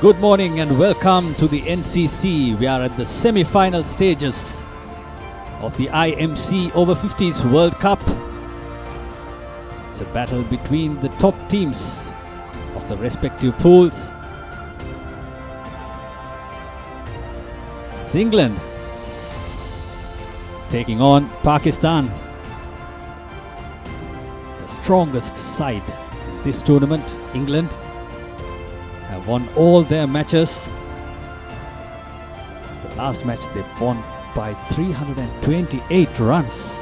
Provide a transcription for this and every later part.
Good morning and welcome to the NCC. We are at the semi-final stages of the IMC Over-50s World Cup. It's a battle between the top teams of the respective pools. It's England taking on Pakistan, the strongest side in this tournament. England have won all their matches. The last match they've won by 328 runs.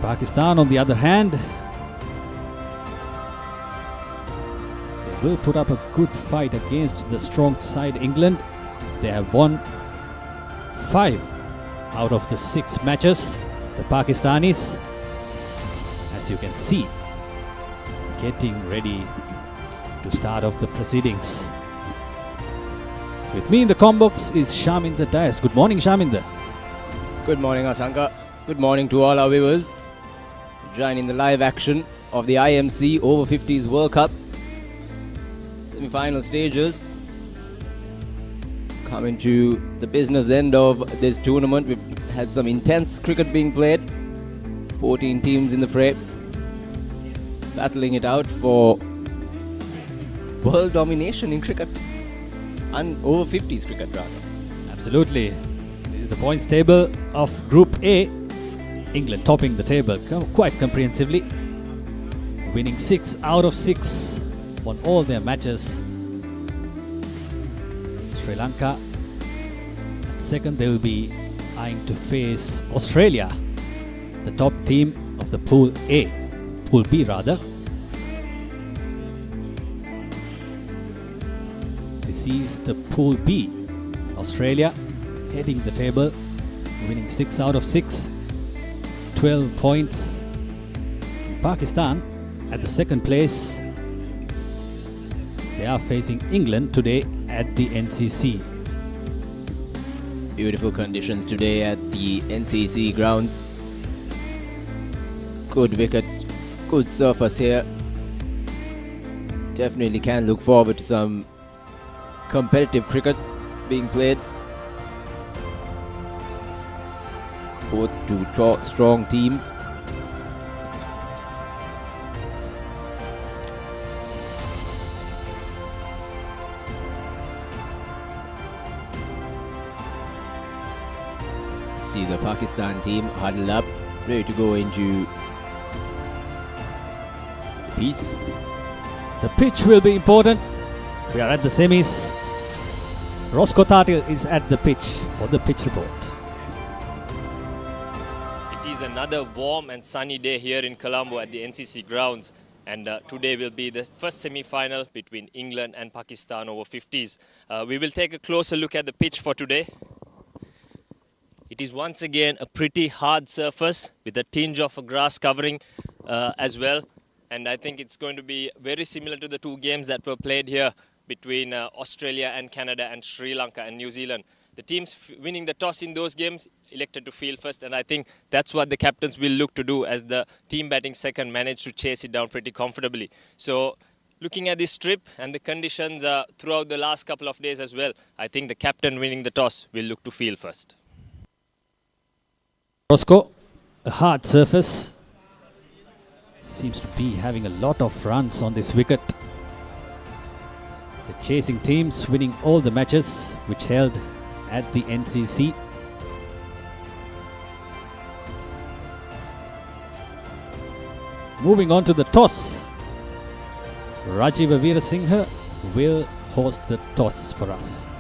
Pakistan, on the other hand, they will put up a good fight against the strong side England. They have won 5 out of the 6 matches. The Pakistanis, as you can see, getting ready to start off the proceedings. With me in the combox is Sharminder Dias. Good morning, Sharminder. Good morning, Asanka. Good morning to all our viewers joining the live action of the IMC Over-50s World Cup semi-final stages. Coming to the business end of this tournament, we've had some intense cricket being played. 14 teams in the fray, battling it out for world domination in cricket and over-50s cricket rather. Absolutely. This is the points table of Group A. England topping the table quite comprehensively, winning 6 out of 6, won all their matches. Sri Lanka at second, they will be eyeing to face Australia, the top team of the Pool A. Pool B rather. This is the Pool B. Australia heading the table, winning 6 out of 6, 12 points. Pakistan at the second place. They are facing England today at the NCC. Beautiful conditions today at the NCC Grounds. Good wicket, good surface here. Definitely can look forward to some competitive cricket being played. Both two strong teams. See the Pakistan team huddled up, ready to go into the piece. The pitch will be important. We are at the semis. Roscoe Tartil is at the pitch for the pitch report. It is another warm and sunny day here in Colombo at the NCC Grounds, and today will be the first semi-final between England and Pakistan Over-50s. We will take a closer look at the pitch for today. It is once again a pretty hard surface with a tinge of a grass covering as well, and I think it's going to be very similar to the 2 games that were played here between Australia and Canada and Sri Lanka and New Zealand. The teams winning the toss in those games elected to field first, and I think that's what the captains will look to do, as the team batting second managed to chase it down pretty comfortably. So looking at this strip and the conditions throughout the last couple of days as well, I think the captain winning the toss will look to field first. Roscoe, a hard surface, seems to be having a lot of runs on this wicket. The chasing teams winning all the matches which held at the NCC. Moving on to the toss. Rajiva Veerasinghe will host the toss for us.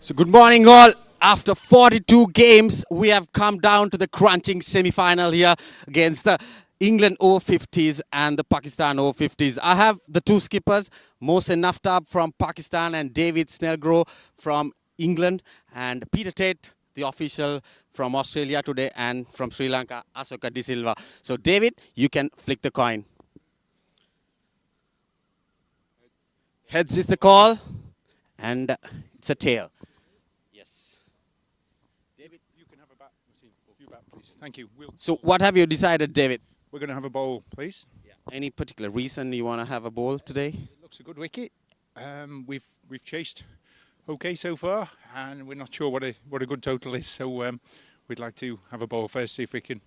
So good morning all. After 42 games, we have come down to the crunching semi-final here against the England Over-50s and the Pakistan Over-50s. I have the 2 skippers, Mohsen Naftab from Pakistan and David Snellgrove from England, and Peter Tate, the official from Australia today, and from Sri Lanka, Asoka De Silva. So David, you can flick the coin. Heads is the call, and it's a tail. Please. Thank you. So what have you decided, David? We're going to have a bowl, please. Yeah. Any particular reason you want to have a ball today? It looks a good wicket. We've chased okay so far, and we're not sure what a good total is. So we'd like to have a ball first, see if we can.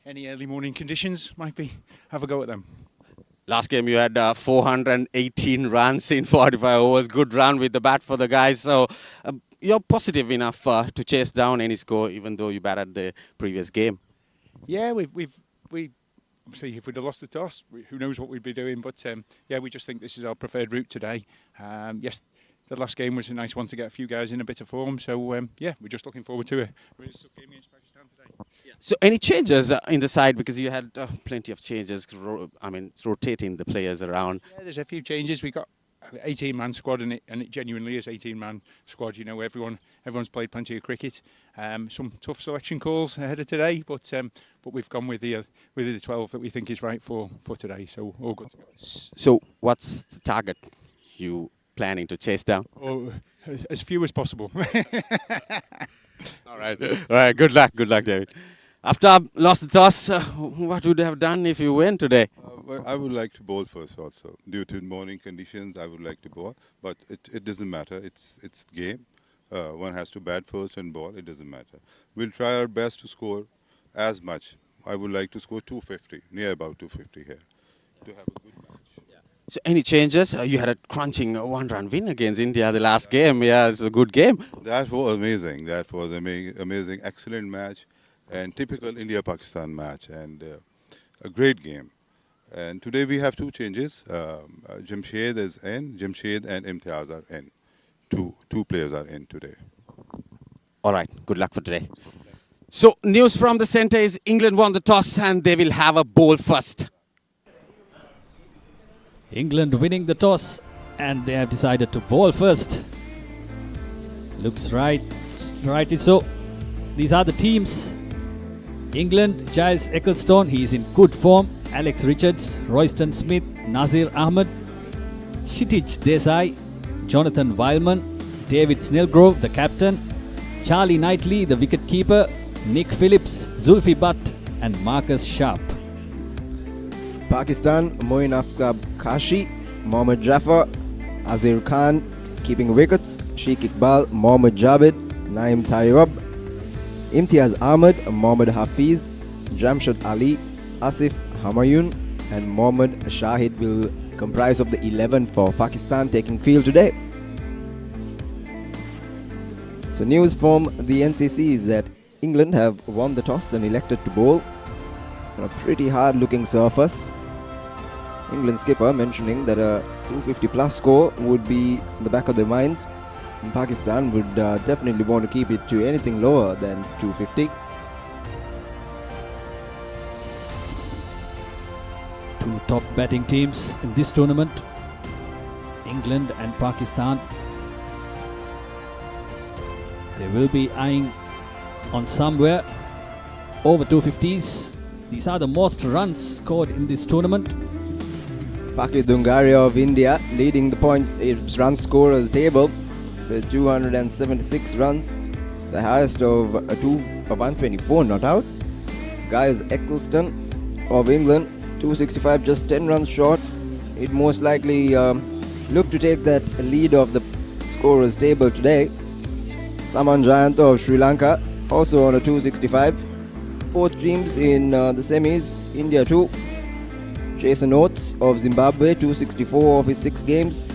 Any early morning conditions might be have a go at them. Last game you had 418 runs in 45 overs. Good run with the bat for the guys. So you're positive enough to chase down any score, even though you batted the previous game. Yeah, we see if we'd have lost the toss, who knows what we'd be doing. But yeah, we just think this is our preferred route today. Yes, the last game was a nice one to get a few guys in a bit of form. So yeah, we're just looking forward to a really tough game against Pakistan today. Yeah. So any changes in the side, because you had plenty of changes. I mean, it's rotating the players around. Yeah, there's a few changes. We got 18-man squad, and it genuinely is 18-man squad. You know, everyone's played plenty of cricket. Some tough selection calls ahead of today, but we've gone with the 12 that we think is right for today. So all good to go. So what's the target you planning to chase down? Oh, as few as possible. All right. Good luck, David. After I lost the toss, what would you have done if you win today? Well, I would like to bowl first also. Due to morning conditions, I would like to bowl. But it doesn't matter. It's game. One has to bat first and bowl. It doesn't matter. We'll try our best to score as much. I would like to score 250, near about 250 here, to have a good match. So any changes? You had a crunching one-run win against India the last game. Yeah, it was a good game. That was amazing. That was amazing. Excellent match. And typical India-Pakistan match. And a great game. And today we have two changes. Jamshed is in. Jamshed and Imtiaz are in. Two players are in today. All right. Good luck for today. So news from the centre is England won the toss and they will have a bowl first. England winning the toss and they have decided to bowl first. Looks rightly so. These are the teams. England, Giles Ecclestone, he is in good form. Alex Richards, Royston Smith, Nazir Ahmed, Kshitij Desai, Jonathan Wildman, David Snellgrove, the captain, Charlie Knightley, the wicket-keeper, Nick Phillips, Zulfi Butt and Marcus Sharp. Pakistan, Moin Aftab Kashi, Mohammad Jafar, Azir Khan keeping wickets, Sheikh Iqbal, Mohammad Jabid, Naim Tayyab, Imtiaz Ahmed, Mohammad Hafiz, Jamshad Ali, Asif Hamayun and Mohammad Shahid will comprise of the 11 for Pakistan taking field today. So news from the NCC is that England have won the toss and elected to bowl on a pretty hard looking surface. England skipper mentioning that a 250 plus score would be in the back of their minds. And Pakistan would definitely want to keep it to anything lower than 250. Two top batting teams in this tournament, England and Pakistan. They will be eyeing on somewhere over 250s. These are the most runs scored in this tournament. Fakri Dungaria of India leading the points run scorers table with 276 runs, the highest of 124 not out. Giles Ecclestone of England 265, just 10 runs short. It most likely look to take that lead of the scorers table today. Saman Jayanta of Sri Lanka also on a 265. Both teams in the semis, India 2. Jason Oates of Zimbabwe 264 of his 6 games.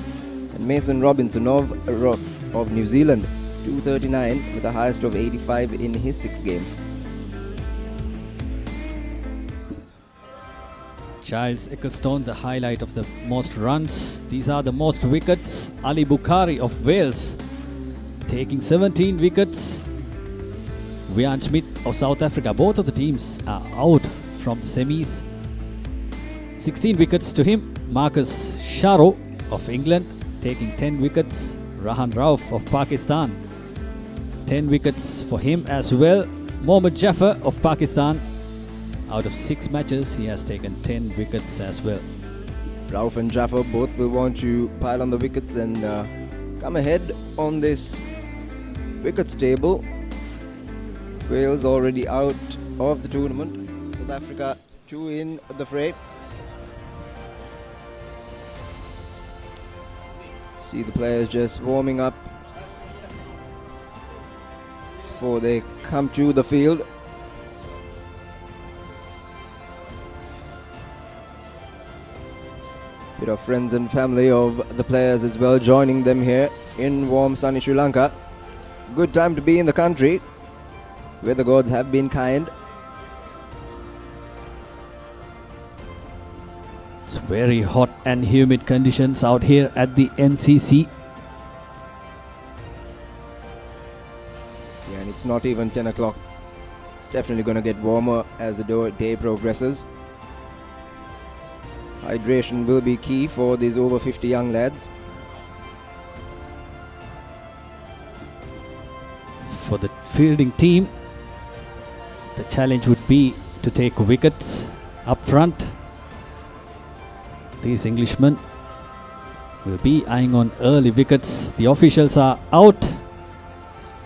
And Mason Robinson of New Zealand 239 with the highest of 85 in his 6 games. Giles Ecclestone, the highlight of the most runs. These are the most wickets. Ali Bukhari of Wales taking 17 wickets. Rian Schmidt of South Africa. Both of the teams are out from semis. 16 wickets to him. Marcus Sharo of England taking 10 wickets. Rahan Rauf of Pakistan, 10 wickets for him as well. Mohammad Jafar of Pakistan, out of 6 matches, he has taken 10 wickets as well. Rauf and Jafar both will want to pile on the wickets and come ahead on this wickets table. Wales already out of the tournament. South Africa 2 in the fray. See the players just warming up before they come to the field. Bit of friends and family of the players as well joining them here in warm sunny Sri Lanka. Good time to be in the country where the gods have been kind. It's very hot and humid conditions out here at the NCC. Yeah, and it's not even 10 o'clock. It's definitely going to get warmer as the day progresses. Hydration will be key for these over 50 young lads. For the fielding team, the challenge would be to take wickets up front. These Englishmen will be eyeing on early wickets. The officials are out.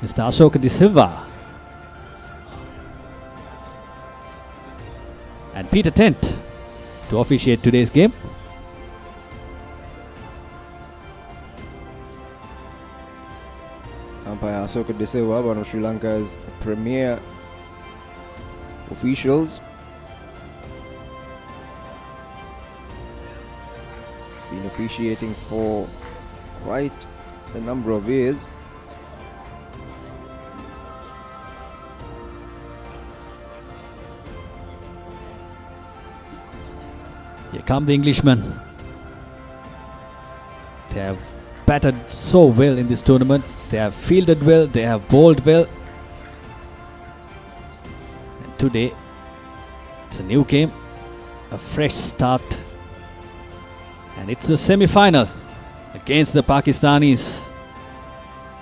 Mr. Ashoka De Silva and Peter Tent to officiate today's game. Umpire Ashoka De Silva, one of Sri Lanka's premier officials. Been officiating for quite a number of years. Here come the Englishmen. They have batted so well in this tournament. They have fielded well, they have bowled well. And today, it's a new game, a fresh start. And it's the semi-final against the Pakistanis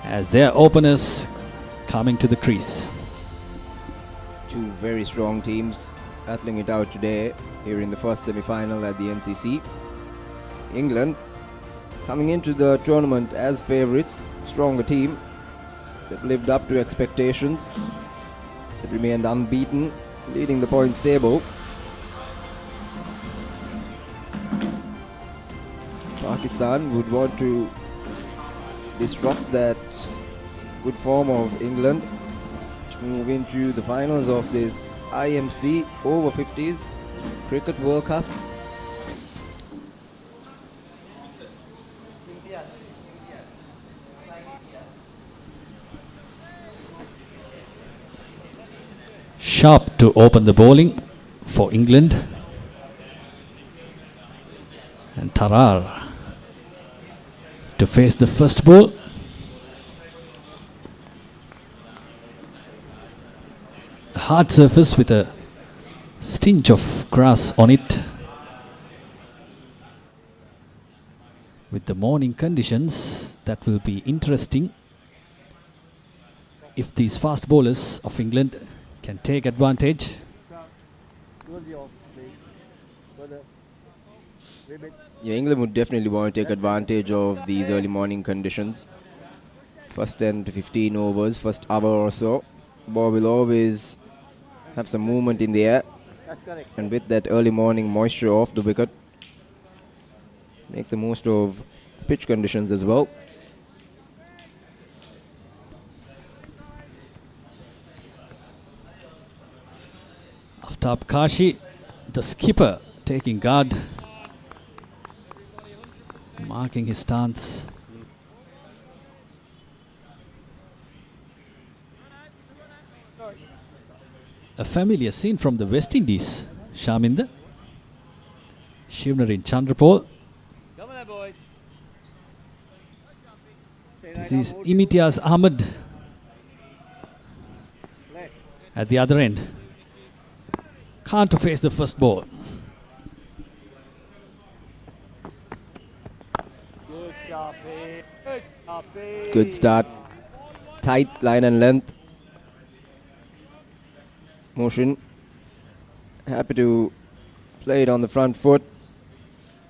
as their openers coming to the crease. Two very strong teams battling it out today here in the first semi-final at the NCC. England coming into the tournament as favourites, stronger team. They've lived up to expectations. They've remained unbeaten, leading the points table. Pakistan would want to disrupt that good form of England to move into the finals of this IMC Over-50s Cricket World Cup. Sharp to open the bowling for England. And Tarar to face the first ball. A hard surface with a stinge of grass on it. With the morning conditions, that will be interesting. If these fast bowlers of England can take advantage. Yeah, England would definitely want to take advantage of these early morning conditions. First 10 to 15 overs, first hour or so. Ball will always have some movement in the air. And with that early morning moisture off the wicket, make the most of the pitch conditions as well. Aftab Kashi, the skipper, taking guard, marking his stance. A familiar scene from the West Indies, Shaminder. Shivnarin Chandrapal. This is Imtiaz Ahmed at the other end. Khan to face the first ball. Good start. Tight line and length. Motion. Happy to play it on the front foot.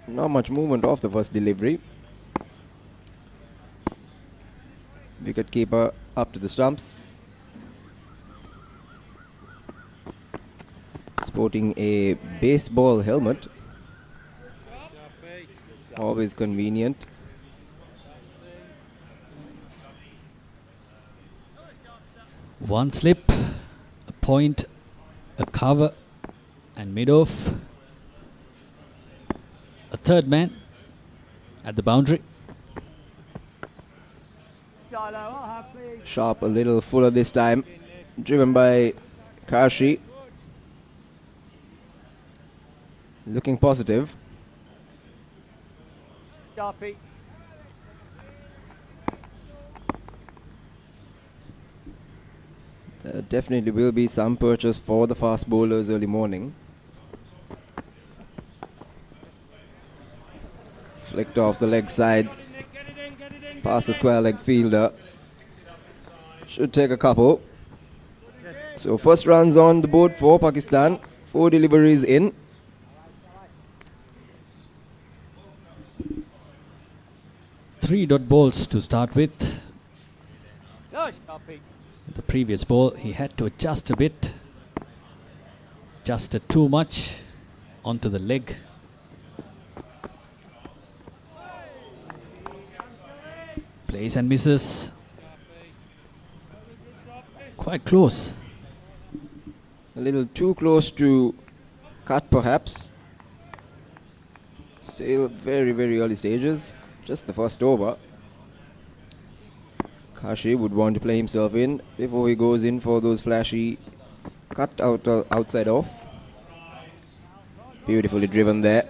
Not much movement off the first delivery. Wicket keeper up to the stumps. Sporting a baseball helmet. Always convenient. One slip, a point, a cover, and mid-off. A third man at the boundary. Sharp a little fuller this time, driven by Kashi. Looking positive. There definitely will be some purchase for the fast bowlers early morning. Flicked off the leg side. Past the square leg fielder. Should take a couple. So first runs on the board for Pakistan. 4 deliveries in. Three dot balls to start with. The previous ball, he had to adjust a bit. Adjusted too much onto the leg. Plays and misses. Quite close. A little too close to cut perhaps. Still very, very early stages. Just the first over. Kashi would want to play himself in before he goes in for those flashy cut outside off. Beautifully driven there.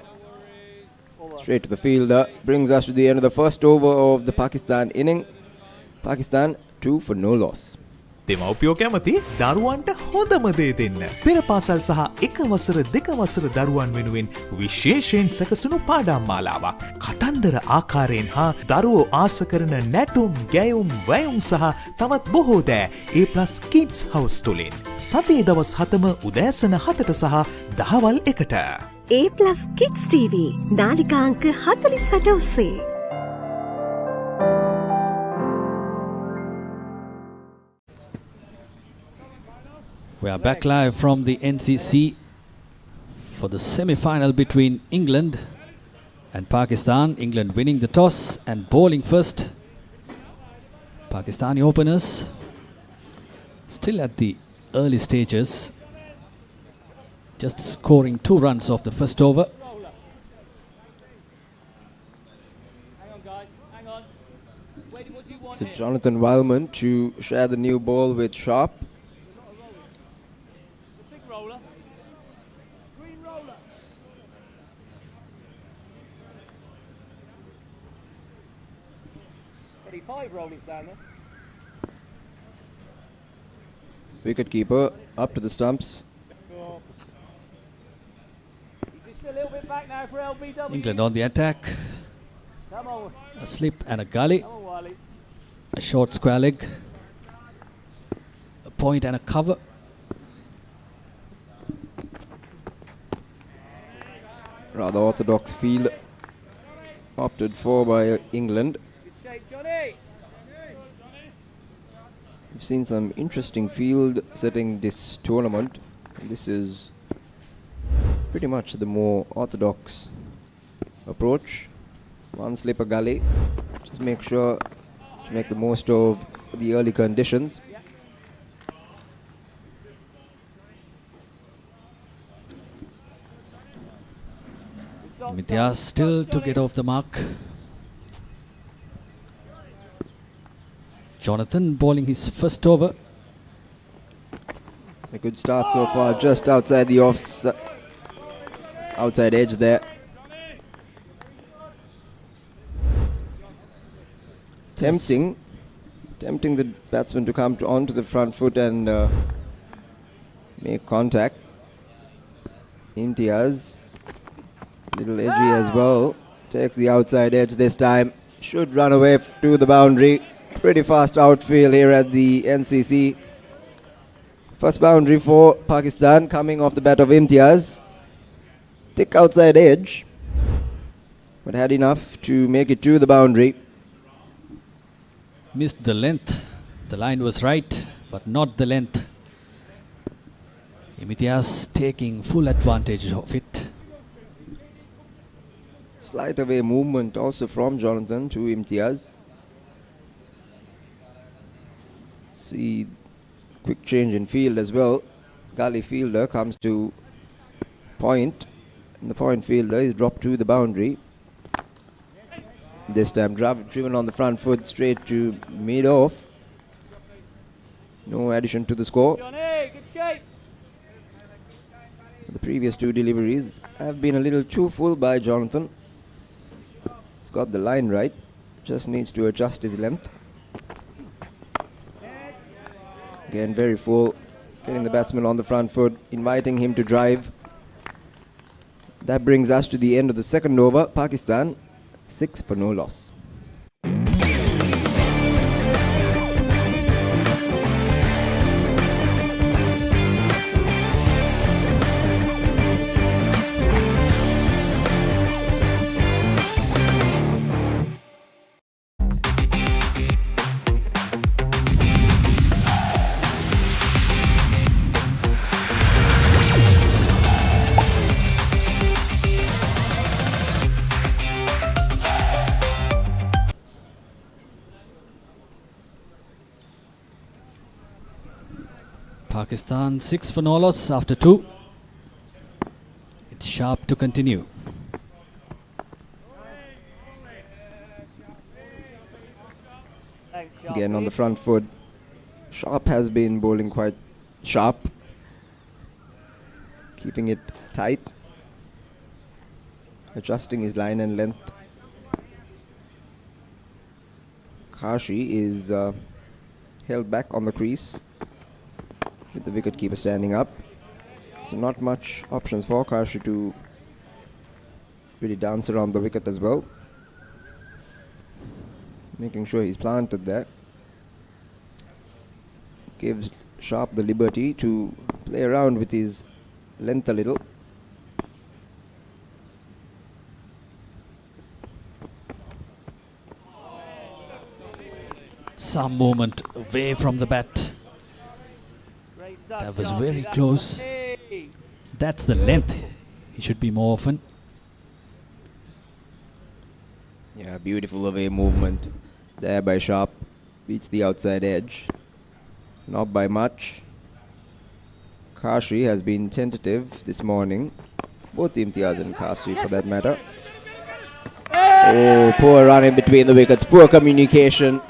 Straight to the fielder. Brings us to the end of the first over of the Pakistan inning. Pakistan 2 for no loss. දෙමව්පියෝ කැමති දරුවන්ට හොඳම දේ දෙන්න. පෙර පාසල් සහ එක වසර දෙක වසර දරුවන් වෙනුවෙන් විශේෂයෙන් සැකසුණු පාඩම් මාලාවක්. කතන්දර ආකාරයෙන් හා දරුවෝ ආස කරන නැටුම්, ගැයුම්, වැයුම් සහ තවත් බොහෝ දෑ A+ Kids House තුලින්. සතියේ දවස් 7ම උදෑසන 7ට සහ දහවල් 1ට. A+ Kids TV නාලිකා අංක 48 ඔස්සේ. We are back live from the NCC for the semi-final between England and Pakistan. England winning the toss and bowling first. Pakistani openers still at the early stages, just scoring 2 runs off the first over. So Jonathan Wildman to share the new ball with Sharp. Wicket keeper up to the stumps. England on the attack. A slip and a gully. A short square leg. A point and a cover. Rather orthodox field opted for by England. We've seen some interesting field setting this tournament. This is pretty much the more orthodox approach. One slip, a gully. Just make sure to make the most of the early conditions. Imtiaz still to get off the mark. Jonathan bowling his first over. A good start so far, just outside the outside edge there. Tempting the batsman to come onto the front foot and make contact. Imtiaz, little edgy as well, takes the outside edge this time. Should run away to the boundary. Pretty fast outfield here at the NCC. First boundary for Pakistan coming off the bat of Imtiaz. Thick outside edge, but had enough to make it to the boundary. Missed the length. The line was right, but not the length. Imtiaz taking full advantage of it. Slight away movement also from Jonathan to Imtiaz. See Quick change in field as well. Gully fielder comes to point, and the point fielder is dropped to the boundary. This time driven on the front foot straight to mid-off. No addition to the score. The previous two deliveries have been a little too full by Jonathan. He's got the line right, just needs to adjust his length. Again, very full, getting the batsman on the front foot, inviting him to drive. That brings us to the end of the second over. Pakistan 6 for no loss. Pakistan 6 for no loss after 2. It's sharp to continue. Again on the front foot. Sharp has been bowling quite sharp, keeping it tight, adjusting his line and length. Kashi is held back on the crease with the wicketkeeper standing up. So not much options for Kashi to really dance around the wicket as well. Making sure he's planted there. Gives Sharp the liberty to play around with his length a little. Some movement away from the bat. That was very close. That's the length. He should be more often. Yeah, beautiful away movement there by Sharp. Beats the outside edge. Not by much. Kashi has been tentative this morning. Both Imtiaz and Kashi for that matter. Oh, poor run in between the wickets. Poor communication.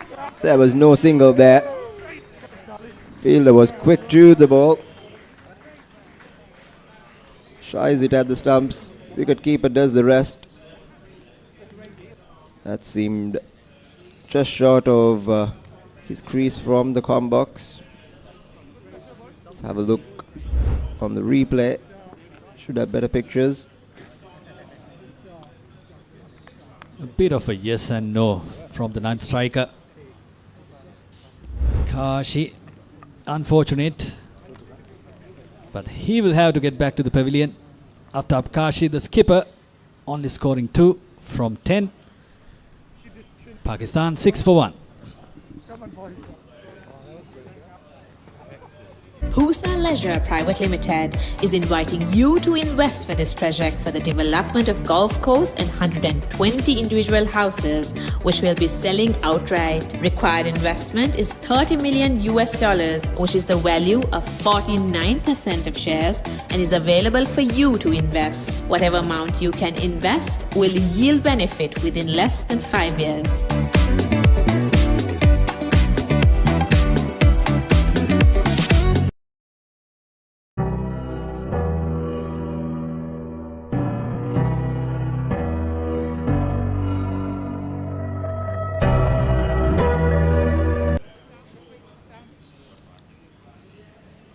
There was no single there. Fielder was quick to the ball. Shies it at the stumps. Wicketkeeper does the rest. That seemed just short of his crease from the com box. Let's have a look on the replay. Should have better pictures. A bit of a yes and no from the non-striker. Kashi, unfortunate, but he will have to get back to the pavilion. After Kashi, the skipper, only scoring 2 from 10. Pakistan 6 for 1. Husa Leisure Private Limited is inviting you to invest for this project for the development of golf course and 120 individual houses, which will be selling outright. Required investment is $30 million, which is the value of 49% of shares, and is available for you to invest. Whatever amount you can invest will yield benefit within less than 5 years.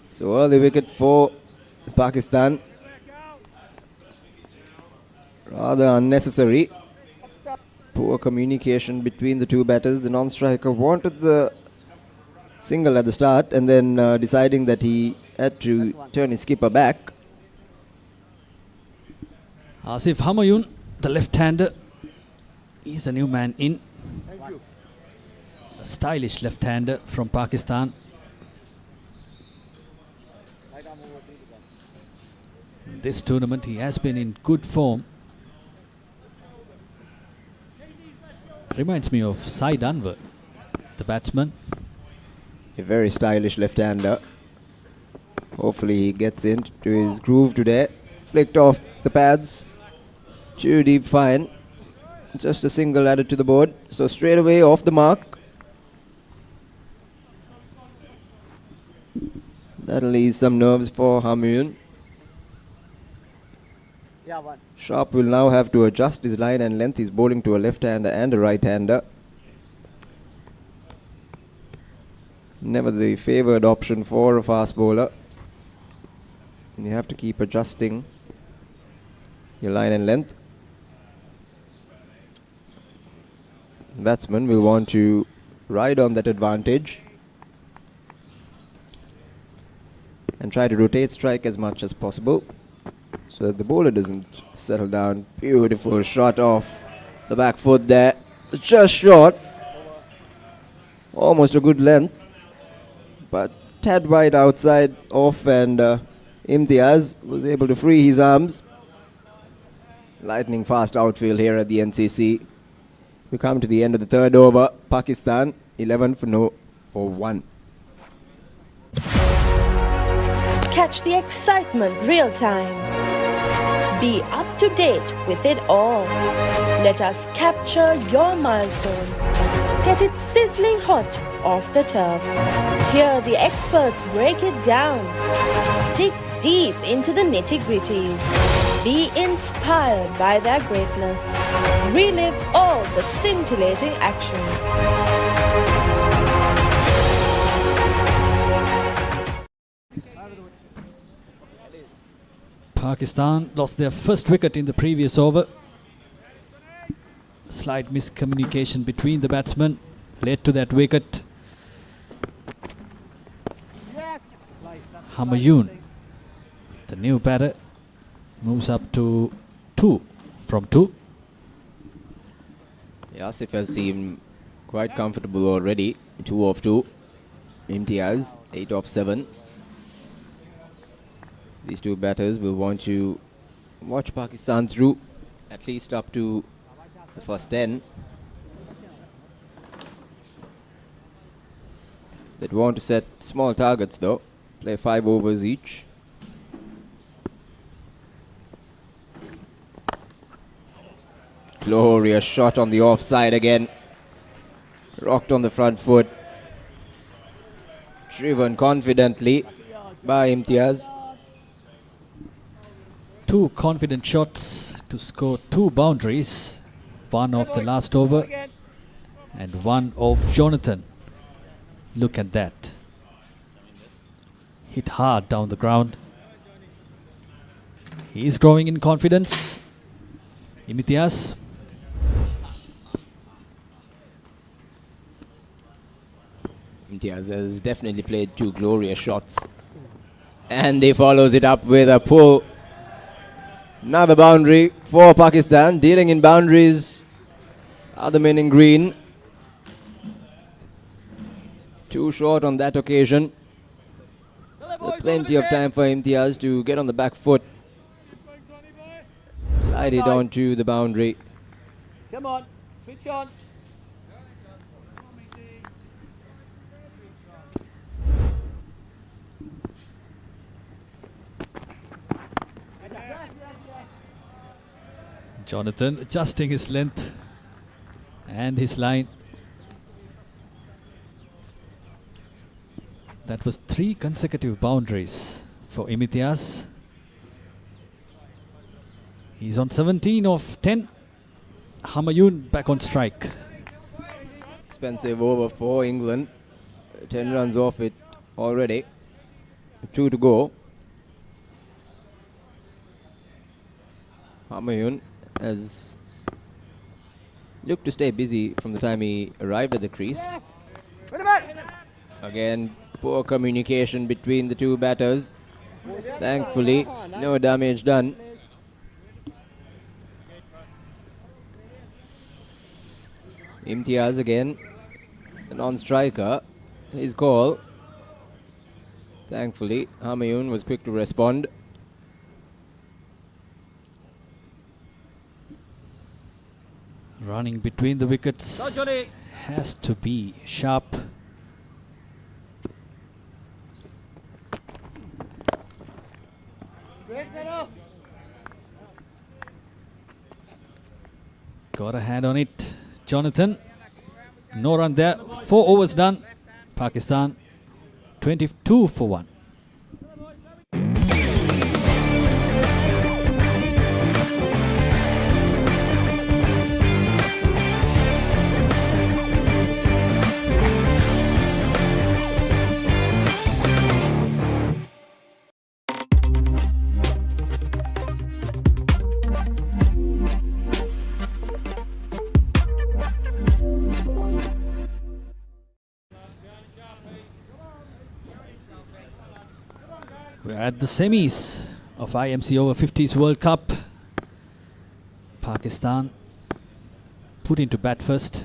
So early wicket for Pakistan. Rather unnecessary. Poor communication between the two batters. The non-striker wanted the single at the start and then deciding that he had to turn his skipper back. Asif Humayun, the left-hander, is the new man in. A stylish left-hander from Pakistan. In this tournament, he has been in good form. Reminds me of Said Anwar, the batsman. A very stylish left-hander. Hopefully he gets into his groove today. Flicked off the pads. Too deep fine. Just a single added to the board. So straight away off the mark. That'll ease some nerves for Hamayun. Sharp will now have to adjust his line and length. He's bowling to a left-hander and a right-hander. Never the favoured option for a fast bowler. And you have to keep adjusting your line and length. Batsman will want to ride on that advantage and try to rotate strike as much as possible so that the bowler doesn't settle down. Beautiful shot off the back foot there. Just short. Almost a good length, but tad wide outside off, and Imtiaz was able to free his arms. Lightning fast outfield here at the NCC. We come to the end of the third over. Pakistan 11 for 1. Catch the excitement real time. Be up to date with it all. Let us capture your milestones. Get it sizzling hot off the turf. Hear the experts break it down. Dig deep into the nitty-gritties. Be inspired by their greatness. Relive all the scintillating action. Pakistan lost their first wicket in the previous over. Slight miscommunication between the batsmen led to that wicket. Hamayun, the new batter, moves up to 2 from 2. Yasif has seemed quite comfortable already. 2 of 2. Imtiaz 8 of 7. These two batters will want to watch Pakistan through at least up to the first 10. They'd want to set small targets though. Play 5 overs each. Glorious shot on the offside again. Rocked on the front foot. Driven confidently by Imtiaz. 2 confident shots to score 2 boundaries. One of the last over and one of Jonathan. Look at that. Hit hard down the ground. He is growing in confidence. Imtiaz. Imtiaz has definitely played 2 glorious shots. And he follows it up with a pull. Another boundary for Pakistan. Dealing in boundaries are the men in green. 2 short on that occasion. Plenty of time for Imtiaz to get on the back foot. Slide it onto the boundary. Come on, switch on. Jonathan adjusting his length and his line. That was 3 consecutive boundaries for Imtiaz. He's on 17 of 10. Hamayun back on strike. Expensive over for England. 10 runs off it already. 2 to go. Hamayun has looked to stay busy from the time he arrived at the crease. Again, poor communication between the 2 batters. Thankfully, no damage done. Imtiaz again, a non-striker. His call. Thankfully, Hamayun was quick to respond. Running between the wickets has to be sharp. Stand on it, Jonathan. No run there. 4 overs done. Pakistan 22 for 1. We're at the semis of IMC Over-50s World Cup. Pakistan put into bat first.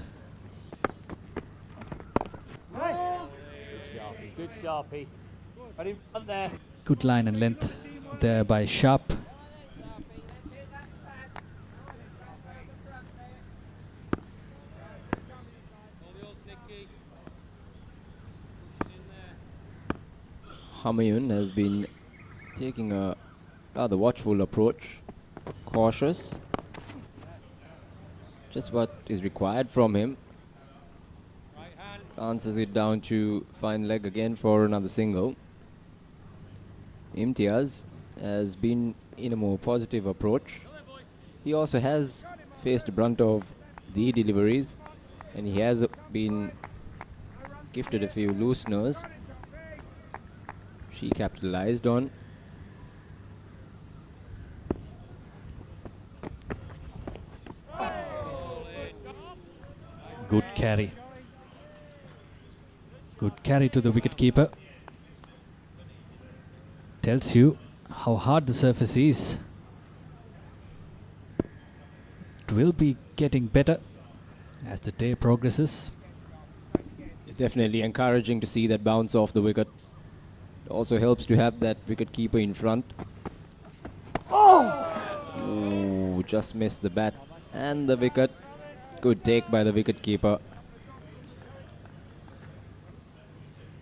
Good Sharpie. Right in front there. Good line and length there by Sharp. Humayun has been taking a rather watchful approach, cautious. Just what is required from him. Dances it down to fine leg again for another single. Imtiaz has been in a more positive approach. He also has faced the brunt of the deliveries, and he has been gifted a few looseners. She capitalized on. Good carry. Good carry to the wicketkeeper. Tells you how hard the surface is. It will be getting better as the day progresses. Definitely encouraging to see that bounce off the wicket. It also helps to have that wicketkeeper in front. Ooh, just missed the bat and the wicket. Good take by the wicketkeeper.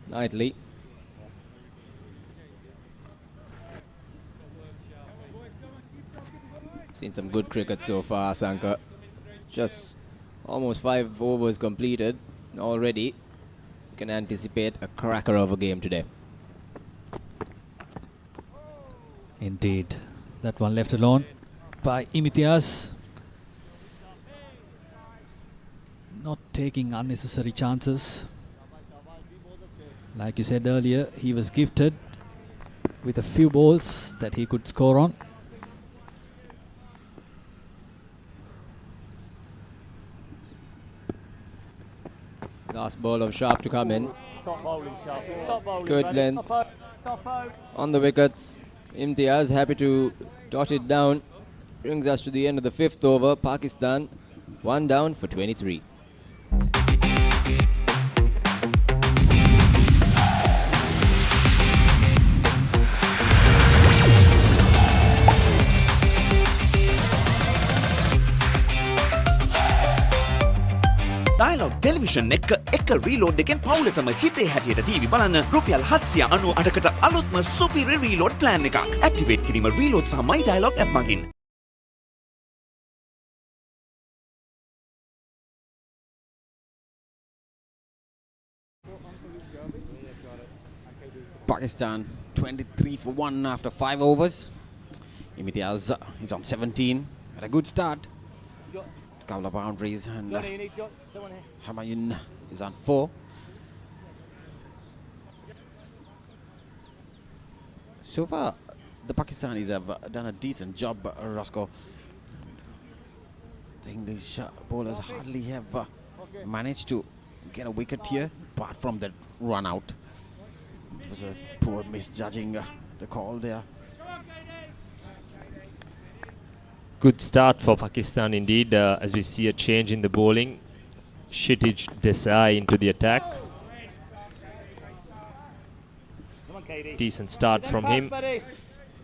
Knightley. Seen some good cricket so far, Sankar. Just almost 5 overs completed already. You can anticipate a cracker of a game today. Indeed. That one left alone by Imtiaz. Not taking unnecessary chances. Like you said earlier, he was gifted with a few balls that he could score on. Last ball of Sharp to come in. Top bowling, Sharp. Top bowling. Good buddy. length. Top out. On the wickets. Imtiaz happy to dot it down. Brings us to the end of the 5th over. Pakistan 1 down for 23. Dialog television එක reload එකෙන් පවුලටම හිතේ හැටියට TV බලන්න රුපියල් 798කට අලුත්ම superior reload plan එකක්. Activate කිරීම reload සහ my Dialog app මගින්. Pakistan 23 for 1 after 5 overs. Imtiaz is on 17. Had a good start. A couple of boundaries, and Humayun is on 4. So far, the Pakistanis have done a decent job, Roscoe. The English bowlers hardly have managed to get a wicket here, apart from that run out. It was a poor misjudging the call there. Good start for Pakistan indeed, as we see a change in the bowling. Kshitij Desai into the attack. Decent start from him.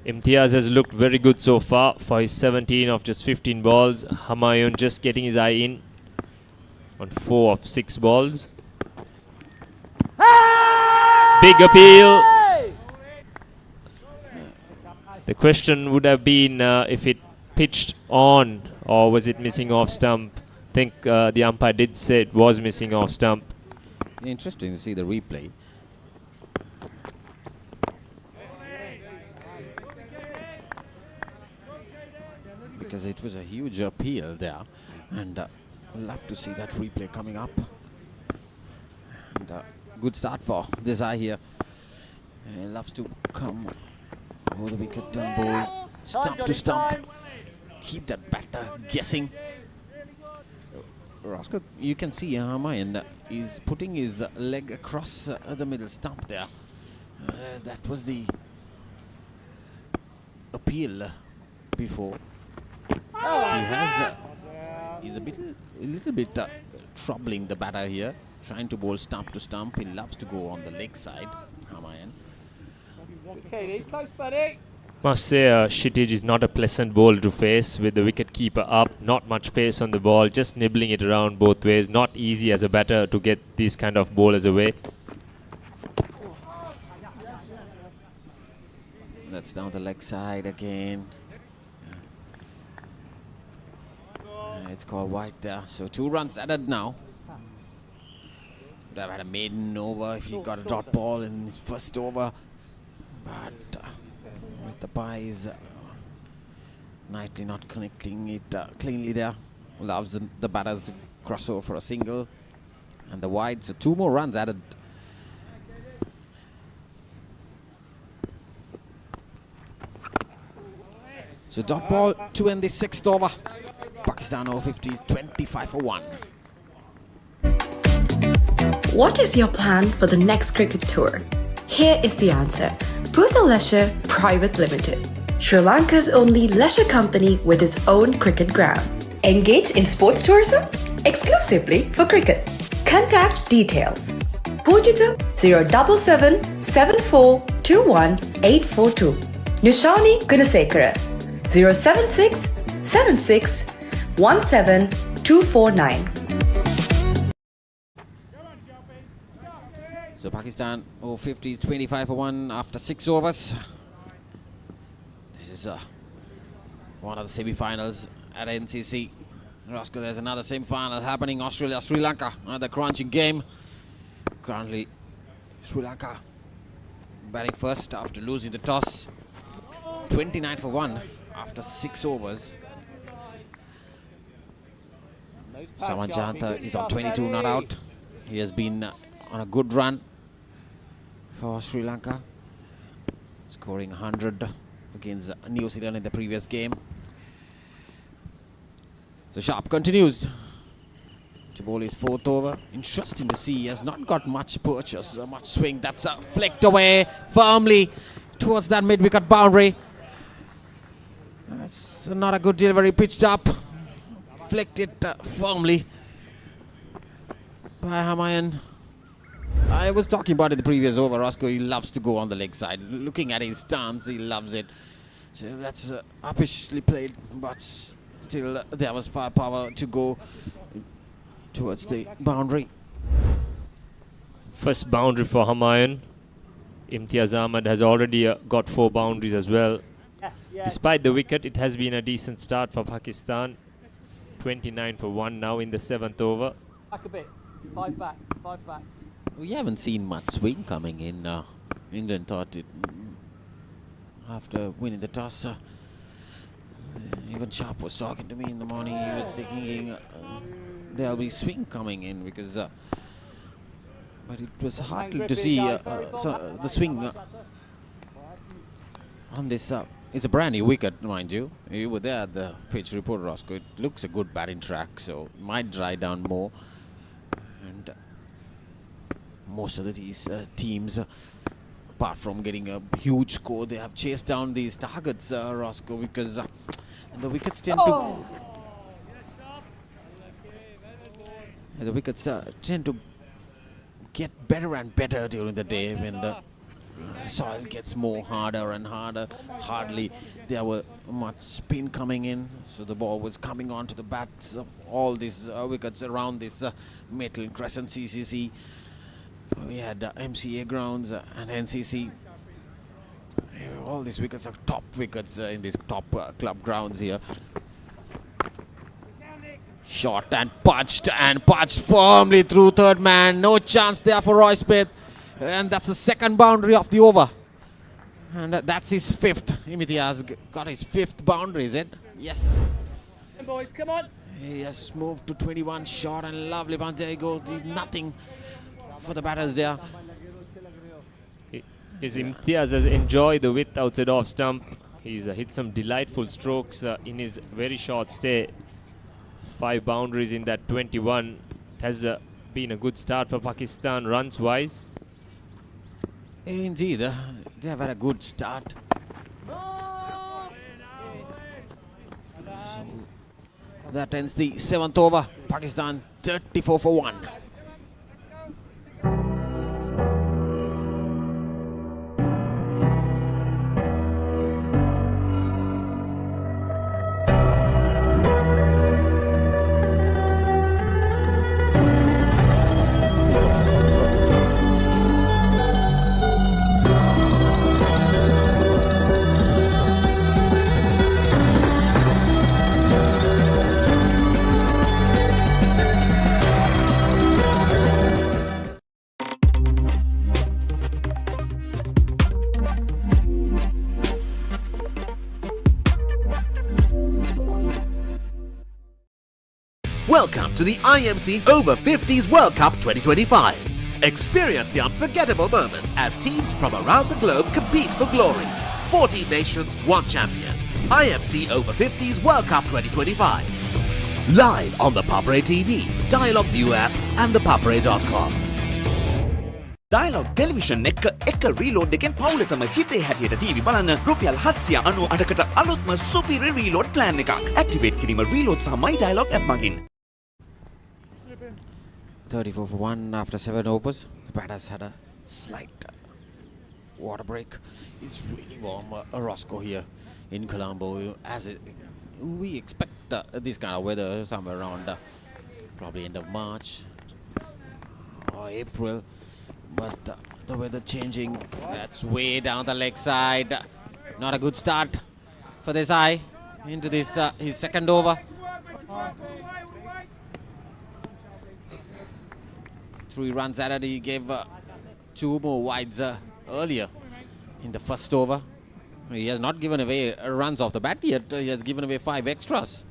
Imtiaz has looked very good so far for his 17 of just 15 balls. Humayun just getting his eye in on 4 of 6 balls. Big appeal. The question would have been if it pitched on or was it missing off stump. think the umpire did say it was missing off stump. Interesting to see the replay. Because it was a huge appeal there, and I'd love to see that replay coming up. And good start for this eye here. He loves to come over the wicket and bowl stump to stump. Keep that batter guessing. Roscoe, you can see Hamayan is putting his leg across the middle stump there. That was the appeal before. He's a little bit troubling the batter here, trying to bowl stump to stump. He loves to go on the leg side, Hamayan. Okay, close, buddy. Must say Kshitij is not a pleasant bowler to face, with the wicket keeper up, not much pace on the ball, just nibbling it around both ways. Not easy as a batter to get these kind of bowlers away. That's down the leg side again. It's called wide there, so 2 runs added now. Would have had a maiden over if he got a dot ball in his first over, but with the pies, Knightley not connecting it cleanly there. Allows the batters to cross over for a single, and the wide, so 2 more runs added. So dot ball to end the 6th over. Pakistan Over-50s 25 for 1. What is your plan for the next cricket tour? Here is the answer. Pusa Leisure Private Limited, Sri Lanka's only leisure company with its own cricket ground. Engage in sports tourism exclusively for cricket. Contact details. Pujita 077 7421 842. Nishani Gunasekara 076 76 17249. So Pakistan Over-50s 25 for 1 after 6 overs. This is one of the semi-finals at NCC. Roscoe, there's another semi-final happening. Australia, Sri Lanka, another crunching game. Currently, Sri Lanka batting first after losing the toss. 29 for 1 after 6 overs. Saman Janta is on 22 not out. He has been on a good run for Sri Lanka, scoring 100 against New Zealand in the previous game. So Sharp continues to bowl his 4th over. Interesting to see he has not got much purchase, much swing. That's flicked away firmly towards that mid-wicket boundary. That's not a good delivery, pitched up. Flicked it firmly by Hamayan. I was talking about it the previous over. Roscoe, he loves to go on the leg side. Looking at his stance, he loves it. So that's uppishly played, but still there was firepower to go towards the boundary. First boundary for Hamayan. Imtiaz Ahmad has already got 4 boundaries as well. Despite the wicket, it has been a decent start for Pakistan. 29 for 1 now in the 7th over. Back a bit. 5 back. 5 back. We haven't seen much swing coming in. England thought it after winning the toss. Even Sharp was talking to me in the morning. He was thinking there'll be swing coming in because, but it was hard to see the swing on this. It's a brand new wicket, mind you. You were there at the pitch report, Roscoe. It looks a good batting track, so it might dry down more. And most of these teams, apart from getting a huge score, they have chased down these targets, Roscoe, because the wickets tend to... The wickets tend to get better and better during the day when the soil gets more harder and harder. Hardly there were much spin coming in, so the ball was coming onto the bats of all these wickets around this metal crescent CCC. We had MCA Grounds and NCC. All these wickets are top wickets in these top club grounds here. Shot and punched firmly through third man. No chance there for Roy Smith. And that's the second boundary of the over. And that's his fifth. Imitiaz got his fifth boundary, is it? Yes. Boys, come on. He has moved to 21 shot and lovely punt. There you go. There's nothing for the batters there. His Imtiaz has enjoyed the width outside off stump. He's hit some delightful strokes in his very short stay. 5 boundaries in that 21. It has been a good start for Pakistan runs wise. Indeed, they have had a good start. So that ends the 7th over. Pakistan 34 for 1. Welcome to the IMC Over-50s World Cup 2025. Experience the unforgettable moments as teams from around the globe compete for glory. 14 nations, 1 champion. IMC Over-50s World Cup 2025. Live on the Papare TV, Dialog ViU App and ThePapare.com. Dialog television එක reload එකෙන් පවුලටම හිතේ හැටියට TV බලන්න රුපියල් 798කට අලුත්ම superior reload plan එකක්. Activate කිරීම reload සහ my Dialog app මගින්. 34 for 1 after 7 overs. The batters had a slight water break. It's really warm, Roscoe here in Colombo. We expect this kind of weather somewhere around probably end of March or April. But the weather changing. That's way down the leg side. Not a good start for this eye into this his second over. 3 runs added. He gave 2 more wides earlier in the first over. He has not given away runs off the bat yet. He has given away 5 extras.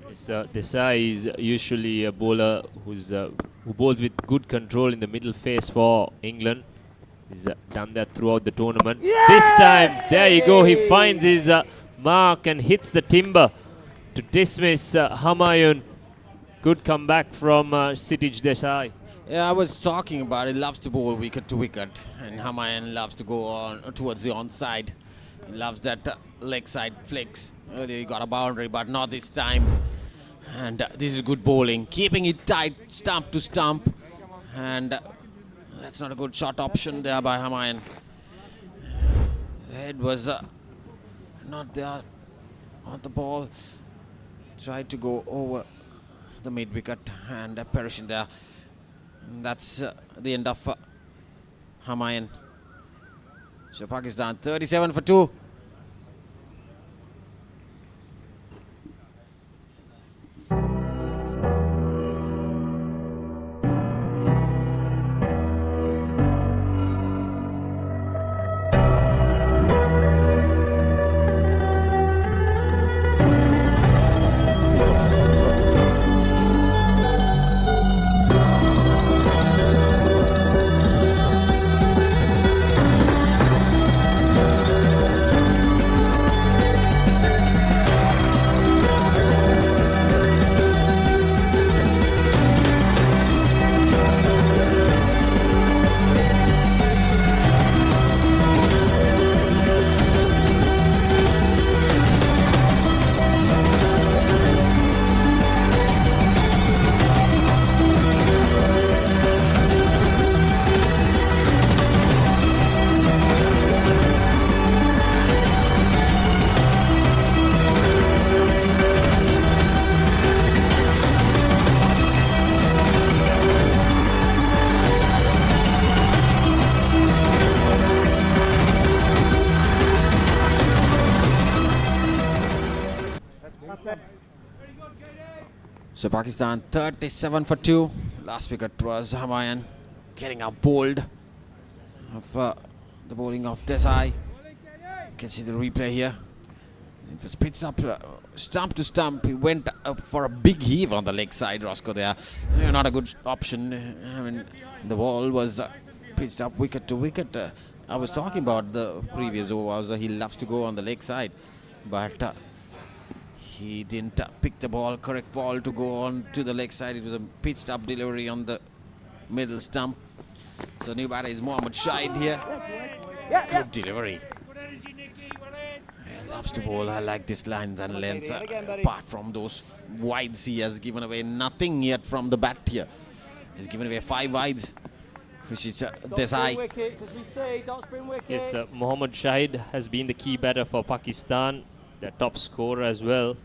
Desai is usually a bowler who bowls with good control in the middle face for England. He's done that throughout the tournament. Yeah! This time, there you go, he finds his mark and hits the timber to dismiss Humayun. Good comeback from Kshitij Desai. Yeah, I was talking about it. He loves to bowl wicket to wicket, and Humayun loves to go on towards the onside. He loves that leg side flicks. Earlier he got a boundary, but not this time. And this is good bowling, keeping it tight, stump to stump. And that's not a good shot option there by Humayun. The head was not there on the ball. Tried to go over the mid-wicket and perishing there. And that's the end of Humayun. So Pakistan 37 for 2. So Pakistan 37 for 2. Last wicket was Hamayan getting out bowled of the bowling of Desai. You can see the replay here. It was pitched up stump to stump. He went up for a big heave on the leg side, Roscoe there. Not a good option. I mean, the ball was pitched up wicket to wicket. I was talking about the previous overs. He loves to go on the leg side, but he didn't pick the ball, correct ball to go on to the leg side. It was a pitched up delivery on the middle stump. So new batter is Mohammad Shahid here. Good delivery. He loves to bowl. I like this lines and lengths. Apart from those wides, he has given away nothing yet from the bat here. He's given away 5 wides. Desai. Yes, Mohammad Shahid has been the key batter for Pakistan, their top scorer as well.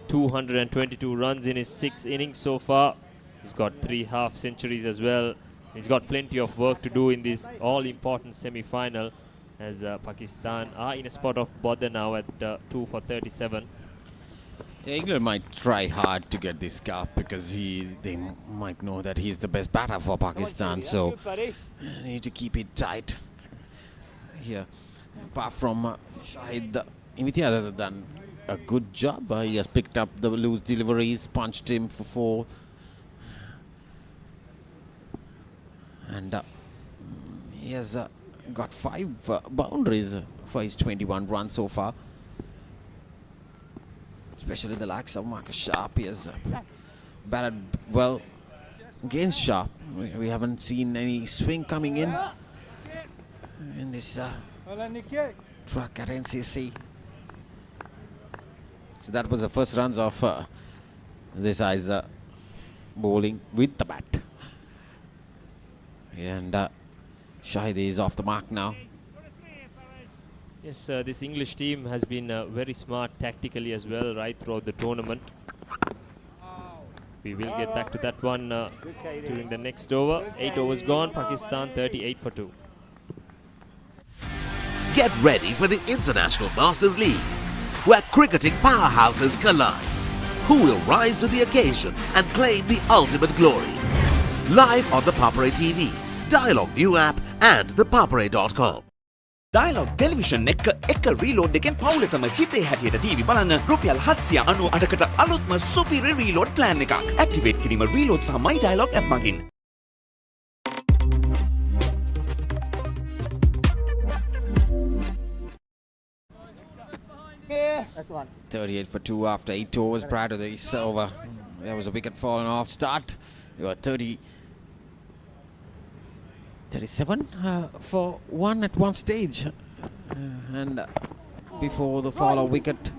222 runs in his 6 innings so far. He's got 3 half centuries as well. He's got plenty of work to do in this all-important semi-final, as Pakistan are in a spot of bother now at 2 for 37. England might try hard to get this cup because they might know that he's the best batter for Pakistan, so they need to keep it tight here. Apart from Shahid, Imtiaz has done a good job. He has picked up the loose deliveries, punched him for 4, and he has got 5 boundaries for his 21 runs so far. Especially the likes of Marcus Sharp. He has batted well against Sharp. We haven't seen any swing coming in this track at NCC. So that was the first runs of this guy's bowling with the bat. And Shahid is off the mark now. Yes, this English team has been very smart tactically as well right throughout the tournament. We will get back to that one during the next over. 8 overs gone, Pakistan 38 for 2. Get ready for the International Masters League, where cricketing powerhouses collide. Who will rise to the occasion and claim the ultimate glory? Live on the Papare TV, Dialog ViU App and ThePapare.com. Dialog Television එක reload එකෙන් පවුලටම හිතේ හැටියට TV බලන්න රුපියල් 798කට අලුත්ම superior reload plan එකක්. Activate කිරීම reload සහ my Dialog app මගින්. Yeah, that's one. 38 for 2 after 8 overs prior to this over. There was a wicket fallen off start. You were 37 for 1 at one stage. And before the fall of wicket,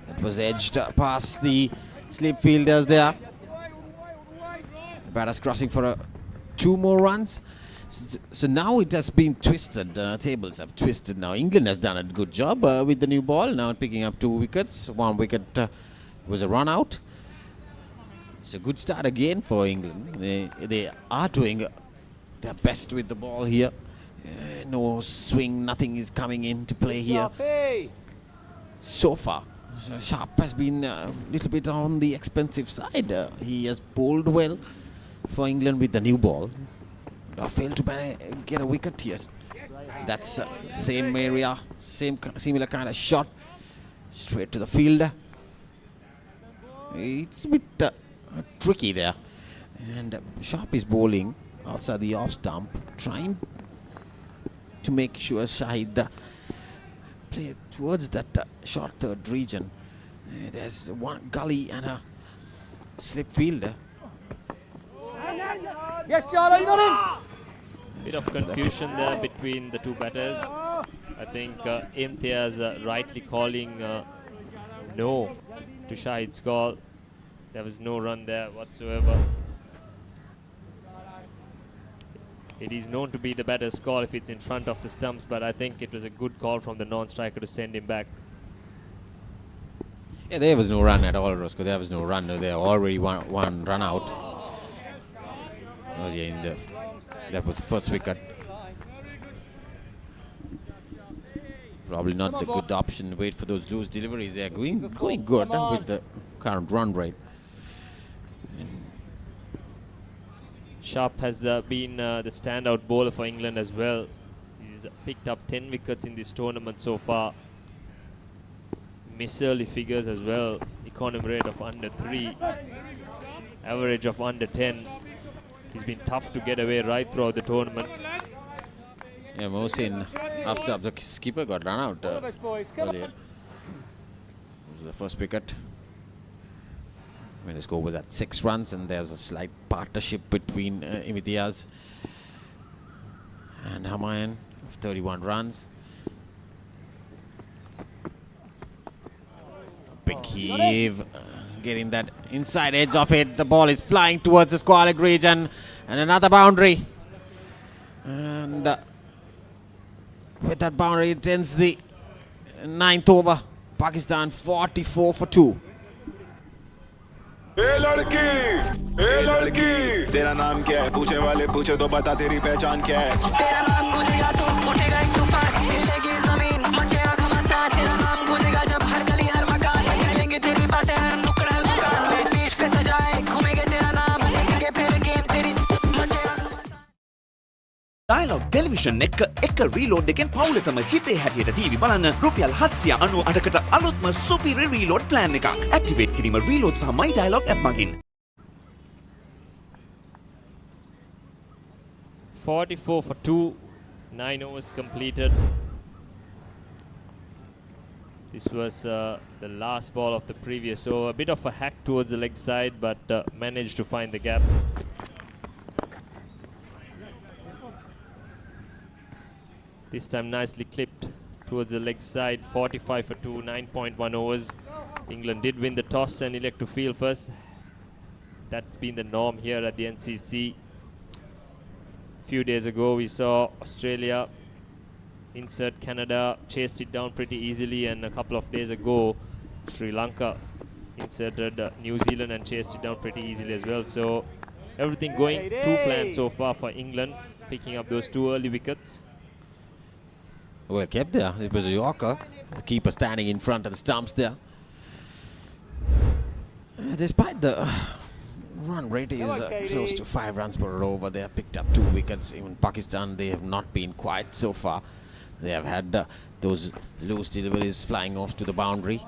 it was edged past the slip fielders there. The batters crossing for 2 more runs. So now it has been twisted. Tables have twisted now. England has done a good job with the new ball. Now picking up 2 wickets. 1 wicket was a run out. It's a good start again for England. They are doing their best with the ball here. No swing, nothing is coming into play here so far. So Sharp has been a little bit on the expensive side. He has bowled well for England with the new ball. Failed to get a wicket here. That's same area, similar kind of shot, straight to the fielder. It's a bit tricky there. And Sharp is bowling outside the off stump, trying to make sure Shahid play towards that short third region. There's one gully and a slip fielder. Yes, Charlie, got him! Bit of confusion there between the 2 batters. I think Imtiaz rightly calling no to Shahid's call. There was no run there whatsoever. It is known to be the batter's call if it's in front of the stumps, but I think it was a good call from the non-striker to send him back. Yeah, there was no run at all, Roscoe. There was no run. There already one run out. Oh, yeah, that was the first wicket. Probably not the good option. Wait for those loose deliveries. They are going good with the current run rate. Sharp has been the standout bowler for England as well. He's picked up 10 wickets in this tournament so far. Miserly figures as well. Economy rate of under 3. Average of under 10. He's been tough to get away right throughout the tournament. Yeah, Mohsin, after the skipper got run out earlier. It was the first wicket. When the score was at 6 runs, and there's a slight partnership between Imtiaz and Hamayan of 31 runs. A big heave, getting that inside edge of it. The ball is flying towards the square region, and another boundary. And with that boundary, it ends the 9th over. Pakistan 44 for 2. ए लड़की तेरा नाम क्या है पूछने वाले पूछे तो बता तेरी पहचान क्या है तेरा नाम गूंजेगा तो उठेगा एक तूफान हिलेगी जमीन मचेगा घमासान तेरा नाम गूंजेगा जब हर गली हर मकान करेंगे तेरी बातें हर नुक्कड़ हर दुकान में पीठ पे सजाए घूमेंगे तेरा नाम लेंगे फिर गेम तेरी मचेगा Dialog Television එක reload එකෙන් පවුලටම හිතේ හැටියට TV බලන්න රුපියල් 798කට අලුත්ම සුපිරි reload plan එකක්. Activate කිරීම reload සහ My Dialog app මගින්. 44 for 2. 9 overs completed. This was the last ball of the previous over. A bit of a hack towards the leg side, but managed to find the gap. This time nicely clipped towards the leg side. 45 for 2, 9.1 overs. England did win the toss and elect to field first. That's been the norm here at the NCC. A few days ago we saw Australia insert Canada, chased it down pretty easily, and a couple of days ago Sri Lanka inserted New Zealand and chased it down pretty easily as well. So everything going to plan so far for England, picking up those 2 early wickets. Well kept there. It was a Yorker. The keeper standing in front of the stumps there. Despite the run rate is close to 5 runs per over, they have picked up 2 wickets. Even Pakistan, they have not been quiet so far. They have had those loose deliveries flying off to the boundary.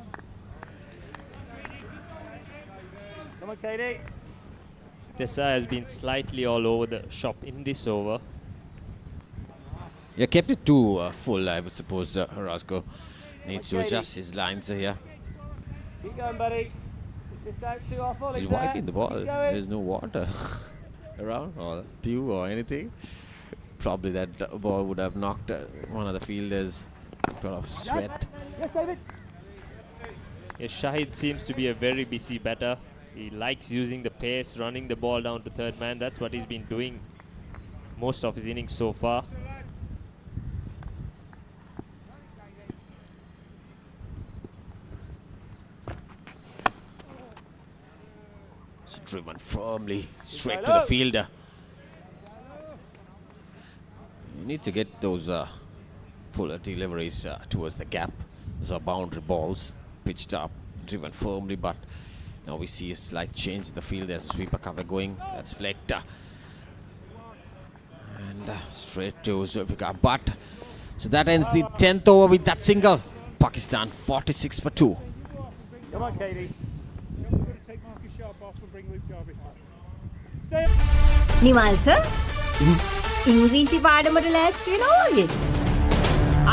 Come on, Katie. Desa has been slightly all over the shop in this over. Yeah, kept it too full, I would suppose. Roscoe needs to adjust his lines here. Keep going, buddy. Just out too off volley. He's wiping the ball. There's no water around or dew or anything. Probably that ball would have knocked one of the fielders out of sweat. Yes, David. Yes, Shahid seems to be a very busy batter. He likes using the pace, running the ball down to third man. That's what he's been doing most of his innings so far. Driven firmly straight to the fielder. You need to get those fuller deliveries towards the gap. Those are boundary balls, pitched up, driven firmly, but now we see a slight change in the field. There's a sweeper cover going. That's flecked. And straight to Zulfikar Butt. So that ends the 10th over with that single. Pakistan 46 for 2. Come on, Katie. Nimal sir ඉංග්‍රීසි පාඩමට ලෑස්ති වෙනවා වගේ.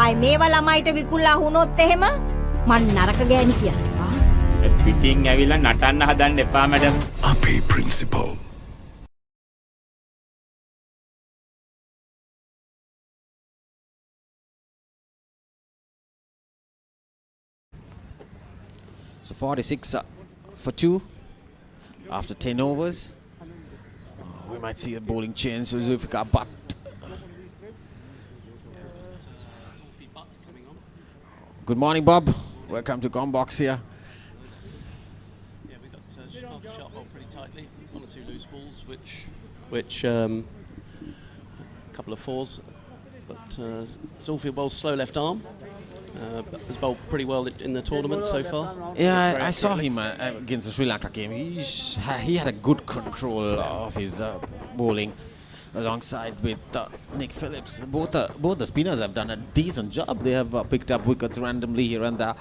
ආයි මේවා ළමයිට විකුල්ලා වුණොත් එහෙම මං නරක ගෑණි කියන්නවා. පිටින් ඇවිල්ලා නටන්න හදන්න එපා මැඩම්. අපේ principal. So 46 for 2 after 10 overs. We might see a bowling change. So Zulfikar Butt. Good morning, Bob. Welcome to Combox here. Yeah, we got Sharp bowled pretty tightly. 1 or 2 loose balls, which a couple of fours, but Zulfikar bowls slow left arm. has bowled pretty well in the tournament so far. Yeah, I saw him against the Sri Lanka game. He had a good control of his bowling alongside with Nick Phillips. Both the spinners have done a decent job. They have picked up wickets randomly here and there,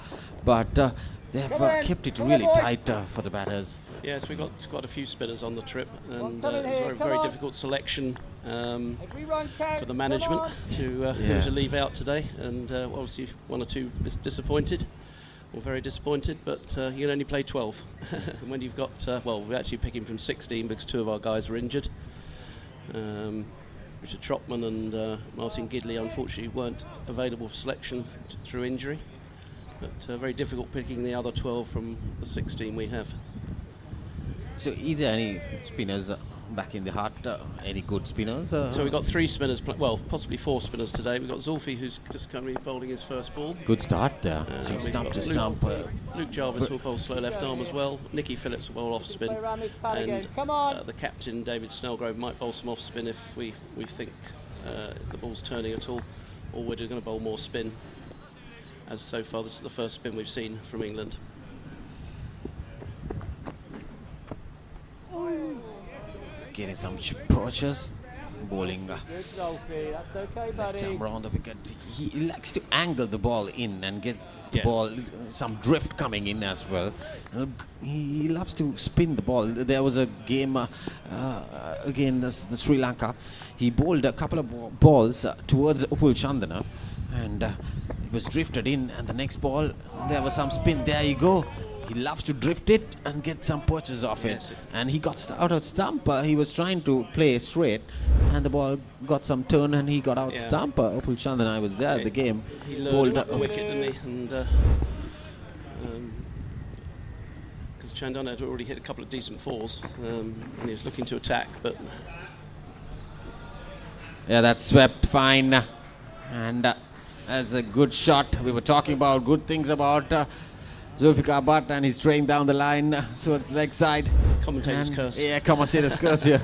but they have kept it really tight for the batters. Yes, we got quite a few spinners on the trip, and it was a very difficult selection for the management to who to leave out today, and obviously one or two is disappointed, or very disappointed, but you can only play 12. And when you've got, well, we're actually picking from 16 because 2 of our guys were injured. Richard Trotman and Martin Gidley unfortunately weren't available for selection through injury, but very difficult picking the other 12 from the 16 we have. So, is there any spinners back in the heart? Any good spinners? So we've got 3 spinners, well, possibly 4 spinners today. We've got Zulfi, who's just currently bowling his first ball. Good start there. So stump to stump. Luke Jarvis will bowl slow left arm as well. Nicky Phillips will bowl off spin. And the captain, David Snellgrove, might bowl some off spin if we think the ball's turning at all, or we're going to bowl more spin. As so far, this is the first spin we've seen from England. Getting some approaches, bowling left arm round the wicket. He likes to angle the ball in and get the ball, some drift coming in as well. He loves to spin the ball. There was a game against the Sri Lanka. He bowled a couple of balls towards Upul Chandana, and it was drifted in, and the next ball there was some spin. There you go. He loves to drift it and get some perches off it. And he got out of stump. He was trying to play straight, and the ball got some turn, and he got out stump. Upul Chandana was there at the game. He learned off the wicket, didn't he? And because Chandana had already hit a couple of decent fours, and he was looking to attack, but yeah, that's swept fine, and that's a good shot. We were talking about good things about Zulfikar Butt, and he's straying down the line towards the leg side. Commentator's curse. Yeah, commentator's curse here.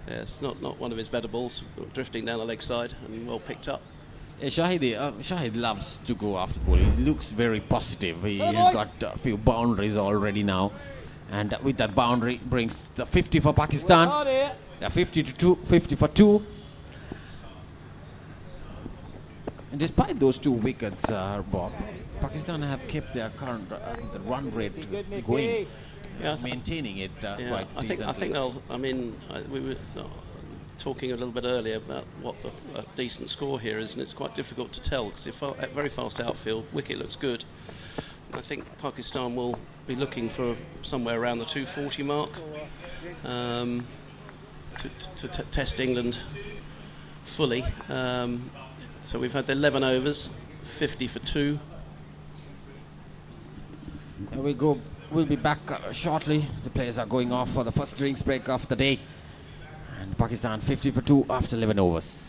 Yeah, it's not one of his better balls, drifting down the leg side and well picked up. Yeah, Shahid loves to go after the ball. He looks very positive. He got a few boundaries already now, and with that boundary brings the 50 for Pakistan. 50 for 2. And despite those 2 wickets, Bob, Pakistan have kept their current the run rate going, maintaining it quite decently. I think they'll. I mean, we were talking a little bit earlier about what a decent score here is, and it's quite difficult to tell because if at very fast outfield, wicket looks good. I think Pakistan will be looking for somewhere around the 240 mark to test England fully. So we've had 11 overs, 50 for 2. We'll be back shortly. The players are going off for the first drinks break of the day. And Pakistan 50 for 2 after 11 overs.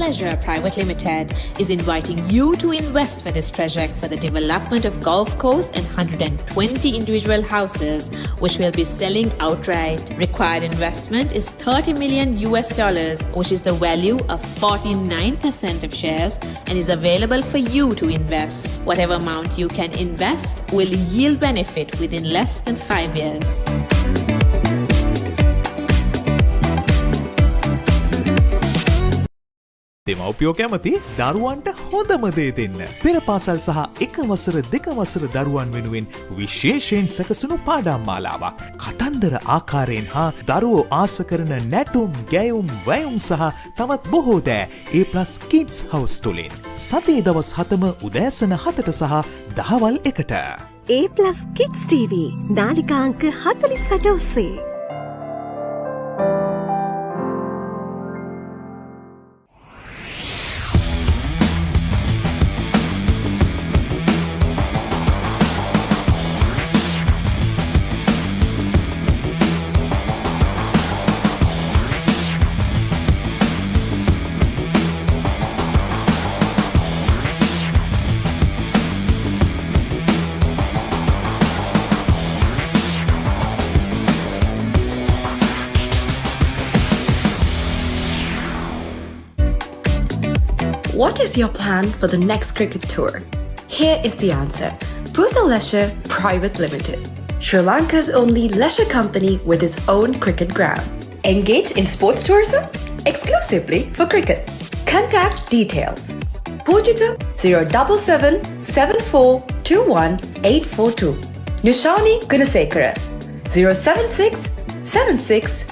Leisure Private Limited is inviting you to invest for this project for the development of golf course and 120 individual houses, which will be selling outright. Required investment is $30 million, which is the value of 49% of shares, and is available for you to invest. Whatever amount you can invest will yield benefit within less than 5 years. දෙමව්පියෝ කැමති දරුවන්ට හොඳම දේ දෙන්න. පෙර පාසල් සහ එක වසර දෙක වසර දරුවන් වෙනුවෙන් විශේෂයෙන් සැකසුණු පාඩම් මාලාවක්. කතන්දර ආකාරයෙන් හා දරුවෝ ආස කරන නැටුම්, ගැයුම්, වැයුම් සහ තවත් බොහෝ දෑ A+ Kids House තුලින්. සතියේ දවස් 7ම උදෑසන 7ට සහ දහවල් 1ට. A+ Kids TV නාලිකා අංක 48 ඔස්සේ. What is your plan for the next cricket tour? Here is the answer. Pusa Leisure Private Limited, Sri Lanka's only leisure company with its own cricket ground. Engage in sports tourism exclusively for cricket. Contact details. Pujita 077 7421 Nushani Gunasekara 076 76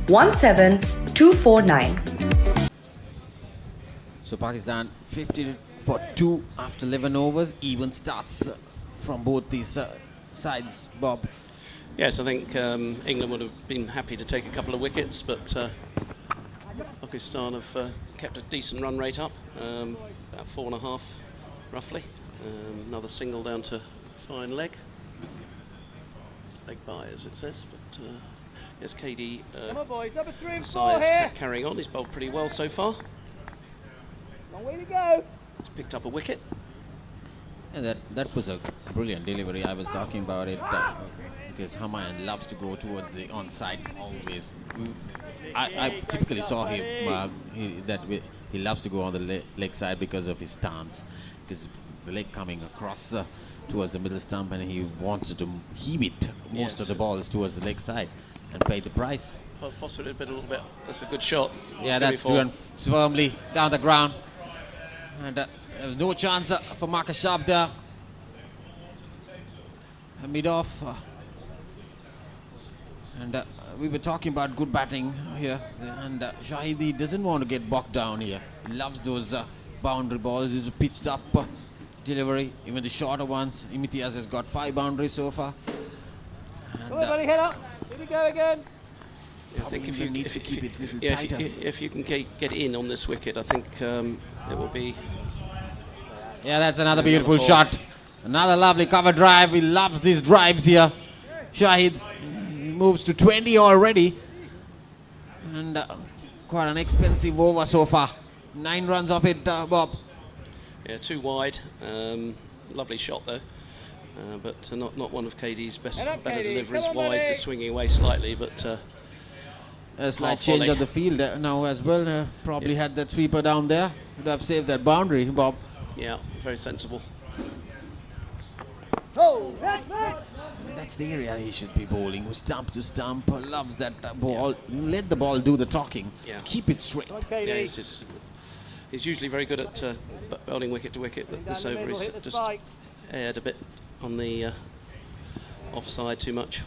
17249. So Pakistan 50 for 2 after 11 overs. Even starts from both these sides, Bob. Yes, I think England would have been happy to take a couple of wickets, but Pakistan have kept a decent run rate up, about 4.5 roughly. Another single down to fine leg by, as it says. But yes, KD Come on, boys. Number 3 and 4 Sire's here. carrying on. He's bowled pretty well so far. Long way to go. He's picked up a wicket. And that was a brilliant delivery. I was talking about it because Hamayan loves to go towards the onside always. I typically saw him he loves to go on the leg side because of his stance, because the leg coming across towards the middle stump, and he wanted to heave it most of the balls towards the leg side and pay the price. Possibly a little bit. That's a good shot. Yeah, that's driven firmly down the ground. And there was no chance for Marcus Sharp there. Mid off. And we were talking about good batting here. And Shahidi doesn't want to get bogged down here. He loves those boundary balls. He's pitched up delivery. Even the shorter ones. Imitiaz has got 5 boundaries so far. And, Come on, buddy, head up. Here we go again. I think if you needs to keep it a little tighter. If you can get in on this wicket, I think it will be. Yeah, that's another beautiful shot. Another lovely cover drive. He loves these drives here. Shahid moves to 20 already. And quite an expensive over so far. 9 runs off it, Bob. Yeah, too wide. Lovely shot though. But not one of KD's better deliveries. On, wide, buddy. swinging away slightly, but A slight change of the field now as well. Probably had that sweeper down there. Would have saved that boundary, Bob. yeah, very sensible. Oh, That's the area he should be bowling. Stump to stump. Loves that ball. Let the ball do the talking. Yeah. Keep it straight. Yeah, he's usually very good at bowling wicket to wicket. But this over he's just aired a bit on the offside too much.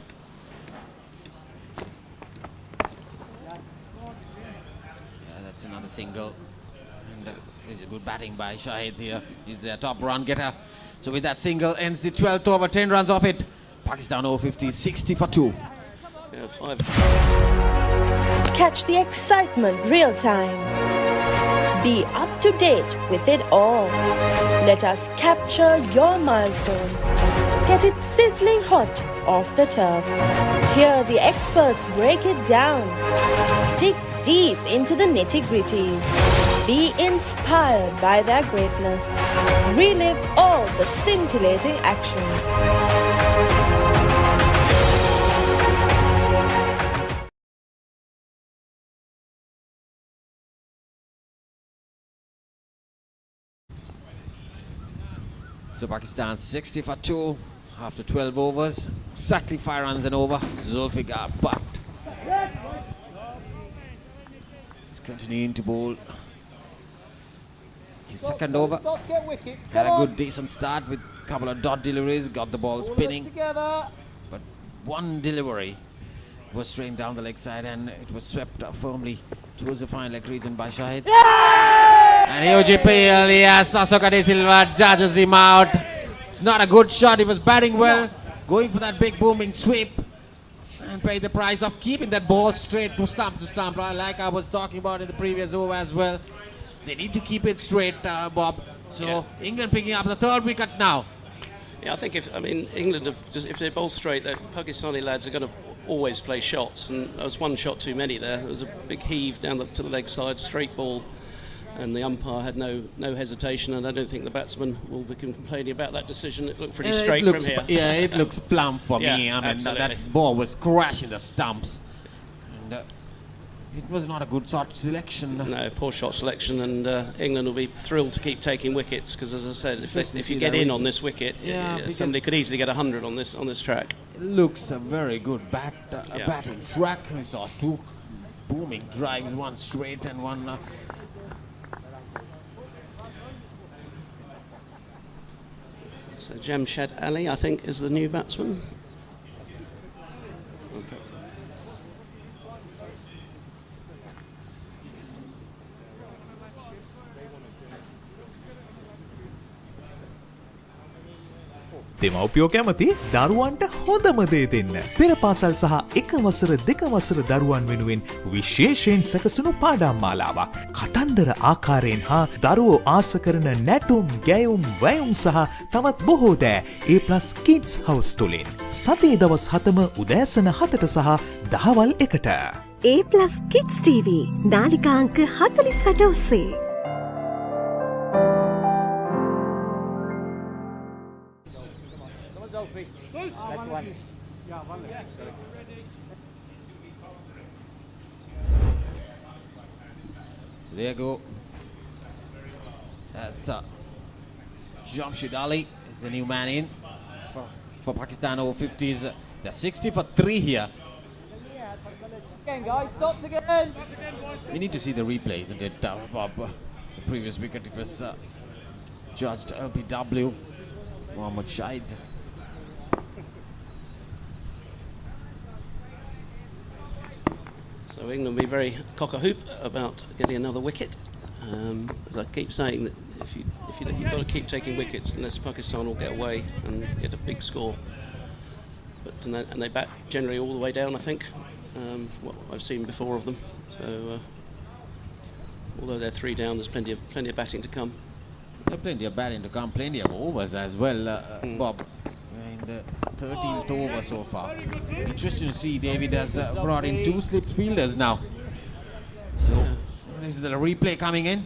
Yeah, that's another single. And there's a good batting by Shahid here. He's their top run getter. So with that single ends the 12th over, 10 runs off it. Pakistan Over-50s 60 for 2. Yeah, 5. Catch the excitement real time. Be up to date with it all. Let us capture your milestones. Get it sizzling hot off the turf. Hear the experts break it down. Dig deep into the nitty-gritties. Be inspired by their greatness. Relive all the scintillating action. So Pakistan 60 for 2 after 12 overs. Exactly 5 runs and over. Zulfikar, but he's continuing to bowl his second over. Had a good decent start with a couple of dot deliveries. Got the ball spinning. But one delivery was strained down the leg side and it was swept firmly towards the fine leg region by Shahid. And huge appeal, yes, Asoka De Silva judges him out. It's not a good shot, he was batting well, going for that big booming sweep and paid the price of keeping that ball straight to stump, like I was talking about in the previous over as well. They need to keep it straight, Bob. So England picking up the third wicket now. Yeah, I think England if they bowl straight, the Pakistani lads are going to always play shots, and there was one shot too many there. There was a big heave down to the leg side, straight ball. And the umpire had no hesitation, and I don't think the batsman will be complaining about that decision. It looked pretty straight from here. Yeah, it looks plumb for me. I mean, absolutely. that ball was crashing the stumps. And it was not a good shot selection. No, poor shot selection, and England will be thrilled to keep taking wickets, because as I said, if you get in on this wicket, somebody could easily get 100 on this track. It looks a very good batting track. We saw 2 booming drives, one straight and one... So Jamshad Ali, I think, is the new batsman. Okay. දෙමව්පියෝ කැමති දරුවන්ට හොඳම දේ දෙන්න. පෙර පාසල් සහ එක වසර දෙක වසර දරුවන් වෙනුවෙන් විශේෂයෙන් සැකසුණු පාඩම් මාලාවක්. කතන්දර ආකාරයෙන් හා දරුවෝ ආස කරන නැටුම්, ගැයුම්, වැයුම් සහ තවත් බොහෝ දෑ A+ Kids House තුලින්. සතියේ දවස් 7ම උදෑසන 7ට සහ දහවල් 1ට. A+ Kids TV නාලිකා අංක 48 ඔස්සේ. So there you go. That's Jamshid Ali is the new man in for Pakistan Over-50s. They're 60 for 3 here. Again, guys, dots again. We need to see the replay, isn't it, Bob? The previous wicket, it was judged LBW, Mohammad Shahid. So England will be very cock-a-hoop about getting another wicket. As I keep saying, that you've got to keep taking wickets unless Pakistan will get away and get a big score. But and they bat generally all the way down, I think. What I've seen before of them. So although they're 3 down, there's plenty of batting to come. There's plenty of batting to come, plenty of overs as well, Bob. In the 13th over so far. Interesting to see David has brought in 2 slipped fielders now. So this is the replay coming in.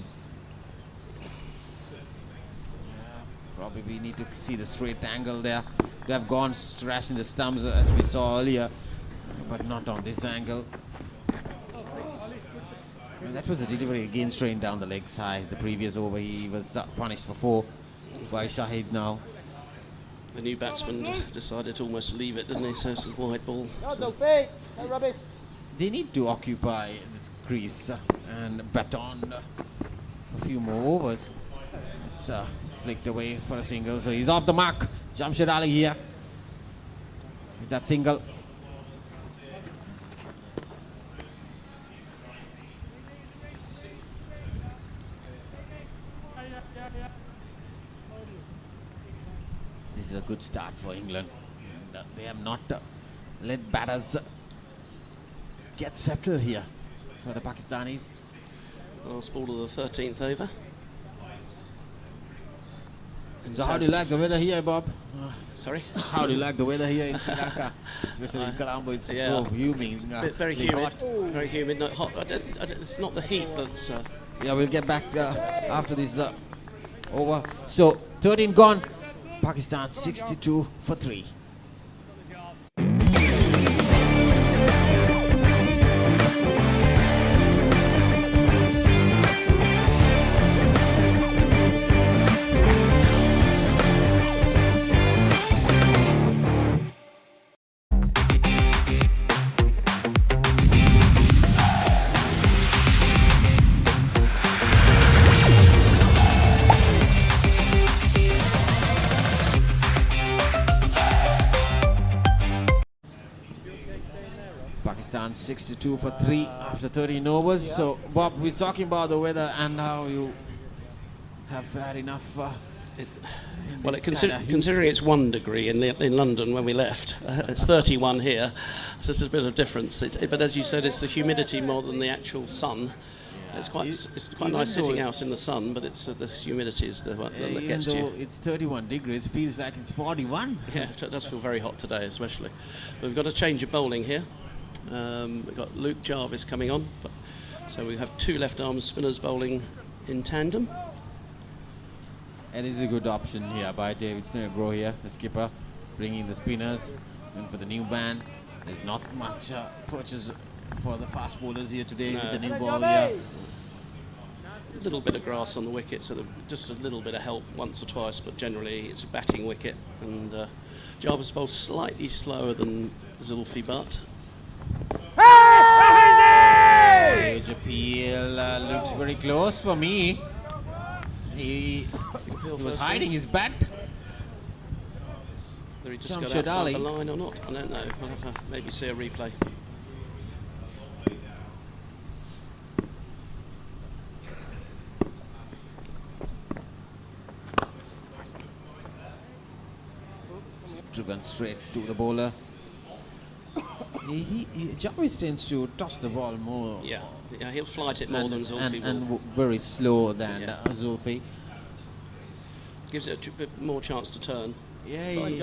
Probably we need to see the straight angle there. They have gone slashing the stumps as we saw earlier, but not on this angle. That was a delivery again strained down the leg side. The previous over he was punished for 4 by Shahid now. The new batsman decided to almost leave it, didn't he? So it's a wide ball. So. No rubbish. They need to occupy this crease and bat on a few more overs. It's flicked away for a single, so he's off the mark. Jamshid Ali here with that single. This is a good start for England. And, they have not let batters get settled here for the Pakistanis. Last ball of the 13th over. So how do you like the weather here, Bob? Sorry? How do you like the weather here in Sri Lanka? Especially in Colombo, it's so humid. Very humid. Very humid, not hot. It's not the heat that's Yeah, we'll get back after this over. So 13 gone. Pakistan 62 for 3. Pakistan 62 for 3 after 13 overs. So, Bob, we're talking about the weather and how you have had enough. Well, considering it's 1 degree in London when we left, it's 31 here, so it's a bit of difference. But as you said, it's the humidity more than the actual sun. It's quite nice sitting out in the sun, but it's the humidity is the one that gets to you. Even though it's 31 degrees, feels like it's 41. Yeah, it does feel very hot today, especially. But we've got a change of bowling here. We've got Luke Jarvis coming on, so we have 2 left-arm spinners bowling in tandem. And this is a good option here by David Snellgrove here, the skipper, bringing the spinners. And for the new ban, there's not much purchase for the fast bowlers here today with the new ball here. A little bit of grass on the wicket, so just a little bit of help once or twice, but generally it's a batting wicket. And Jarvis bowls slightly slower than Zulfi Butt. Huge appeal, looks very close for me. He was hiding his bat. Whether he just got outside the line or not, I don't know. We'll have to maybe see a replay. Driven straight to the bowler. Jarvis tends to toss the ball more. Yeah, he'll flight it more than Zulfi. And very slow than Zulfi. Gives it a bit more chance to turn. Yeah,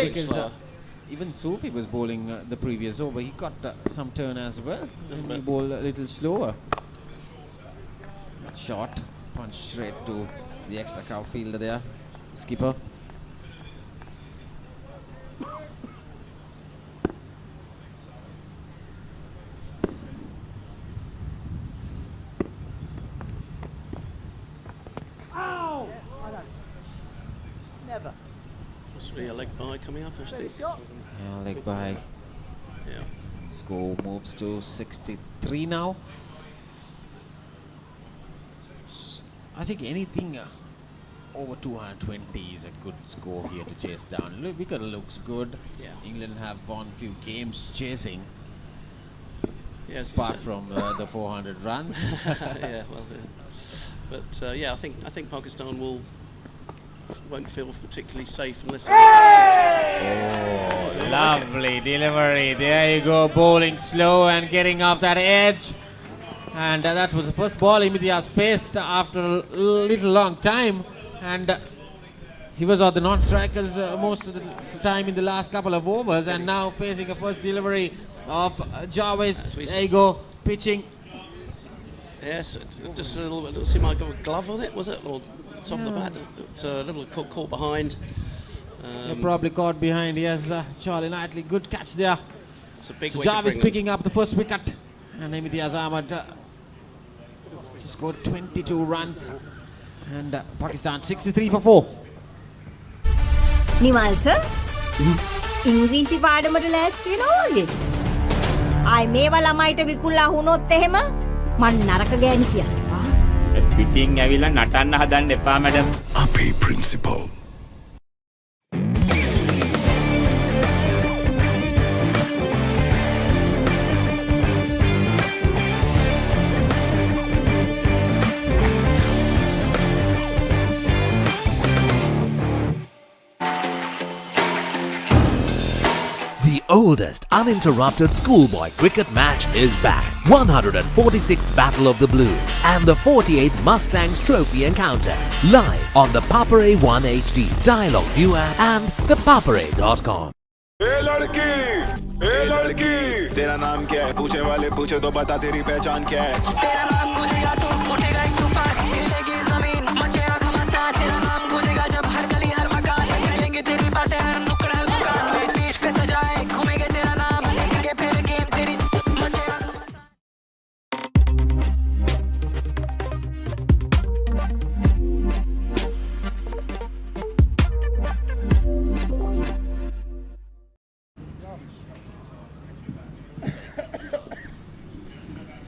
because even Zulfi was bowling the previous over. He got some turn as well. And he bowled a little slower. That shot, punch straight to the extra cow fielder there, skipper. Possibly a leg bye coming up, I think. Yeah, leg bye. Yeah. Score moves to 63 now. I think anything over 220 is a good score here to chase down. Wicket looks good. Yeah. England have won a few games chasing. Yes, apart from the 400 runs. Yeah, well, but yeah, I think Pakistan won't feel particularly safe unless. Oh, lovely delivery! There you go, bowling slow and getting off that edge. And that was the first ball Imtiaz faced after a little long time, and he was on the non-strikers most of the time in the last couple of overs, and now facing a first delivery of Jarvis. There you go, pitching. Yes, just a little bit. It seemed like a glove on it, was it, or top of the bat? A little caught behind. They probably caught behind. Yes, Charlie Knightley, good catch there. It's a big so wicket. Jarvis picking up the first wicket, and Imtiaz Ahmed scored 22 runs, and Pakistan 63 for 4. Nimal sir ඉංග්‍රීසි පාඩමට ලෑස්ති වෙනවා වගේ. ආයි මේවා ළමයිට විකුල්ලා වුණොත් එහෙම මං නරක ගෑණි කියනවා. පිටින් ඇවිල්ලා නටන්න හදන්න එපා මැඩම්. අපේ principal. The oldest uninterrupted schoolboy cricket match is back. 146th Battle of the Blues and the 48th Mustangs Trophy Encounter. Live on the Papare 1 HD, Dialog ViU App and ThePapare.com. ए लड़की तेरा नाम क्या है? पूछने वाले पूछे तो बता तेरी पहचान क्या है? तेरा नाम गूंजेगा तो उठेगा एक तूफान.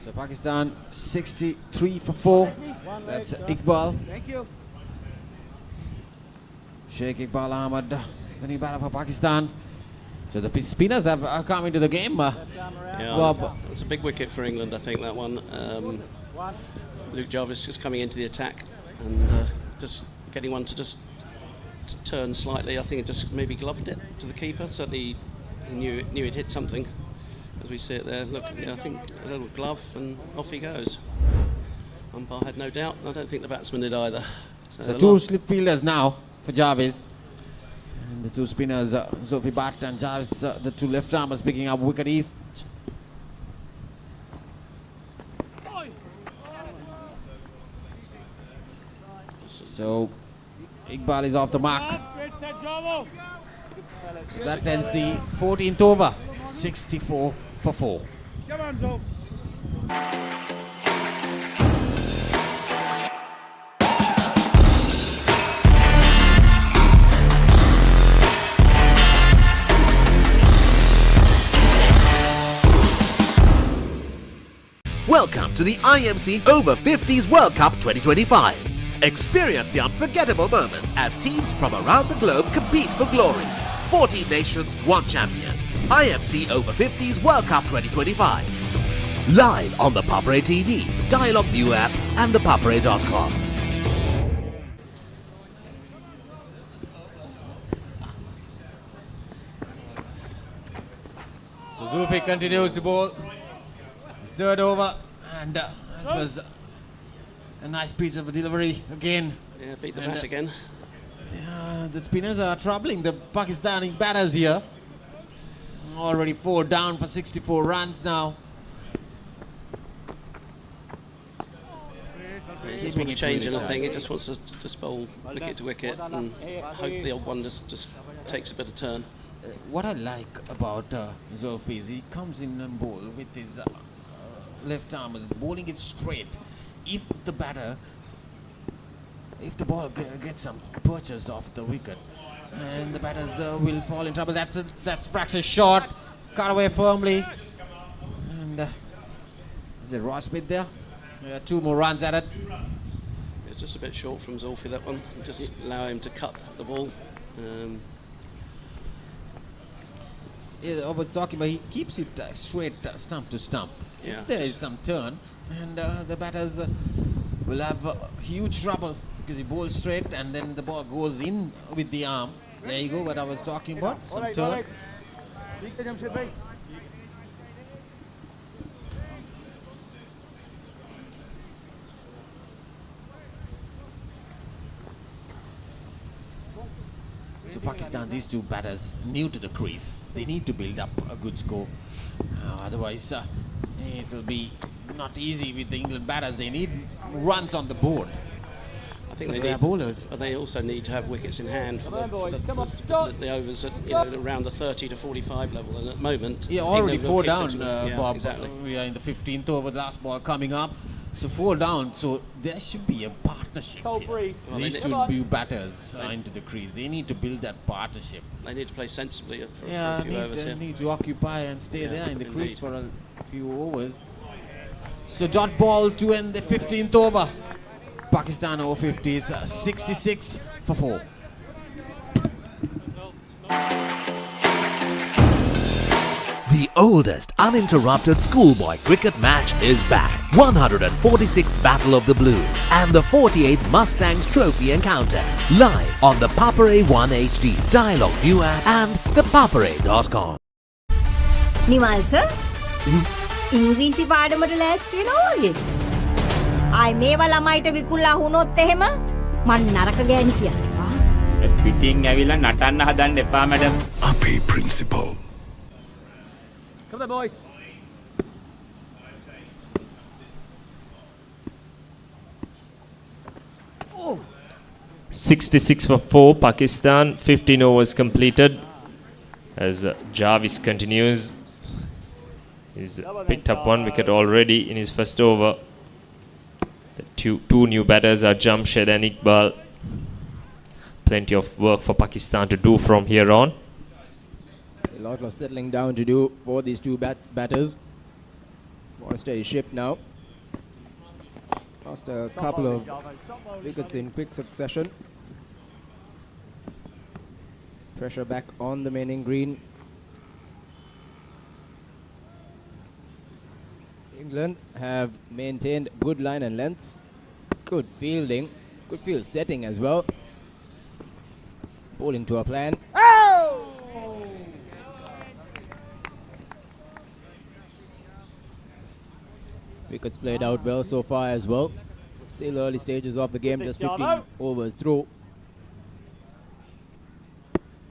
So Pakistan 63 for 4. That's Iqbal. Thank you. Sheikh Iqbal Ahmad, the new batter for Pakistan. So the spinners have come into the game. Yeah, Bob. that's a big wicket for England, I think, that one. Luke Jarvis just coming into the attack and just getting one to just turn slightly. I think it just maybe gloved it to the keeper. Certainly he knew he'd hit something as we see it there. Look, yeah, I think a little glove and off he goes. Umpire had no doubt. I don't think the batsman did either. So two slip fielders now for Jarvis. And the two spinners, Zofi Bhatt and Jarvis, the two left armers picking up wicket each. So Iqbal is off the mark. So that ends the 14th over, 64 for 4. Come on, Zolf. Welcome to the IMC Over-50s World Cup 2025. Experience the unforgettable moments as teams from around the globe compete for glory. 14 nations, 1 champion. IMC Over-50s World Cup 2025. Live on the Papare TV, Dialog ViU App and ThePapare.com. So Zulfi continues to bowl. His third over, and it was a nice piece of a delivery again. Yeah, beat the bat again. The spinners are troubling the Pakistani batters here. Already 4 down for 64 runs now. It doesn't want to change anything. It just wants to just bowl wicket to wicket and hope the old one just takes a bit of turn. What I like about Zulfi is he comes in and bowl with his left arm, is bowling it straight. If the ball gets some purchase off the wicket, and the batters will fall in trouble. That's fracture shot, cut away firmly, and is it Ross Smith there? 2 more runs at it. It's just a bit short from Zulfi, that one. Just allow him to cut the ball. Yeah, I was talking about, he keeps it straight stump to stump. Yeah, if there is some turn, and the batters will have huge trouble because he bowls straight and then the ball goes in with the arm. There you go, what I was talking about, some turn. So Pakistan, these two batters, new to the crease, they need to build up a good score. Otherwise, it will be not easy with the England batters. They need runs on the board. I think they need bowlers. But they also need to have wickets in hand for the overs at around the 30 to 45 level. And at the moment, yeah, already 4 down, yeah, Bob. Exactly. We are in the 15th over, the last ball coming up. So 4 down, so there should be a partnership. Cold breeze. Well, these two new batters are into the crease. They need to build that partnership. They need to play sensibly for a few overs here. Need to occupy and stay there in the crease for a few overs. So dot ball to end the 15th over. Pakistan Over-50s 66 for 4. The oldest uninterrupted schoolboy cricket match is back. 146th Battle of the Blues and the 48th Mustangs Trophy encounter. Live on the Papare 1 HD, Dialog ViU App and ThePapare.com. Nimal sir ඉංග්‍රීසි පාඩමට ලෑස්ති වෙනවා වගේ. ආයි මේවා ළමයිට විකුල්ලා වුණොත් එහෙම මං නරක ගෑණි කියන්නවා. පිටින් ඇවිල්ලා නටන්න හදන්න එපා මැඩම්. අපේ principal. Come on, boys. Oh. 66 for 4, Pakistan. 15 overs completed. As Jarvis continues, he's picked up 1 wicket already in his first over. The two new batters are Jamshed and Iqbal. Plenty of work for Pakistan to do from here on. A lot of settling down to do for these two batters. More steady ship now. Lost a couple of wickets in quick succession. Pressure back on the main green. England have maintained good line and length. Good fielding. Good field setting as well. Bowling to a plan. Wickets played out well so far as well. Still early stages of the game, just 15 overs through.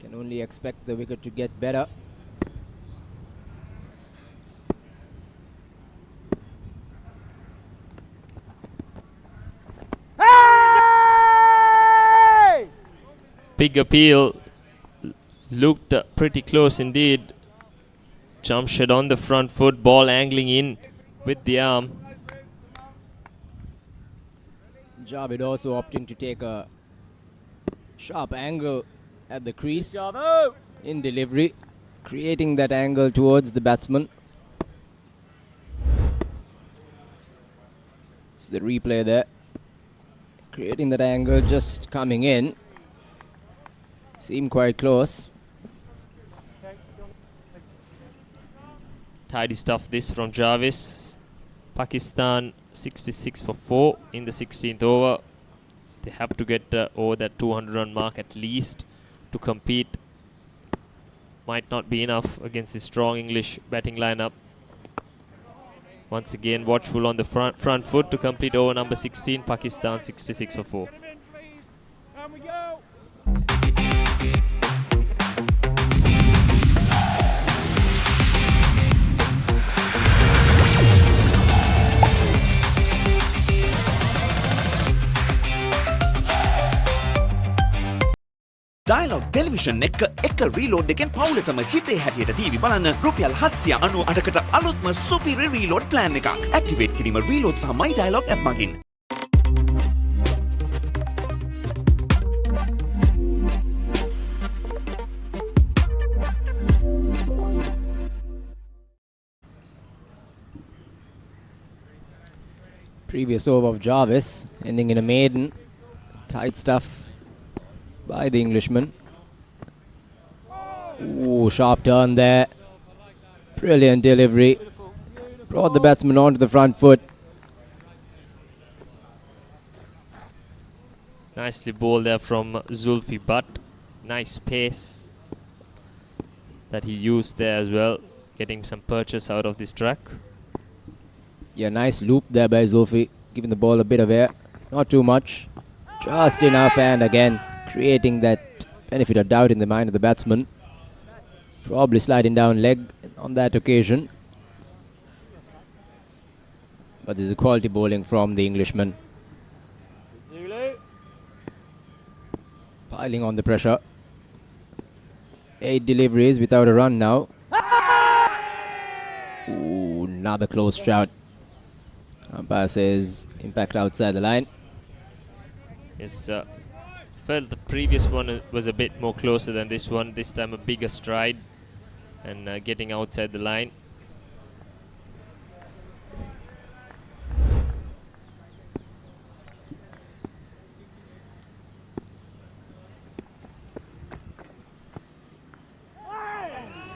Can only expect the wicket to get better. Big appeal. Looked pretty close indeed. Jump shot on the front foot, ball angling in with the arm. Javed also opting to take a sharp angle at the crease in delivery, creating that angle towards the batsman. It's the replay there. Creating that angle, just coming in. Seemed quite close. Tidy stuff this from Jarvis. Pakistan 66 for 4 in the 16th over. They have to get over that 200 run mark at least to compete. Might not be enough against the strong English batting lineup. Once again, watchful on the front foot to complete over number 16. Pakistan 66 for 4. Dialog Television එක reload එකෙන් පවුලටම හිතේ හැටියට TV බලන්න රුපියල් 798කට අලුත්ම සුපිරි reload plan එකක්. Activate කිරීම reload සහ My Dialog app මගින්. Previous over of Jarvis, ending in a maiden. Tight stuff by the Englishman. Ooh, sharp turn there. Brilliant delivery. Brought the batsman onto the front foot. Nicely bowled there from Zulfi Butt. Nice pace that he used there as well. Getting some purchase out of this track. Yeah, nice loop there by Zulfi. Giving the ball a bit of air. Not too much. Just enough, and again creating that benefit of doubt in the mind of the batsman. Probably sliding down leg on that occasion. But this is quality bowling from the Englishman. Piling on the pressure. 8 deliveries without a run now. Ooh, another close shot. Umpire says impact outside the line. Yes, felt the previous one was a bit more closer than this one. This time a bigger stride and getting outside the line.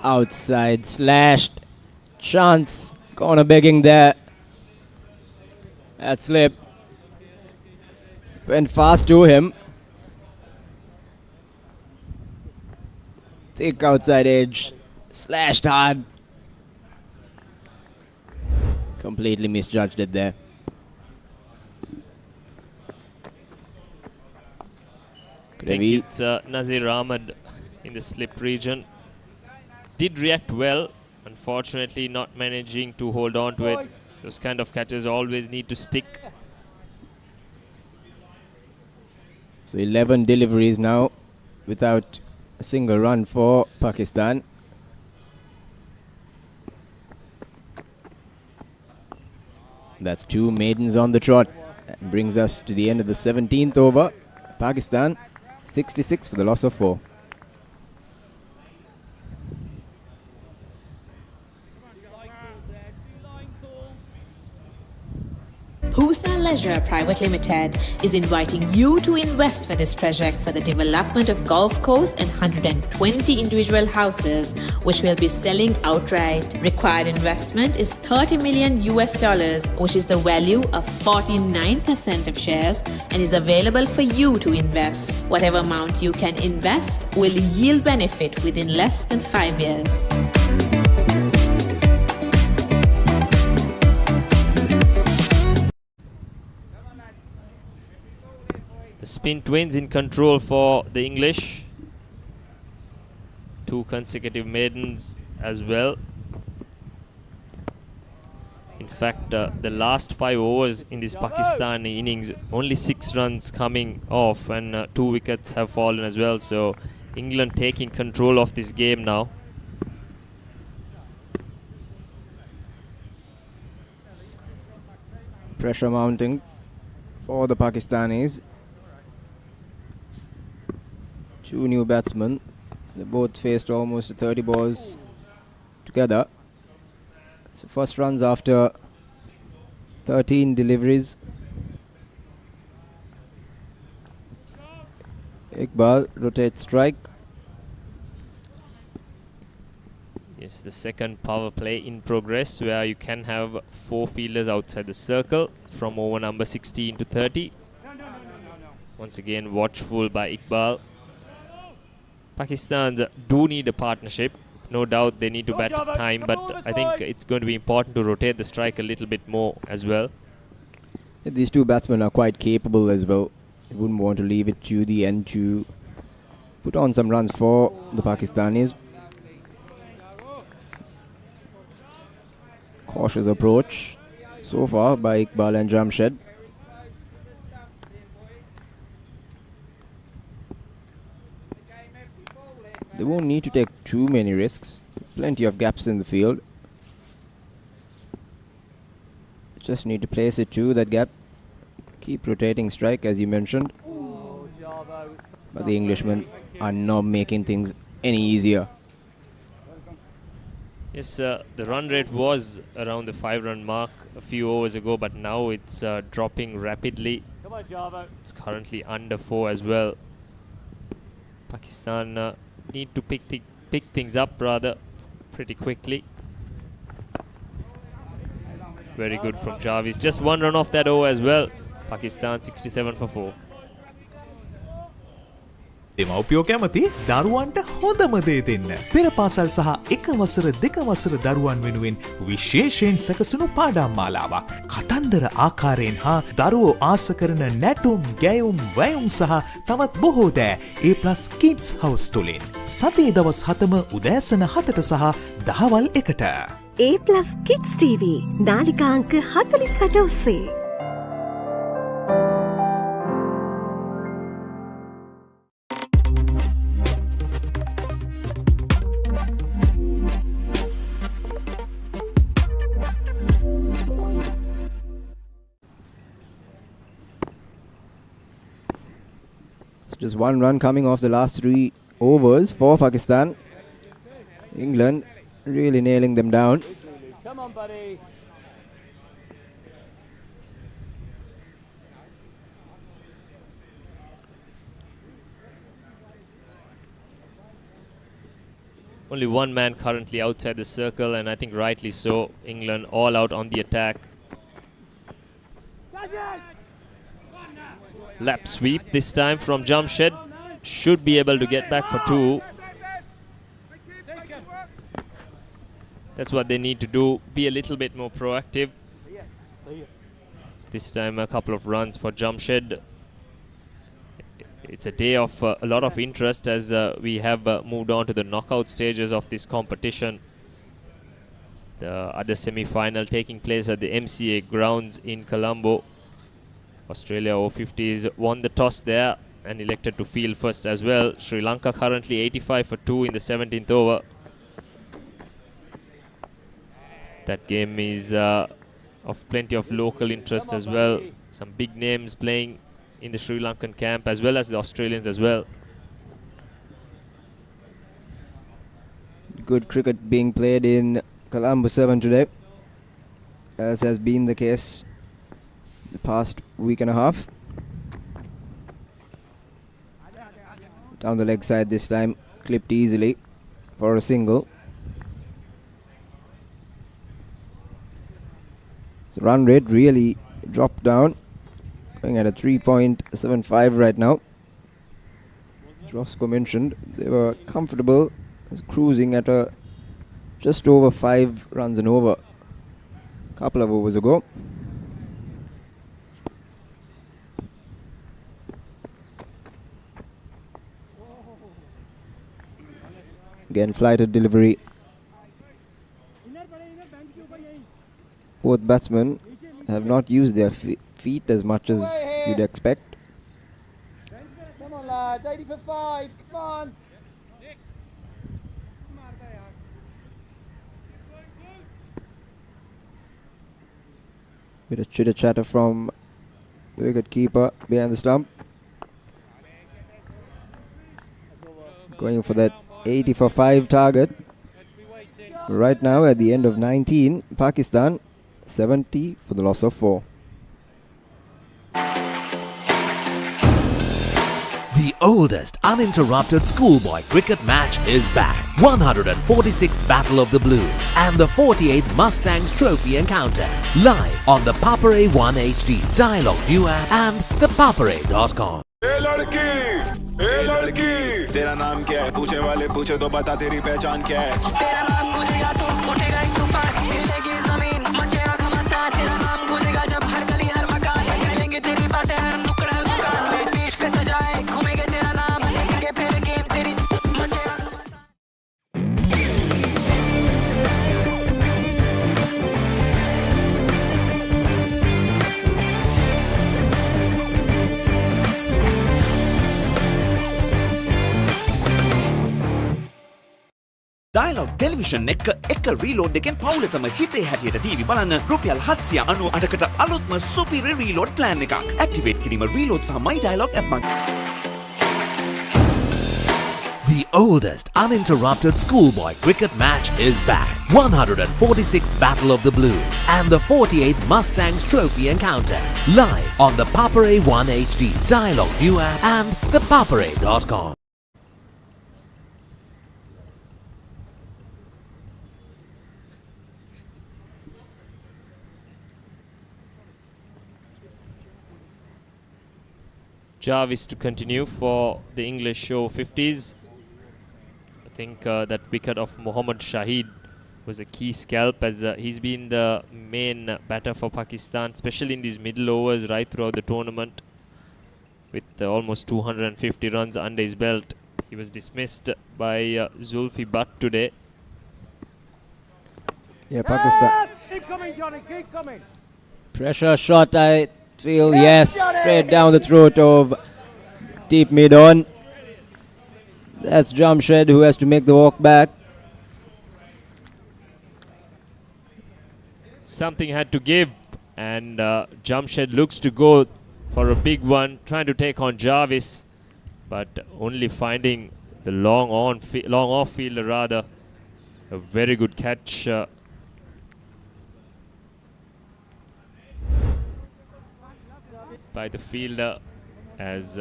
Outside, slashed. Chance. Corner begging there. That slip. Went fast to him. Thick outside edge. Slashed hard. Completely misjudged it there. I think it's Nazir Ahmed in the slip region. Did react well. Unfortunately, not managing to hold on to it. Those kind of catches always need to stick. So 11 deliveries now without a single run for Pakistan. That's 2 maidens on the trot. That brings us to the end of the 17th over. Pakistan 66 for the loss of 4. Pakistan Leisure Private Limited is inviting you to invest for this project for the development of golf course and 120 individual houses, which will be selling outright. Required investment is $30 million, which is the value of 49% of shares, and is available for you to invest. Whatever amount you can invest will yield benefit within less than 5 years. The spin twins in control for the English. 2 consecutive maidens as well. In fact, the last 5 overs in this Pakistani innings, only 6 runs coming off, and 2 wickets have fallen as well. So England taking control of this game now. Pressure mounting for the Pakistanis. 2 new batsmen. They both faced almost 30 balls together. So first runs after 13 deliveries. Iqbal rotates strike. Yes, the second power play in progress, where you can have 4 fielders outside the circle from over number 16 to 30. Once again, watchful by Iqbal. Pakistan do need a partnership. No doubt they need to bat time, but I think it's going to be important to rotate the strike a little bit more as well. These 2 batsmen are quite capable as well. You wouldn't want to leave it to the end to put on some runs for the Pakistanis. Cautious approach so far by Iqbal and Jamshed. They won't need to take too many risks. Plenty of gaps in the field. Just need to place it to that gap. Keep rotating strike as you mentioned. But the Englishmen are not making things any easier. Yes, the run rate was around the 5-run mark a few overs ago, but now it's dropping rapidly. It's currently under 4 as well. Pakistan need to pick things up rather pretty quickly. Very good from Jarvis. Just 1 run off that over as well. Pakistan 67 for 4. දෙමව්පියෝ කැමති දරුවන්ට හොඳම දේ දෙන්න. පෙර පාසල් සහ එක වසර දෙක වසර දරුවන් වෙනුවෙන් විශේෂයෙන් සැකසුණු පාඩම් මාලාවක්. කතන්දර ආකාරයෙන් හා දරුවෝ ආස කරන නැටුම්, ගැයුම්, වැයුම් සහ තවත් බොහෝ දෑ A+ Kids House තුලින්. සතියේ දවස් 7ම උදෑසන 7ට සහ දහවල් 1ට. A+ Kids TV නාලිකා අංක 48 ඔස්සේ. Just 1 run coming off the last 3 overs for Pakistan. England really nailing them down. Come on, buddy. Only 1 man currently outside the circle, and I think rightly so. England all out on the attack. Lap sweep this time from Jamshed. Should be able to get back for 2. That's what they need to do. Be a little bit more proactive. This time a couple of runs for Jamshed. It's a day of a lot of interest as we have moved on to the knockout stages of this competition. The other semi-final taking place at the NCC Grounds in Colombo. Australia Over-50s won the toss there and elected to field first as well. Sri Lanka currently 85 for 2 in the 17th over. That game is of plenty of local interest as well. Some big names playing in the Sri Lankan camp as well as the Australians as well. Good cricket being played in Colombo 7 today, as has been the case the past week and a half. Down the leg side this time, clipped easily for a single. So run rate really dropped down, going at a 3.75 right now. As Roscoe mentioned, they were comfortable, cruising at a just over 5 runs and over a couple of overs ago. Again, flighted delivery. Both batsmen have not used their feet as much as you'd expect. Come on, lads. 80 for 5. Come on. Bit of chitter chatter from the wicket keeper behind the stump. Going for that 80 for 5 target. Right now at the end of 19, Pakistan 70 for the loss of 4. The oldest uninterrupted schoolboy cricket match is back. 146th Battle of the Blues and the 48th Mustangs Trophy encounter. Live on the Papare 1 HD, Dialog ViU App and ThePapare.com. ए लड़की तेरा नाम क्या है पूछने वाले पूछे तो बता तेरी पहचान क्या है तेरा नाम गूंजेगा तो उठेगा एक तूफान हिलेगी जमीन मचेगा घमासान तेरा नाम गूंजेगा जब हर गली हर मकान करेंगे तेरी बातें हर नुक्कड़ हर दुकान पीठ पे सजाए घूमेंगे तेरा नाम लेंगे फिर गेम तेरी मचेगा Dialog Television එක reload එකෙන් පවුලටම හිතේ හැටියට TV බලන්න රුපියල් 798කට අලුත්ම superior reload plan එකක්. Activate කිරීම reload සහ My Dialog app මගින්. The oldest uninterrupted schoolboy cricket match is back. 146th Battle of the Blues and the 48th Mustangs Trophy encounter. Live on the Papare 1 HD, Dialog ViU App and ThePapare.com. Jarvis to continue for the English Over-50s. I think that wicket of Mohammad Shahid was a key scalp as he's been the main batter for Pakistan, especially in these middle overs right throughout the tournament with almost 250 runs under his belt. He was dismissed by Zulfi Butt today. Yeah, Pakistan. Keep coming, Johnny. Keep coming. Pressure shot, I feel, yes, straight down the throat of deep mid-on. That's Jamshed who has to make the walk back. Something had to give, and Jamshed looks to go for a big one, trying to take on Jarvis, but only finding the long off fielder rather. A very good catch. By the fielder as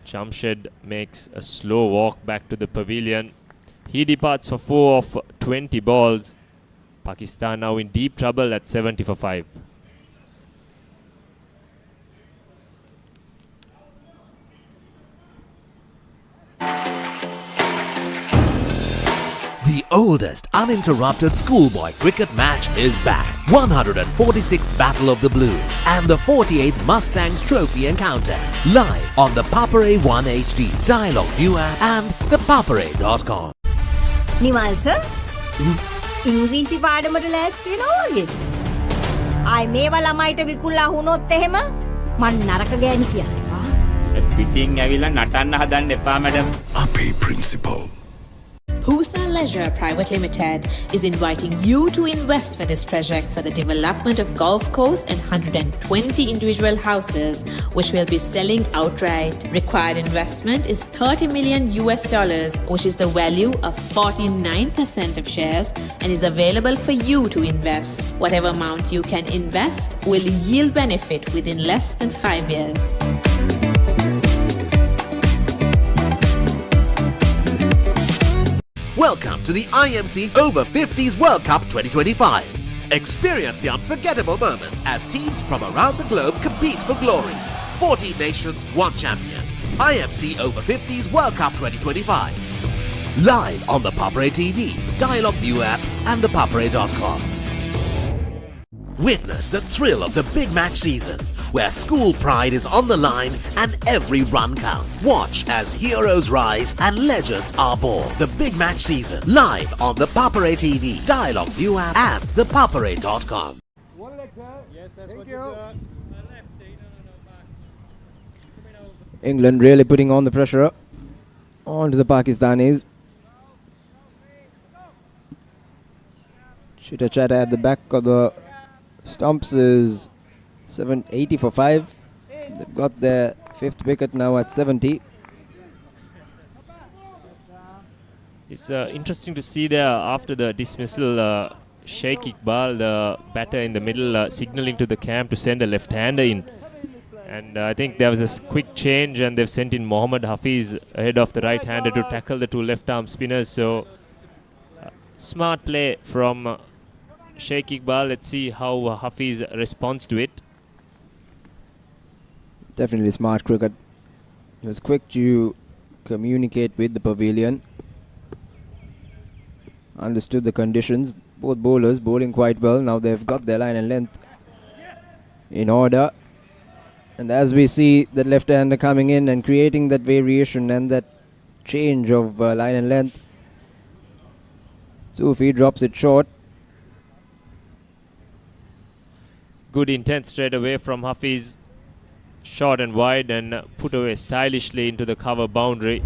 Jamshed makes a slow walk back to the pavilion. He departs for 4 of 20 balls. Pakistan now in deep trouble at 70 for 5. The oldest uninterrupted schoolboy cricket match is back. 146th Battle of the Blues and the 48th Mustangs Trophy encounter. Live on the Papare 1 HD, Dialog ViU App and ThePapare.com. Nimal sir ඉංග්‍රීසි පාඩමට ලෑස්ති වෙනවා වගේ. ආයි මේවා ළමයිට විකුල්ලා වුණොත් එහෙම මං නරක ගෑණි කියන්නේ. පිටින් ඇවිල්ලා නටන්න හදන්න එපා මැඩම්. අපේ principal Pusa Leisure Private Limited is inviting you to invest for this project for the development of golf course and 120 individual houses, which will be selling outright. Required investment is $30 million, which is the value of 49% of shares, and is available for you to invest. Whatever amount you can invest will yield benefit within less than 5 years. Welcome to the IMC Over-50s World Cup 2025. Experience the unforgettable moments as teams from around the globe compete for glory. 14 nations, 1 champion. IMC Over-50s World Cup 2025. Live on the Papare TV, Dialog ViU App and ThePapare.com. Witness the thrill of the big match season, where school pride is on the line and every run counts. Watch as heroes rise and legends are born. The big match season, live on the Papare TV, Dialog ViU App and ThePapare.com. England really putting on the pressure onto the Pakistanis. Chitta chatter at the back of the stumps is 80 for 5. They've got their 5th wicket now at 70. It's interesting to see there after the dismissal, Sheikh Iqbal, the batter in the middle, signalling to the camp to send a left-hander in. And I think there was a quick change and they've sent in Mohammad Hafiz ahead of the right-hander to tackle the 2 left-arm spinners. So smart play from Sheikh Iqbal. Let's see how Hafiz responds to it. Definitely smart cricket. He was quick to communicate with the pavilion. Understood the conditions. Both bowlers bowling quite well. Now they've got their line and length in order. And as we see the left-hander coming in and creating that variation and that change of line and length, Sufi drops it short. Good intent straight away from Hafiz. Short and wide and put away stylishly into the cover boundary.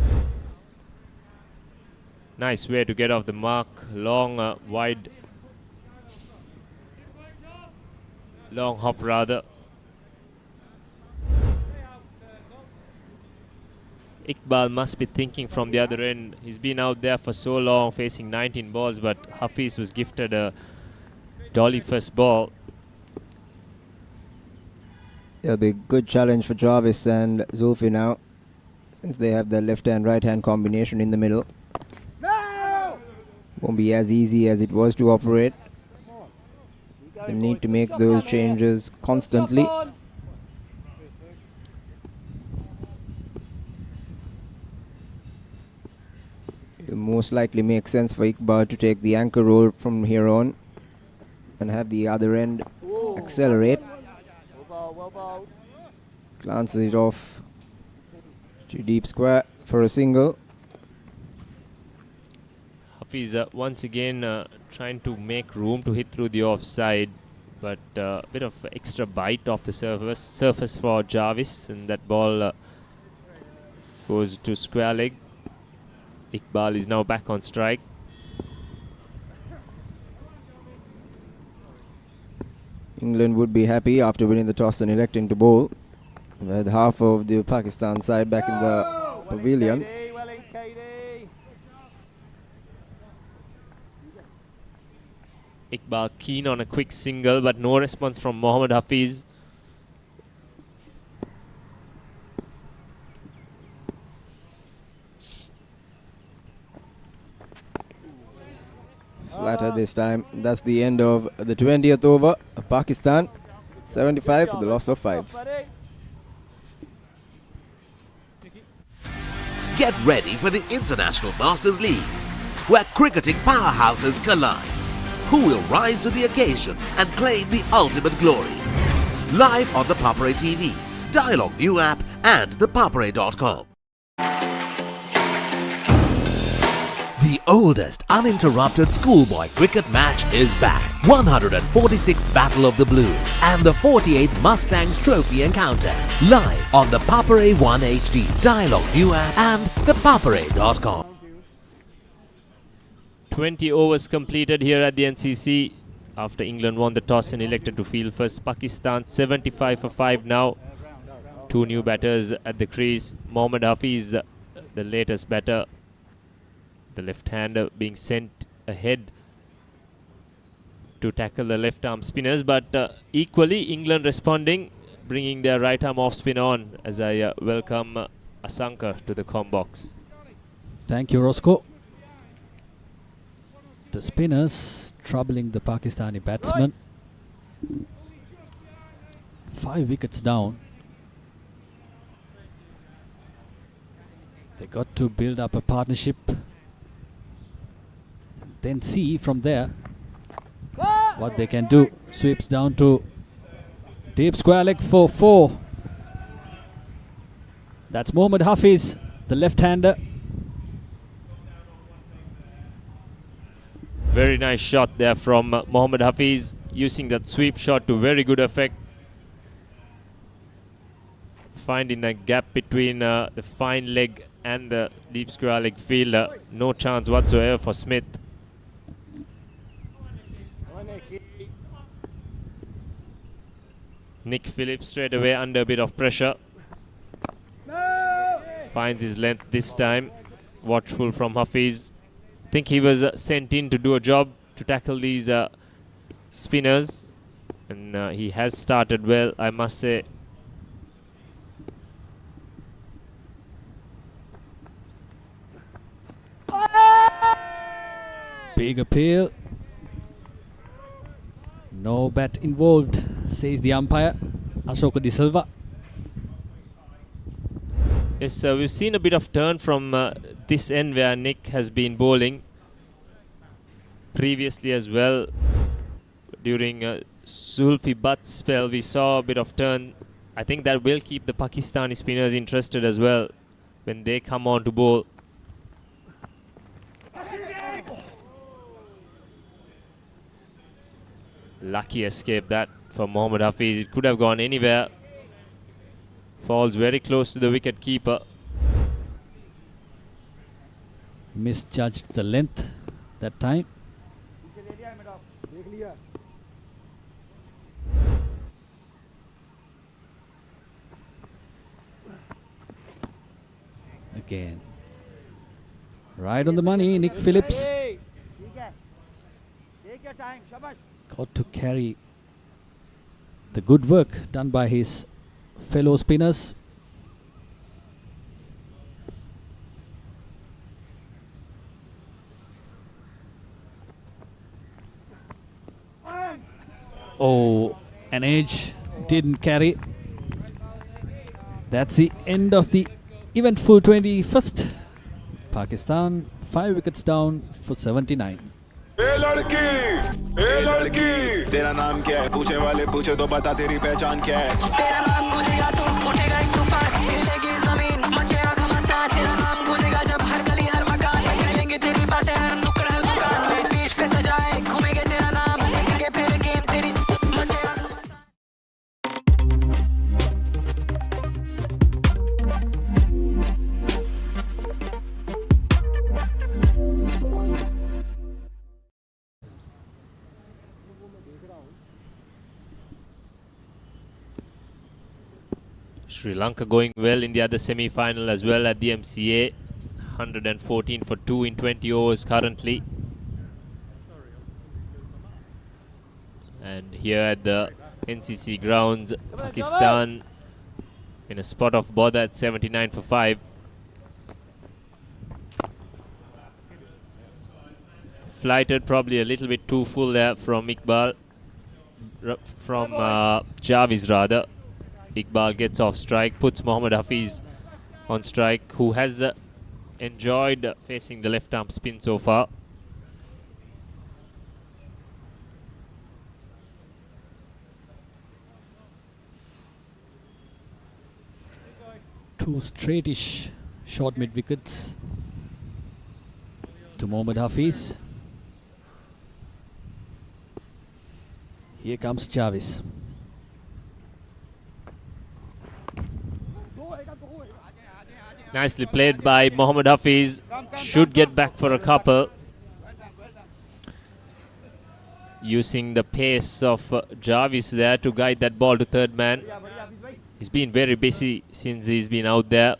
Nice way to get off the mark. Long, wide. Long hop rather. Iqbal must be thinking from the other end. He's been out there for so long facing 19 balls, but Hafiz was gifted a dolly first ball. It'll be a good challenge for Jarvis and Zulfi now, since they have the left-hand, right-hand combination in the middle. No! Won't be as easy as it was to operate. They need to make those changes constantly. It will most likely make sense for Iqbal to take the anchor role from here on and have the other end accelerate. Glances it off to deep square for a single. Hafiz once again trying to make room to hit through the offside, but a bit of extra bite off the surface for Jarvis, and that ball goes to square leg. Iqbal is now back on strike. England would be happy after winning the toss and electing to bowl, with half of the Pakistan side back in the pavilion. Iqbal keen on a quick single, but no response from Mohammad Hafiz. Flatter this time. That's the end of the 20th over of Pakistan. 75 for the loss of 5. Get ready for the International Masters League, where cricketing powerhouses collide. Who will rise to the occasion and claim the ultimate glory? Live on the Papare TV, Dialog ViU App and ThePapare.com. The oldest uninterrupted schoolboy cricket match is back. 146th Battle of the Blues and the 48th Mustangs Trophy encounter. Live on the Papare 1 HD, Dialog ViU App and ThePapare.com. 20 overs completed here at the NCC after England won the toss and elected to field first. Pakistan 75 for 5 now. 2 new batters at the crease. Mohammad Hafiz, the latest batter, the left-hander, being sent ahead to tackle the left-arm spinners. But equally, England responding, bringing their right-arm off-spin on as I welcome Asanka to the comm box. Thank you, Roscoe. The spinners troubling the Pakistani batsmen. 5 wickets down. They got to build up a partnership and then see from there what they can do. Sweeps down to deep square leg for 4. That's Mohammad Hafiz, the left-hander. Very nice shot there from Mohammad Hafiz, using that sweep shot to very good effect. Finding that gap between the fine leg and the deep square leg fielder. No chance whatsoever for Smith. Nick Phillips straight away under a bit of pressure. Finds his length this time. Watchful from Hafiz. I think he was sent in to do a job to tackle these spinners. And he has started well, I must say. Big appeal. No bat involved, says the umpire, Ashoka De Silva. Yes, we've seen a bit of turn from this end where Nick has been bowling. Previously as well, during Zulfi Butt's spell, we saw a bit of turn. I think that will keep the Pakistani spinners interested as well when they come on to bowl. Lucky escape that for Mohammad Hafiz. It could have gone anywhere. Falls very close to the wicket keeper. Misjudged the length that time. Again. Right on the money, Nick Phillips. Got to carry the good work done by his fellow spinners. Oh, an edge didn't carry. That's the end of the eventful 21st. Pakistan 5 wickets down for 79. ए लड़की तेरा नाम क्या है पूछने वाले पूछे तो बता तेरी पहचान क्या है तेरा नाम गूंजेगा तो उठेगा एक तूफान हिलेगी जमीन मचेगा घमासान तेरा नाम गूंजेगा जब हर गली हर मकान कहेंगे तेरी बातें हर नुक्कड़ हर दुकान में बीच पे सजाए घूमेंगे तेरा नाम लेंगे फिर गेम तेरी मचेगा Sri Lanka going well in the other semi-final as well at the MCA. 114 for 2 in 20 overs currently. And here at the NCC Grounds, Pakistan in a spot of bother at 79 for 5. Flighted probably a little bit too full there from Iqbal. From Jarvis rather. Iqbal gets off strike, puts Mohammad Hafiz on strike, who has enjoyed facing the left arm spin so far. Two straightish short mid wickets to Mohammad Hafiz. Here comes Jarvis. Nicely played by Mohammad Hafiz. Should get back for a couple. using the pace of Jarvis there to guide that ball to third man. He's been very busy since he's been out there.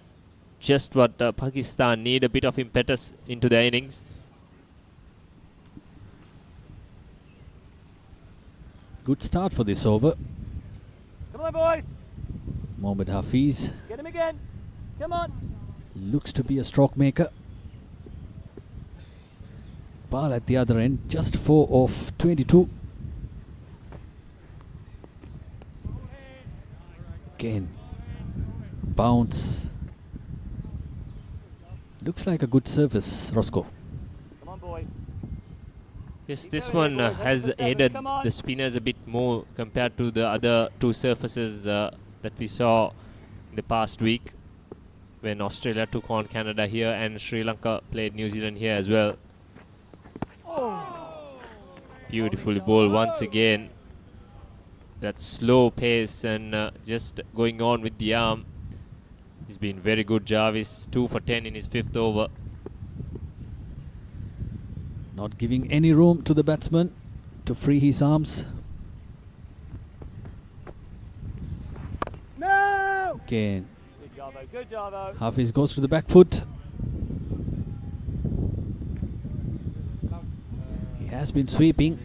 Just what Pakistan need, a bit of impetus into their innings. Good start for this over. Come on, boys. Mohammad Hafiz Get him again. Come on. looks to be a stroke maker. Ball at the other end, just 4 off 22. Again, bounce. Looks like a good service, Roscoe. Come on, boys. Yes, this one has aided the spinners a bit more compared to the other two surfaces that we saw in the past week when Australia took on Canada here and Sri Lanka played New Zealand here as well. Beautifully bowled once again. That slow pace and just going on with the arm. He's been very good, Jarvis. 2 for 10 in his 5th over. Not giving any room to the batsman to free his arms. No! Again, Good job, good job. Hafiz goes to the back foot. He has been sweeping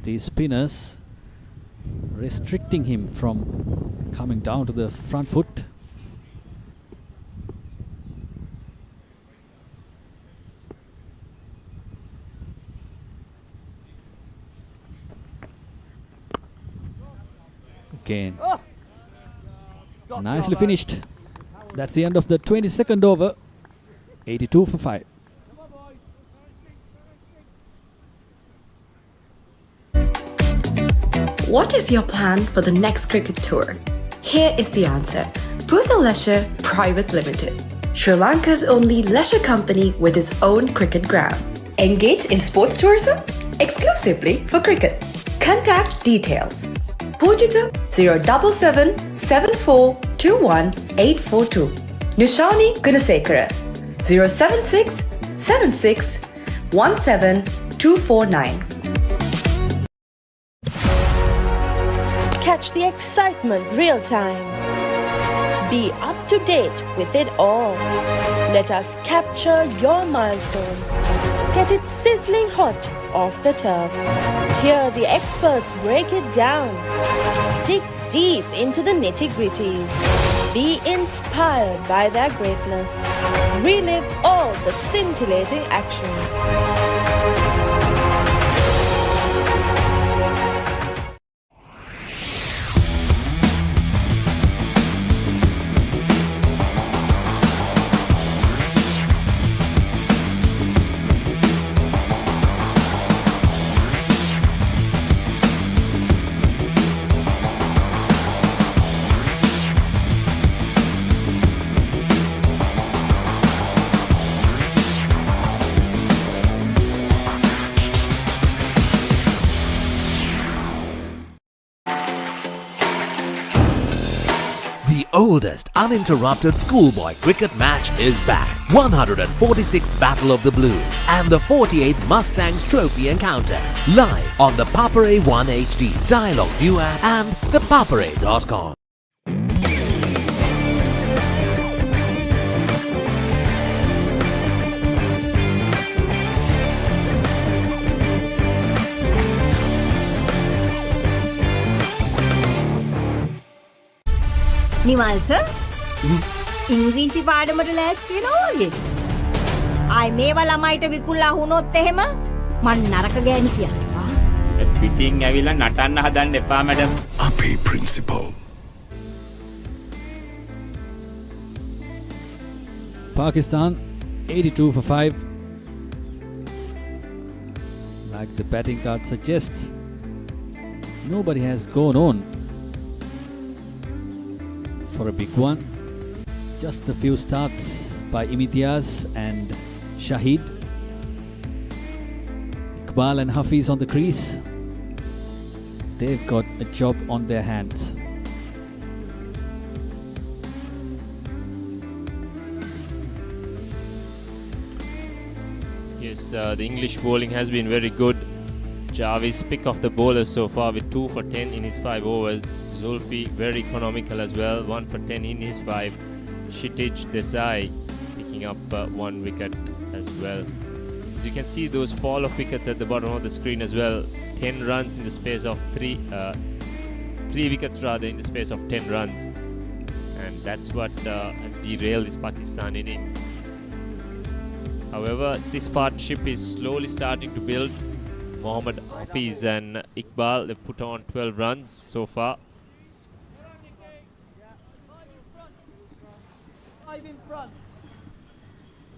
these spinners, restricting him from coming down to the front foot. Again, nicely finished. That's the end of the 22nd over. 82 for 5. What is your plan for the next cricket tour? Here is the answer. Pusa Leisure Private Limited, Sri Lanka's only leisure company with its own cricket ground. Engage in sports tourism exclusively for cricket. Contact details. Pujita 077 7421 842. Nishani Gunasekara 076 76 17 249. Catch the excitement real time. Be up to date with it all. Let us capture your milestones. Get it sizzling hot off the turf. Hear the experts break it down. Dig deep into the nitty-gritties. Be inspired by their greatness. Relive all the scintillating action. The oldest uninterrupted schoolboy cricket match is back. 146th Battle of the Blues and the 48th Mustangs Trophy Encounter. Live on the Papare 1 HD, Dialog ViU App and ThePapare.com. Nimal sir ඉංග්‍රීසි පාඩමට ලෑස්ති වෙනවා වගේ. ආයි මේවා ළමයිට විකුල්ලා වුණොත් එහෙම මං නරක ගෑණි කියන්නවා. පිටින් ඇවිල්ලා නටන්න හදන්න එපා මැඩම්. අපේ principal. Pakistan 82 for 5. Like the batting card suggests, nobody has gone on for a big one. Just a few starts by Imtiaz and Shahid. Iqbal and Hafiz on the crease. They've got a job on their hands. Yes, the English bowling has been very good. Jarvis, pick of the bowlers so far with 2 for 10 in his 5 overs. Zulfi, very economical as well, 1 for 10 in his 5. Kshitij Desai picking up 1 wicket as well. As you can see, those fall of wickets at the bottom of the screen as well. 10 runs in the space of 3 wickets rather in the space of 10 runs. And that's what has derailed this Pakistan innings. However, this partnership is slowly starting to build. Mohammad Hafiz and Iqbal, they've put on 12 runs so far.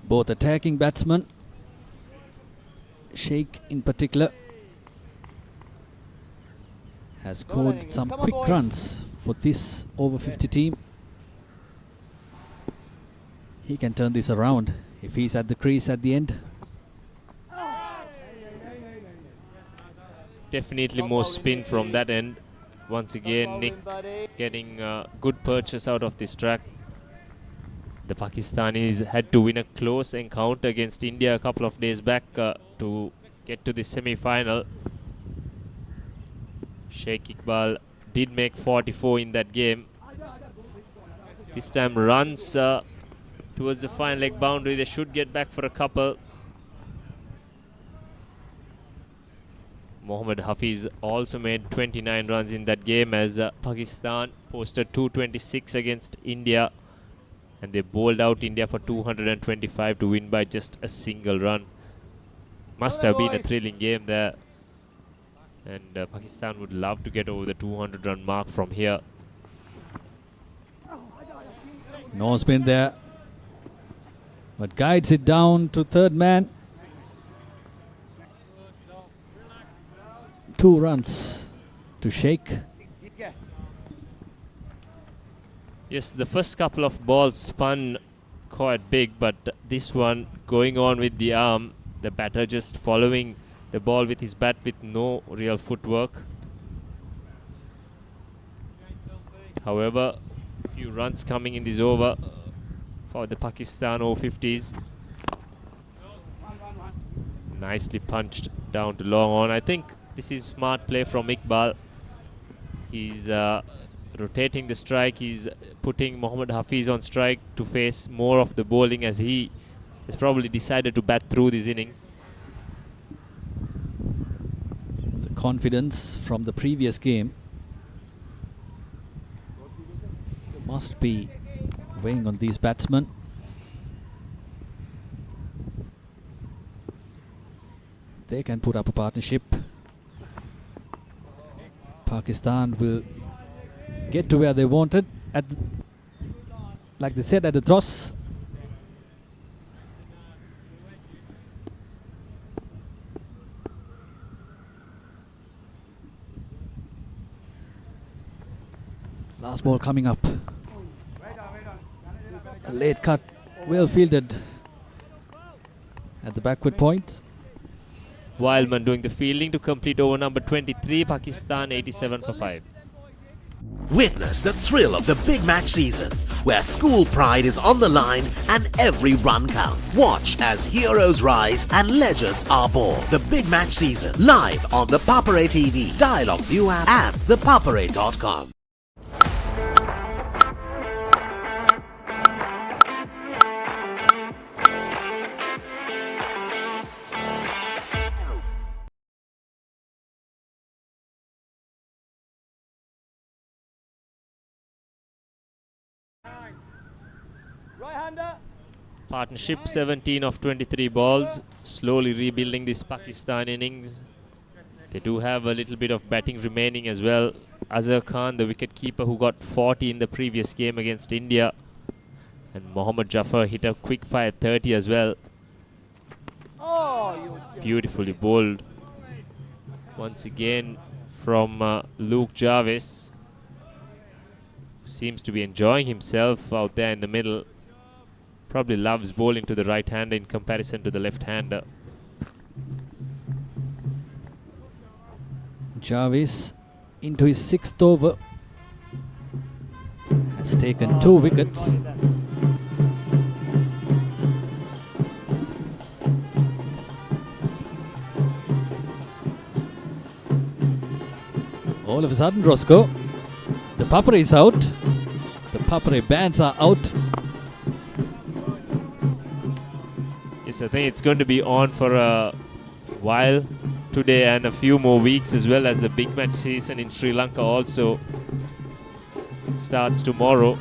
Both attacking batsmen, Sheikh in particular, has scored some quick runs for this over 50 team. He can turn this around if he's at the crease at the end. Definitely more spin from that end. Once again, Nick getting a good purchase out of this track. The Pakistanis had to win a close encounter against India a couple of days back to get to the semi-final. Sheikh Iqbal did make 44 in that game. This time runs towards the fine leg boundary. They should get back for a couple. Mohammad Hafiz also made 29 runs in that game as Pakistan posted 226 against India, and they bowled out India for 225 to win by just a single run. Must have been a thrilling game there, and Pakistan would love to get over the 200 run mark from here. No spin there, but guides it down to third man. 2 runs to Sheikh. Yes, the first couple of balls spun quite big, but this one going on with the arm, the batter just following the ball with his bat with no real footwork. However, few runs coming in this over for the Pakistan Over-50s. Nicely punched down to long on. I think this is smart play from Iqbal. He's rotating the strike. He's putting Mohammad Hafiz on strike to face more of the bowling, as he has probably decided to bat through these innings. The confidence from the previous game must be weighing on these batsmen. They can put up a partnership. Pakistan will get to where they wanted, at the, like they said at the toss. Last ball coming up. A late cut, well fielded at the backward point. Wildman doing the fielding to complete over number 23, Pakistan 87 for 5. Witness the thrill of the big match season, where school pride is on the line and every run counts. Watch as heroes rise and legends are born. The big match season, live on the Papare TV, Dialog ViU App and ThePapare.com. Partnership 17 of 23 balls, slowly rebuilding this Pakistan innings. They do have a little bit of batting remaining as well. Azhar Khan, the wicketkeeper who got 40 in the previous game against India. And Mohammad Jafar hit a quick fire 30 as well. Beautifully bowled. Once again from Luke Jarvis, who seems to be enjoying himself out there in the middle. Probably loves bowling to the right-hander in comparison to the left-hander. Jarvis into his 6th over, has taken 2 wickets. All of a sudden, Roscoe, the Papare is out. The Papare bands are out. Yes, I think it's going to be on for a while today and a few more weeks, as well as the big match season in Sri Lanka also starts tomorrow.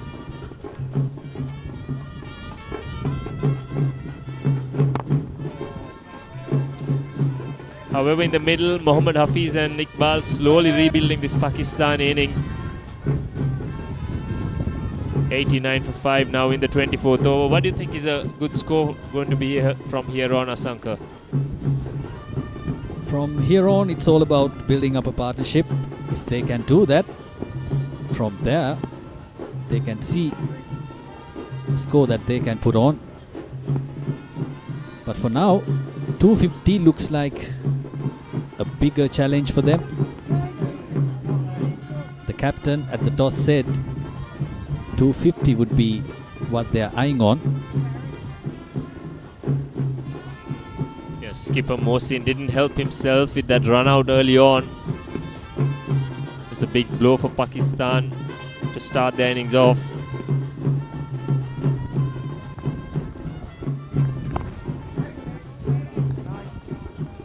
However, in the middle, Mohammad Hafiz and Iqbal slowly rebuilding this Pakistan innings. 89 for 5 now in the 24th over. What do you think is a good score going to be from here on, Asanka? From here on, it's all about building up a partnership. If they can do that, from there, they can see the score that they can put on. But for now, 250 looks like a bigger challenge for them. The captain at the toss said 250 would be what they're eyeing on. Yes, skipper Mohsin didn't help himself with that run out early on. It's a big blow for Pakistan to start their innings off.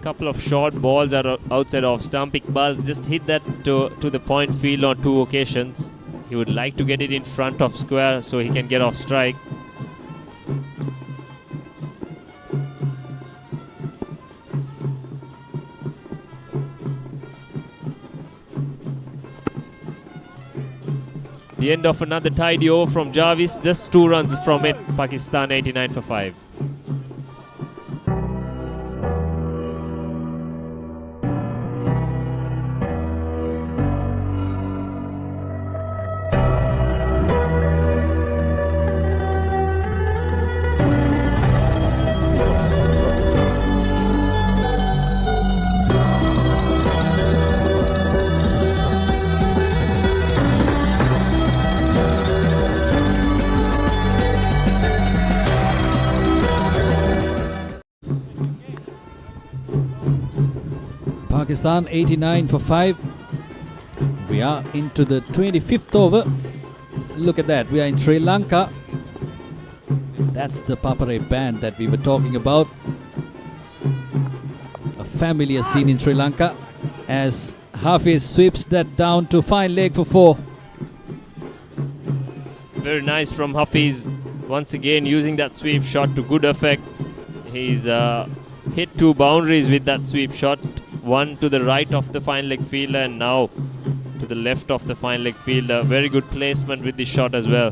Couple of short balls are outside off stump. Iqbal's just hit that to the point field on 2 occasions. He would like to get it in front of square so he can get off strike. The end of another tidy over from Jarvis, just 2 runs from it. Pakistan 89 for 5. Pakistan 89 for 5. We are into the 25th over. Look at that, we are in Sri Lanka. That's the Papare band that we were talking about. A familiar scene in Sri Lanka as Hafiz sweeps that down to fine leg for 4. Very nice from Hafiz. Once again using that sweep shot to good effect. He's hit 2 boundaries with that sweep shot. One to the right of the fine leg fielder and now to the left of the fine leg fielder. Very good placement with this shot as well.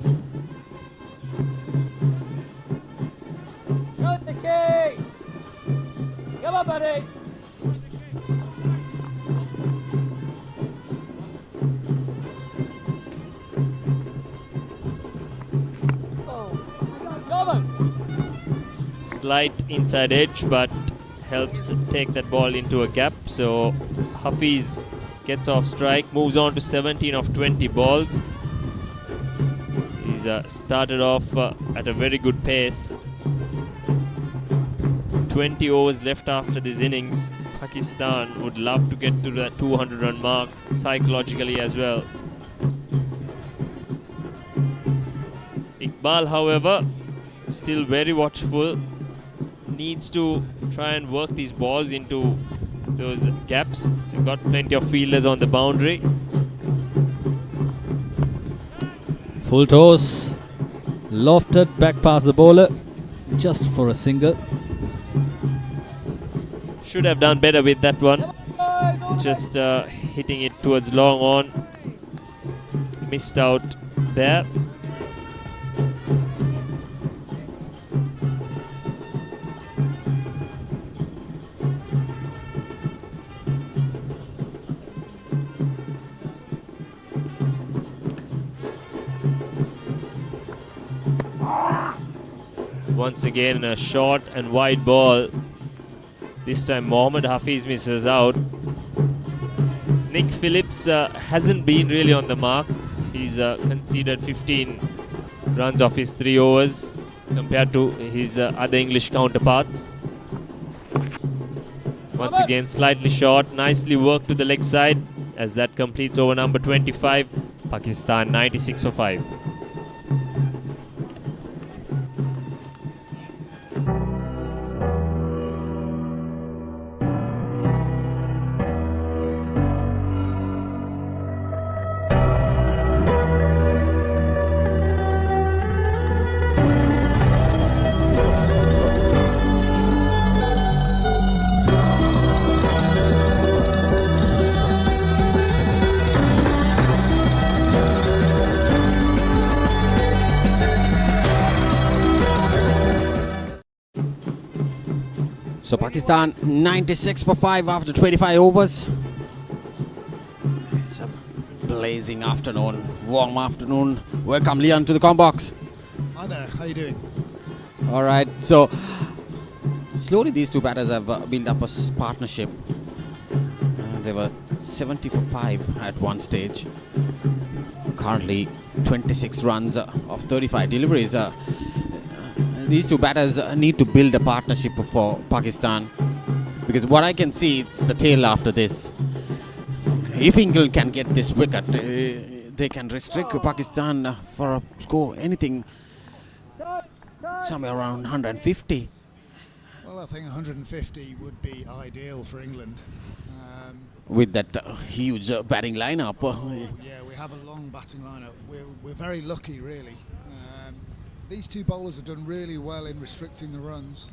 Go, Nicky! Come on, buddy! Come on! Slight inside edge, but helps take that ball into a gap. So Hafiz gets off strike, moves on to 17 of 20 balls. He's started off at a very good pace. 20 overs left after this innings. Pakistan would love to get to that 200 run mark psychologically as well. Iqbal, however, still very watchful. Needs to try and work these balls into those gaps. They've got plenty of fielders on the boundary. Full toss, lofted back past the bowler, just for a single. Should have done better with that one. Just hitting it towards long on. Missed out there. Once again a short and wide ball. This time Mohammad Hafiz misses out. Nick Phillips hasn't been really on the mark. He's conceded 15 runs off his 3 overs compared to his other English counterparts. Once again slightly short, nicely worked to the leg side. as that completes over number 25. Pakistan 96 for 5. So Pakistan 96 for 5 after 25 overs. It's a blazing afternoon, warm afternoon. Welcome Leon to the com box. Hi there, how you doing? All right, so slowly these two batters have built up a partnership. They were 70 for 5 at one stage. Currently 26 runs of 35 deliveries. These two batters need to build a partnership for Pakistan, because what I can see, it's the tail after this. If England can get this wicket, they can restrict Pakistan for a score anything somewhere around 150. Well, I think 150 would be ideal for England. With that huge batting lineup. Yeah, we have a long batting lineup. We're very lucky, really. These two bowlers have done really well in restricting the runs.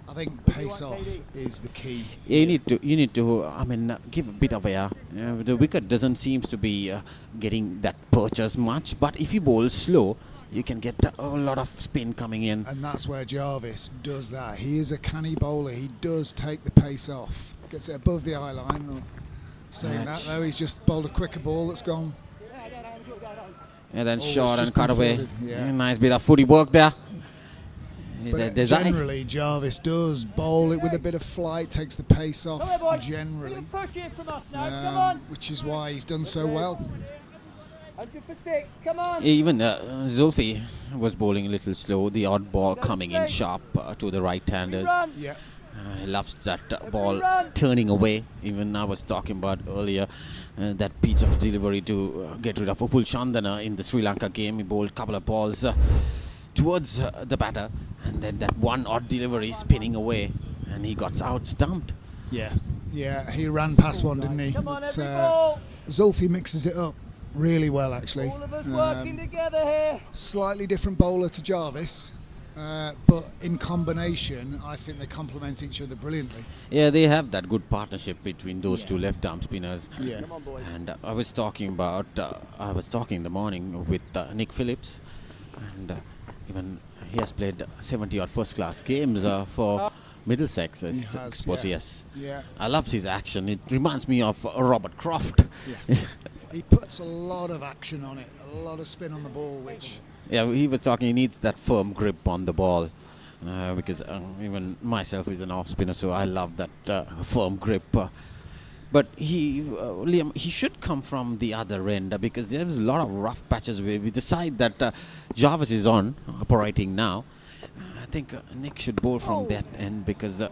I think pace off is the key. Yeah, you need to. I mean, give a bit of air. The wicket doesn't seem to be getting that perch as much. But if you bowl slow, you can get a lot of spin coming in. And that's where Jarvis does that. He is a canny bowler. He does take the pace off. Gets it above the eye line. Saying that though, he's just bowled a quicker ball that's gone. And then short and cut away. Yeah. Nice bit of footy work there. Generally, Jarvis does bowl it with a bit of flight, takes the pace off generally, which is why he's done so well. 100 for 6, come on. Even Zulfi was bowling a little slow. The odd ball coming in sharp to the right-handers. Yeah. He loves that ball turning away. Even I was talking about earlier that pitch of delivery to get rid of Upul Chandana in the Sri Lanka game. He bowled a couple of balls towards the batter, and then that one odd delivery spinning away, and he got out stumped. Yeah, he ran past one, didn't he? Zulfi mixes it up really well, actually. All of us working together here. Slightly different bowler to Jarvis. But in combination, I think they complement each other brilliantly. Yeah, they have that good partnership between those two left-arm spinners. Yeah. And I was talking in the morning with Nick Phillips, and even he has played 70-odd first-class games for Middlesex, I suppose. Yes. Yeah. I love his action. It reminds me of Robert Croft. Yeah. He puts a lot of action on it, a lot of spin on the ball, which... Yeah, he was talking, he needs that firm grip on the ball, because even myself is an off spinner, so I love that firm grip. But Liam, he should come from the other end, because there's a lot of rough patches with the side that Jarvis is on, operating now. I think Nick should bowl from that end, because that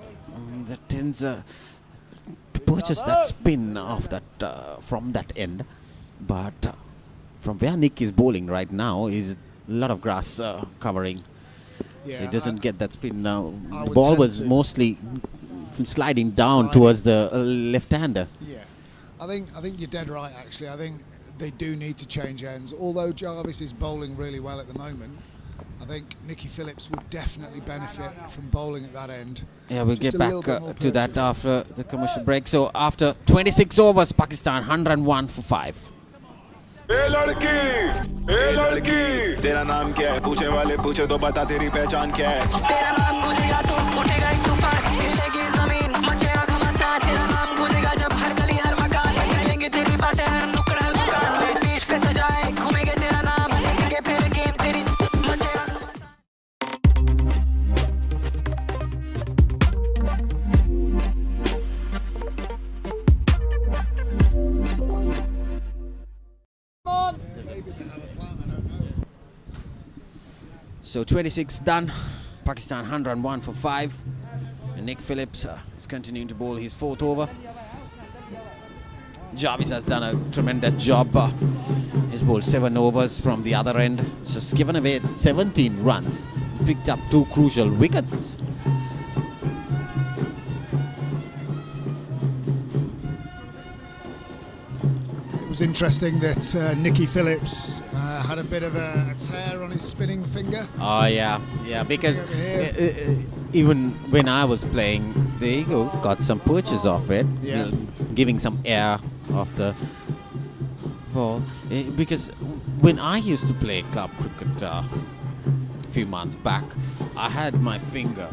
tends to purchase that spin of that from that end. But from where Nick is bowling right now is a lot of grass covering, so he doesn't get that spin now. The ball was mostly sliding down towards the left-hander. Yeah, I think you're dead right, actually. I think they do need to change ends. Although Jarvis is bowling really well at the moment, I think Nicky Phillips would definitely benefit from bowling at that end. Yeah, we'll get back to that after the commercial break. So after 26 overs, Pakistan 101 for 5. ए लड़की तेरा नाम क्या है पूछने वाले पूछे तो बता तेरी पहचान क्या है तेरा नाम गूंजेगा तो उठेगा एक तूफान हिलेगी जमीन मचेगा घमासान तेरा नाम गूंजेगा जब हर गली हर मकान कहेंगे तेरी बातें हर नुक्कड़ हर दुकान में बीच पे सजाए घूमेंगे तेरा नाम लेंगे फिर गेम तेरी मचेगा So 26 done, Pakistan 101 for 5. And Nick Phillips is continuing to bowl his fourth over. Jarvis has done a tremendous job. He's bowled 7 overs from the other end. Just given away 17 runs. Picked up 2 crucial wickets. It was interesting that Nicky Phillips had a bit of a tear on his spinning finger. Oh yeah, because even when I was playing, there you go, got some purchase off it, Yeah. giving some air off the ball. Because when I used to play club cricket a few months back, I had my finger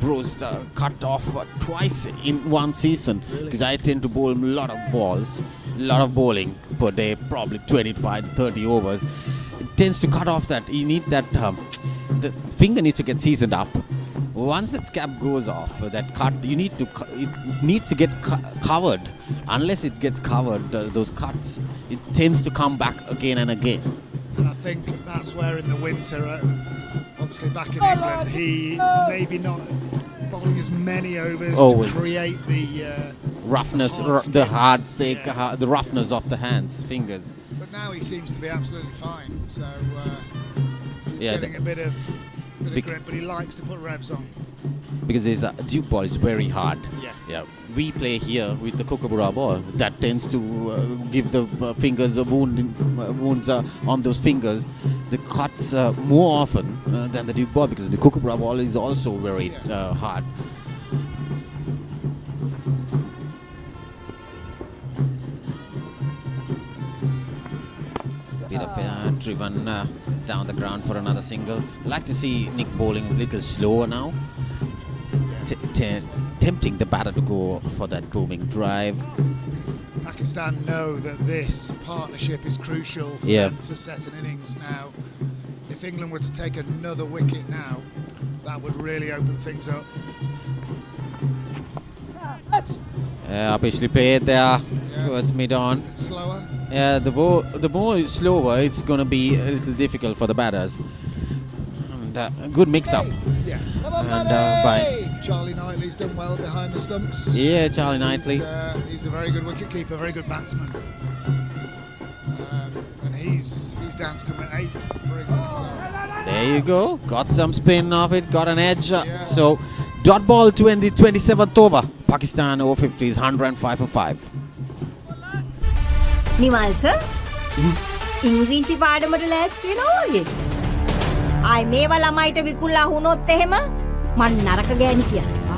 bruised, cut off twice in one season, because I tend to bowl a lot of balls, a lot of bowling per day, probably 25 30 overs. It tends to cut off that. You need that, the finger needs to get seasoned up. Once that scab goes off, that cut, you need to, it needs to get covered. Unless it gets covered, those cuts, it tends to come back again and again. And I think that's where in the winter, obviously back in England, he maybe not bowling as many overs to create the roughness, the roughness of the hands, fingers. But now he seems to be absolutely fine. So he's getting a bit of grip, but he likes to put revs on. Because this Duke ball is very hard. Yeah. We play here with the Kookaburra ball. That tends to give the fingers wounds on those fingers. The cuts more often than the Duke ball, because the Kookaburra ball is also very hard. Bit of driven down the ground for another single. Like to see Nick bowling a little slower now. Tempting the batter to go for that roaming drive. Pakistan know that this partnership is crucial for them to set an innings now. If England were to take another wicket now, that would really open things up. Obviously played there towards mid-on. Slower. Yeah, the more is slower, it's going to be a little difficult for the batters. And good mix-up. Yeah. And by Charlie Knightley's done well behind the stumps. Yeah, Charlie Knightley. He's a very good wicket-keeper, very good batsman. And he's down to come at 8 for England. So. There you go. Got some spin off it, got an edge. So, dot ball to end the 27th over. Pakistan Over-50s 105 for 5. Nimal sir ඉංග්‍රීසි පාඩමට ලෑස්ති වෙනවා වගේ. ආයි මේවා ළමයිට විකුල්ලා වුණොත් එහෙම මං නරක ගෑණි කියනවා.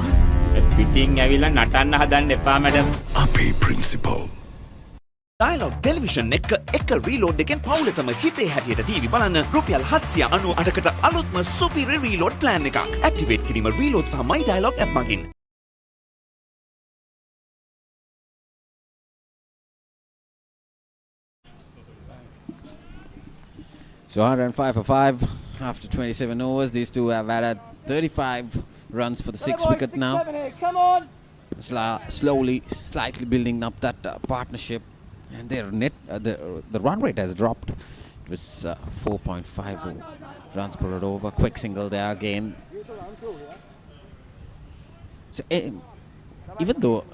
පිටින් ඇවිල්ලා නටන්න හදන්න එපා මැඩම්. අපේ principal. Dialog Television එක reload එකෙන් පවුලටම හිතේ හැටියට TV බලන්න රුපියල් 798කට අලුත්ම සුපිරි reload plan එකක්. Activate කිරීම reload සහ my Dialog app මගින්. So 105 for 5 after 27 overs. These two have added 35 runs for the 6th wicket now. Come on. Slowly, slightly building up that partnership. And their net, the run rate has dropped. It was 4.5 runs per over. Quick single there again. So even though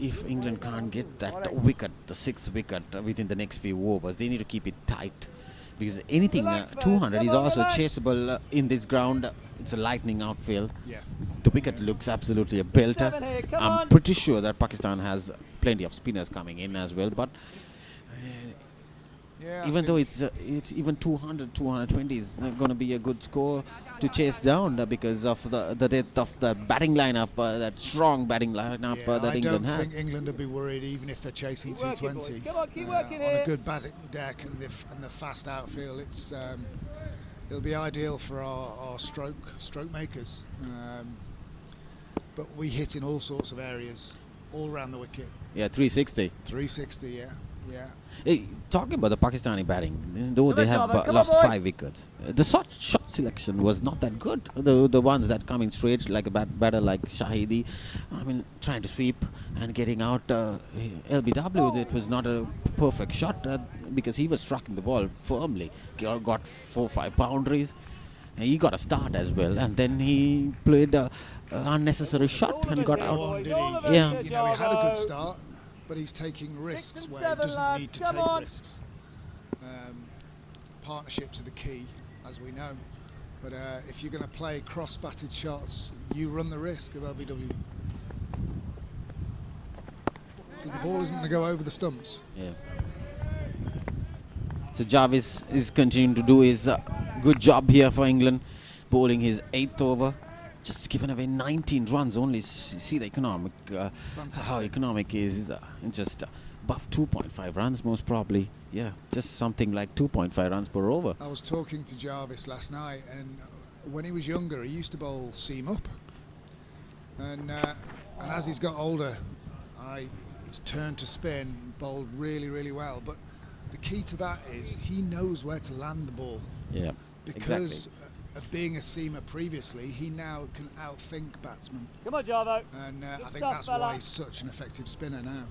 if England can't get that wicket, the 6th wicket within the next few overs, they need to keep it tight. Because anything 200 is also chaseable in this ground. It's a lightning outfield. The wicket looks absolutely a belter. I'm pretty sure that Pakistan has plenty of spinners coming in as well. But even though it's even 200, 220 is going to be a good score to chase down because of the depth of the batting lineup, that strong batting lineup that England has. I don't think England would be worried even if they're chasing 220. On a good batting deck and the fast outfield, it'll be ideal for our stroke makers. But we hit in all sorts of areas, all around the wicket. Yeah, 360. 360, yeah. Hey, talking about the Pakistani batting, though they have lost 5 wickets, the shot selection was not that good. The ones that come in straight, like a batter like Shahidi, I mean, trying to sweep and getting out LBW, it was not a perfect shot because he was striking the ball firmly, got 4-5 boundaries. He got a start as well, and then he played an unnecessary shot and got out. Did he? Yeah. You know, he had a good start. but he's taking risks where he doesn't need to take risks. Partnerships are the key, as we know. But if you're going to play cross-batted shots, you run the risk of LBW. Because the ball isn't going to go over the stumps. Yeah. So Jarvis is continuing to do his good job here for England, bowling his 8th over. Just given away 19 runs only. See the economic, how economic is just above 2.5 runs most probably. Yeah, just something like 2.5 runs per over. I was talking to Jarvis last night, and when he was younger, he used to bowl seam up. And as he's got older, he's turned to spin, bowled really, really well. But the key to that is he knows where to land the ball. Yeah, because exactly. of being a seamer previously, he now can outthink batsmen. Come on, Javo. And I think that's why he's such an effective spinner now.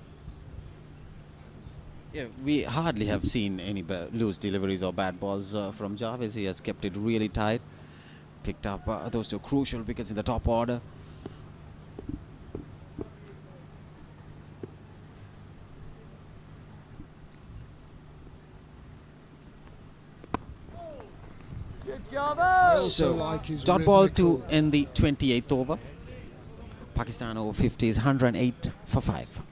Yeah, we hardly have seen any loose deliveries or bad balls from Jarvis. He has kept it really tight. Picked up those two crucial wickets in the top order. Good Javo. So, dot ball to end the 28th over. Pakistan Over-50s 108 for 5.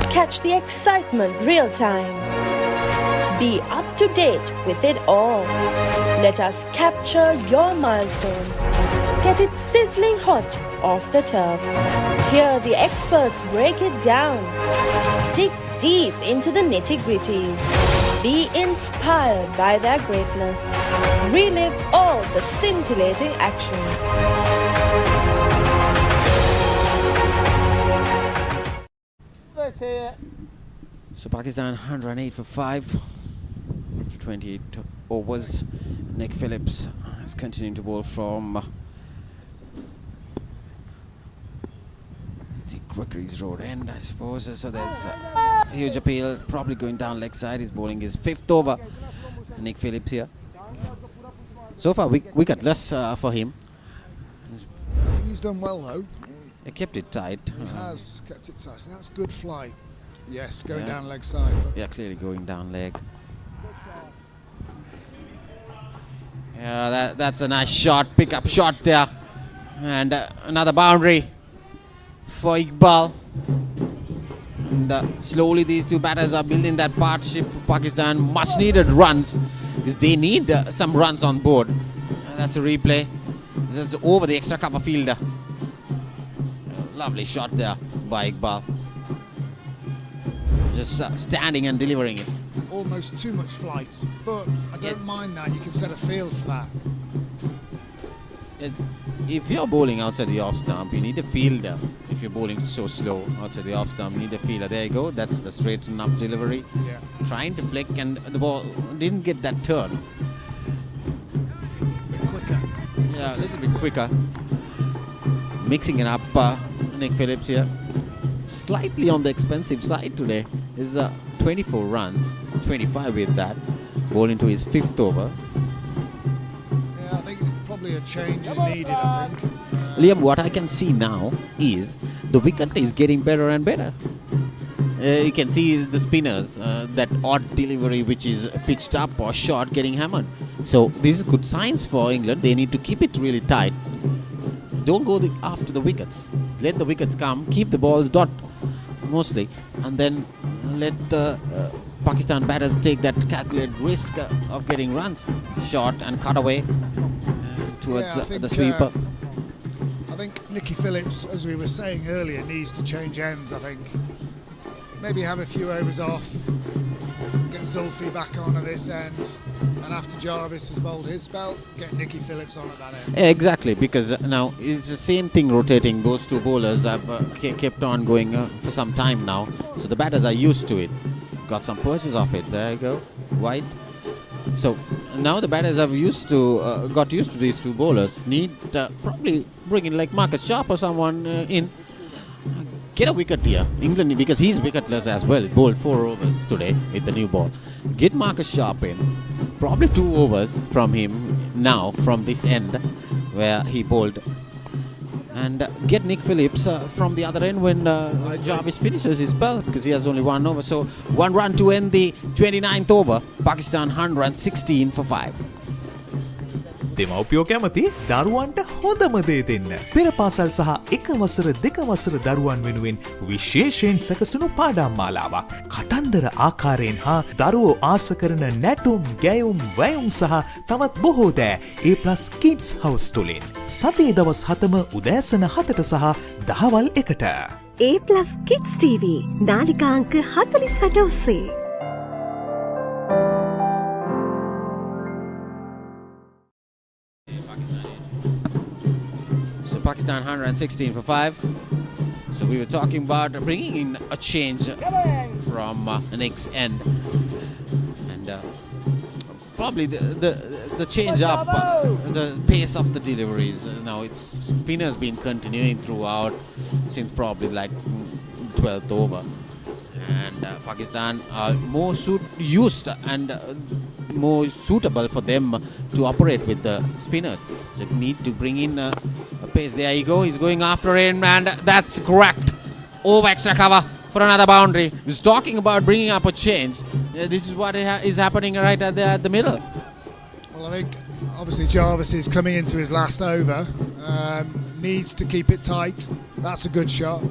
Catch the excitement real time. Be up to date with it all. Let us capture your milestones. Get it sizzling hot off the turf. Hear the experts break it down. Dig deep into the nitty-gritties. Be inspired by their greatness. Relive all the scintillating action. Here. So Pakistan 108 for 5 after 28 overs. Nick Phillips is continuing to bowl from the Crickery's Road end, I suppose. So there's a huge appeal, probably going down leg side. He's bowling his 5th over. Nick Phillips here. So far wicketless for him. I think he's done well though. He kept it tight. He has kept it tight. So that's good flight. Yes, going down leg side. But yeah, clearly going down leg. Yeah, that's a nice shot, pick-up shot there. And another boundary for Iqbal. And slowly these two batters are building that partnership for Pakistan. Much needed runs, because they need some runs on board. That's a replay. That's over the extra cover fielder. Lovely shot there by Iqbal. Just standing and delivering it. almost too much flight, but I don't mind that. You can set a field for that. If you're bowling outside the off stump, you need a fielder. If you're bowling so slow outside the off stump, you need a fielder. There you go. That's the straight enough delivery. Yeah. Trying to flick, and the ball didn't get that turn. A bit quicker. Yeah, a little bit quicker. Mixing it up, Nick Phillips here. Slightly on the expensive side today. Is 24 runs, 25 with that. Ball into his 5th over. Yeah, I think probably a change is needed, I think. Liam, what I can see now is the wicket is getting better and better. You can see the spinners, that odd delivery which is pitched up or short getting hammered. So this is good signs for England. They need to keep it really tight. Don't go after the wickets. Let the wickets come, keep the balls dot mostly, and then let the Pakistan batters take that calculated risk of getting runs. Short and cut away towards the sweeper. I think Nicky Phillips, as we were saying earlier, needs to change ends, I think. Maybe have a few overs off, get Zulfi back on at this end, and after Jarvis has bowled his spell, get Nicky Phillips on at that end. Yeah, exactly, because now it's the same thing rotating. Those two bowlers have kept on going for some time now, so the batters are used to it. Got some purchase of it. There you go, wide. So now the batters have got used to these two bowlers. Need probably bring in like Marcus Sharp or someone in. Get a wicket here, England, because he's wicketless as well. Bowled 4 overs today with the new ball. Get Marcus Sharp in. Probably 2 overs from him now, from this end, where he bowled and get Nick Phillips from the other end when Jarvis finishes his spell, because he has only 1 over. So 1 run to end the 29th over. Pakistan 116 for 5. දෙමව්පියෝ කැමති දරුවන්ට හොඳම දේ දෙන්න. පෙර පාසල් සහ එක වසර දෙක වසර දරුවන් වෙනුවෙන් විශේෂයෙන් සැකසුණු පාඩම් මාලාවක්. කතන්දර ආකාරයෙන් හා දරුවෝ ආස කරන නැටුම්, ගැයුම්, වැයුම් සහ තවත් බොහෝ දෑ A+ Kids House තුලින්. සතියේ දවස් 7ම උදෑසන 7ට සහ දහවල් 1ට. A+ Kids TV නාලිකා අංක 48 ඔස්සේ. Pakistan 116 for 5. So we were talking about bringing in a change from Nick's end, and probably the change up, the pace of the deliveries. Now it's spinner's been continuing throughout since probably like 12th over, and Pakistan are more used and more suitable for them to operate with the spinners. So need to bring in a pace. There you go. He's going after him, and that's correct. Over extra cover for another boundary. He's talking about bringing up a change. This is what is happening right at the middle. Well, I think obviously Jarvis is coming into his last over. Needs to keep it tight. That's a good shot.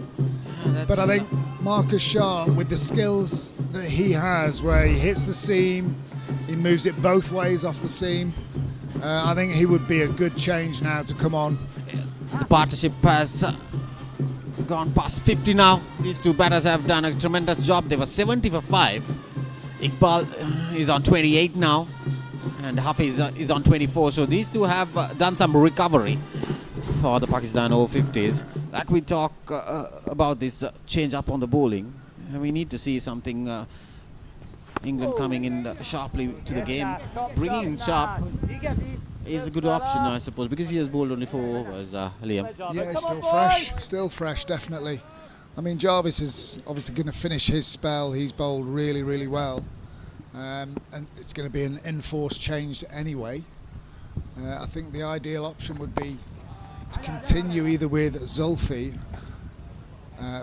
But I think Marcus Sharp, with the skills that he has, where he hits the seam, he moves it both ways off the seam, I think he would be a good change now to come on. The partnership has gone past 50 now. These two batters have done a tremendous job. They were 70 for 5. Iqbal is on 28 now, and Hafiz is on 24. So these two have done some recovery for the Pakistan Over-50s. Like we talk about this change up on the bowling, we need to see something. England coming in sharply to the game, bringing in Sharp is a good option, I suppose, because he has bowled only 4 overs, Liam. Yeah, still fresh, definitely. I mean, Jarvis is obviously going to finish his spell. He's bowled really, really well, and it's going to be an enforced change anyway. I think the ideal option would be to continue either with Zulfi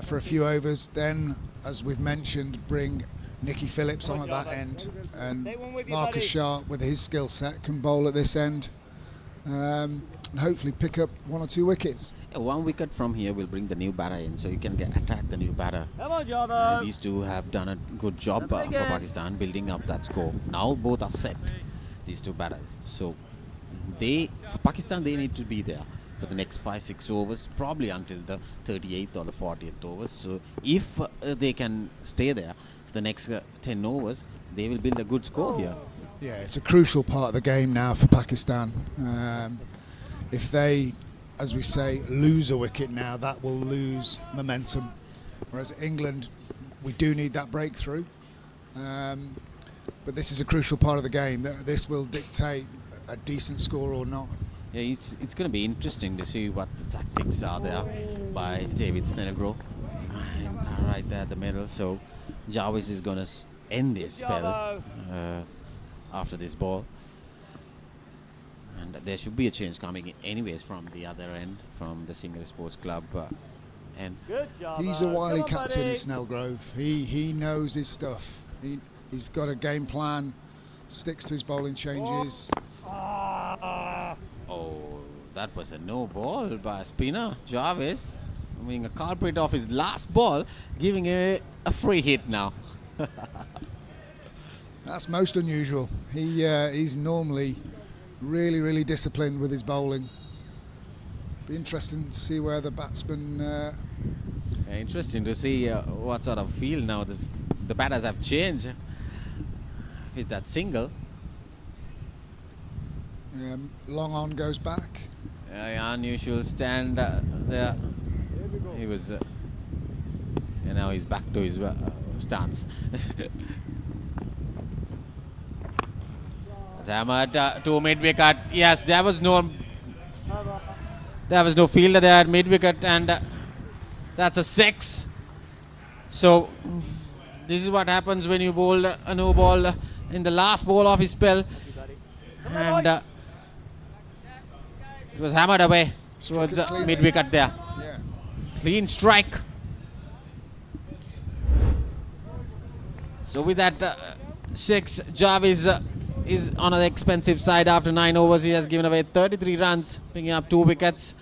for a few overs, then, as we've mentioned, bring Nicky Phillips on at that end, and Marcus Sharp with his skill set can bowl at this end, and hopefully pick up 1 or 2 wickets. 1 wicket from here will bring the new batter in, so you can attack the new batter. These two have done a good job for Pakistan building up that score. Now both are set, these two batters. So for Pakistan, they need to be there for the next 5-6 overs, probably until the 38th or the 40th overs. So if they can stay there for the next 10 overs, they will build a good score here. Yeah, it's a crucial part of the game now for Pakistan. If they, as we say, lose a wicket now, that will lose momentum. Whereas England, we do need that breakthrough. But this is a crucial part of the game. This will dictate a decent score or not. Yeah, it's going to be interesting to see what the tactics are there by David Snellgrove. Right there at the middle. So Jarvis is going to end his spell after this ball. And there should be a change coming in anyways from the other end, from the Single Sports Club. And he's a wily captain in Snellgrove. He knows his stuff. He's got a game plan, sticks to his bowling changes. Oh, that was a no ball by spinner Jarvis. I mean, a culprit of his last ball, giving a free hit now. That's most unusual. He's normally really, really disciplined with his bowling. Be interesting to see where the batsman. Interesting to see what sort of feel now. The batters have changed with that single. Long on goes back. Unusual stand there. He was, and now he's back to his stance. Hammered to mid wicket. Yes, there was no fielder there at mid wicket, and that's a 6. So this is what happens when you bowl a no ball in the last ball of his spell, and it was hammered away. towards mid-wicket there. Yeah. Clean strike. So with that, Sheikh's Jarvis is on the expensive side after 9 overs. He has given away 33 runs, picking up 2 wickets.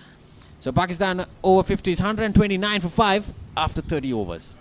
So Pakistan over-50s 129 for 5 after 30 overs.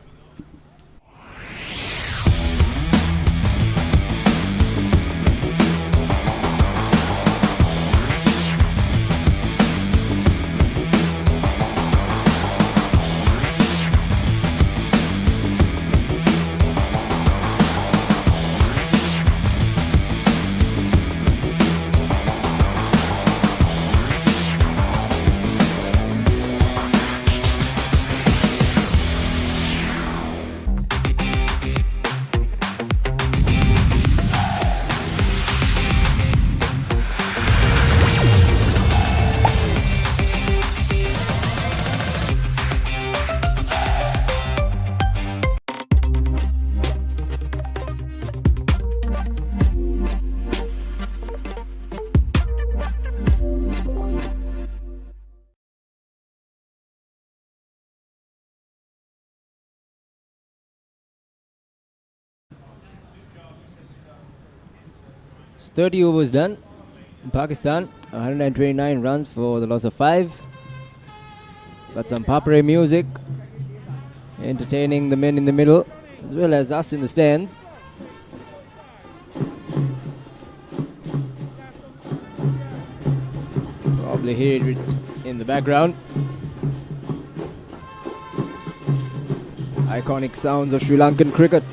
So 30 overs done in Pakistan. 129 runs for the loss of 5. Got some Papare music, entertaining the men in the middle as well as us in the stands. Probably hear it in the background. Iconic sounds of Sri Lankan cricket.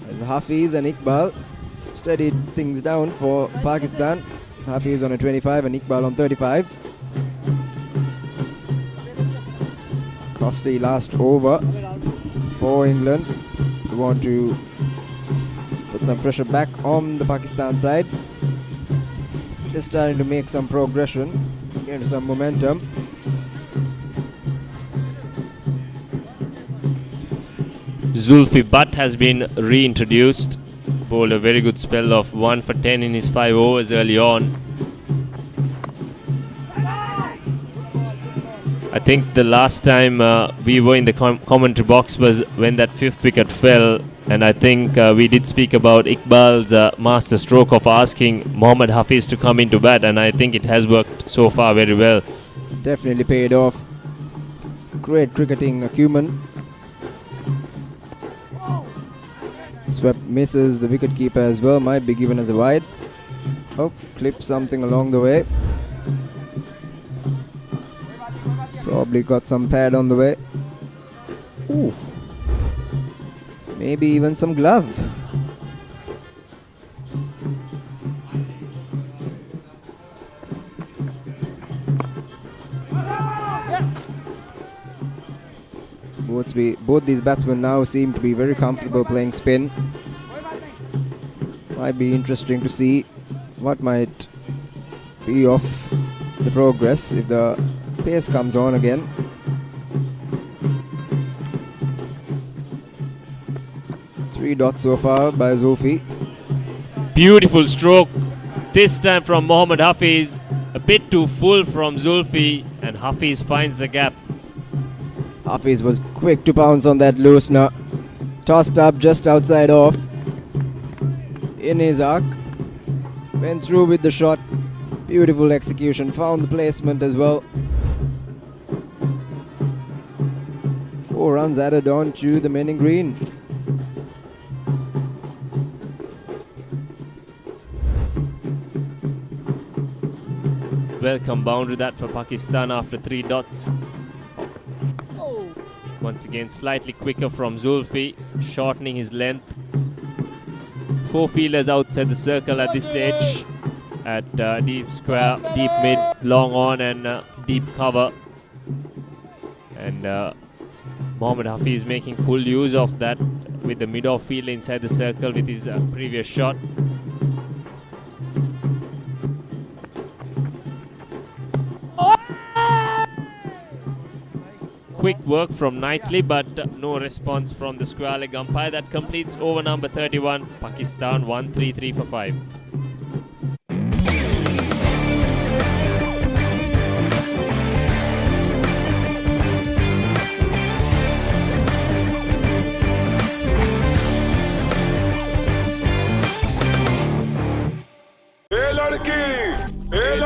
As Hafiz and Iqbal steadied things down for Pakistan. Hafiz on a 25 and Iqbal on 35. Costly last over for England. They want to put some pressure back on the Pakistan side. Just starting to make some progression, getting some momentum. Zulfi Butt has been reintroduced. Bowled a very good spell of 1 for 10 in his 5 overs early on. I think the last time we were in the commentary box was when that 5th wicket fell, and I think we did speak about Iqbal's master stroke of asking Mohammad Hafiz to come into bat, and I think it has worked so far very well. Definitely paid off. Great cricketing acumen. Swept misses the wicketkeeper as well, might be given as a wide. Oh, clipped something along the way. Probably got some pad on the way. Ooh. Maybe even some glove. Both these batsmen now seem to be very comfortable playing spin. Might be interesting to see what might be of the progress if the pace comes on again. Three dots so far by Zulfi. Beautiful stroke, this time from Mohammad Hafiz. A bit too full from Zulfi, and Hafiz finds the gap. Hafiz was quick to pounce on that loosener. Tossed up just outside off. In his arc. Went through with the shot. Beautiful execution. Found the placement as well. 4 runs added on to the men in green. Welcome boundary that for Pakistan after 3 dots. Once again, slightly quicker from Zulfi, shortening his length. 4 fielders outside the circle at this stage. At deep square, deep mid, long on and deep cover. And Mohammad Hafiz making full use of that with the mid-off field inside the circle with his previous shot. Quick work from Knightley, but no response from the square leg umpire. That completes over number 31. Pakistan 133 for 5.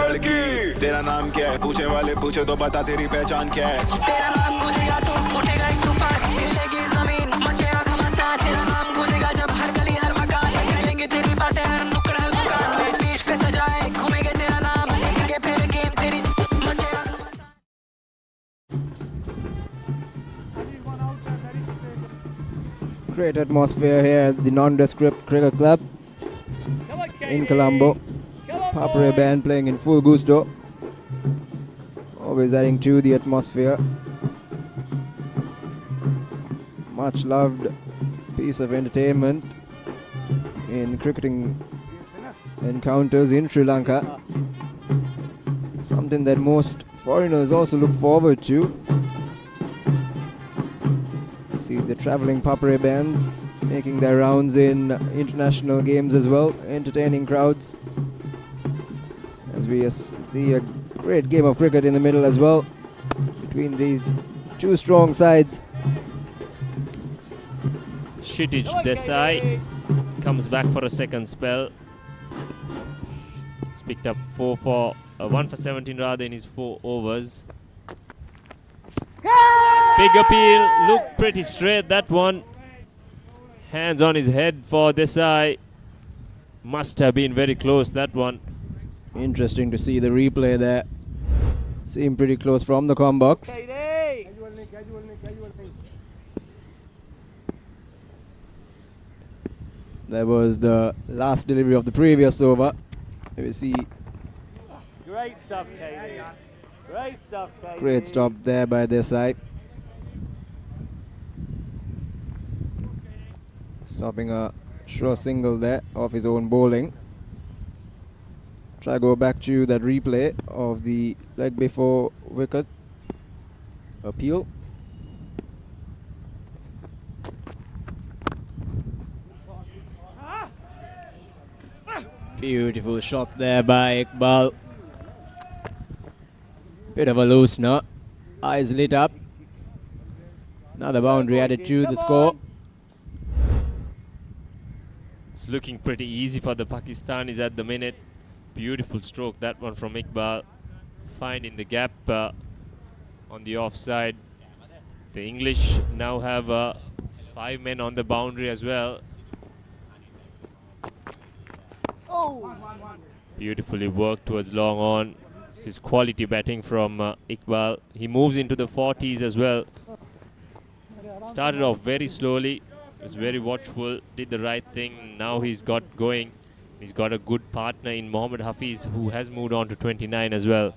लड़की तेरा नाम क्या है पूछने वाले पूछे तो बता तेरी पहचान क्या है तेरा नाम गूंजेगा तो उठेगा एक तूफान हिलेगी जमीन मचेगा घमासान तेरा नाम गूंजेगा जब हर गली हर मकान करेंगे तेरी बातें हर नुक्कड़ हर दुकान पीठ पे सजाए घूमेंगे तेरा नाम लेके फिर गेम तेरी मचेगा Great atmosphere here at the Nondescript Cricket Club in Colombo. Papare band playing in full gusto. Always adding to the atmosphere. Much loved piece of entertainment in cricketing encounters in Sri Lanka. Something that most foreigners also look forward to. See the travelling Papare bands making their rounds in international games as well, entertaining crowds. As we see a great game of cricket in the middle as well between these two strong sides. Kshitij Desai comes back for a second spell. He's picked up 1 for 17 rather in his 4 overs. Big appeal, looked pretty straight that one. Hands on his head for Desai. Must have been very close that one. Interesting to see the replay there. Seemed pretty close from the comm box. That was the last delivery of the previous over. We see Great stuff, Katie. Great stuff, Katie. great stop there by their side. Stopping a sure single there off his own bowling. Try to go back to that replay of the leg before wicket appeal. Beautiful shot there by Iqbal. Bit of a loosener. Eyes lit up. Another boundary added to the score. It's looking pretty easy for the Pakistanis at the minute. Beautiful stroke that one from Iqbal. Finding the gap on the offside. The English now have 5 men on the boundary as well. Beautifully worked towards long on. This is quality batting from Iqbal. He moves into the 40s as well. Started off very slowly. Was very watchful. Did the right thing. Now he's got going. He's got a good partner in Mohammad Hafiz, who has moved on to 29 as well.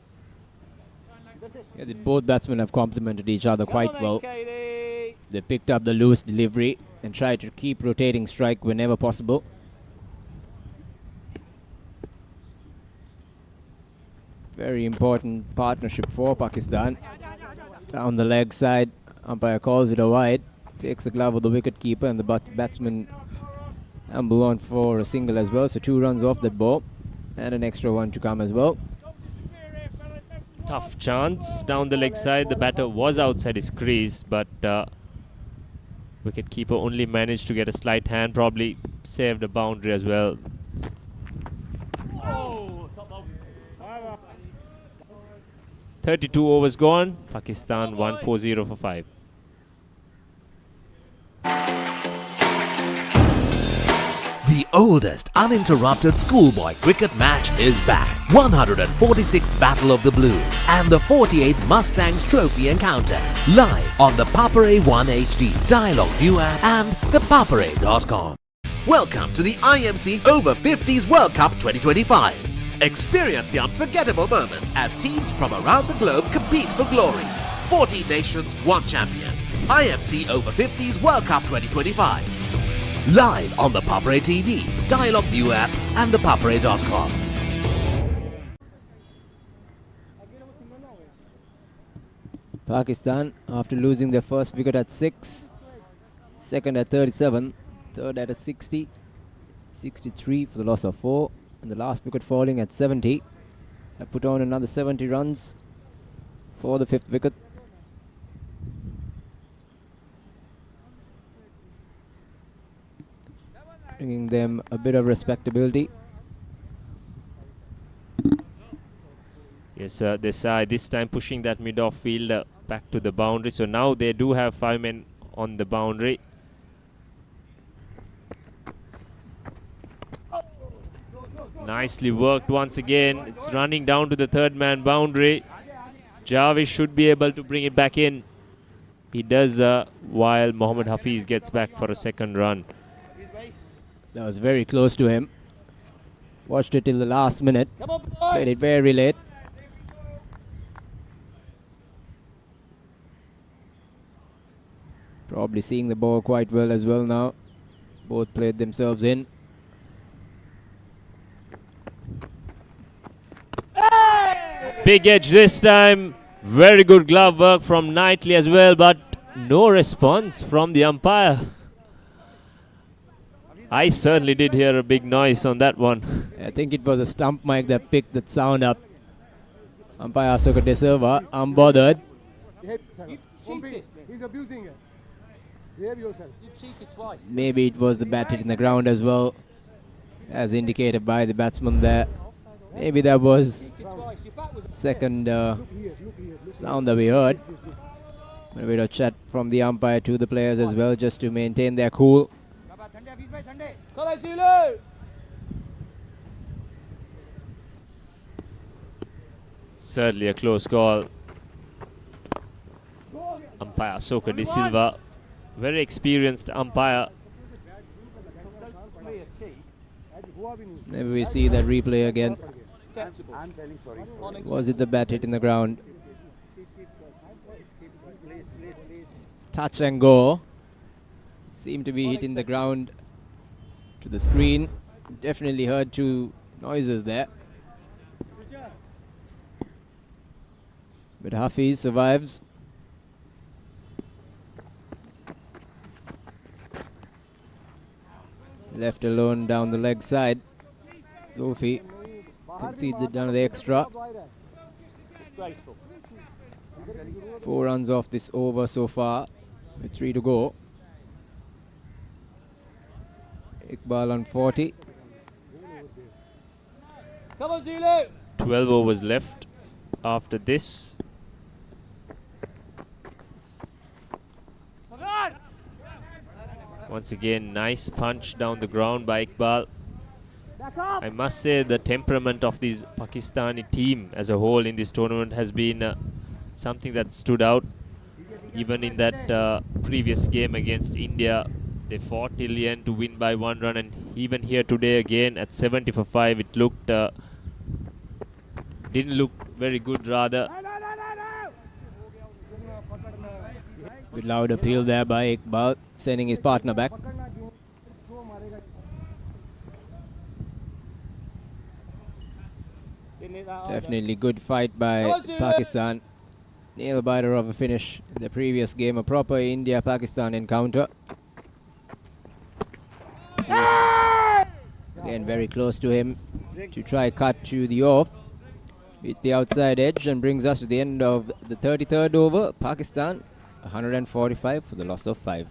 Yeah, both batsmen have complemented each other quite well. They picked up the loose delivery and tried to keep rotating strike whenever possible. Very important partnership for Pakistan. Down the leg side, umpire calls it a wide. Takes the glove of the wicket keeper, and the batsman amble on for a single as well. So 2 runs off that ball and an extra one to come as well. Tough chance down the leg side. The batter was outside his crease, but wicket keeper only managed to get a slight hand, probably saved a boundary as well. 32 overs gone. Pakistan 140 for 5. The oldest uninterrupted schoolboy cricket match is back. 146th Battle of the Blues and the 48th Mustangs Trophy encounter. Live on the Papare 1 HD, Dialog ViU App and ThePapare.com. Welcome to the IMC Over-50s World Cup 2025. Experience the unforgettable moments as teams from around the globe compete for glory. 14 nations, 1 champion. IMC Over-50s World Cup 2025. Live on the Papare TV, Dialog ViU App and ThePapare.com. Pakistan, after losing their first wicket at 6, second at 37, third at a 60, 63 for the loss of 4, and the last wicket falling at 70, have put on another 70 runs for the 5th wicket. Bringing them a bit of respectability. Yes, Desai this time pushing that mid-off field back to the boundary. So now they do have 5 men on the boundary. Nicely worked once again. It's running down to the third man boundary. Jarvis should be able to bring it back in. He does while Mohammad Hafiz gets back for a second run. That was very close to him. Watched it till the last minute. Played it very late. Probably seeing the ball quite well as well now. Both played themselves in. Big edge this time. Very good glove work from Knightley as well, but no response from the umpire. I certainly did hear a big noise on that one. I think it was a stump mic that picked that sound up. Umpire Asoka De Silva, unbothered. He's abusing it. Behave yourself. You cheated twice. Maybe it was the bat hit in the ground as well, as indicated by the batsman there. Maybe that was second sound that we heard. A bit of chat from the umpire to the players as well, just to maintain their cool. Certainly a close call. Umpire Asoka De Silva, very experienced umpire. Maybe we see that replay again. Was it the bat hit in the ground? Touch and go. Seemed to be hitting the ground to the screen. Definitely heard two noises there. But Hafiz survives. Left alone down the leg side. Zofi concedes another extra. 4 runs off this over so far, with 3 to go. Iqbal on 40. 12 overs left after this. Once again, nice punch down the ground by Iqbal. I must say the temperament of this Pakistani team as a whole in this tournament has been something that stood out. Even in that previous game against India, they fought till the end to win by 1 run, and even here today again at 70 for 5, it looked didn't look very good rather. Good loud appeal there by Iqbal, sending his partner back. Definitely good fight by Pakistan. Nail biter of a finish in the previous game. A proper India-Pakistan encounter. Again, very close to him to try cut to the off. Beats the outside edge and brings us to the end of the 33rd over. Pakistan 145 for the loss of 5.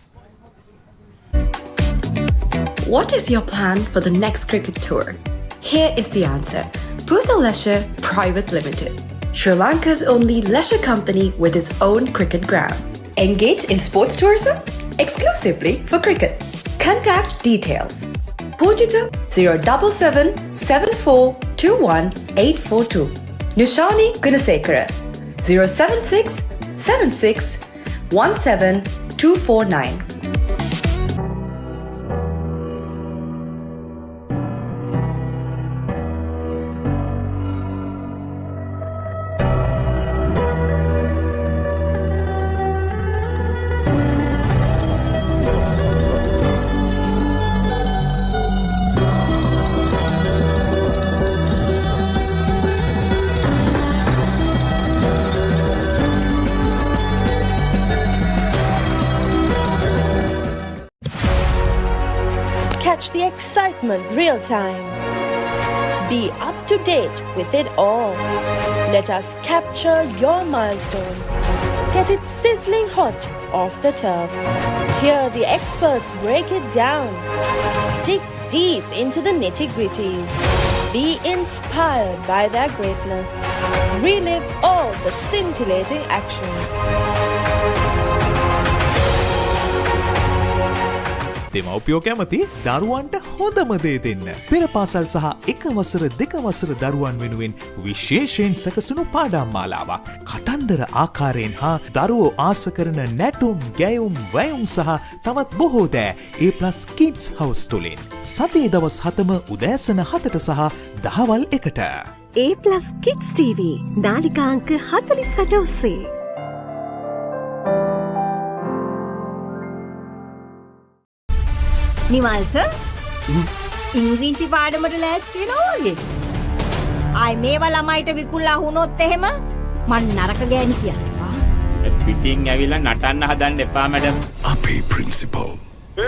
What is your plan for the next cricket tour? Here is the answer. Pusal Leisure Private Limited, Sri Lanka's only leisure company with its own cricket ground. Engage in sports tourism exclusively for cricket. Contact details. Pujita 077 7421 842. Nishani Gunasekara 076 76 17 249. Catch the excitement real time. Be up to date with it all. Let us capture your milestones. Get it sizzling hot off the turf. Hear the experts break it down. Dig deep into the nitty-gritties. Be inspired by their greatness. Relive all the scintillating action. දෙමව්පියෝ කැමති දරුවන්ට හොඳම දේ දෙන්න. පෙර පාසල් සහ එක වසර දෙක වසර දරුවන් වෙනුවෙන් විශේෂයෙන් සැකසුණු පාඩම් මාලාවක්. කතන්දර ආකාරයෙන් හා දරුවෝ ආස කරන නැටුම්, ගැයුම්, වැයුම් සහ තවත් බොහෝ දෑ A+ Kids House තුලින්. සතියේ දවස් 7ම උදෑසන 7ට සහ දහවල් 1ට. A+ Kids TV නාලිකාංක 48 ඔස්සේ. නිමල් සර් ඉංග්‍රීසි පාඩමට ලෑස්ති වෙනවා වගේ. ආයි මේවා ළමයිට විකුල්ලා වුණොත් එහෙම මං නරක ගෑණි කියන්නවා. පිටින් ඇවිල්ලා නටන්න හදන්න එපා මැඩම්. අපේ प्रिंसिपल ए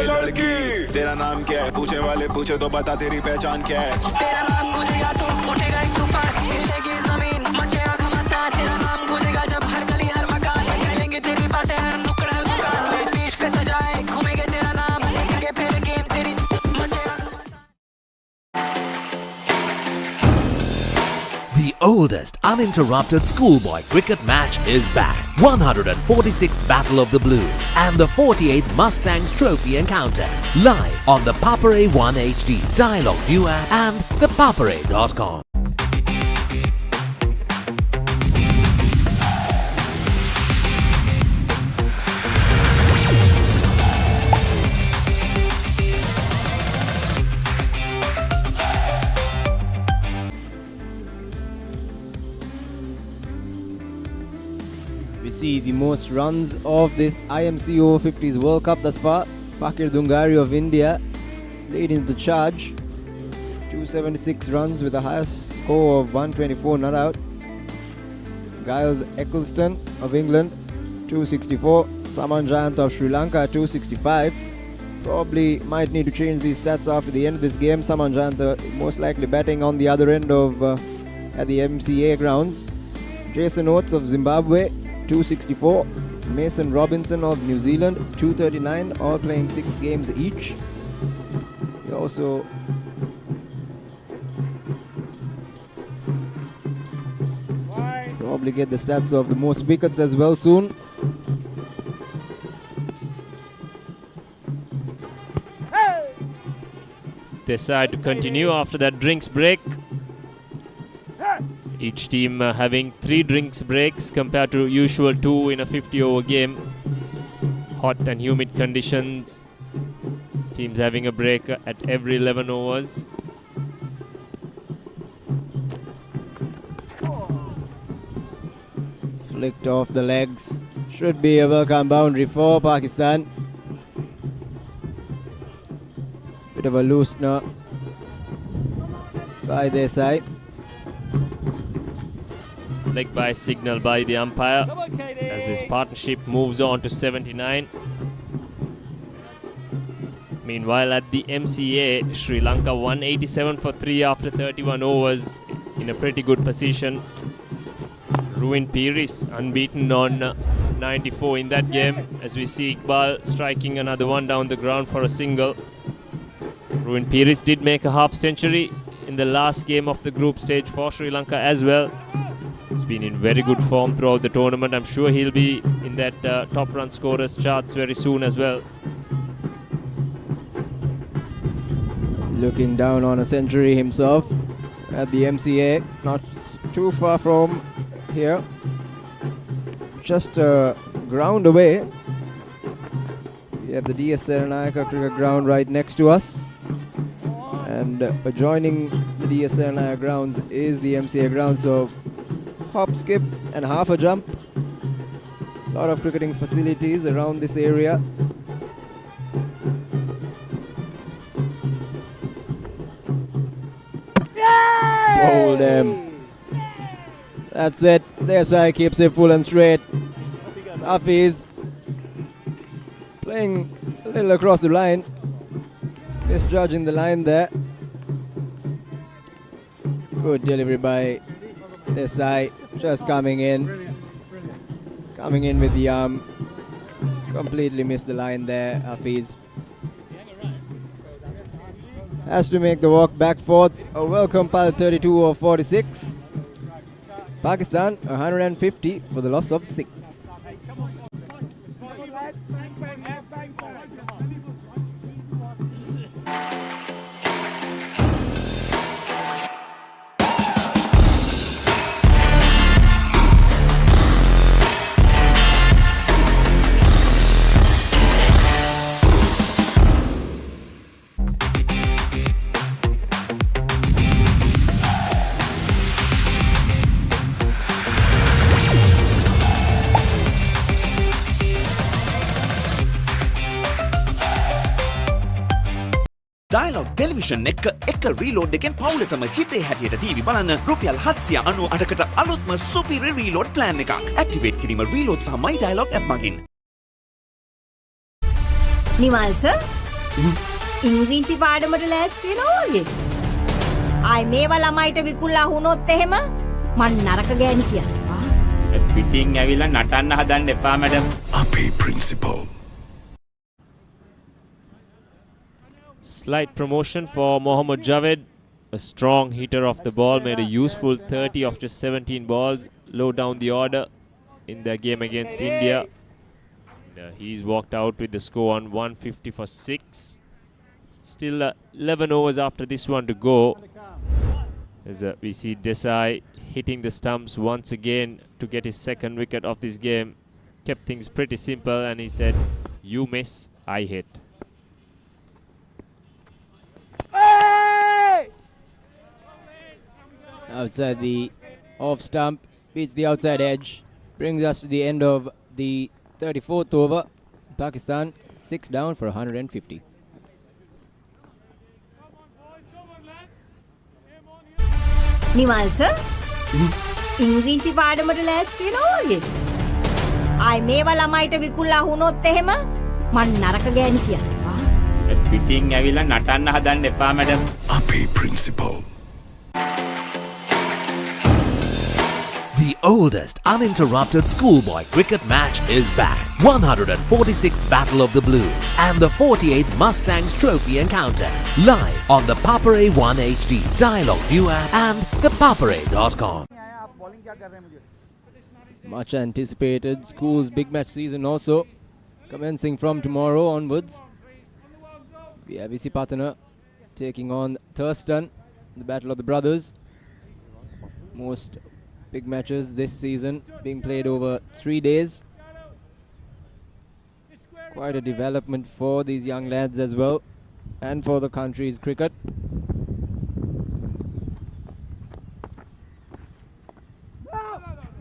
लड़की तेरा नाम क्या है पूछने वाले पूछे तो बता तेरी पहचान क्या है तेरा नाम गूंजेगा तो उठेगा एक तूफान हिलेगी जमीन मचेगा घमासान तेरा नाम गूंजेगा जब हर गली हर मकान हिलेंगे तेरी बातें हर नुक्कड़ हर दुकान बीच पे सजाए घूमेंगे तेरा नाम लेके फिर गेम तेरी मचेगा. The oldest uninterrupted schoolboy cricket match is back. 146th Battle of the Blues and the 48th Mustangs Trophy encounter. Live on the Papare 1 HD, Dialog ViU App and ThePapare.com. We see the most runs of this IMC Over-50s World Cup thus far. Pakistan Dungari of India leading the charge. 276 runs with the highest score of 124 not out. Giles Eccleston of England 264. Saman Jayant of Sri Lanka 265. Probably might need to change these stats after the end of this game. Saman Jayant most likely batting on the other end of at the MCA Grounds. Jason Oates of Zimbabwe 264. Mason Robinson of New Zealand 239, all playing 6 games each. We also probably get the stats of the most wickets as well soon. They decide to continue after that drinks break. Each team having 3 drinks breaks compared to usual 2 in a 50-over game. Hot and humid conditions. Teams having a break at every 11 overs. Flicked off the legs. Should be a welcome boundary for Pakistan. Bit of a loosener by their side. Leg by signal by the umpire as this partnership moves on to 79. Meanwhile at the MCA, Sri Lanka 187 for 3 after 31 overs in a pretty good position. Ruin Piris unbeaten on 94 in that game as we see Iqbal striking another one down the ground for a single. Ruin Piris did make a half century in the last game of the group stage for Sri Lanka as well. He's been in very good form throughout the tournament. I'm sure he'll be in that top run scorers charts very soon as well. Looking down on a century himself at the MCA. Not too far from here. Just a ground away. We have the DS Serenayaka cricket ground right next to us. And adjoining the DS Serenayaka grounds is the MCA ground. So hop, skip and half a jump. A lot of cricketing facilities around this area. Bowl them. That's it. Their side keeps it full and straight. Hafiz playing a little across the line. Misjudging the line there. Good delivery by Desai, just coming in. Coming in with the arm. Completely missed the line there, Hafiz. has to make the walk back forth. A well-compiled 32 of 46. Pakistan 150 for the loss of 6. Dialog Television එක reload එකෙන් පවුලටම හිතේ හැටියට TV බලන්න රුපියල් 798කට අලුත්ම සුපිරි reload plan එකක්. Activate කිරීම reload සහ my Dialog app මගින්. නිමල් සර් ඉංග්‍රීසි පාඩමට ලෑස්ති වෙනවා වගේ. ආයි මේවා ළමයිට විකුණලා වුණොත් එහෙම මං නරක ගෑණි කියනවා. පිටින් ඇවිල්ලා නටන්න හදන්න එපා මැඩම්. අපේ principal. Slight promotion for Mohammad Javed. A strong hitter of the ball, made a useful 30 of just 17 balls. Low down the order in their game against India. And, he's walked out with the score on 150 for 6. Still 11 overs after this one to go. As we see Desai hitting the stumps once again to get his second wicket of this game. Kept things pretty simple and he said, "You miss, I hit." Outside the off stump, beats the outside edge. Brings us to the end of the 34th over. Pakistan 6 down for 150. Nimal sir ඉංග්‍රීසි පාඩමට ලෑස්ති වෙනවා වගේ. ආයි මේවා ළමයිට විකුණලා වුණොත් එහෙම මං නරක ගෑණි කියනවා. පිටින් ඇවිල්ලා නටන්න හදන්න එපා මැඩම්. අපේ principal. The oldest uninterrupted schoolboy cricket match is back. 146th Battle of the Blues and the 48th Mustangs Trophy encounter. Live on the Papare 1 HD, Dialog ViU App and ThePapare.com. Much anticipated schools big match season also commencing from tomorrow onwards. We have Isipatana taking on Thurston, the Battle of the Brothers. Most big matches this season being played over 3 days. Quite a development for these young lads as well and for the country's cricket.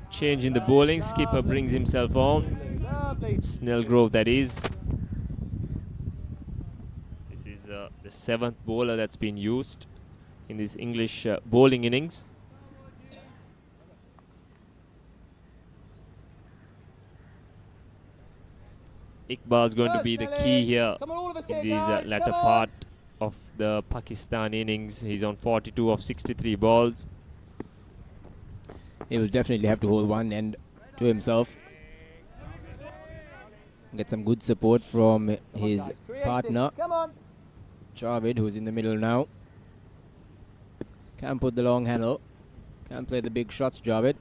Change in the bowling. Skipper brings himself on. Snellgrove, that is. This is the 7th bowler that's been used in this English bowling innings. Iqbal's going to be the key here in this latter part of the Pakistan innings. He's on 42 of 63 balls. He will definitely have to hold one end to himself. Get some good support from his partner, Javed, who's in the middle now. Can put the long handle. Can play the big shots, Javed.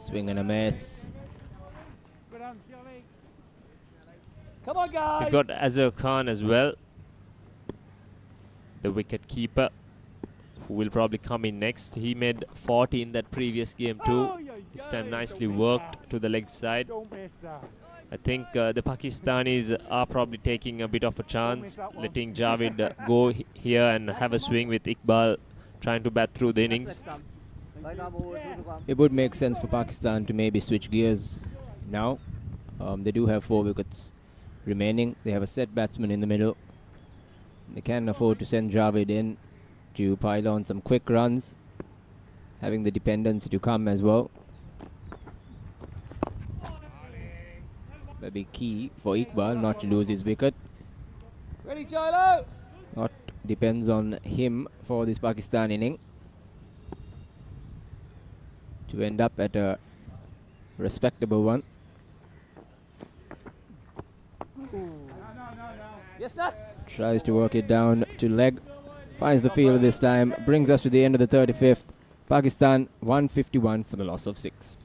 Swing and a miss. Come on, guys. We've got Azhar Khan as well, the wicket keeper, who will probably come in next. He made 40 in that previous game too. This time nicely worked to the leg side. I think the Pakistanis are probably taking a bit of a chance, letting Javed go here and have a swing with Iqbal trying to bat through the innings. It would make sense for Pakistan to maybe switch gears now. They do have 4 wickets remaining. They have a set batsman in the middle. They can afford to send Javed in to pile on some quick runs, having the dependency to come as well. That'll be key for Iqbal not to lose his wicket. Ready, Jilo? Not depends on him for this Pakistan inning to end up at a respectable one. Yes, Nas. Tries to work it down to leg. Finds the field this time. Brings us to the end of the 35th. Pakistan 151 for the loss of 6.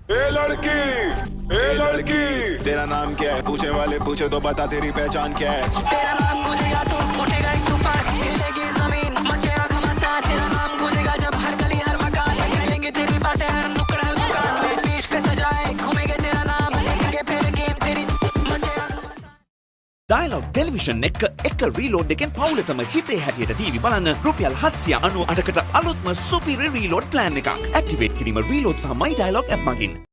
ए लड़की तेरा नाम क्या है पूछने वाले पूछे तो बता तेरी पहचान क्या है तेरा नाम गूंजेगा तो उठेगा एक तूफान हिलेगी जमीन मचेगा घमासान तेरा नाम गूंजेगा जब हर गली हर मकान हिलेंगे तेरी बातें हर नुक्कड़ हर दुकान में पीठ पे सजाए घूमेंगे तेरा नाम लेंगे फिर गेम तेरी मचेगा Dialog Television එක රීලෝඩ් එකෙන් පවුලටම හිතේ හැටියට TV බලන්න රුපියල් 798කට අලුත්ම සුපිරි රීලෝඩ් ප්ලෑන් එකක්. ඇක්ටිවේට් කිරීම රීලෝඩ් සහ My Dialog app මගින්.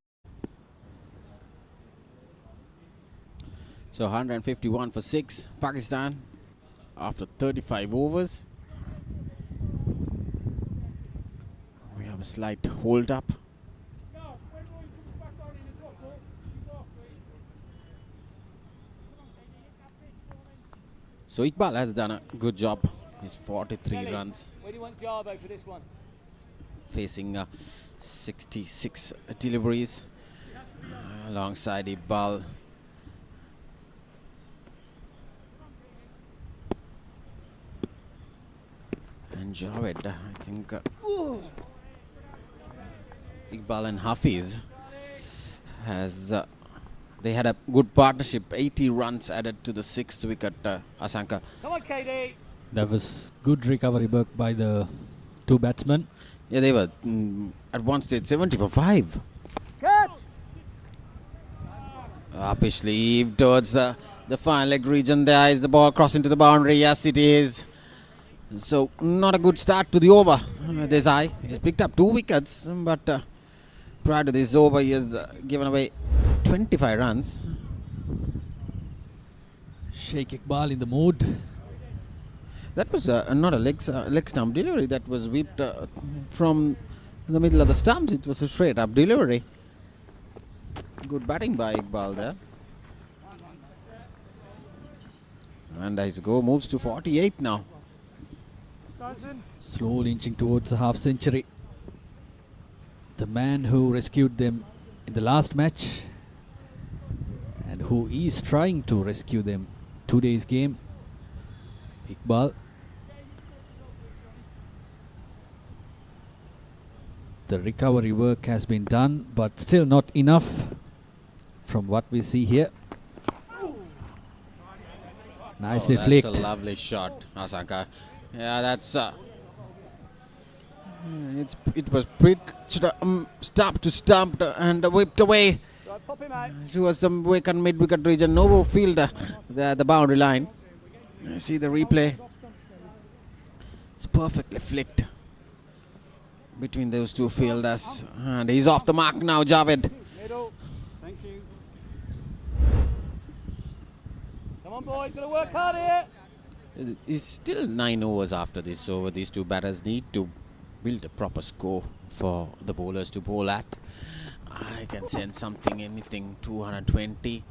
So 151 for 6, Pakistan after 35 overs. We have a slight hold up. So Iqbal has done a good job. He's 43 runs. Where do you want Jarbo for this one? Facing 66 deliveries alongside Iqbal. And Javed, I think Iqbal and Hafiz has they had a good partnership. 80 runs added to the 6th wicket. Asanka. Come on, KD. That was good recovery work by the two batsmen. Yeah, they were at one stage 70 for 5. Catch. Uppish sleeve towards the fine leg region. There is the ball crossing to the boundary. Yes, it is. So not a good start to the over. Desai has picked up 2 wickets, but prior to this over, he has given away 25 runs. Sheikh Iqbal in the mood. That was not a leg stump delivery. That was whipped from the middle of the stumps. It was a straight up delivery. Good batting by Iqbal there. And his go moves to 48 now. Slowly inching towards a half century. The man who rescued them in the last match and who is trying to rescue them today's game, Iqbal. The recovery work has been done, but still not enough from what we see here. Nicely flicked. That's a lovely shot, Asanka. Yeah, that's it was pitched stump to stump and whipped away towards the wicket mid-wicket region. No field the boundary line. See the replay. It's perfectly flicked between those two fielders, and he's off the mark now, Javed. Middle. Thank you. Come on, boys, gotta work hard here. It's still 9 overs after this over. These two batters need to build a proper score for the bowlers to bowl at. I can sense something, anything 220.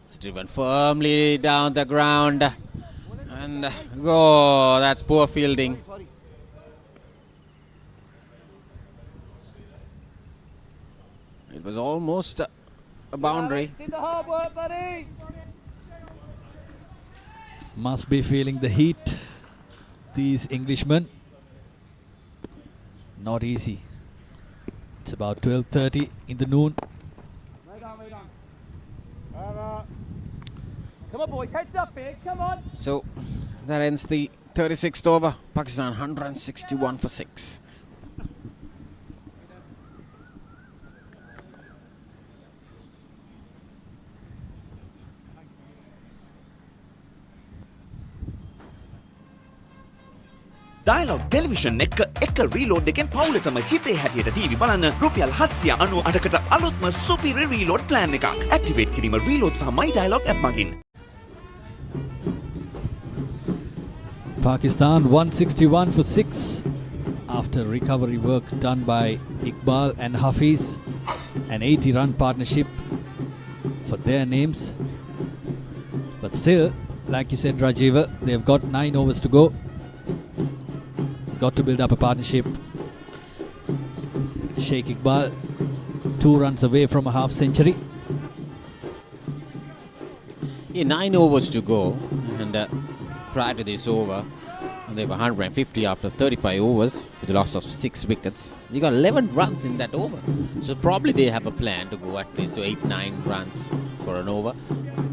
It's driven firmly down the ground. And go, that's poor fielding. It was almost a boundary. Did the hard work, buddy. Must be feeling the heat, these Englishmen. Not easy. It's about 12:30 in the noon. Come on, boys, heads up here, come on. So that ends the 36th over. Pakistan 161 for 6. Dialog Television එක reload එකෙන් පවුලටම හිතේ හැටියට TV බලන්න රුපියල් 798කට අලුත්ම සුපිරි reload plan එකක්. Activate කිරීම රීලෝඩ් සහ My Dialog app මගින්. Pakistan 161 for 6 after recovery work done by Iqbal and Hafiz. An 80-run partnership for their names. But still, like you said, Rajiva, they've got 9 overs to go. Got to build up a partnership. Sheikh Iqbal 2 runs away from a half century. Yeah, 9 overs to go, and prior to this over, they were 150 after 35 overs with a loss of 6 wickets. They got 11 runs in that over, so probably they have a plan to go at least to 8-9 runs for an over.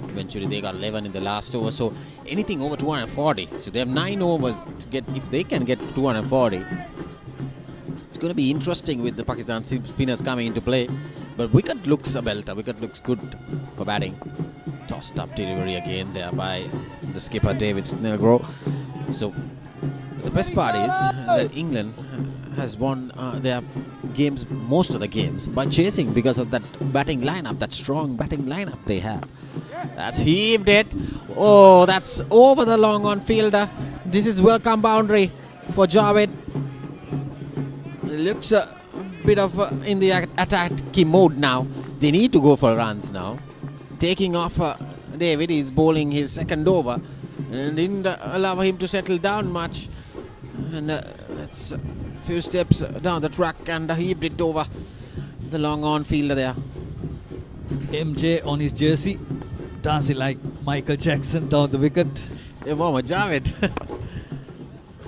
Eventually they got 11 in the last over, so anything over 240. So they have 9 overs to get. If they can get 240, it's going to be interesting with the Pakistan spinners coming into play. But wicket looks a belter. Wicket looks good for batting. Tossed up delivery again there by the skipper David Snellgrove. So the best part is that England has won their games, most of the games, by chasing because of that batting lineup, that strong batting lineup they have. That's heaved it. Oh, that's over the long on fielder. This is welcome boundary for Javed. Looks a bit of in the attacking mode now. They need to go for runs now. Taking off David is bowling his second over and didn't allow him to settle down much. And that's a few steps down the track and heaved it over the long on fielder there. MJ on his jersey, dancing like Michael Jackson down the wicket. Hey, Mohammad Javed.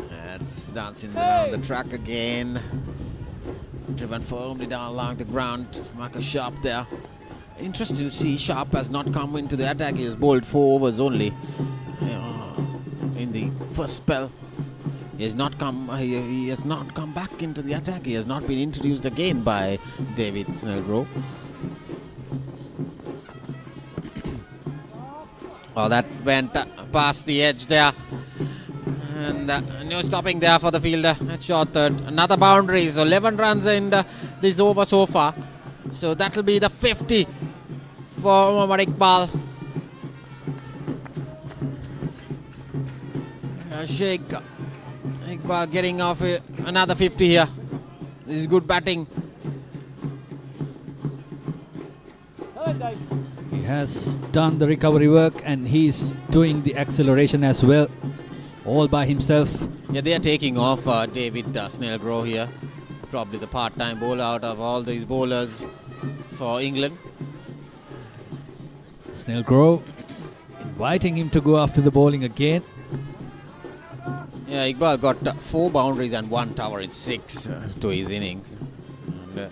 That's dancing down the track again. Driven firmly down along the ground. Marcus Sharp there. Interesting to see Sharp has not come into the attack. He has bowled 4 overs only in the first spell. He has not come. He has not come back into the attack. He has not been introduced again by David Snellgrove. Oh, that went past the edge there. And no stopping there for the fielder at short third. Another boundary. So 11 runs in this over so far. So that will be the 50 for Muhammad Iqbal. Sheikh Iqbal getting off another 50 here. This is good batting. He has done the recovery work and he's doing the acceleration as well, all by himself. Yeah, they are taking off David Snellgrove here. Probably the part-time bowler out of all these bowlers for England. Snellgrove inviting him to go after the bowling again. Yeah, Iqbal got 4 boundaries and 1 tower in 6 to his innings. And,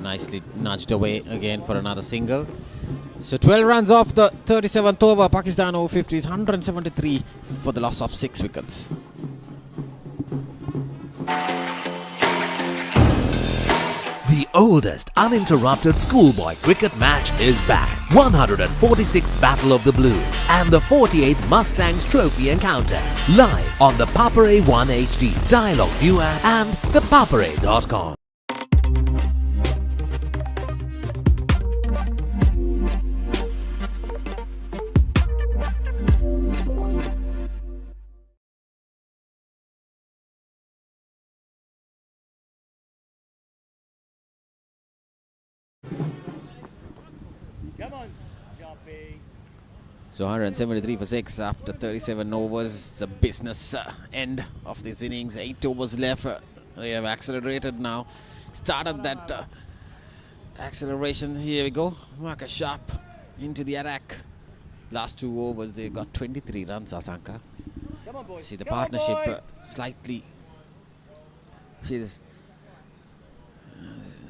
nicely nudged away again for another single. So 12 runs off the 37th over. Pakistan Over-50s 173 for the loss of 6 wickets. The oldest uninterrupted schoolboy cricket match is back. 146th Battle of the Blues and the 48th Mustangs Trophy encounter. Live on the Papare 1 HD, Dialog ViU App and ThePapare.com. So 173 for 6 after 37 overs. The business end of this innings. 8 overs left. They have accelerated now. Started that acceleration. Here we go. Marcus Sharp into the attack. Last 2 overs they got 23 runs, Asanka. See the partnership slightly. See this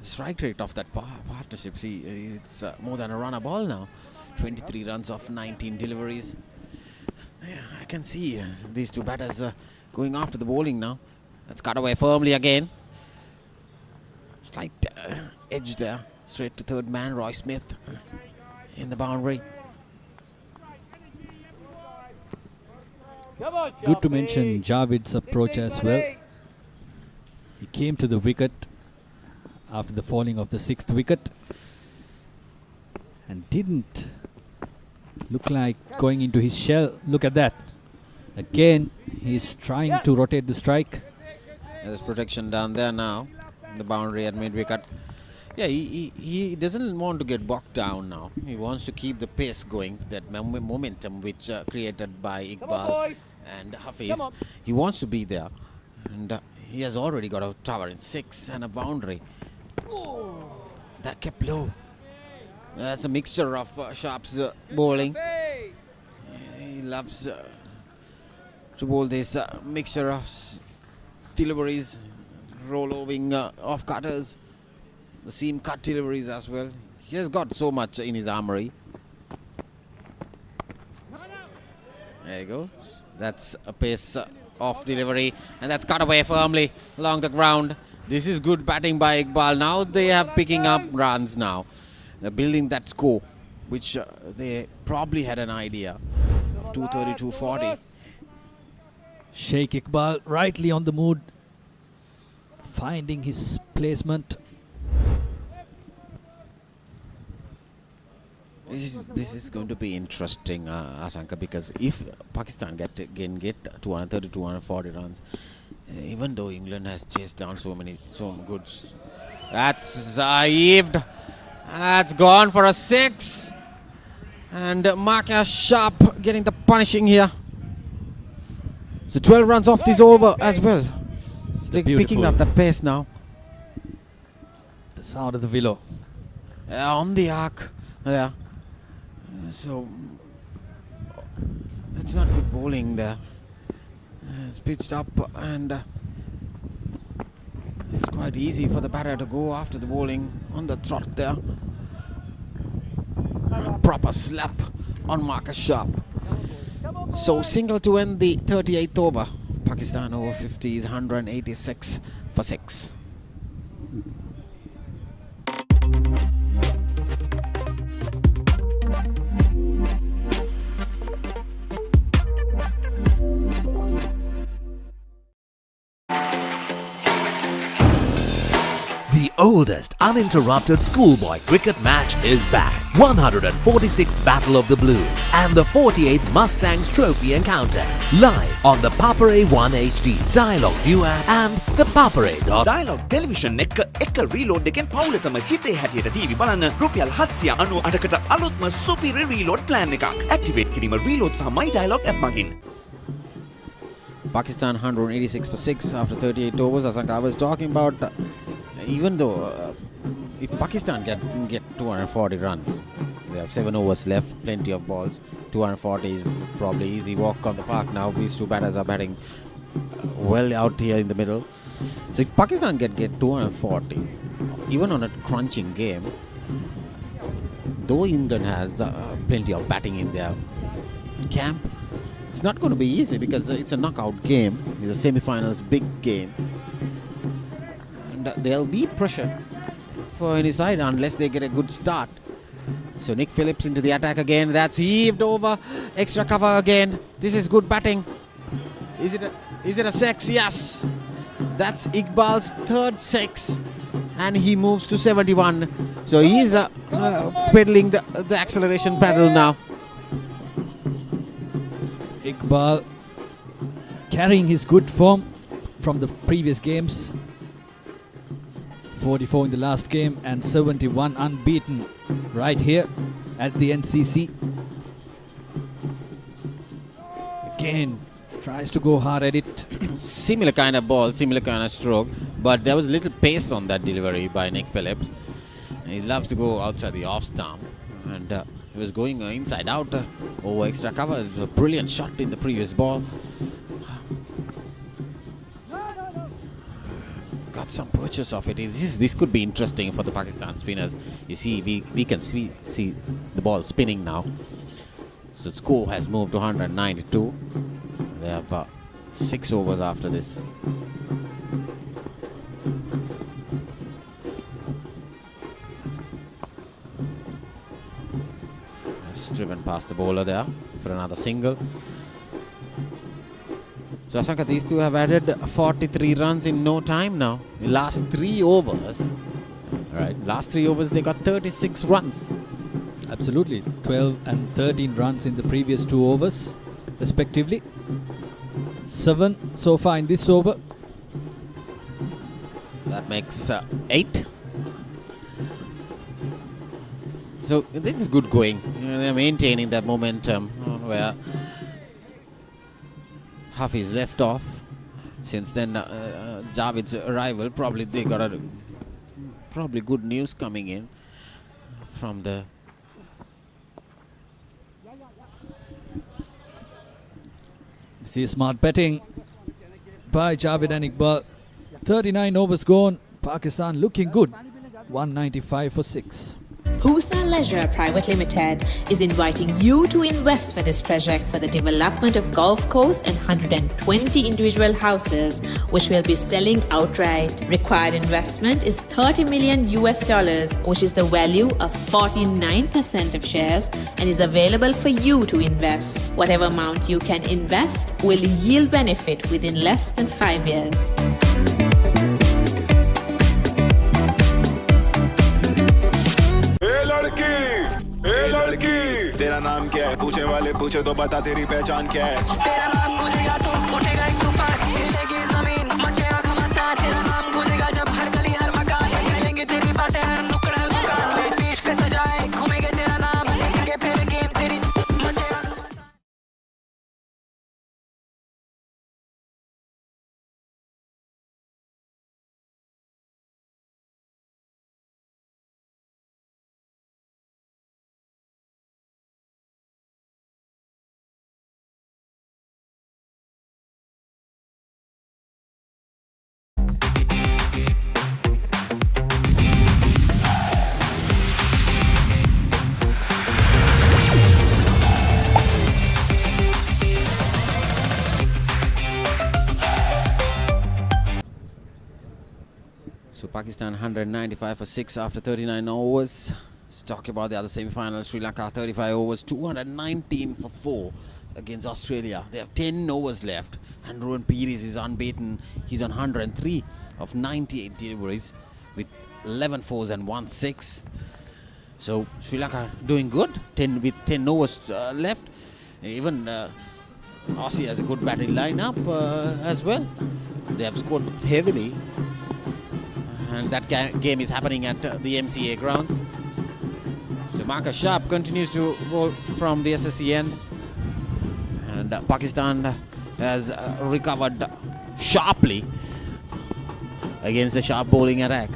strike rate of that partnership. See, it's more than a run a ball now. 23 runs off 19 deliveries. Yeah, I can see these 2 batters going after the bowling now. That's cut away firmly again. Slight edge there. Straight to third man, Roy Smith in the boundary. Good to mention Javid's approach as well. He came to the wicket after the falling of the 6th wicket and didn't look like going into his shell. Look at that. Again, he's trying to rotate the strike. There's protection down there now. The boundary at mid-wicket. Yeah, he doesn't want to get bogged down now. He wants to keep the pace going, that momentum which created by Iqbal and Hafiz. He wants to be there. And he has already got a tower in 6 and a boundary. That kept low. That's a mixture of Sharp's bowling. He loves to bowl this mixture of deliveries, roll-oving off-cutters, the seam cut deliveries as well. He has got so much in his armory. There you go. That's a pace off delivery, and that's cut away firmly along the ground. This is good batting by Iqbal. Now they are picking up runs now. They're building that score, which they probably had an idea of 230, 240. Sheikh Iqbal rightly on the mood, finding his placement. This is going to be interesting, Asanka, because if Pakistan can get 230, 240 runs, even though England has chased down so good. That's heaved. That's gone for a 6. And Marcus Sharp getting the punishing here. So 12 runs off this over as well. They're picking up the pace now. The sound of the willow. On the arc. Yeah. So that's not good bowling there. It's pitched up and it's quite easy for the batter to go after the bowling on the trot there. A proper slap on Marcus Sharp. So single to end the 38th over. Pakistan over 50s, 186 for 6. The oldest uninterrupted schoolboy cricket match is back. 146th Battle of the Blues and the 48th Mustangs Trophy encounter. Live on the Papare 1 HD, Dialog ViU App and ThePapare. Dialog television එක reload එකෙන් පවුලටම හිතේ හැටියට TV බලන්න රුපියල් 798කට අලුත්ම superior reload plan එකක්. Activate කිරීම reload සහ my Dialog app මගින්. Pakistan 186 for 6 after 38 overs. Asanka, I was talking about even though if Pakistan can get 240 runs, they have 7 overs left, plenty of balls. 240 is probably easy walk on the park now. These two batters are batting well out here in the middle. So if Pakistan can get 240, even on a crunching game, though England has plenty of batting in their camp, it's not going to be easy because it's a knockout game. It's a semi-finals big game. And there'll be pressure for any side unless they get a good start. So Nick Phillips into the attack again. That's heaved over. Extra cover again. This is good batting. Is it a 6? Yes. That's Iqbal's third 6. And he moves to 71. So he's pedaling the acceleration pedal now. Iqbal carrying his good form from the previous games. 44 in the last game and 71 unbeaten right here at the NCC. Again, tries to go hard at it. Similar kind of ball, similar kind of stroke, but there was a little pace on that delivery by Nick Phillips. He loves to go outside the off stump, and he was going inside out over extra cover. It was a brilliant shot in the previous ball. Got some purchase of it. This could be interesting for the Pakistan spinners. You see, we can see the ball spinning now. So score has moved to 192. They have 6 overs after this. That's driven past the bowler there for another single. So Asanka, these two have added 43 runs in no time now. In last 3 overs, right? Last 3 overs they got 36 runs. Absolutely, 12 and 13 runs in the previous 2 overs, respectively. 7 so far in this over. That makes 8. So this is good going. They're maintaining that momentum where Hafiz left off. Since then, Javid's arrival, probably they got a probably good news coming in from the This is smart betting by Javed and Iqbal. 39 overs gone. Pakistan looking good. 195 for 6. Husa Leisure Private Limited is inviting you to invest for this project for the development of golf course and 120 individual houses, which will be selling outright. Required investment is $30 million, which is the value of 49% of shares, and is available for you to invest. Whatever amount you can invest will yield benefit within less than 5 years. तेरा नाम क्या है पूछने वाले पूछे तो बता तेरी पहचान क्या है तेरा नाम गूंजेगा तो उठेगा एक तूफान हिलेगी जमीन मचेगा घमासान तेरा नाम गूंजेगा जब हर गली हर मकान करेंगे तेरी बातें हर नुक्कड़ हर दुकान में पीठ पे सजाए घूमेंगे तेरा नाम लेंगे फिर गेम तेरी मचेगा So Pakistan 195 for 6 after 39 overs. Let's talk about the other semi-finals. Sri Lanka 35 overs, 219 for 4 against Australia. They have 10 overs left, and Ruan Pires is unbeaten. He's on 103 of 98 deliveries with 11 fours and 1 6. So Sri Lanka doing good, 10 overs left. Even Aussie has a good batting lineup as well. They have scored heavily. And that game is happening at the MCA Grounds. So Marcus Sharp continues to roll from the SSC end. And Pakistan has recovered sharply against the sharp bowling attack.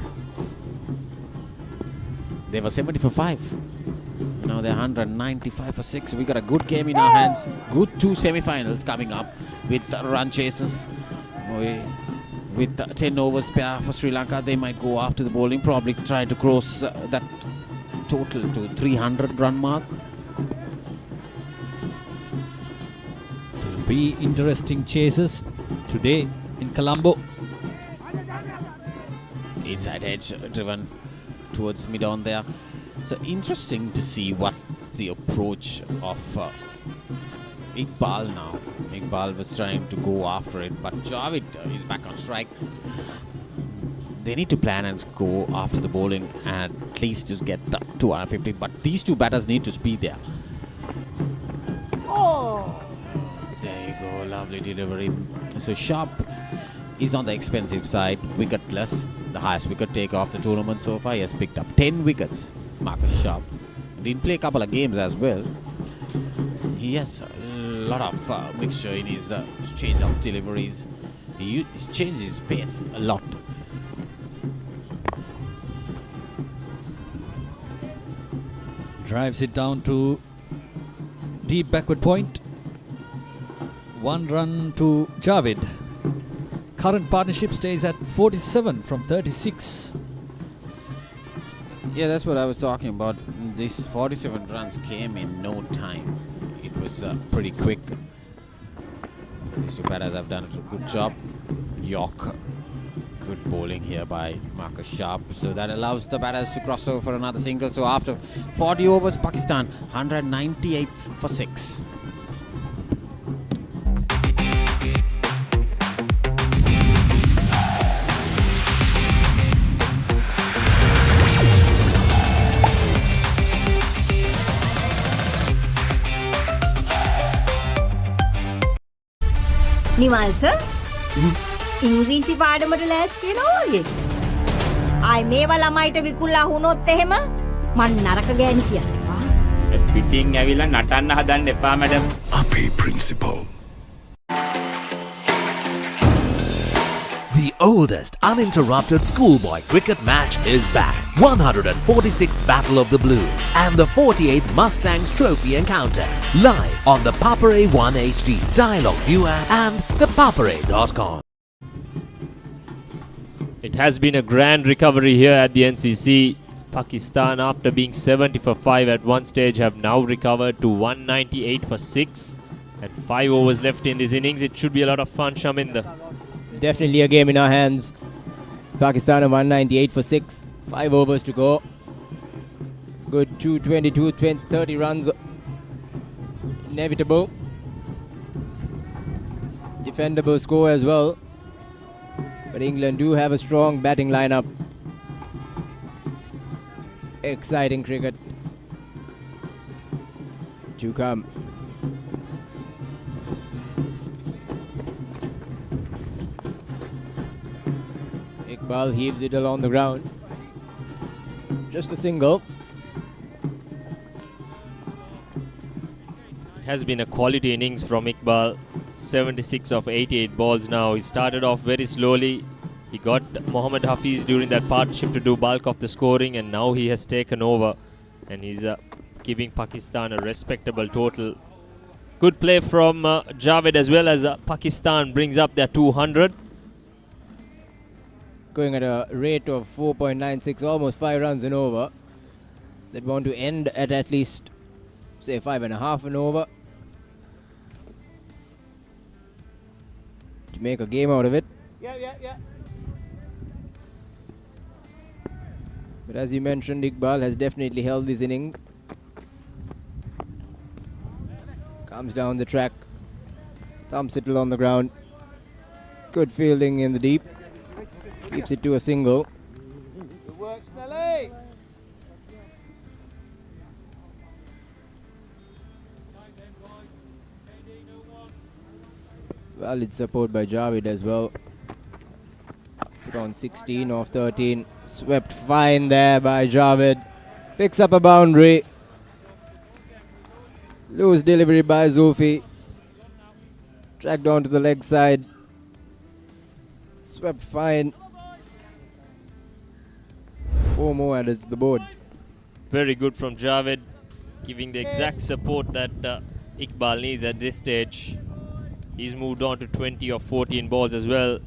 They were 70 for 5. Now they're 195 for 6. We got a good game in our hands. Good 2 semi-finals coming up with run chases. With 10 overs pair for Sri Lanka, they might go after the bowling, probably trying to cross that total to 300 run mark. It will be interesting chases today in Colombo. Inside edge driven towards mid-on there. So interesting to see what's the approach of Iqbal now. Iqbal was trying to go after it, but Javed is back on strike. They need to plan and go after the bowling and at least just get 250. But these two batters need to speed there. Oh! There you go, lovely delivery. So Sharp is on the expensive side, wicketless. The highest wicket take off the tournament so far. He has picked up 10 wickets. Marcus Sharp didn't play a couple of games as well. He has a lot of mixture in his change of deliveries. He changes his pace a lot. Drives it down to deep backward point. 1 run to Javed. Current partnership stays at 47 from 36. Yeah, that's what I was talking about. These 47 runs came in no time. It was pretty quick. These two batters have done a good job. York, good bowling here by Marcus Sharp. So that allows the batters to cross over for another single. So after 40 overs, Pakistan 198 for 6. Nimal sir ඉංග්‍රීසි පාඩමට ලෑස්ති වෙනවා වගේ. ආයි මේවා ළමයිට විකුල්ලා වුණොත් එහෙම මං නරක ගෑණි කියන්නවා. පිටින් ඇවිල්ලා නටන්න හදන්න එපා මැඩම්. අපේ principal. The The oldest uninterrupted schoolboy cricket match is back. 146th Battle of the Blues and the 48th Mustangs Trophy encounter. Live on the Papare 1 HD, Dialog ViU App and ThePapare.com. It has been a grand recovery here at the NCC. Pakistan, after being 70 for 5 at one stage, have now recovered to 198 for 6. And 5 overs left in this innings. It should be a lot of fun, Shaminder. Definitely a game in our hands. Pakistan are 198 for 6. 5 overs to go. Good 222, 30 runs. Inevitable. Defendable score as well. But England do have a strong batting lineup. Exciting cricket to come. Iqbal heaves it along the ground. Just a single. It has been a quality innings from Iqbal. 76 of 88 balls now. He started off very slowly. He got Mohammad Hafiz during that partnership to do bulk of the scoring, and now he has taken over and he's giving Pakistan a respectable total. Good play from Javed as well, as Pakistan brings up their 200. Going at a rate of 4.96, almost 5 runs an over. They'd want to end at least, say, 5.5 an over to make a game out of it. Yeah. But as you mentioned, Iqbal has definitely held this inning. Comes down the track, thumps it along the ground. Good fielding in the deep. Keeps it to a single. Good work, Snelly. Valid support by Javed as well. Put on 16 off 13. Swept fine there by Javed. Picks up a boundary. Loose delivery by Zulfi. Tracked on to the leg side. Swept fine. 4 more added to the board. Very good from Javed, giving the exact support that Iqbal needs at this stage. He's moved on to 20 of 14 balls as well.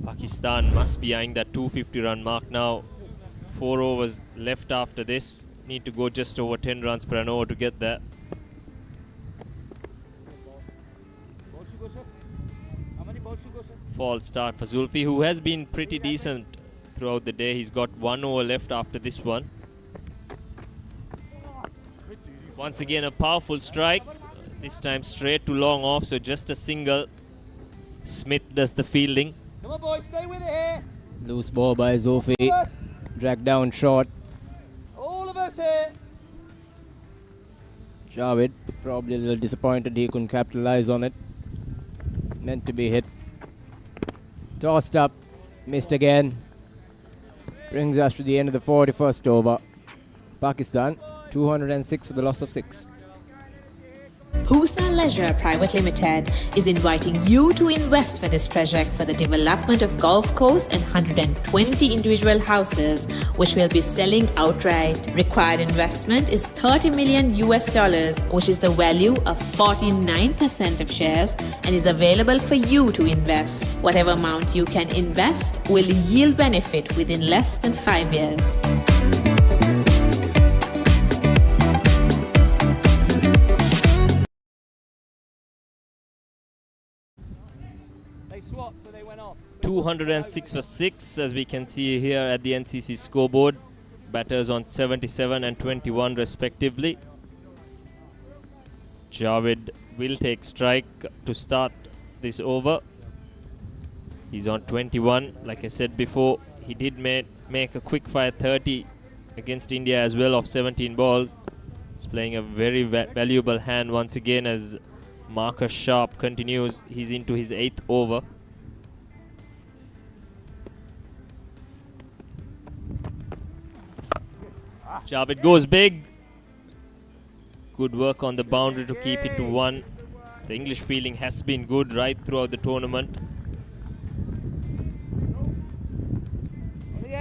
Pakistan must be eyeing that 250 run mark now. 4 overs left after this. Need to go just over 10 runs per an over to get there. False start for Zulfi, who has been pretty decent throughout the day. He's got 1 over left after this one. Once again a powerful strike. This time straight to long off, so just a single. Smith does the fielding. Come on, boys, stay with it here. Loose ball by Zulfi. Dragged down short. All of us here. Javed probably a little disappointed he couldn't capitalize on it. Meant to be hit. Tossed up. Missed again. Brings us to the end of the 41st over. Pakistan 206 for the loss of 6. Husa Leisure Private Limited is inviting you to invest for this project for the development of golf course and 120 individual houses, which will be selling outright. Required investment is $30 million, which is the value of 49% of shares, and is available for you to invest. Whatever amount you can invest will yield benefit within less than 5 years. They swapped, so they went off. 206 for 6, as we can see here at the NCC scoreboard. Batters on 77 and 21 respectively. Javed will take strike to start this over. He's on 21. Like I said before, he did make a quick fire 30 against India as well of 17 balls. He's playing a very valuable hand once again as Marcus Sharp continues. He's into his 8th over. Javed goes big. Good work on the boundary to keep it to 1. The English fielding has been good right throughout the tournament.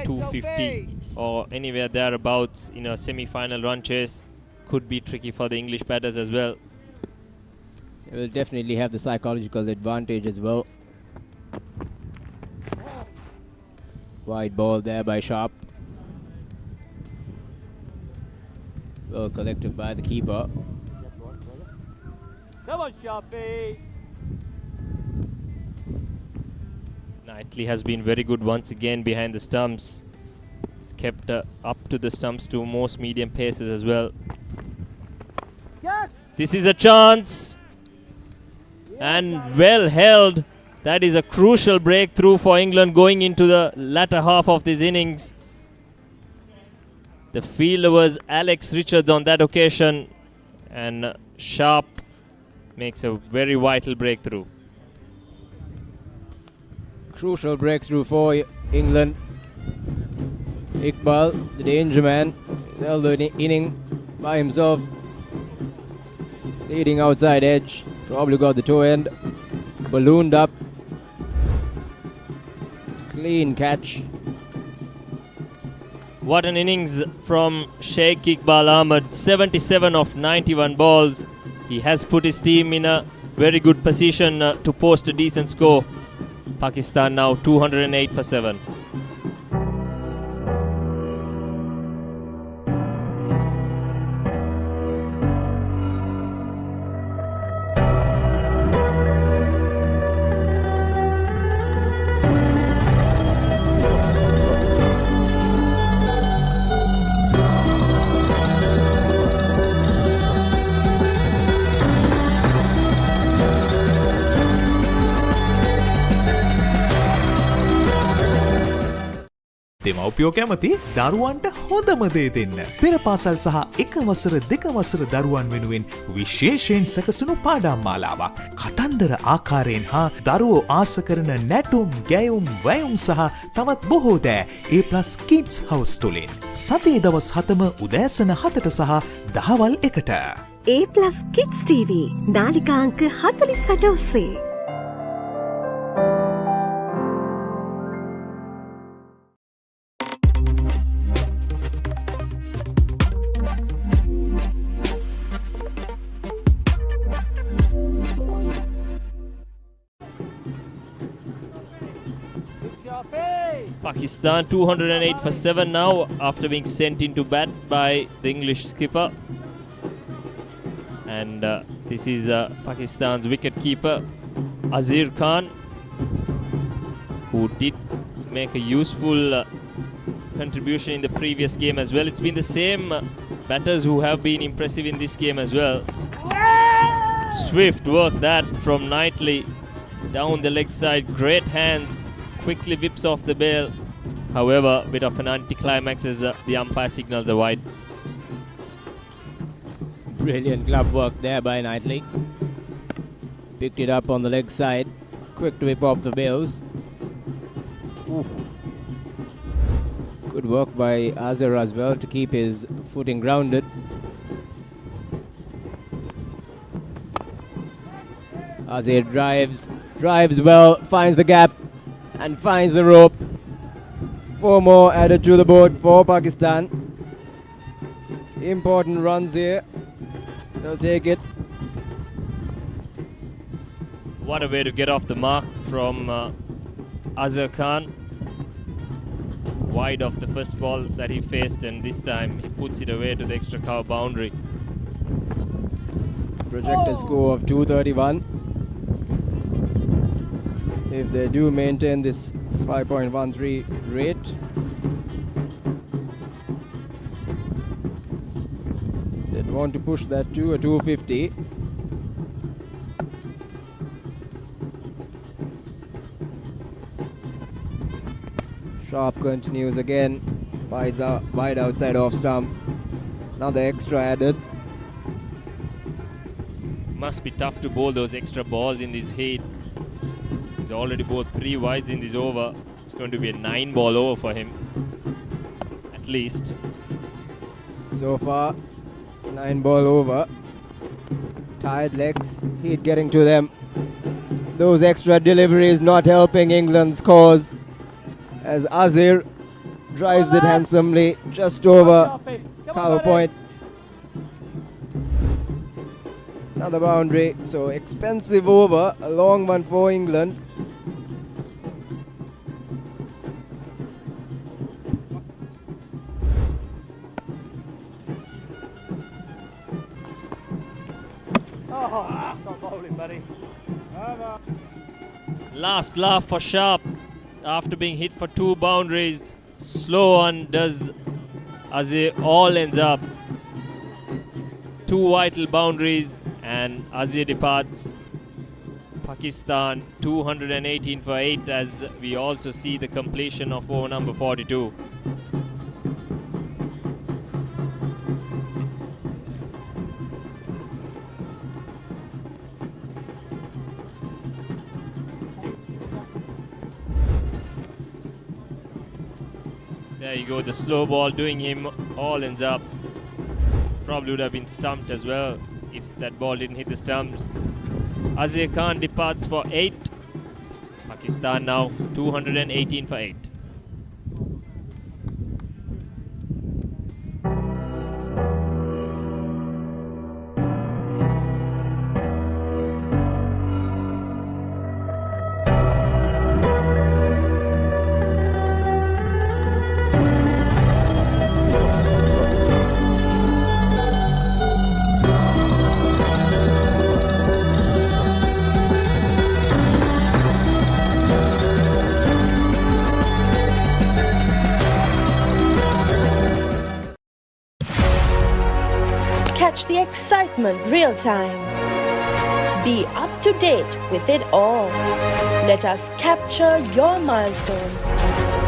250 or anywhere thereabouts in a semi-final run chase could be tricky for the English batters as well. It will definitely have the psychological advantage as well. Wide ball there by Sharp. Well collected by the keeper. Come on, Sharpie. Knightley has been very good once again behind the stumps. He's kept up to the stumps to most medium paces as well. Yes. This is a chance. And well held. That is a crucial breakthrough for England going into the latter half of this innings. The fielder was Alex Richards on that occasion, and Sharp makes a very vital breakthrough. Crucial breakthrough for England. Iqbal, the danger man, held the inning by himself. Leading outside edge, probably got the toe end. Ballooned up. Clean catch. What an innings from Sheikh Iqbal Ahmed. 77 of 91 balls. He has put his team in a very good position to post a decent score. Pakistan now 208 for 7. දෙමව්පියෝ කැමති දරුවන්ට හොඳම දේ දෙන්න. පෙර පාසල් සහ එක වසර දෙක වසර දරුවන් වෙනුවෙන් විශේෂයෙන් සැකසුණු පාඩම් මාලාවක්. කතන්දර ආකාරයෙන් හා දරුවෝ ආස කරන නැටුම්, ගැයුම්, වැයුම් සහ තවත් බොහෝ දෑ A+ Kids House තුලින්. සතියේ දවස් 7ම උදෑසන 7ට සහ දහවල් 1ට. A+ Kids TV නාලිකාංක 48 ඔස්සේ. Pakistan 208 for 7 now after being sent into bat by the English skipper. And this is Pakistan's wicket keeper Azir Khan, who did make a useful contribution in the previous game as well. It's been the same batters who have been impressive in this game as well. Swift work that from Knightley down the leg side. Great hands. Quickly whips off the bail. However, a bit of an anti-climax as the umpire signals are wide. Brilliant glove work there by Knightley. Picked it up on the leg side. Quick to whip off the bails. Ooh. Good work by Azhar as well to keep his footing grounded. Azhar drives well, finds the gap and finds the rope. 4 more added to the board for Pakistan. Important runs here. They'll take it. What a way to get off the mark from Azhar Khan. Wide off the first ball that he faced, and this time he puts it away to the extra cover boundary. Projected score of 231. If they do maintain this 5.13 rate, they'd want to push that to a 250. Sharp continues again, wide outside off stump. Another extra added. Must be tough to bowl those extra balls in this heat. He's already bowled 3 wides in this over. It's going to be a 9-ball over for him, at least. So far, 9-ball over. Tired legs, heat getting to them. Those extra deliveries not helping England's cause, as Azhar drives it handsomely just over cover point. Another boundary, so expensive over, a long one for England. Oh, stop bowling, buddy. Last laugh for Sharp after being hit for 2 boundaries. Slow one does as it all ends up. 2 vital boundaries and Azir departs. Pakistan 218 for 8 as we also see the completion of over number 42. There you go, the slow ball doing him all ends up. Probably would have been stumped as well if that ball didn't hit the stumps. Azir Khan departs for 8. Pakistan now 218 for 8. Catch the excitement real time. Be up to date with it all. Let us capture your milestones.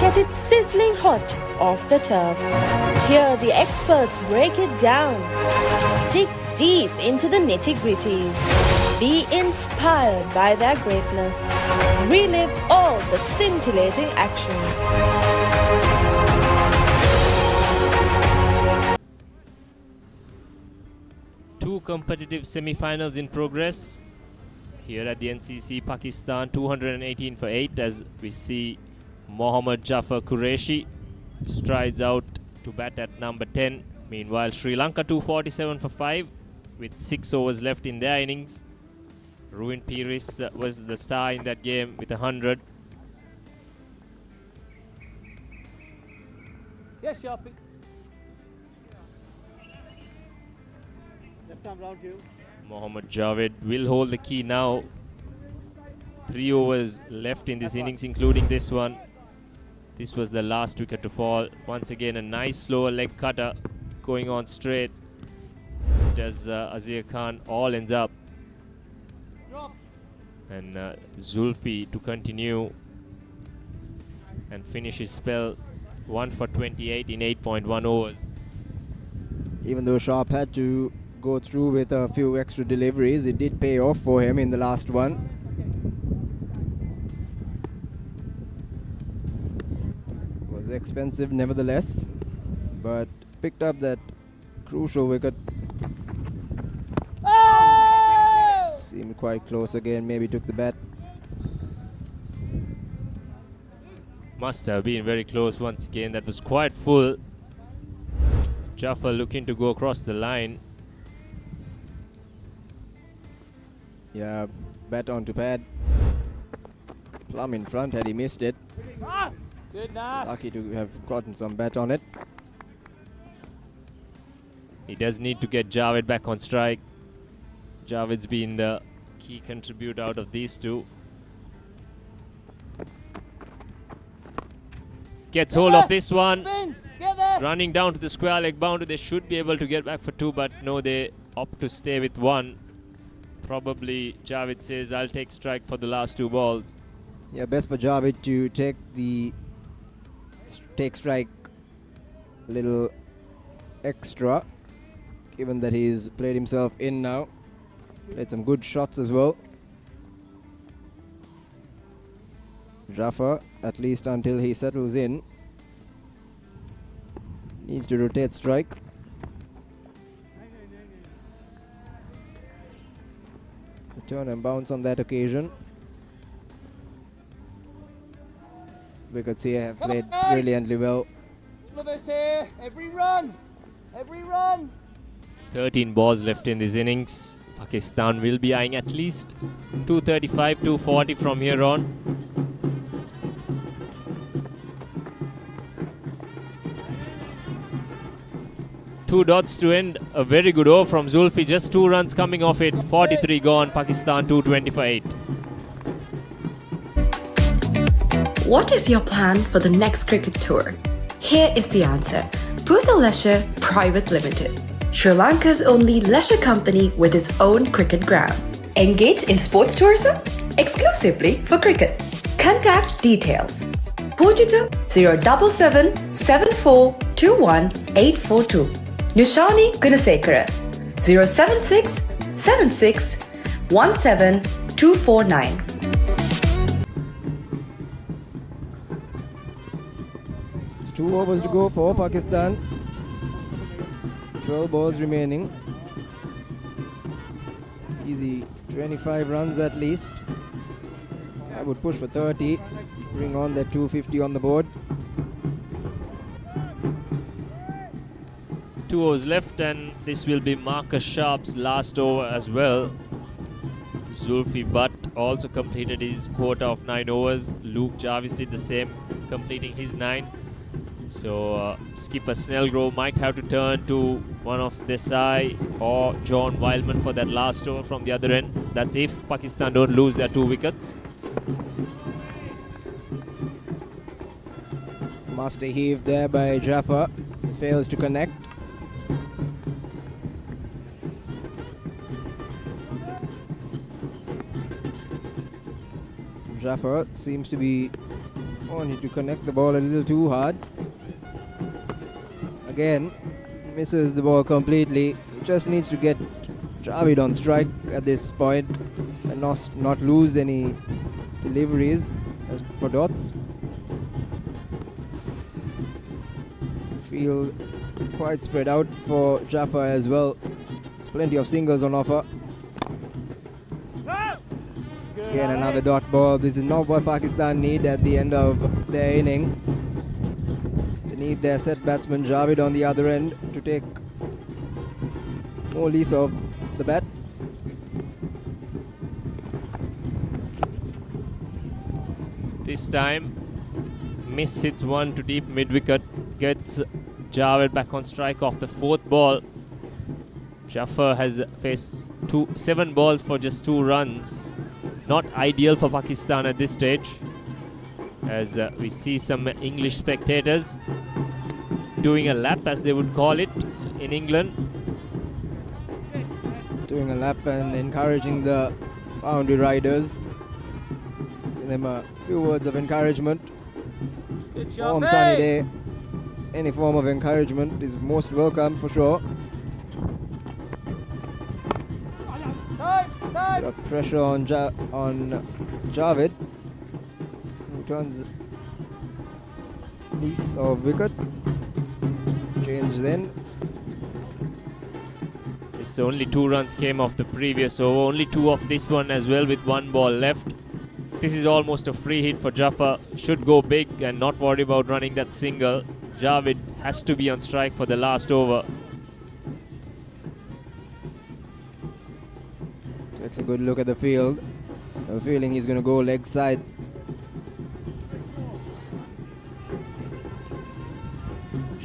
Get it sizzling hot off the turf. Hear the experts break it down. Dig deep into the nitty-gritties. Be inspired by their greatness. Relive all the scintillating action. Two competitive semi-finals in progress here at the NCC. Pakistan 218 for 8 as we see Mohammad Jafar Qureshi strides out to bat at number 10. Meanwhile, Sri Lanka 247 for 5 with 6 overs left in their innings. Ruin Piris was the star in that game with 100. Yes, Sharpie. Left arm round you. Mohammad Javed will hold the key now. 3 overs left in this innings, including this one. This was the last wicket to fall. Once again, a nice slower leg cutter going on straight. Does Azir Khan all ends up. And Zulfi to continue and finish his spell. 1 for 28 in 8.1 overs. Even though Sharp had to go through with a few extra deliveries, it did pay off for him in the last one. Was expensive nevertheless, but picked up that crucial wicket. Seemed quite close again, maybe took the bat. Must have been very close once again. That was quite full. Jaffa looking to go across the line. Yeah, bat onto pad. Plum in front had he missed it. Goodness. Lucky to have gotten some bat on it. He does need to get Javed back on strike. Javed's been the key contributor out of these two. Gets hold of this one. It's running down to the square leg boundary. They should be able to get back for 2, but no, they opt to stay with 1. Probably Javed says, I'll take strike for the last 2 balls. Yeah, best for Javed to take strike a little extra, given that he's played himself in now. Played some good shots as well. Jaffa, at least until he settles in, needs to rotate strike. Turn and bounce on that occasion. Wickets here have played brilliantly well. Couple of us here. Every run. Every run. 13 balls left in this innings. Pakistan will be eyeing at least 235, 240 from here on. Two dots to end a very good over from Zulfi. Just 2 runs coming off it. 43 gone. Pakistan 220 for 8. What is your plan for the next cricket tour? Here is the answer. Pusal Leisure Private Limited, Sri Lanka's only leisure company with its own cricket ground. Engage in sports tourism exclusively for cricket. Contact details. Pujithu 077 7421 842. Nushani Gunasekara 076 76 17 249. It's 2 overs to go for Pakistan. 12 balls remaining. Easy 25 runs at least. I would push for 30. Bring on that 250 on the board. 2 overs left, and this will be Marcus Sharp's last over as well. Zulfi Butt also completed his quota of 9 overs. Luke Jarvis did the same, completing his 9. So skipper Snellgrove might have to turn to one of Desai or John Wildman for that last over from the other end. That's if Pakistan don't lose their 2 wickets. Master heave there by Jaffa. Fails to connect. Jaffa seems to be wanting to connect the ball a little too hard. Again, misses the ball completely. Just needs to get Javid on strike at this point and not lose any deliveries as for dots. Field quite spread out for Jaffa as well. There's plenty of singles on offer. Again, another dot ball. This is not what Pakistan need at the end of their inning. They need their set batsman Javid on the other end to take more lease of the bat. This time, Miss hits one to deep mid-wicket, gets Javed back on strike off the 4th ball. Jaffer has faced 7 balls for just 2 runs. Not ideal for Pakistan at this stage, as we see some English spectators doing a lap, as they would call it in England. Doing a lap and encouraging the boundary riders. Give them a few words of encouragement. Warm sunny day. Any form of encouragement is most welcome for sure. Bit of pressure on Javed, who turns lease of wicket. Change then. This only 2 runs came off the previous over, only 2 of this one as well with 1 ball left. This is almost a free hit for Jaffa. Should go big and not worry about running that single. Javed has to be on strike for the last over. Takes a good look at the field. I have a feeling he's going to go leg side.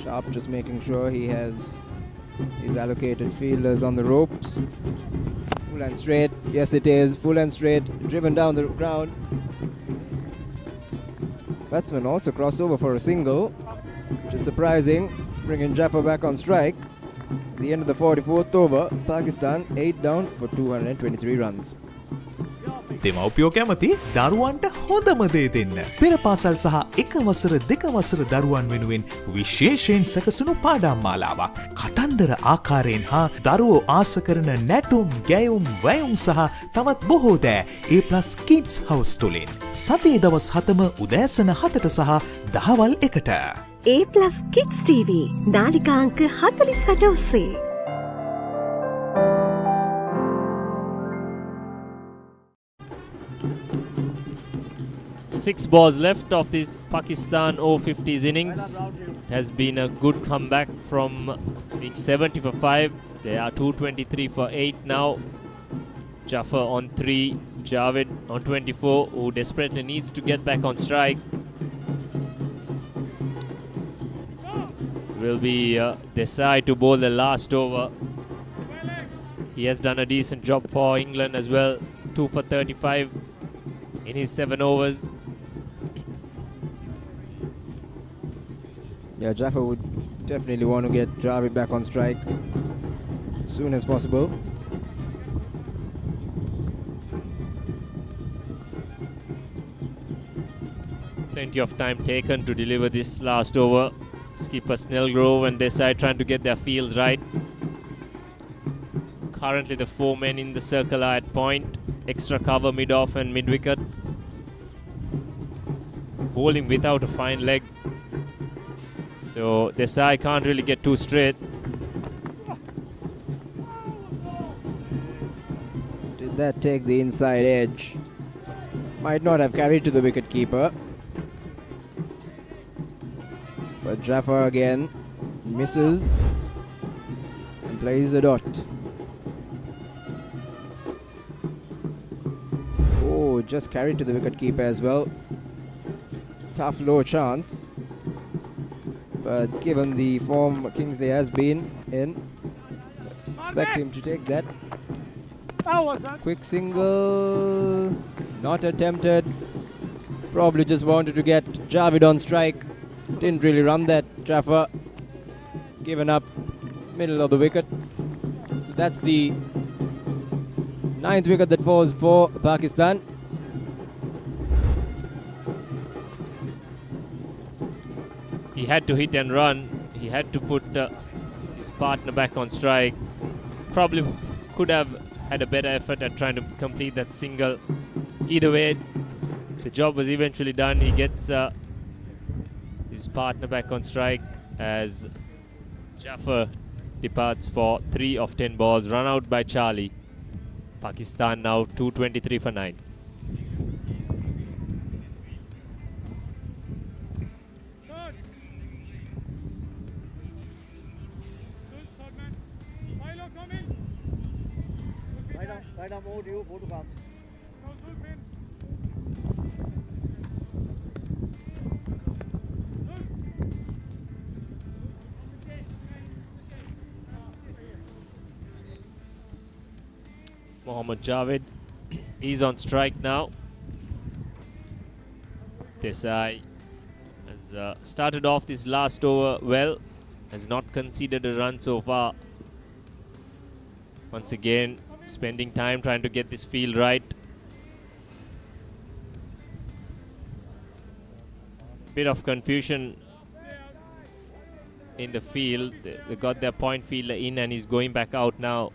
Sharp just making sure he has his allocated fielders on the ropes. Full and straight. Yes, it is. Full and straight. Driven down the ground. Batsman also crossed over for a single, which is surprising, bringing Jaffa back on strike. At the end of the 44th over, Pakistan 8 down for 223 runs. දෙමව්පියෝ කැමති දරුවන්ට හොඳම දේ දෙන්න. පෙර පාසල් සහ එක වසර දෙක වසර දරුවන් වෙනුවෙන් විශේෂයෙන් සැකසුණු පාඩම් මාලාවක්. කතන්දර ආකාරයෙන් හා දරුවෝ ආස කරන නැටුම්, ගැයුම්, වැයුම් සහ තවත් බොහෝ දෑ A+ Kids House තුලින්. සතියේ දවස් 7ම උදෑසන 7ට සහ දහවල් 1ට. A+ Kids TV නාලිකා අංක 48 ඔස්සේ. 6 balls left of this Pakistan Over-50s innings. It has been a good comeback from being 70 for 5. They are 223 for 8 now. Jaffer on 3, Javed on 24, who desperately needs to get back on strike. Will be Desai to bowl the last over. He has done a decent job for England as well. 2 for 35 in his 7 overs. Yeah, Jaffa would definitely want to get Javed back on strike as soon as possible. Plenty of time taken to deliver this last over. Skipper Snellgrove and Desai trying to get their fields right. Currently the 4 men in the circle are at point. Extra cover mid-off and mid-wicket. Bowling without a fine leg. So Desai can't really get too straight. Did that take the inside edge? Might not have carried to the wicket keeper. But Jaffa again misses and plays a dot. Oh, just carried to the wicket keeper as well. Tough low chance. But given the form Kingsley has been in, expect him to take that. Quick single, not attempted. Probably just wanted to get Javed on strike. Didn't really run that, Jaffa. Given up middle of the wicket. So that's the 9th wicket that falls for Pakistan. He had to hit and run. He had to put his partner back on strike. Probably could have had a better effort at trying to complete that single. Either way, the job was eventually done. He gets his partner back on strike as Jaffer departs for 3 of 10 balls. Run out by Charlie. Pakistan now 223 for 9. Mohammad Javed is on strike now. Desai has started off this last over well, has not conceded a run so far. Once again, spending time trying to get this field right. Bit of confusion in the field. They got their point fielder in and he's going back out now.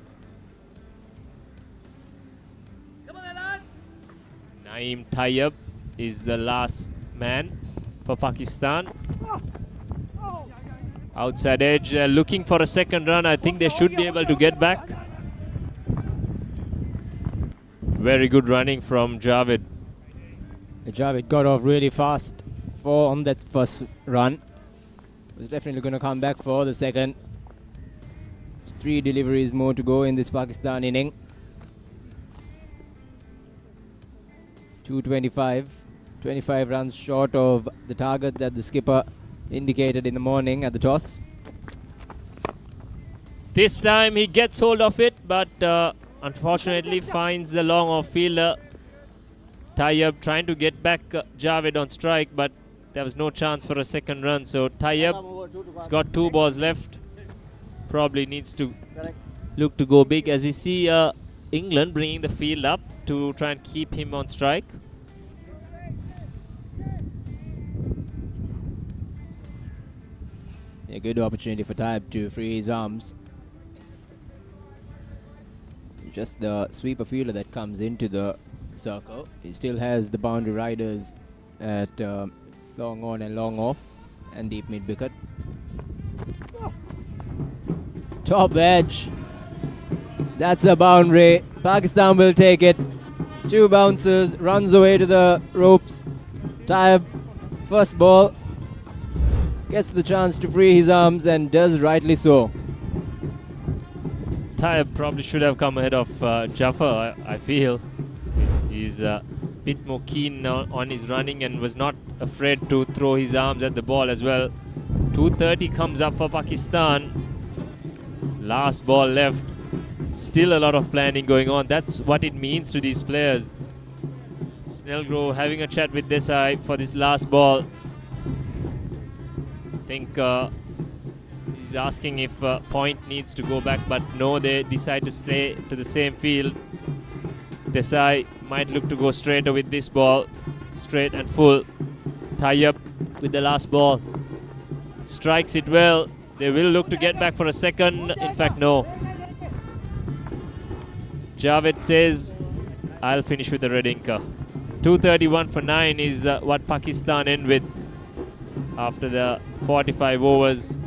Naeem Tayyab is the last man for Pakistan. Outside edge, looking for a second run. I think they should be able to get back. Very good running from Javed. Javed got off really fast on that first run. Was definitely going to come back for the second. 3 deliveries more to go in this Pakistan inning. 225, 25 runs short of the target that the skipper indicated in the morning at the toss. This time he gets hold of it, but unfortunately finds the long off fielder. Tayyab trying to get back Javed on strike, but there was no chance for a second run. So Tayyab has got 2 balls left. Probably needs to look to go big as we see England bringing the field up to try and keep him on strike. A good opportunity for Tayyab to free his arms. Just the sweeper fielder that comes into the circle. He still has the boundary riders at long on and long off and deep mid wicket. Top edge. That's a boundary. Pakistan will take it. 2 bounces, runs away to the ropes. Taib, first ball, gets the chance to free his arms and does rightly so. Taib probably should have come ahead of Jaffer, I feel. He's a bit more keen on his running and was not afraid to throw his arms at the ball as well. 230 comes up for Pakistan. Last ball left. Still a lot of planning going on. That's what it means to these players. Snellgrove having a chat with Desai for this last ball. I think he's asking if Point needs to go back, but no, they decide to stay to the same field. Desai might look to go straighter with this ball. Straight and full. Tie up with the last ball. Strikes it well. They will look to get back for a second. In fact, no. Javed says, I'll finish with the red inker. 231 for 9 is what Pakistan end with after the 45 overs.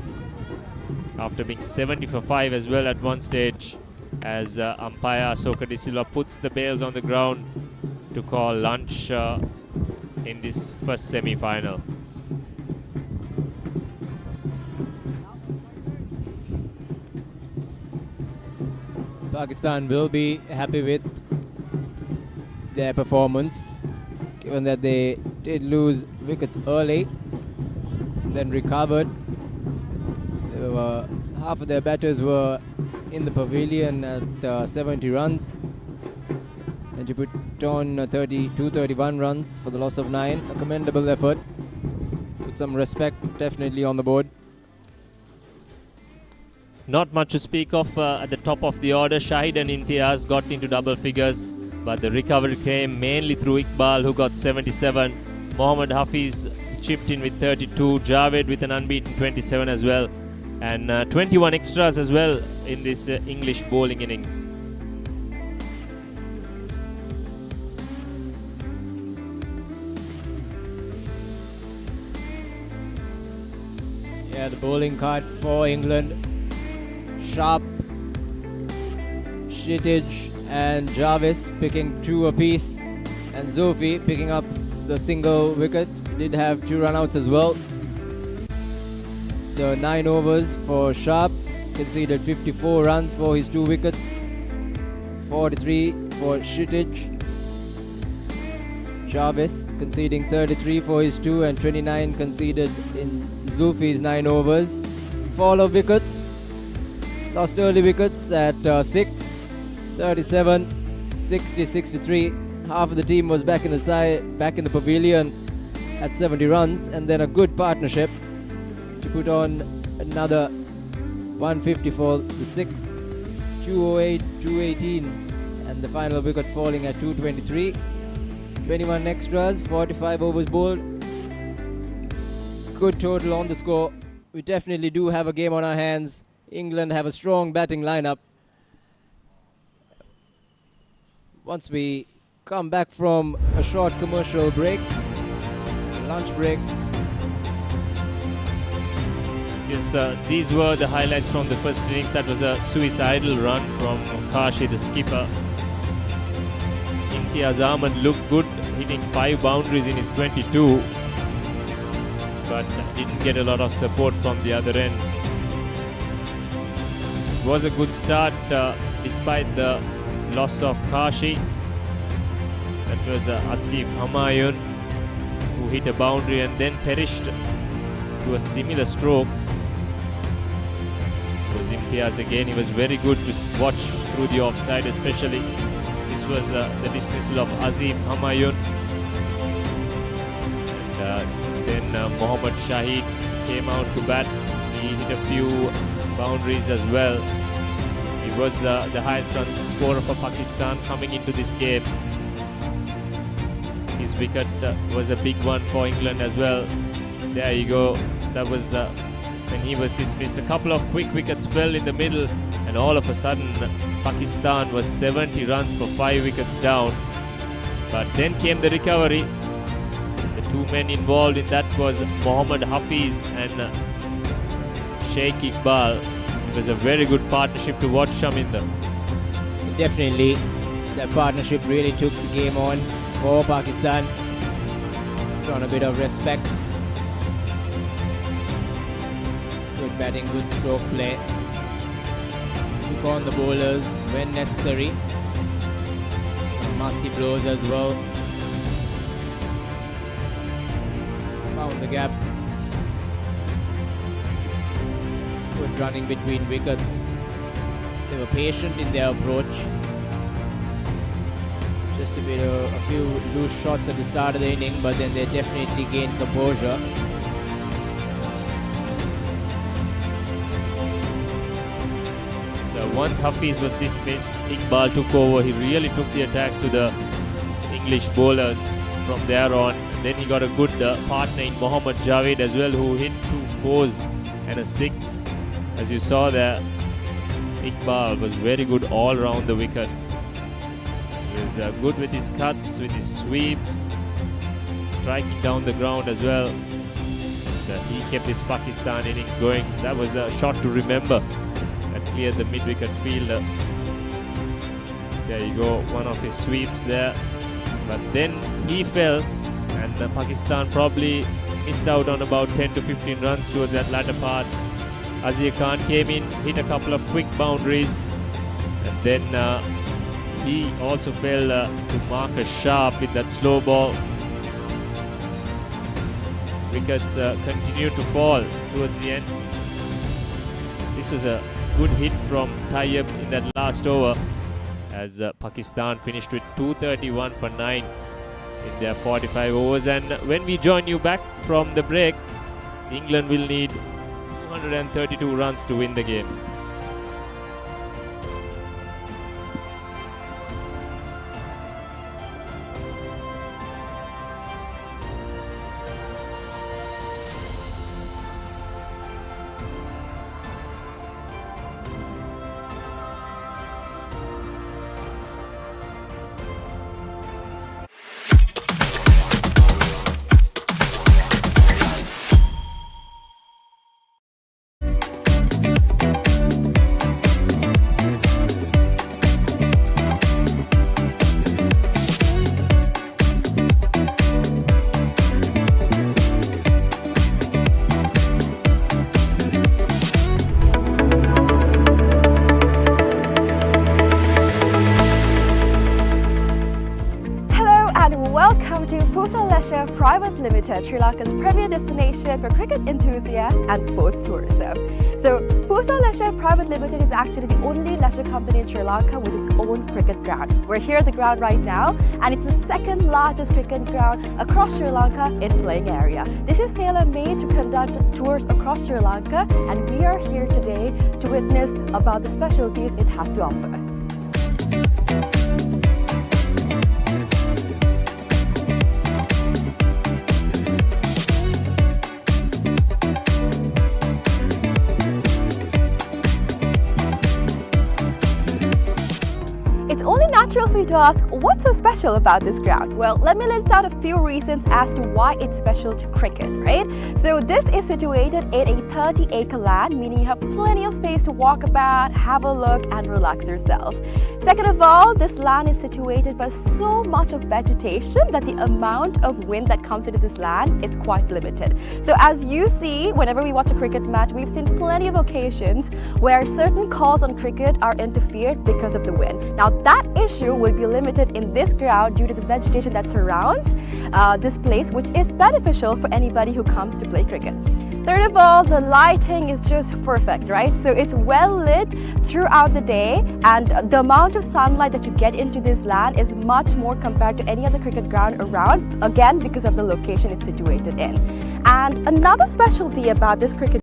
After being 70 for 5 as well at one stage, as umpire Soka De Silva puts the bails on the ground to call lunch in this first semi-final. Pakistan will be happy with their performance, given that they did lose wickets early, then recovered. Half of their batters were in the pavilion at 70 runs, and you put on 231 runs for the loss of 9. A commendable effort. Put some respect definitely on the board. Not much to speak of at the top of the order. Shahid and Imtiaz got into double figures, but the recovery came mainly through Iqbal, who got 77. Mohammad Hafiz chipped in with 32. Javed with an unbeaten 27 as well. And 21 extras as well in this English bowling innings. Yeah, the bowling card for England. Sharp, Shitij and Jarvis picking 2 apiece, and Zofi picking up the single wicket. Did have 2 run-outs as well. So 9 overs for Sharp, conceded 54 runs for his 2 wickets. 43 for Shitij. Jarvis conceding 33 for his 2 and 29 conceded in Zofi's 9 overs. Fall of wickets. Lost early wickets at 6, 37, 60, 63. Half of the team was back in the pavilion at 70 runs, and then a good partnership to put on another 150 for the 6th, 208, 218, and the final wicket falling at 223. 21 extras, 45 overs bowled. Good total on the score. We definitely do have a game on our hands. England have a strong batting lineup. Once we come back from a short commercial break, lunch break. Yes, these were the highlights from the first innings. That was a suicidal run from Kashi, the skipper. Imtiaz Ahmed looked good, hitting 5 boundaries in his 22, but didn't get a lot of support from the other end. It was a good start despite the loss of Kashi. That was Asif Humayun, who hit a boundary and then perished to a similar stroke. It was Imtiaz again. He was very good to watch through the offside, especially. This was the dismissal of Asif Humayun. And then Mohammad Shahid came out to bat. He hit a few boundaries as well. He was the highest run scorer for Pakistan coming into this game. His wicket was a big one for England as well. There you go. That was when he was dismissed. A couple of quick wickets fell in the middle, and all of a sudden Pakistan was 70 runs for 5 wickets down. But then came the recovery. The 2 men involved in that was Mohammad Hafiz and Sheikh Iqbal. It was a very good partnership to watch, Shaminder. Definitely, that partnership really took the game on for Pakistan. Shown a bit of respect. Good batting, good stroke play. Took on the bowlers when necessary. Some musty blows as well. Found the gap. Good running between wickets. They were patient in their approach. Just a few loose shots at the start of the inning, but then they definitely gained composure. So once Hafiz was dismissed, Iqbal took over. He really took the attack to the English bowlers from there on. Then he got a good partner in Mohammad Javed as well, who hit 2 4s and a 6. As you saw there, Iqbal was very good all round the wicket. He was good with his cuts, with his sweeps, striking down the ground as well. He kept his Pakistan innings going. That was the shot to remember that cleared the mid-wicket fielder. There you go, one of his sweeps there. But then he fell, and Pakistan probably missed out on about 10 to 15 runs towards that latter part. Azir Khan came in, hit a couple of quick boundaries, and then he also fell to Marcus Sharp in that slow ball. Wickets continued to fall towards the end. This was a good hit from Tayyab in that last over, as Pakistan finished with 231 for 9 in their 45 overs. And when we join you back from the break, England will need 232 runs to win the game. Private Limited, Sri Lanka's premier destination for cricket enthusiasts and sports tourism. So, Pusa Leisure Private Limited is actually the only leisure company in Sri Lanka with its own cricket ground. We're here at the ground right now, and it's the second largest cricket ground across Sri Lanka in playing area. This is tailor-made to conduct tours across Sri Lanka, and we are here today to witness about the specialties it has to offer. Natural for you to ask, what's so special about this ground? Well, let me list out a few reasons as to why it's special to cricket, right? So this is situated in a 30-acre land, meaning you have plenty of space to walk about, have a look, and relax yourself. Second of all, this land is situated by so much of vegetation that the amount of wind that comes into this land is quite limited. So as you see, whenever we watch a cricket match, we've seen plenty of occasions where certain calls on cricket are interfered because of the wind. Now that issue will be limited in this ground due to the vegetation that surrounds this place, which is beneficial for anybody who comes to play cricket. Third of all, the lighting is just perfect, right? So it's well lit throughout the day, and the amount of sunlight that you get into this land is much more compared to any other cricket ground around, again because of the location it's situated in. And another specialty about this cricket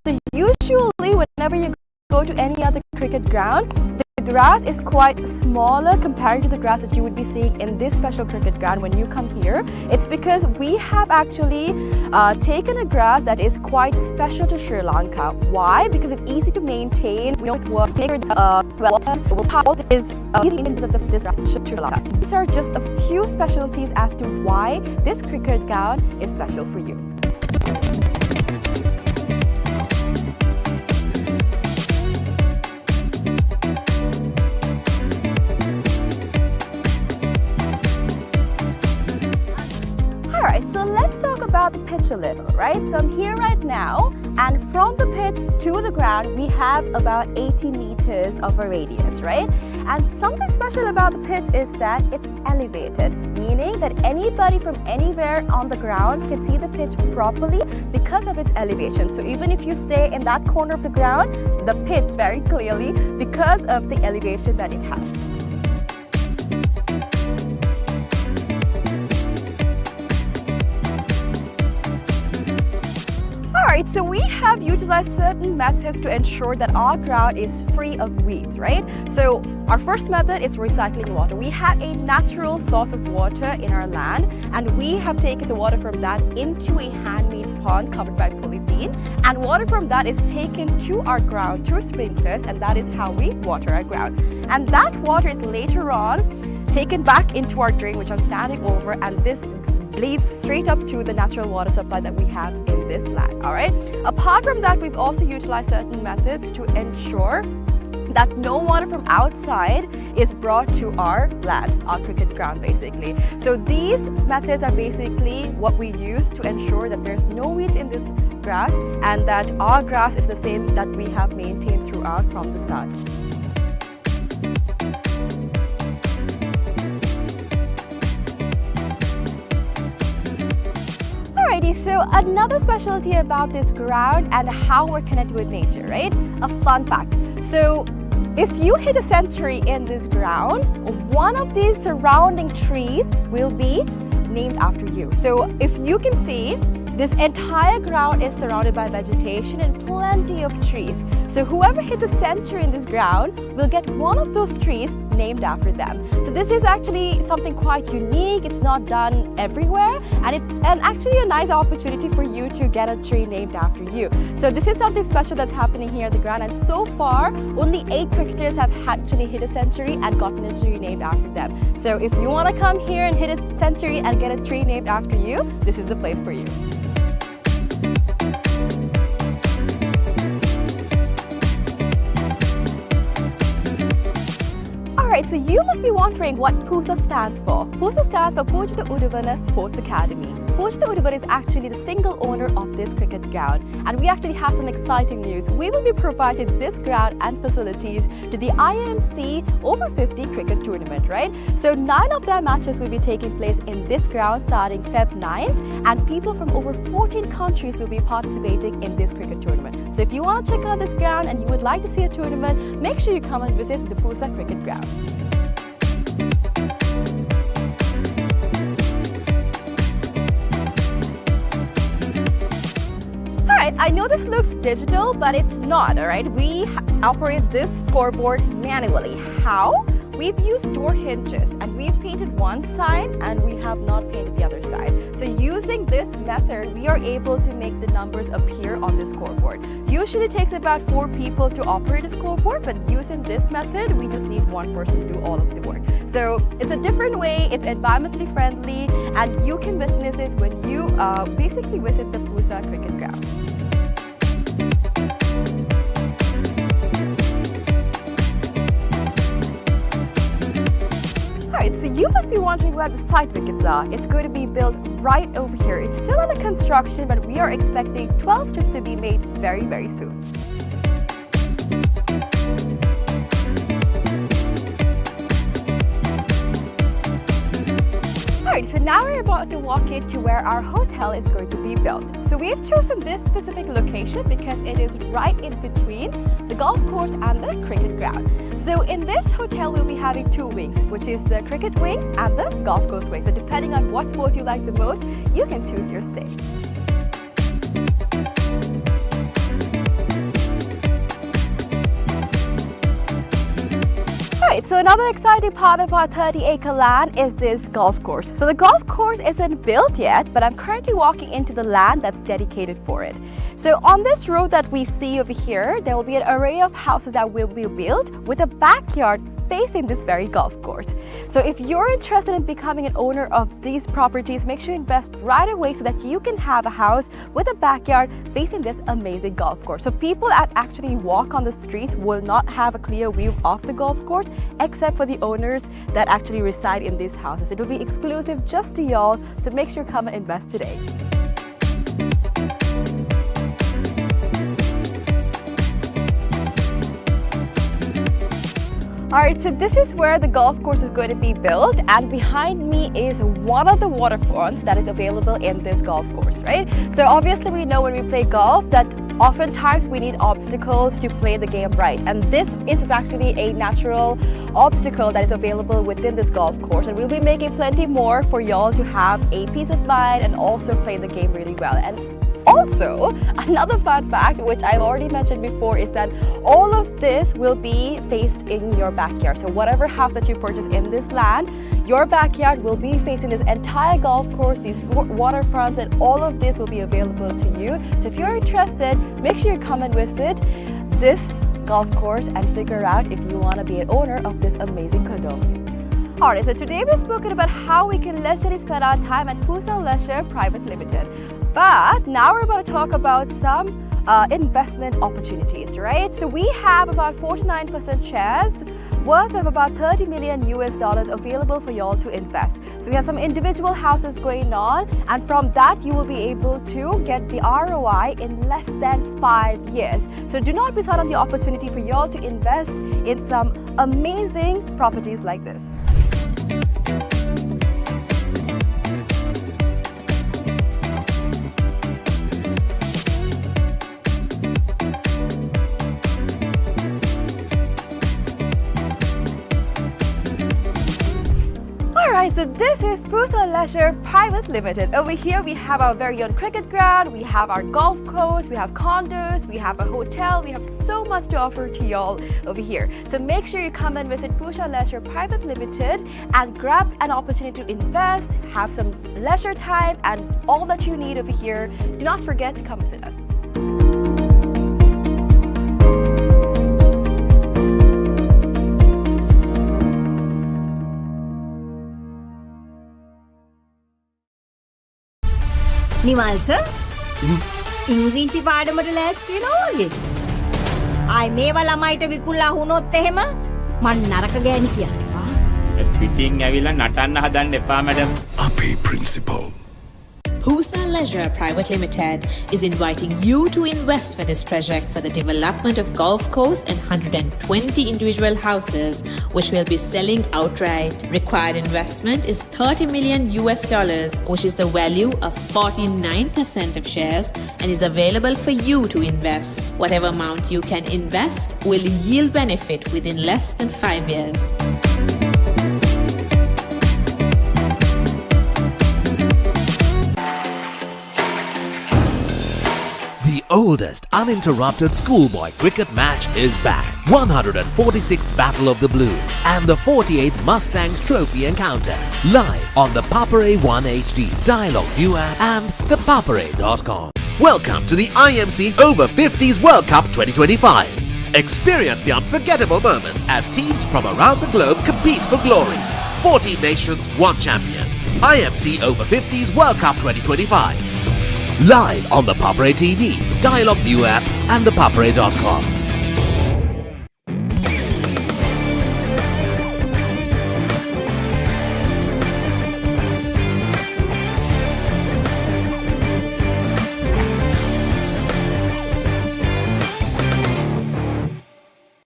So usually whenever you go to any other cricket ground, the grass is quite smaller compared to the grass that you would be seeing in this special cricket ground when you come here. It's because we have actually taken a grass that is quite special to Sri Lanka. Why? Because it's easy to maintain. We don't work this is because of this Sri Lanka. These are just a few specialties as to why this cricket ground is special for you. Alright, so let's talk about the pitch a little, right? So I'm here right now, and from the pitch to the ground, we have about 80 meters of a radius, right? And something special about the pitch is that it's elevated, meaning that anybody from anywhere on the ground can see the pitch properly because of its elevation. So even if you stay in that corner of the ground, the pitch very clearly because of the elevation that it has. Alright, so we have utilized certain methods to ensure that our ground is free of weeds, right? So our first method is recycling water. We have a natural source of water in our land, and we have taken the water from that into a handmade pond covered by polythene, and water from that is taken to our ground through sprinklers, and that is how we water our ground. And that water is later on taken back into our drain, which I'm standing over, and this leads straight up to the natural water supply that we have in this land. All right. Apart from that, we've also utilized certain methods to ensure that no water from outside is brought to our land, our cricket ground basically. So these methods are basically what we use to ensure that there's no weeds in this grass and that our grass is the same that we have maintained throughout from the start. Alrighty, so another specialty about this ground and how we're connected with nature, right? A fun fact. So if you hit a century in this ground, one of these surrounding trees will be named after you. So if you can see, this entire ground is surrounded by vegetation and plenty of trees. So whoever hits a century in this ground will get one of those trees named after them. So this is actually something quite unique. It's not done everywhere, and it's actually a nice opportunity for you to get a tree named after you. So this is something special that's happening here at the ground, and so far only 8 cricketers have actually hit a century and gotten a tree named after them. So if you want to come here and hit a century and get a tree named after you, this is the place for you. Alright, so you must be wondering what PUSA stands for. PUSA stands for Pujita Udavana Sports Academy. Pujita Udavana is actually the single owner of this cricket ground, and we actually have some exciting news. We will be providing this ground and facilities to the IMC Over-50 cricket tournament, right? So 9 of their matches will be taking place in this ground starting Feb 9th, and people from over 14 countries will be participating in this cricket tournament. So if you want to check out this ground and you would like to see a tournament, make sure you come and visit the PUSA cricket ground. Alright, I know this looks digital, but it's not, alright? We operate this scoreboard manually. How? We've used door hinges, and we've painted one side and we have not painted the other side. So using this method, we are able to make the numbers appear on the scoreboard. Usually it takes about 4 people to operate a scoreboard, but using this method, we just need 1 person to do all of the work. So it's a different way, it's environmentally friendly, and you can witness this when you basically visit the PUSA cricket ground. Alright, so you must be wondering where the side wickets are. It's going to be built right over here. It's still under construction, but we are expecting 12 strips to be made very, very soon. Alright, so now we're about to walk into where our hotel is going to be built. So we've chosen this specific location because it is right in between the golf course and the cricket ground. So in this hotel, we'll be having 2 wings, which is the cricket wing and the golf course wing. So depending on what sport you like the most, you can choose your stay. another exciting part of our 30-acre land is this golf course. So the golf course isn't built yet, but I'm currently walking into the land that's dedicated for it. So on this road that we see over here, there will be an array of houses that will be built with a backyard facing this very golf course. So if you're interested in becoming an owner of these properties, make sure you invest right away so that you can have a house with a backyard facing this amazing golf course. So people that actually walk on the streets will not have a clear view of the golf course, except for the owners that actually reside in these houses. It will be exclusive just to y'all, so make sure you come and invest today. Alright, so this is where the golf course is going to be built, and behind me is one of the waterfronts that is available in this golf course, right? So obviously we know when we play golf that oftentimes we need obstacles to play the game right, and this is actually a natural obstacle that is available within this golf course, and we'll be making plenty more for y'all to have a peace of mind and also play the game really well. And also, another fun fact, which I've already mentioned before, is that all of this will be faced in your backyard. So whatever house that you purchase in this land, your backyard will be facing this entire golf course, these waterfronts, and all of this will be available to you. So if you're interested, make sure you come and visit this golf course and figure out if you want to be an owner of this amazing condo. Alright, so today we've spoken about how we can leisurely spend our time at Pusa Leisure Private Limited. But now we're about to talk about some investment opportunities, right? So we have about 49% shares worth of about $30 million available for y'all to invest. So we have some individual houses going on, and from that you will be able to get the ROI in less than 5 years. So do not miss out on the opportunity for y'all to invest in some amazing properties like this. Alright, so this is Pusa Leisure Private Limited. Over here we have our very own cricket ground, we have our golf course, we have condos, we have a hotel, we have so much to offer to y'all over here. So make sure you come and visit Pusa Leisure Private Limited and grab an opportunity to invest, have some leisure time, and all that you need over here. Do not forget to come visit us. Nimal sir ඉංග්‍රීසි පාඩමට ලෑස්ති වෙනවා වගේ. ආයි මේවා ළමයිට විකුණලා වුණොත් එහෙම මං නරක ගෑණි කියන්නේ. පිටින් ඇවිල්ලා නටන්න හදන්න එපා මැඩම්. අපේ principal. Pusa Leisure Private Limited is inviting you to invest for this project for the development of golf course and 120 individual houses, which will be selling outright. Required investment is $30 million, which is the value of 49% of shares, and is available for you to invest. Whatever amount you can invest will yield benefit within less than 5 years. The oldest uninterrupted schoolboy cricket match is back. 146th Battle of the Blues and the 48th Mustangs Trophy Encounter. Live on the Papare 1 HD, Dialog ViU App and ThePapare.com. Welcome to the IMC Over-50s World Cup 2025. Experience the unforgettable moments as teams from around the globe compete for glory. 14 nations, 1 champion. IMC Over-50s World Cup 2025. Live on the Papare TV, Dialog ViU App and ThePapare.com.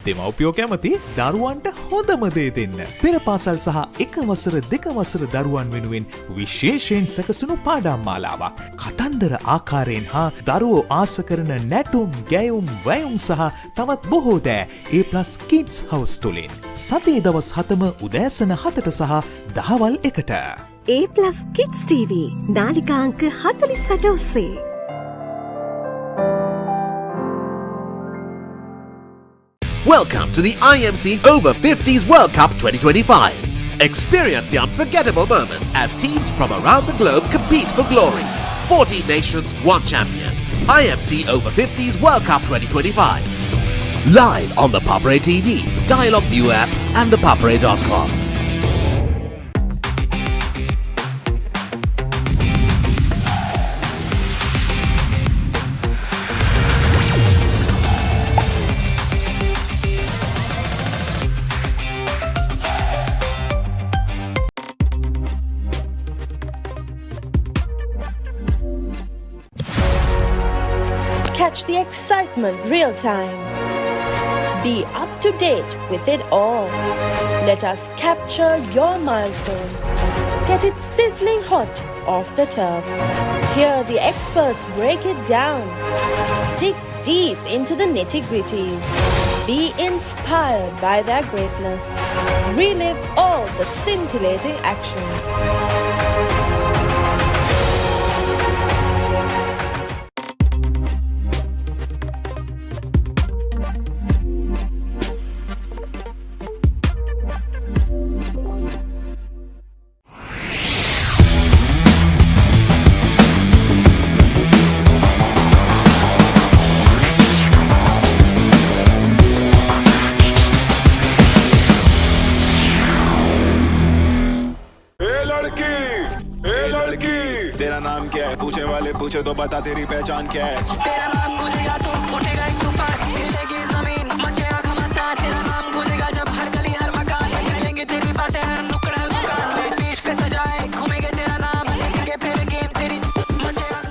දෙමව්පියෝ කැමති දරුවන්ට හොඳම දේ දෙන්න. පෙර පාසල් සහ එක වසර දෙක වසර දරුවන් වෙනුවෙන් විශේෂයෙන් සැකසුණු පාඩම් මාලාවක්. කතන්දර ආකාරයෙන් හා දරුවෝ ආස කරන නැටුම්, ගැයුම්, වැයුම් සහ තවත් බොහෝ දෑ A+ Kids House තුලින්. සතියේ දවස් 7ම උදෑසන 7ට සහ දහවල් 1ට. A+ Kids TV නාලිකා අංක 48 ඔස්සේ. Welcome to the IMC Over-50s World Cup 2025. Experience the unforgettable moments as teams from around the globe compete for glory. 14 nations, one champion. IMC Over-50s World Cup 2025. Live on the Papare TV, Dialog ViU App and ThePapare.com. Catch the excitement real time. Be up to date with it all. Let us capture your milestones. Get it sizzling hot off the turf. Hear the experts break it down. Dig deep into the nitty-gritties. Be inspired by their greatness. Relive all the scintillating action. तेरा नाम क्या है पूछे वाले पूछे तो बता तेरी पहचान क्या है तेरा नाम गूंजेगा तो उठेगा एक तूफान हिलेगी जमीन मचेगा घमासान तेरा नाम गूंजेगा जब हर गली हर मकान फैलेंगे तेरी बातें हर नुक्कड़ हर दुकान बीच पे सजाए घूमेंगे तेरा नाम लेंगे फिर गेम तेरी मचेगा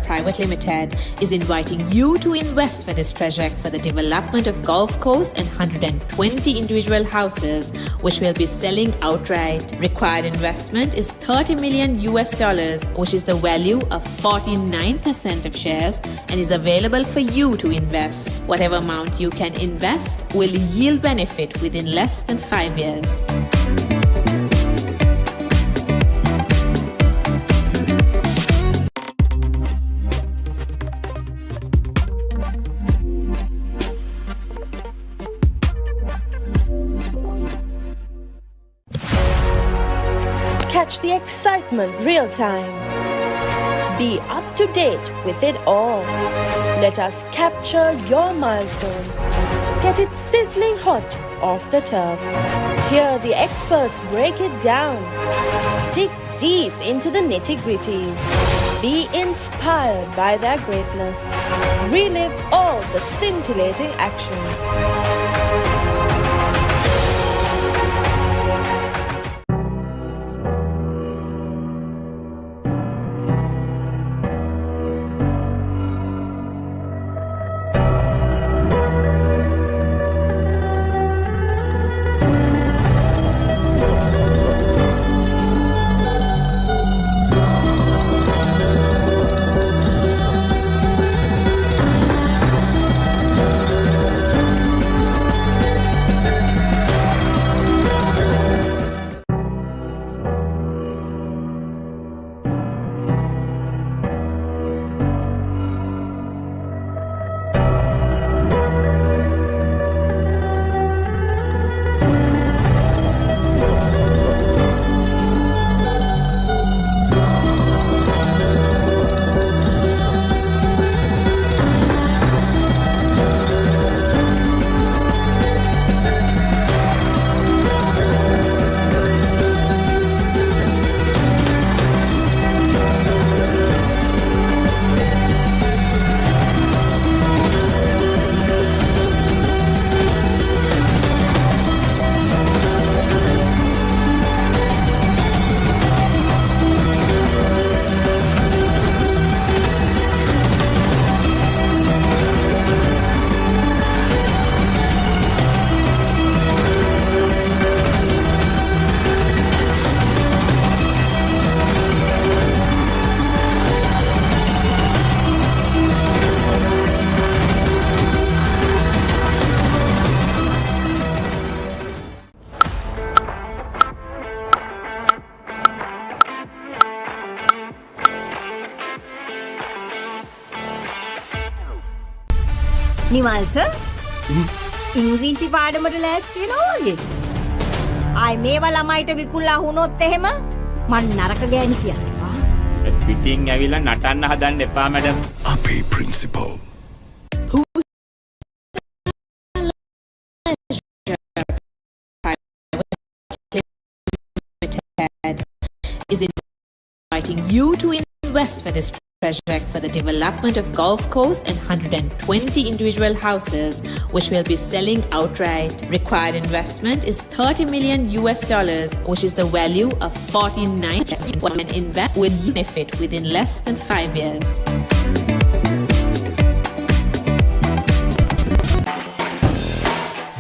Private Limited is inviting you to invest for this project for the development of golf course and 120 individual houses, which will be selling outright. Required investment is $30 million, which is the value of 49% of shares and is available for you to invest. Whatever amount you can invest will yield benefit within less than 5 years. Catch the excitement real time. Be up to date with it all. Let us capture your milestones. Get it sizzling hot off the turf. Hear the experts break it down. Dig deep into the nitty-gritties. Be inspired by their greatness. Relive all the scintillating action. Nimal sir ඉංග්‍රීසි පාඩමට ලෑස්ති වෙනවා වගේ. ආයි මේවා ළමයිට විකුණලා වුණොත් එහෙම මං නරක ගෑණි කියන්නවා. පිටින් ඇවිල්ලා නටන්න හදන්න එපා මැඩම්. අපේ principal. Is inviting you to invest for this project for the development of golf course and 120 individual houses, which will be selling outright. Required investment is $30 million, which is the value of 49. And invest will benefit within less than 5 years.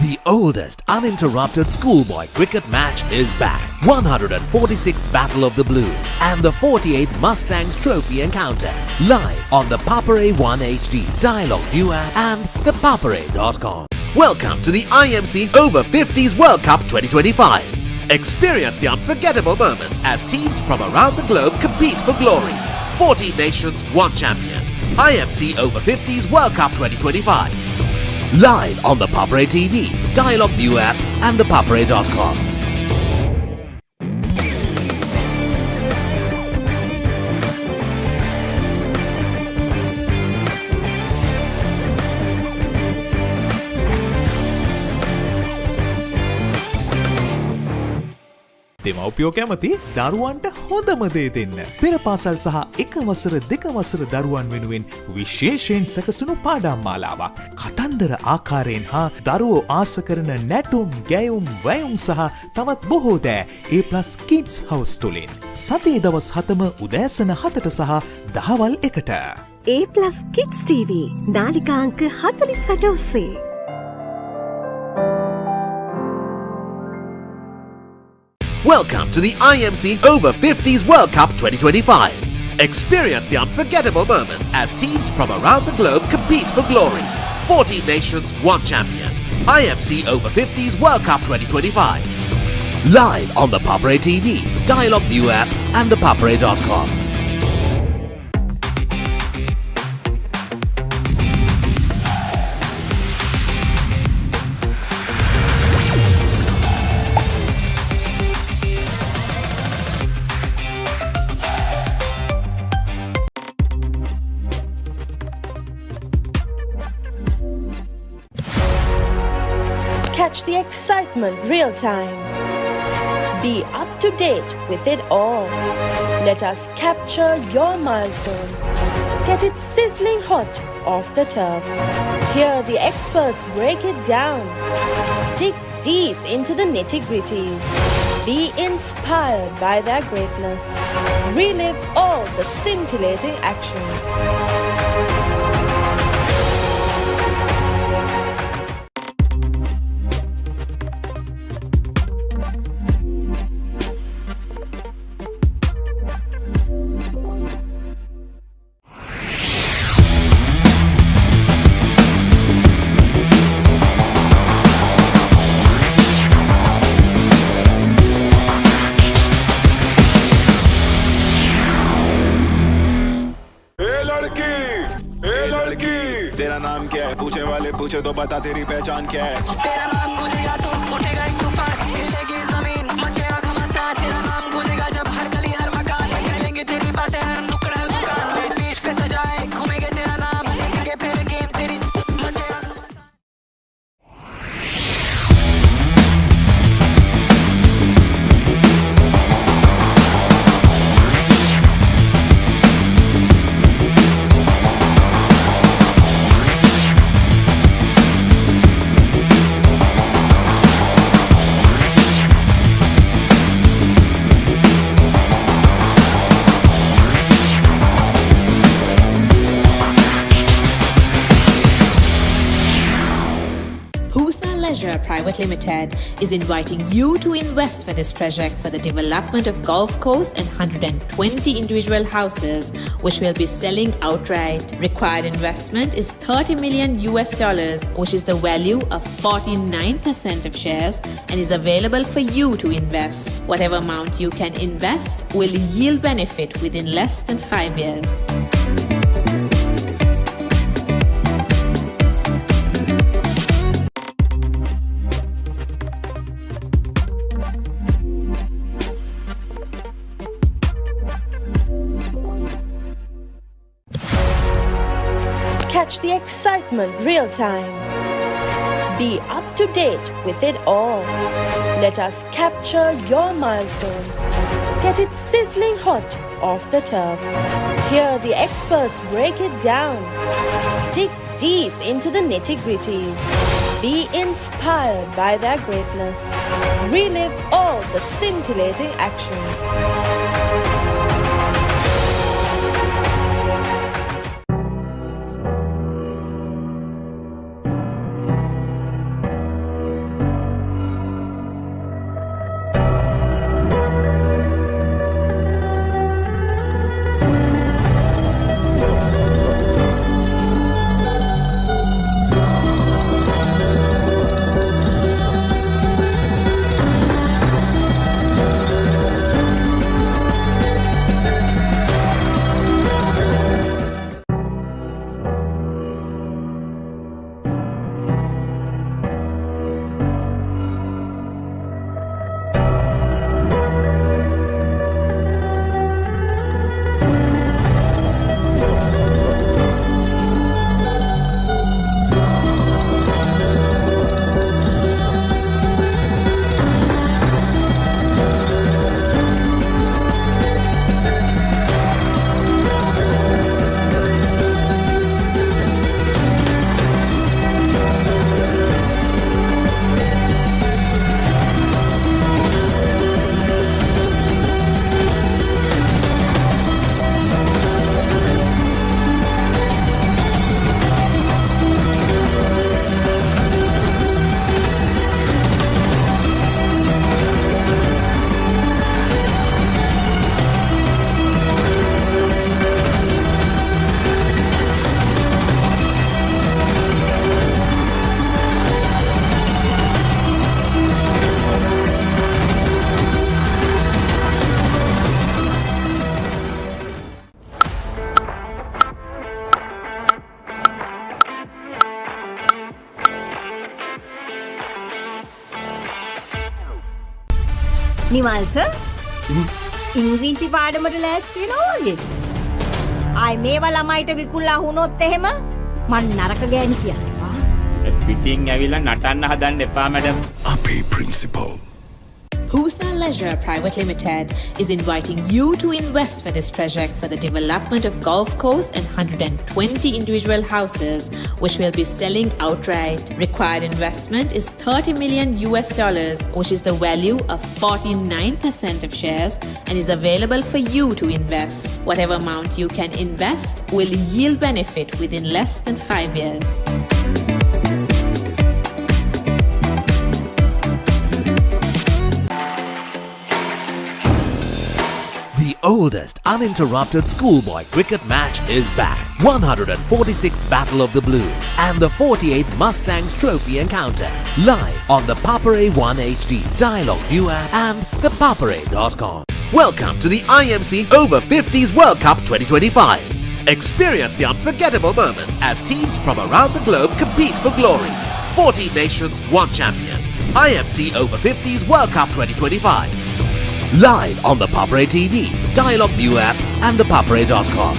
The oldest uninterrupted schoolboy cricket match is back. 146th Battle of the Blues and the 48th Mustangs Trophy encounter. Live on the Papare 1 HD, Dialog ViU App and ThePapare.com. Welcome to the IMC Over-50s World Cup 2025. Experience the unforgettable moments as teams from around the globe compete for glory. 14 nations, 1 champion. IMC Over-50s World Cup 2025. Live on the Papare TV, Dialog ViU App and ThePapare.com. දෙමව්පියෝ කැමති දරුවන්ට හොඳම දේ දෙන්න. පෙර පාසල් සහ එක වසර දෙක වසර දරුවන් වෙනුවෙන් විශේෂයෙන් සැකසුණු පාඩම් මාලාවක්. කතන්දර ආකාරයෙන් හා දරුවෝ ආස කරන නැටුම්, ගැයුම්, වැයුම් සහ තවත් බොහෝ දෑ A+ Kids House තුලින්. සතියේ දවස් 7ම උදෑසන 7ට සහ දහවල් 1ට. A+ Kids TV නාලිකා අංක 48 ඔස්සේ. Welcome to the IMC Over-50s World Cup 2025. Experience the unforgettable moments as teams from around the globe compete for glory. 14 nations, 1 champion. IMC Over-50s World Cup 2025. Live on the Papare TV, Dialog ViU App and ThePapare.com. Catch the excitement real time. Be up to date with it all. Let us capture your milestones. Get it sizzling hot off the turf. Hear the experts break it down. Dig deep into the nitty-gritties. Be inspired by their greatness. Relive all the scintillating action. तेरा नाम क्या है? पूछे वाले पूछे तो बता तेरी पहचान क्या है? तेरा नाम गूंजेगा तो उठेगा एक तूफान, हिलेगी जमीन, मचेगा घमासान। तेरा नाम गूंजेगा जब हर गली हर मकान फैलेंगे तेरी बातें हर नुक्कड़ हर दुकान। बीच पे सजाए घूमेंगे तेरा नाम, लेके फिर गेम तेरी मचेगा। Private Limited is inviting you to invest for this project for the development of golf course and 120 individual houses, which will be selling outright. Required investment is $30 million, which is the value of 49% of shares and is available for you to invest. Whatever amount you can invest will yield benefit within less than 5 years. catch the excitement real time. Be up to date with it all. Let us capture your milestones. Get it sizzling hot off the turf. Hear the experts break it down. Dig deep into the nitty-gritties. Be inspired by their greatness. Relive all the scintillating action. Nimal sir ඉංග්‍රීසි පාඩමට ලෑස්ති වෙනවා වගේ. ආයි මේවා ළමයිට විකුණලා වුණොත් එහෙම මං නරක ගෑණි කියන්නවා. පිටින් ඇවිල්ලා නටන්න හදන්න එපා මැඩම්. අපේ principal. Pusa Leisure Private Limited is inviting you to invest for this project for the development of golf course and 120 individual houses, which will be selling outright. Required investment is $30 million, which is the value of 49% of shares and is available for you to invest. Whatever amount you can invest will yield benefit within less than 5 years. The oldest uninterrupted schoolboy cricket match is back. 146th Battle of the Blues and the 48th Mustangs Trophy encounter. Live on the Papare 1 HD, Dialog ViU App and ThePapare.com. Welcome to the IMC Over-50s World Cup 2025. Experience the unforgettable moments as teams from around the globe compete for glory. 14 nations, 1 champion. IMC Over-50s World Cup 2025. Live on the Papare TV, Dialog ViU App and ThePapare.com.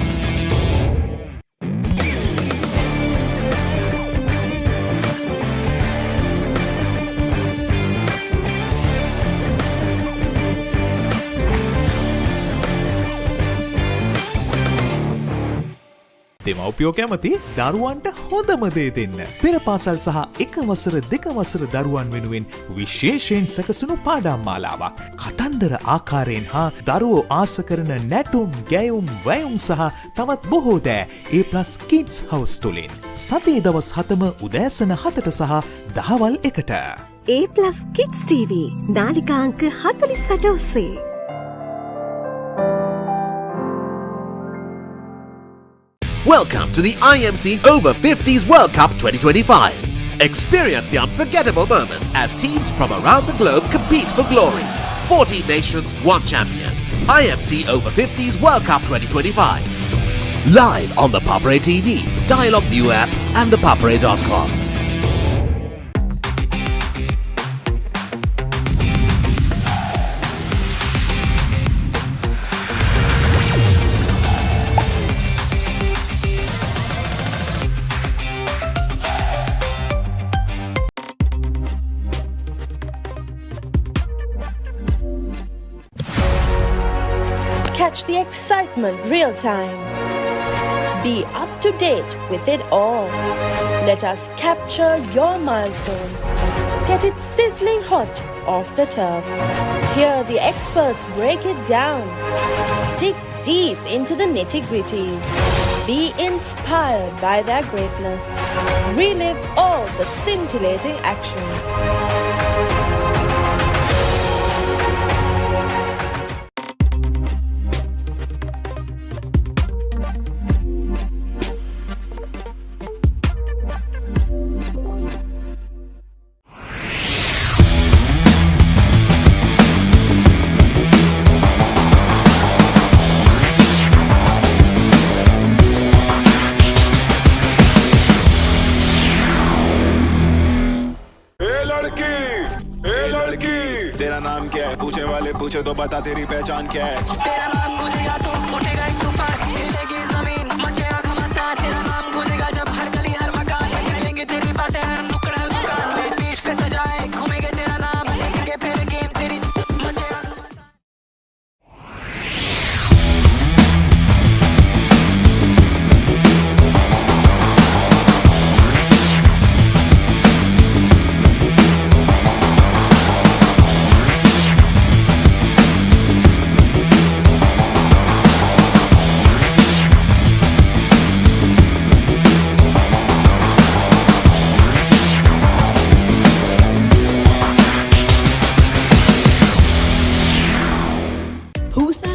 දෙමව්පියෝ කැමති දරුවන්ට හොඳම දේ දෙන්න. පෙර පාසල් සහ එක වසර දෙක වසර දරුවන් වෙනුවෙන් විශේෂයෙන් සැකසුණු පාඩම් මාලාවක්. කතන්දර ආකාරයෙන් හා දරුවෝ ආස කරන නැටුම්, ගැයුම්, වැයුම් සහ තවත් බොහෝ දෑ A+ Kids House තුලින්. සතියේ දවස් 7ම උදෑසන 7ට සහ දහවල් 1ට. A+ Kids TV නාලිකා අංක 48 ඔස්සේ. Welcome to the IMC Over-50s World Cup 2025. Experience the unforgettable moments as teams from around the globe compete for glory. 14 nations, 1 champion. IMC Over-50s World Cup 2025. Live on the Papare TV, Dialog ViU App and ThePapare.com. Catch the excitement real time. Be up to date with it all. Let us capture your milestones. Get it sizzling hot off the turf. Hear the experts break it down. Dig deep into the nitty-gritties. Be inspired by their greatness. Relive all the scintillating action. तेरा नाम क्या है पूछे वाले पूछे तो बता तेरी पहचान क्या है तेरा नाम गूंजेगा तो उठेगा एक तूफान हिलेगी जमीन मचेगा घमासान तेरा नाम गूंजेगा जब हर गली हर मकान फैलेंगे तेरी बातें हर नुक्कड़ हर दुकान में बीच पे सजाए घूमेंगे तेरा नाम लेंगे फिर गेम तेरी मचेगा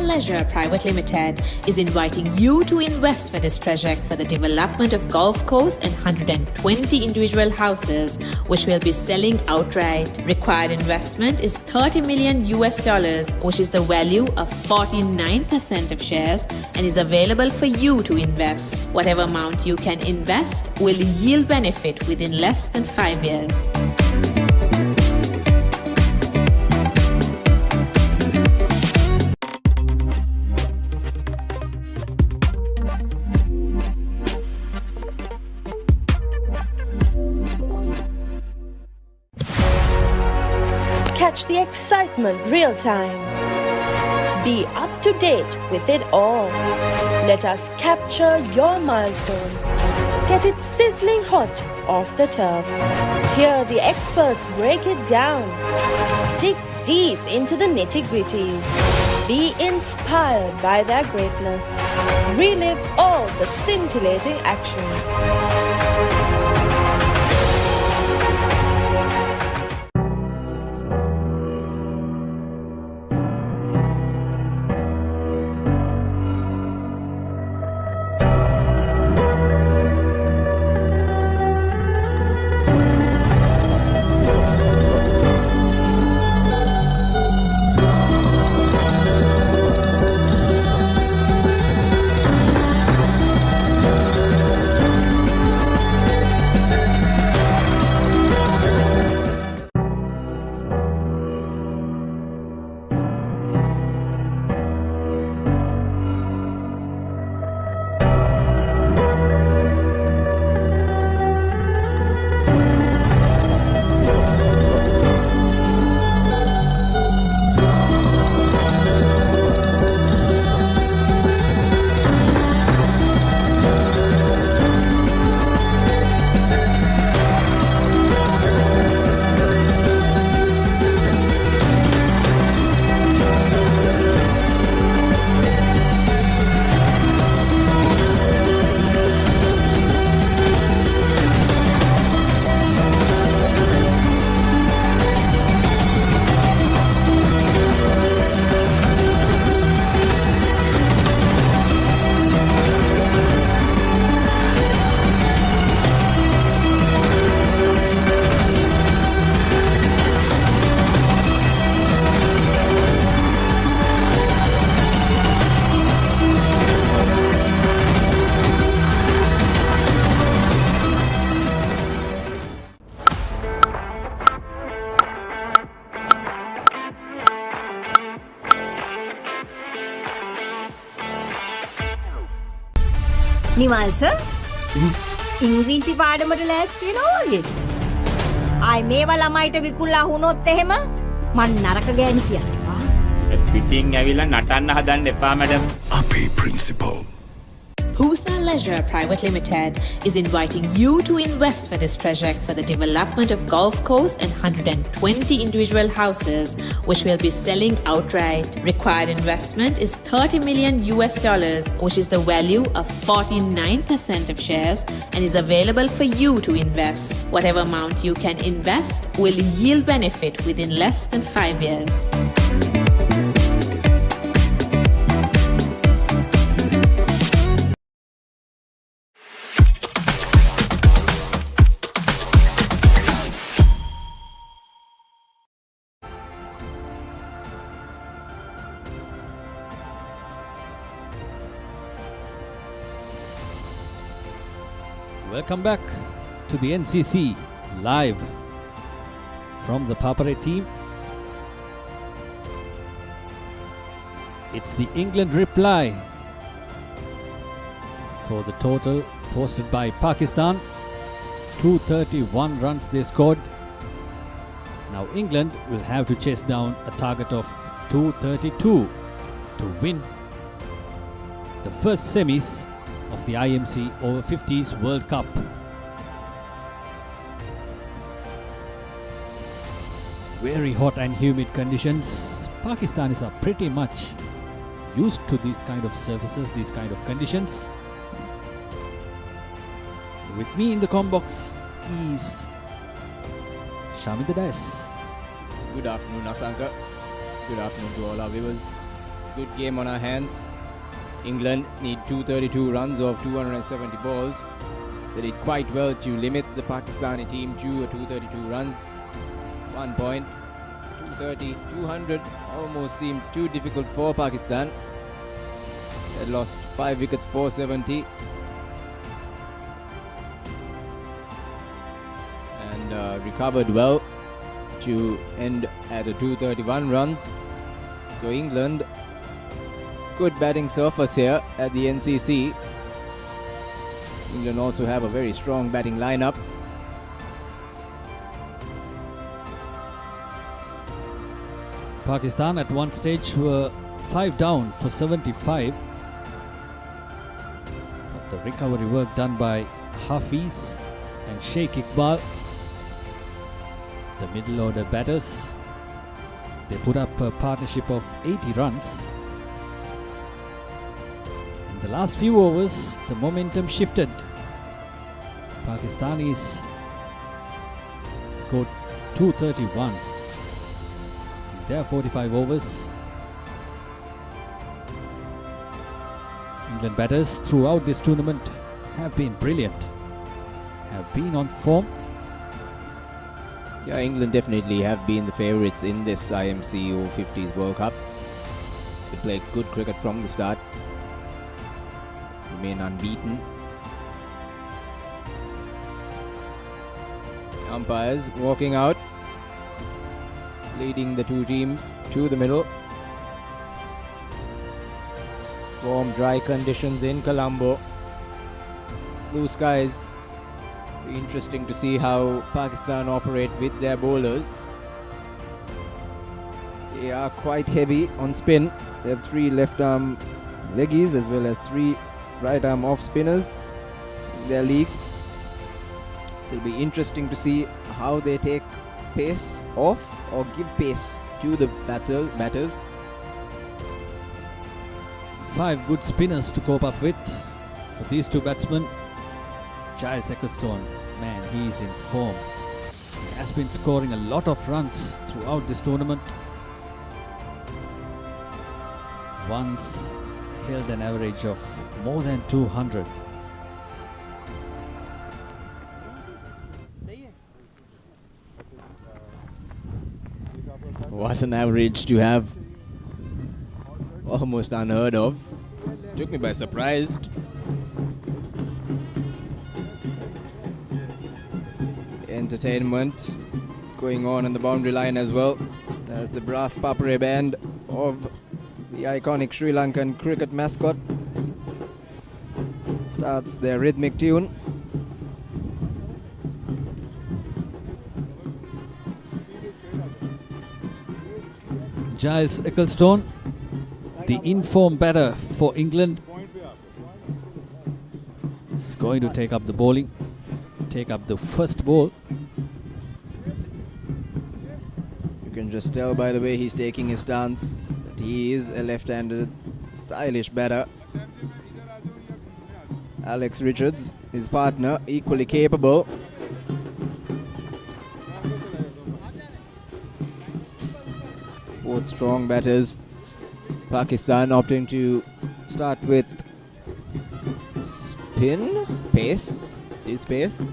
Leisure Private Limited is inviting you to invest for this project for the development of golf course and 120 individual houses, which will be selling outright. Required investment is $30 million, which is the value of 49% of shares and is available for you to invest. Whatever amount you can invest will yield benefit within less than 5 years. Catch the excitement real time. Be up to date with it all. Let us capture your milestones. Get it sizzling hot off the turf. Hear the experts break it down. Dig deep into the nitty-gritties. Be inspired by their greatness. Relive all the scintillating action. Nimal sir ඉංග්‍රීසි පාඩමට ලෑස්ති වෙනවා වගේ. ආයි මේවා ළමයිට විකුල්ලා වුණොත් එහෙම මං නරක ගෑණි කියන්නේ. පිටින් ඇවිල්ලා නටන්න හදන්න එපා මැඩම්. අපේ principal. Pusa Leisure Private Limited is inviting you to invest for this project for the development of golf course and 120 individual houses, which will be selling outright. Required investment is $30 million, which is the value of 49% of shares and is available for you to invest. Whatever amount you can invest will yield benefit within less than 5 years. Welcome back to the NCC live from the Papare team. It's the England reply for the total posted by Pakistan. 231 runs they scored. Now England will have to chase down a target of 232 to win the first semis of the IMC Over-50s World Cup. Very hot and humid conditions. Pakistanis are pretty much used to these kind of surfaces, these kind of conditions. With me in the com box is Shami the Dice. Good afternoon, Asanka. Good afternoon to all our viewers. Good game on our hands. England need 232 runs of 270 balls. They did quite well to limit the Pakistani team to 232 runs. 1 point, 230, 200 almost seemed too difficult for Pakistan. They had lost 5 wickets, 470. And recovered well to end at a 231 runs. So England, good batting surface here at the NCC. England also have a very strong batting lineup. Pakistan at one stage were 5 down for 75. But the recovery work done by Hafiz and Sheikh Iqbal, the middle order batters, they put up a partnership of 80 runs. In the last few overs, the momentum shifted. Pakistanis scored 231 in their 45 overs. England batters throughout this tournament have been brilliant, have been on form. Yeah, England definitely have been the favourites in this IMC Over-50s World Cup. They played good cricket from the start. Remain unbeaten. Umpires walking out, leading the two teams to the middle. Warm, dry conditions in Colombo. Blue skies. Be interesting to see how Pakistan operate with their bowlers. They are quite heavy on spin. They have 3 left arm leggies as well as 3 right arm off spinners in their leagues. So it'll be interesting to see how they take pace off or give pace to the batters. 5 good spinners to cope up with for these two batsmen. Giles Ecclestone, man, he is in form. He has been scoring a lot of runs throughout this tournament. Once held an average of more than 200. What an average to have. Almost unheard of. Took me by surprise. Entertainment going on the boundary line as well. There's the brass Papare band of the iconic Sri Lankan cricket mascot. Starts their rhythmic tune. Giles Ecclestone, the informed batter for England, is going to take up the bowling, take up the first ball. You can just tell by the way he's taking his stance that he is a left-handed stylish batter. Alex Richards, his partner, equally capable. Both strong batters. Pakistan opting to start with spin, pace, this pace.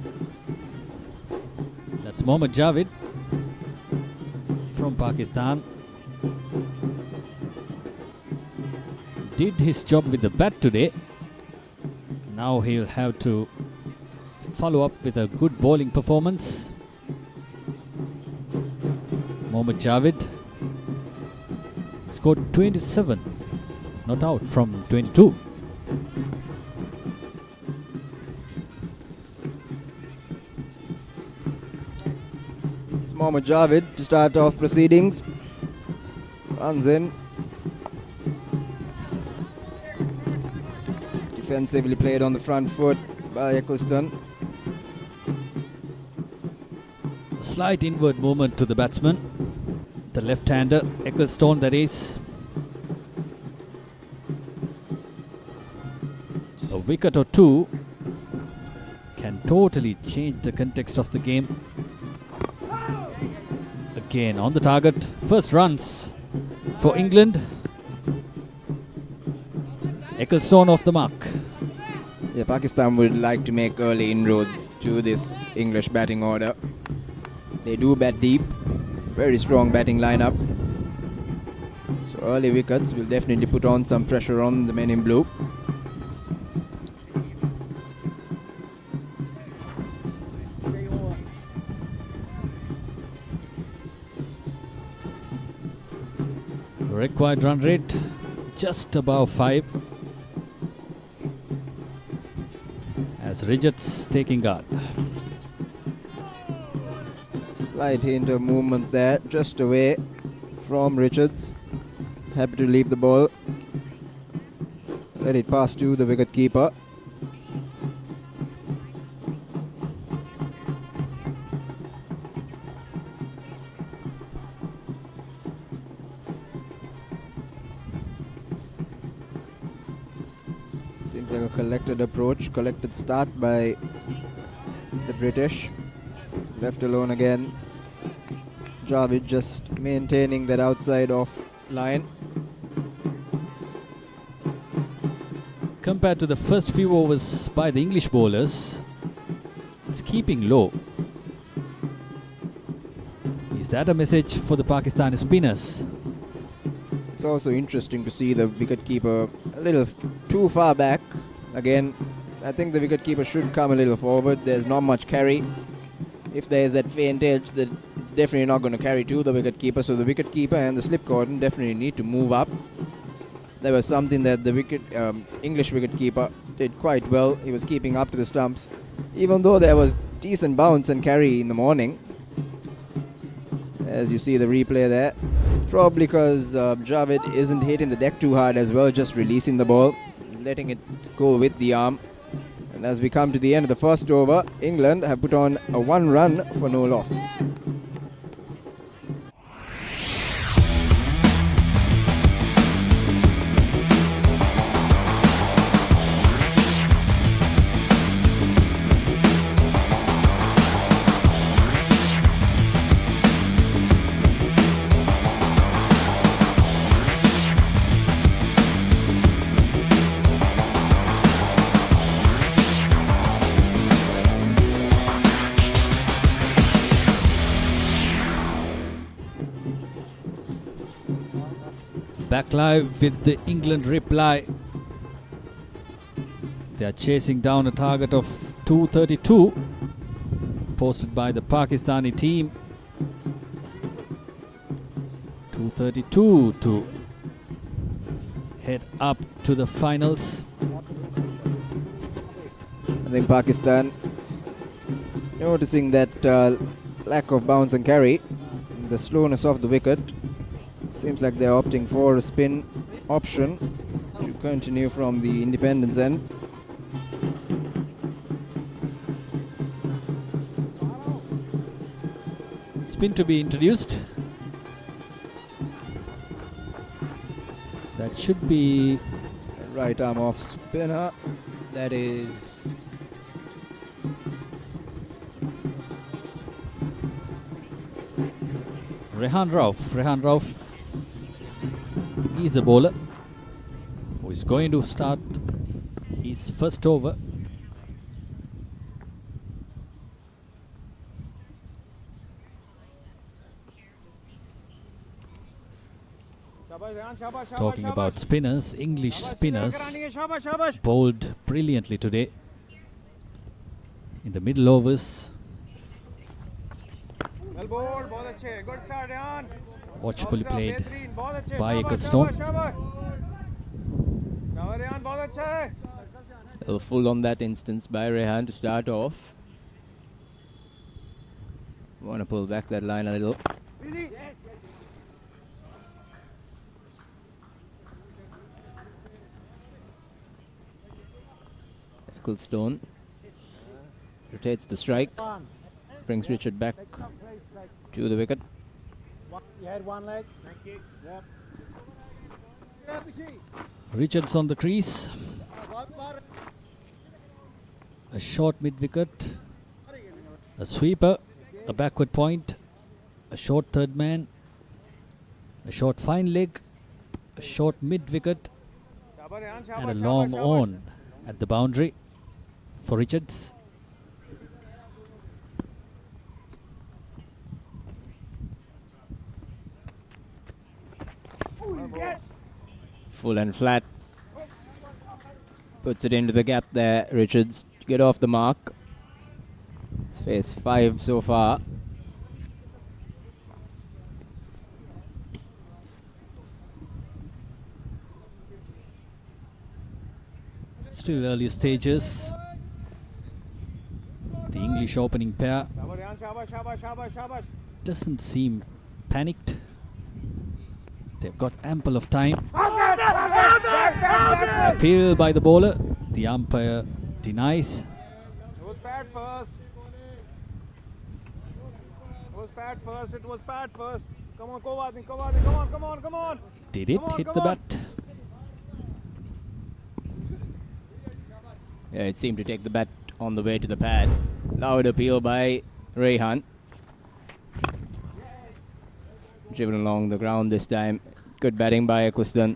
That's Mohammad Javed from Pakistan. Did his job with the bat today. Now he'll have to follow up with a good bowling performance. Mohammad Javed scored 27, not out from 22. It's Mohammad Javed to start off proceedings. Runs in. Defensively played on the front foot by Ecclestone. A slight inward movement to the batsman. The left-hander, Ecclestone that is. A wicket or two can totally change the context of the game. Again on the target. First runs for England. Ecclestone off the mark. Yeah, Pakistan would like to make early inroads to this English batting order. They do bat deep. Very strong batting lineup. So early wickets will definitely put on some pressure on the men in blue. Required run rate just above 5. As Richards taking guard. Slight hint of movement there, just away from Richards. Happy to leave the ball. Let it pass to the wicket keeper. Seems like a collected approach, collected start by the British. Left alone again. Javed just maintaining that outside off line. Compared to the first few overs by the English bowlers, it's keeping low. Is that a message for the Pakistani spinners? It's also interesting to see the wicketkeeper a little too far back. Again, I think the wicketkeeper should come a little forward. There's not much carry. If there is that faint edge, that it's definitely not going to carry to the wicketkeeper. So the wicketkeeper and the slip cordon definitely need to move up. There was something that the English wicketkeeper did quite well. He was keeping up to the stumps, even though there was decent bounce and carry in the morning. As you see the replay there, probably because Javed isn't hitting the deck too hard as well, just releasing the ball, letting it go with the arm. And as we come to the end of the first over, England have put on a 1 run for no loss. Back live with the England reply. They are chasing down a target of 232 posted by the Pakistani team. 232 to head up to the finals. I think Pakistan noticing that lack of bounce and carry, the slowness of the wicket, Seems like they're opting for a spin option to continue from the independence end. Spin to be introduced. That should be right arm off spinner. That is Rehan Rauf. Rehan Rauf is a bowler who is going to start his first over. Talking about spinners, English spinners bowled brilliantly today in the middle overs. Watchfully played by Ecclestone. Full on that instance by Rehan to start off. Want to pull back that line a little. Ecclestone rotates the strike, brings Richard back to the wicket. You had one leg. Thank you. Yep. Richards on the crease. A short mid-wicket. A sweeper. A backward point. A short third man. A short fine leg. A short mid-wicket. And a long on at the boundary for Richards. Full and flat. Puts it into the gap there, Richards. To get off the mark. It's face 5 so far. Still early stages. The English opening pair doesn't seem panicked. They've got ample of time. Appeal by the bowler. The umpire denies. It was bad first. It was bad first. Come on, come on. Did it hit the bat? Yeah, it seemed to take the bat on the way to the pad. Loud appeal by Rehan. Driven along the ground this time. Good batting by Ecclestone.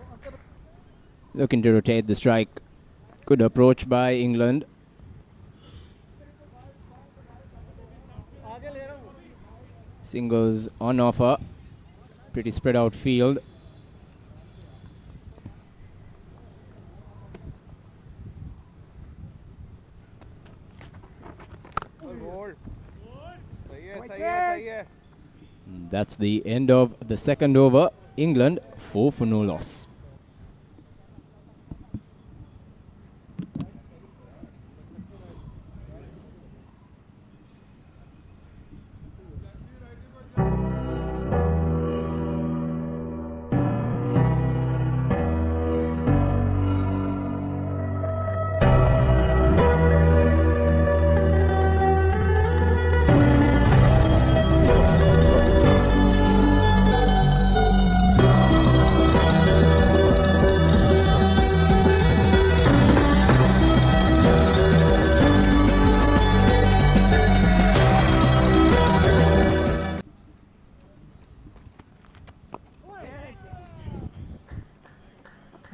Looking to rotate the strike. Good approach by England. Singles on offer. Pretty spread out field. That's the end of the second over. England 4 for no loss.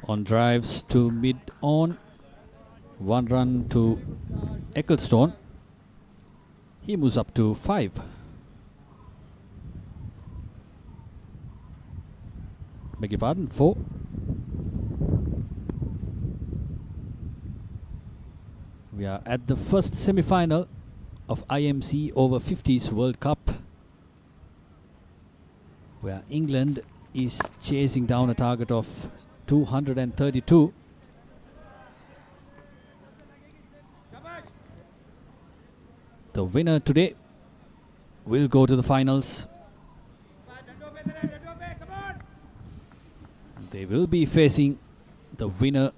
On drives to mid-on. 1 run to Ecclestone. He moves up to 5. Beg your pardon, 4. We are at the first semi-final of IMC Over-50s World Cup, where England is chasing down a target of 232. The winner today will go to the finals. They will be facing the winner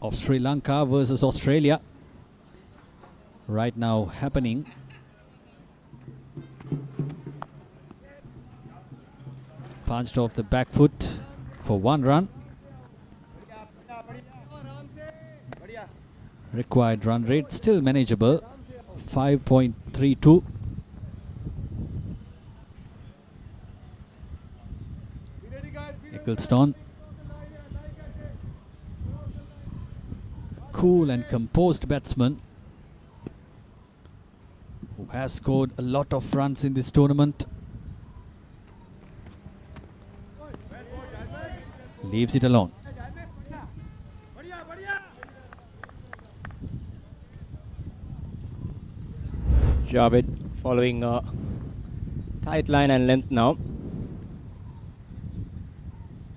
of Sri Lanka versus Australia. Right now happening. Punched off the back foot for 1 run. Required run rate still manageable, 5.32. Ecclestone, cool and composed batsman who has scored a lot of runs in this tournament. Leaves it alone. Javed following a tight line and length now.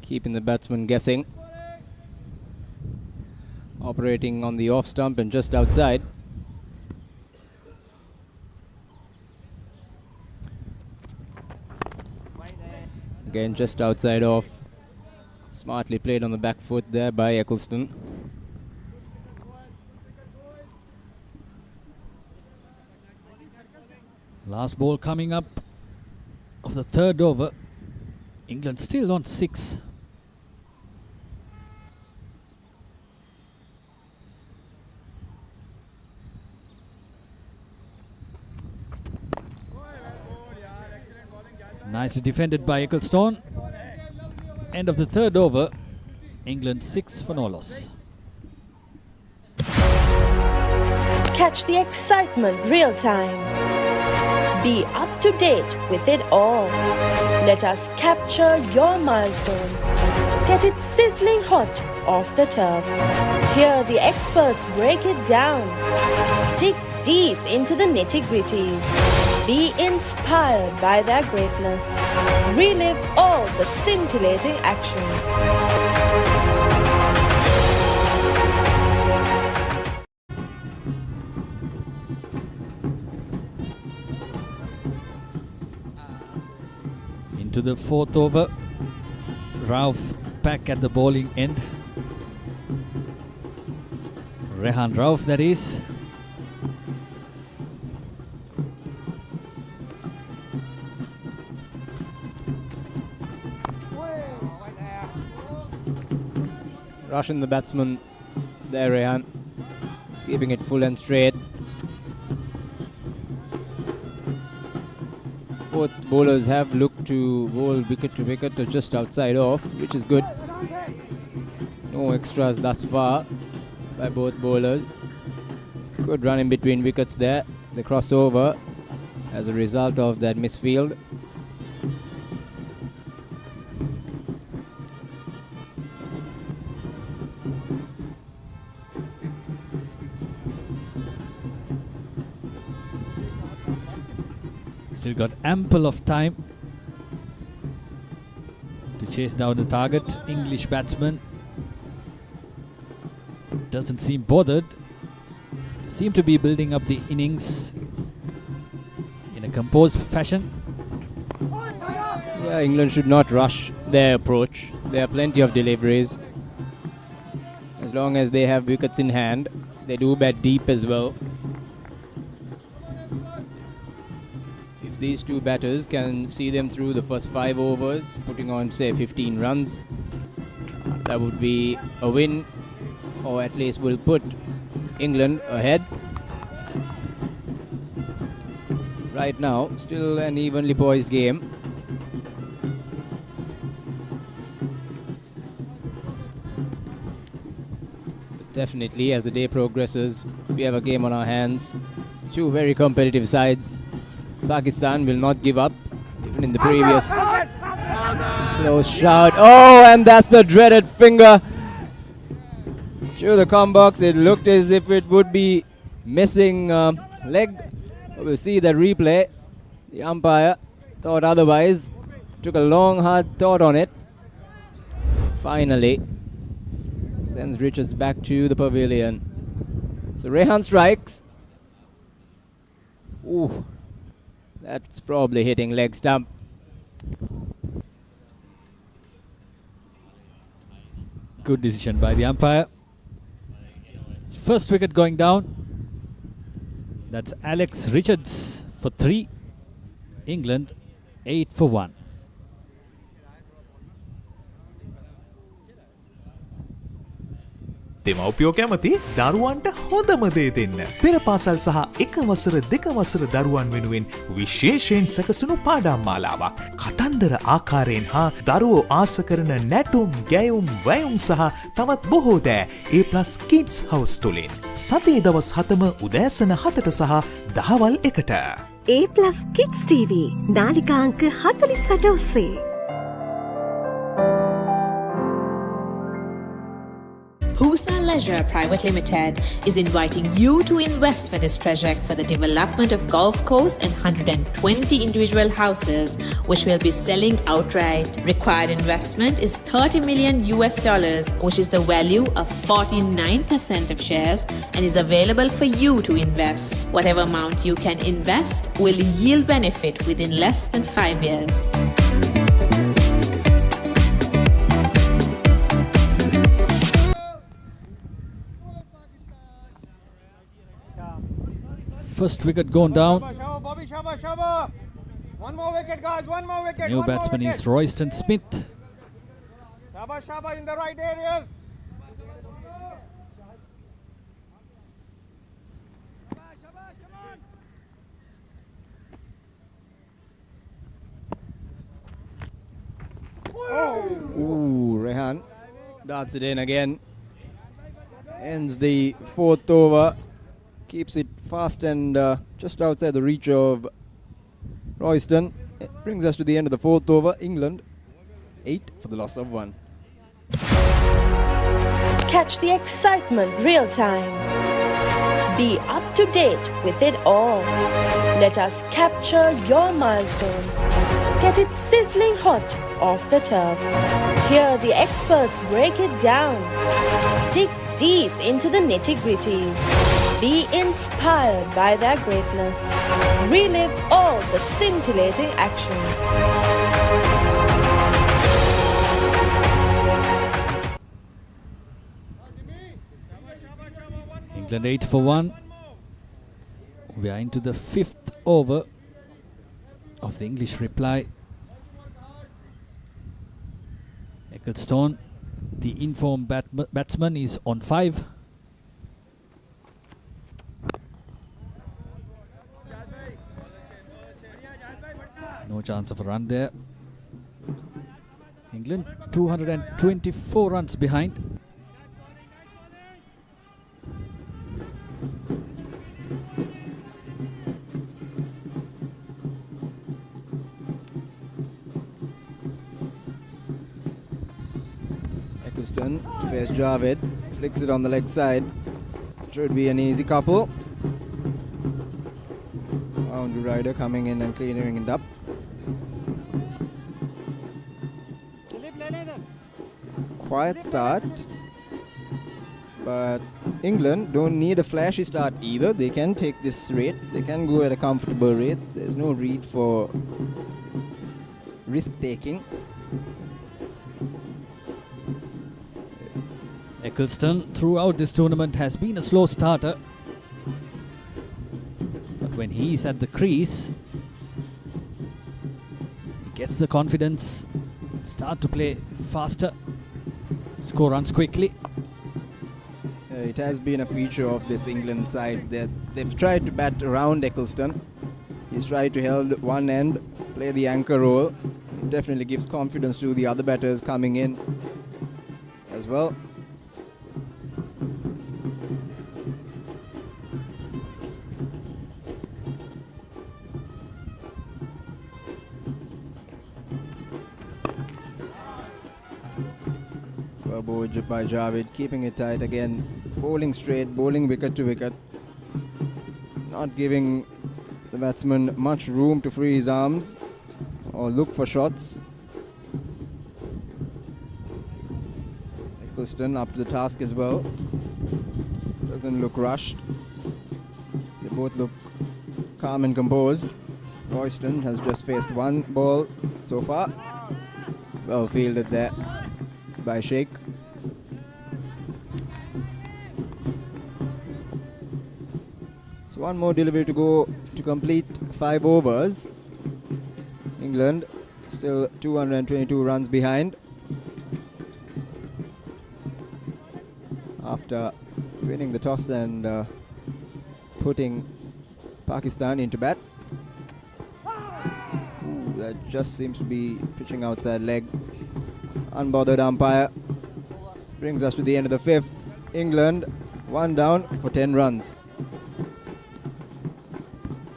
Keeping the batsman guessing. Operating on the off stump and just outside. Again, just outside off. Smartly played on the back foot there by Ecclestone. Last ball coming up of the 3rd over. England still on 6. Nicely defended by Ecclestone. End of the 3rd over. England 6 for no loss. Catch the excitement real time. Be up to date with it all. Let us capture your milestones. Get it sizzling hot off the turf. Hear the experts break it down. Dig deep into the nitty-gritties. Be inspired by their greatness. Relive all the scintillating action. Into the 4th over. Rauf back at the bowling end. Rehan Rauf, that is. Russian the batsman there, Rehan. Keeping it full and straight. Both bowlers have looked to bowl wicket to wicket or just outside off, which is good. No extras thus far by both bowlers. Good run in between wickets there. The crossover as a result of that misfield. Still got ample of time to chase down the target. English batsman doesn't seem bothered. They seem to be building up the innings in a composed fashion. Yeah, England should not rush their approach. There are plenty of deliveries. As long as they have wickets in hand, they do bat deep as well. These two batters can see them through the first 5 overs, putting on say 15 runs. That would be a win, or at least will put England ahead. Right now, still an evenly poised game. But definitely, as the day progresses, we have a game on our hands. Two very competitive sides. Pakistan will not give up, even in the previous close shot. Oh, and that's the dreaded finger through the com box. It looked as if it would be missing leg. We'll see the replay. The umpire thought otherwise. Took a long, hard thought on it. Finally, sends Richards back to the pavilion. So Rehan strikes. Ooh. That's probably hitting leg stump. Good decision by the umpire. First wicket going down. That's Alex Richards for 3. England 8 for 1. දෙමව්පියෝ කැමති දරුවන්ට හොඳම දේ දෙන්න. පෙර පාසල් සහ එක වසර දෙක වසර දරුවන් වෙනුවෙන් විශේෂයෙන් සැකසුණු පාඩම් මාලාවක්. කතන්දර ආකාරයෙන් හා දරුවෝ ආස කරන නැටුම්, ගැයුම්, වැයුම් සහ තවත් බොහෝ දෑ A+ Kids House තුලින්. සතියේ දවස් 7ම උදෑසන 7ට සහ දහවල් 1ට. A+ Kids TV නාලිකා අංක 48 ඔස්සේ. Pusa Leisure Private Limited is inviting you to invest for this project for the development of golf course and 120 individual houses, which will be selling outright. Required investment is $30 million, which is the value of 49% of shares and is available for you to invest. Whatever amount you can invest will yield benefit within less than 5 years. First wicket gone down. Bobby Shaba. One more wicket, guys. One more wicket. New batsman is Royston Smith. Shaba in the right areas. Ooh, Rehan darts it in again. Ends the 4th over. Keeps it fast and just outside the reach of Royston. It brings us to the end of the 4th over. England 8 for the loss of 1. Catch the excitement real time. Be up to date with it all. Let us capture your milestones. Get it sizzling hot off the turf. Hear the experts break it down. Dig deep into the nitty-gritties. Be inspired by their greatness. Relive all the scintillating action. England 8 for 1. We are into the 5th over of the English reply. Ecclestone, the informed batsman, is on 5. No chance of a run there. England 224 runs behind. Ecclestone to face Javed. Flicks it on the leg side. Should be an easy couple. Boundary rider coming in and clearing it up. Quiet start, but England don't need a flashy start either. They can take this rate. They can go at a comfortable rate. There's no need for risk taking. Ecclestone throughout this tournament has been a slow starter, but when he's at the crease, he gets the confidence, start to play faster, score runs quickly. It has been a feature of this England side that they've tried to bat around Ecclestone. He's tried to hold one end, play the anchor role. It definitely gives confidence to the other batters coming in as well. Bowled by Javed, keeping it tight again, bowling straight, bowling wicket to wicket, not giving the batsman much room to free his arms or look for shots. Ecclestone up to the task as well, doesn't look rushed, they both look calm and composed. Royston has just faced one ball so far, well fielded there by Sheikh. So one more delivery to go to complete 5 overs. England still 222 runs behind after winning the toss and putting Pakistan into bat. Ooh, that just seems to be pitching outside leg. Unbothered umpire. Brings us to the end of the 5th. England 1 down for 10 runs.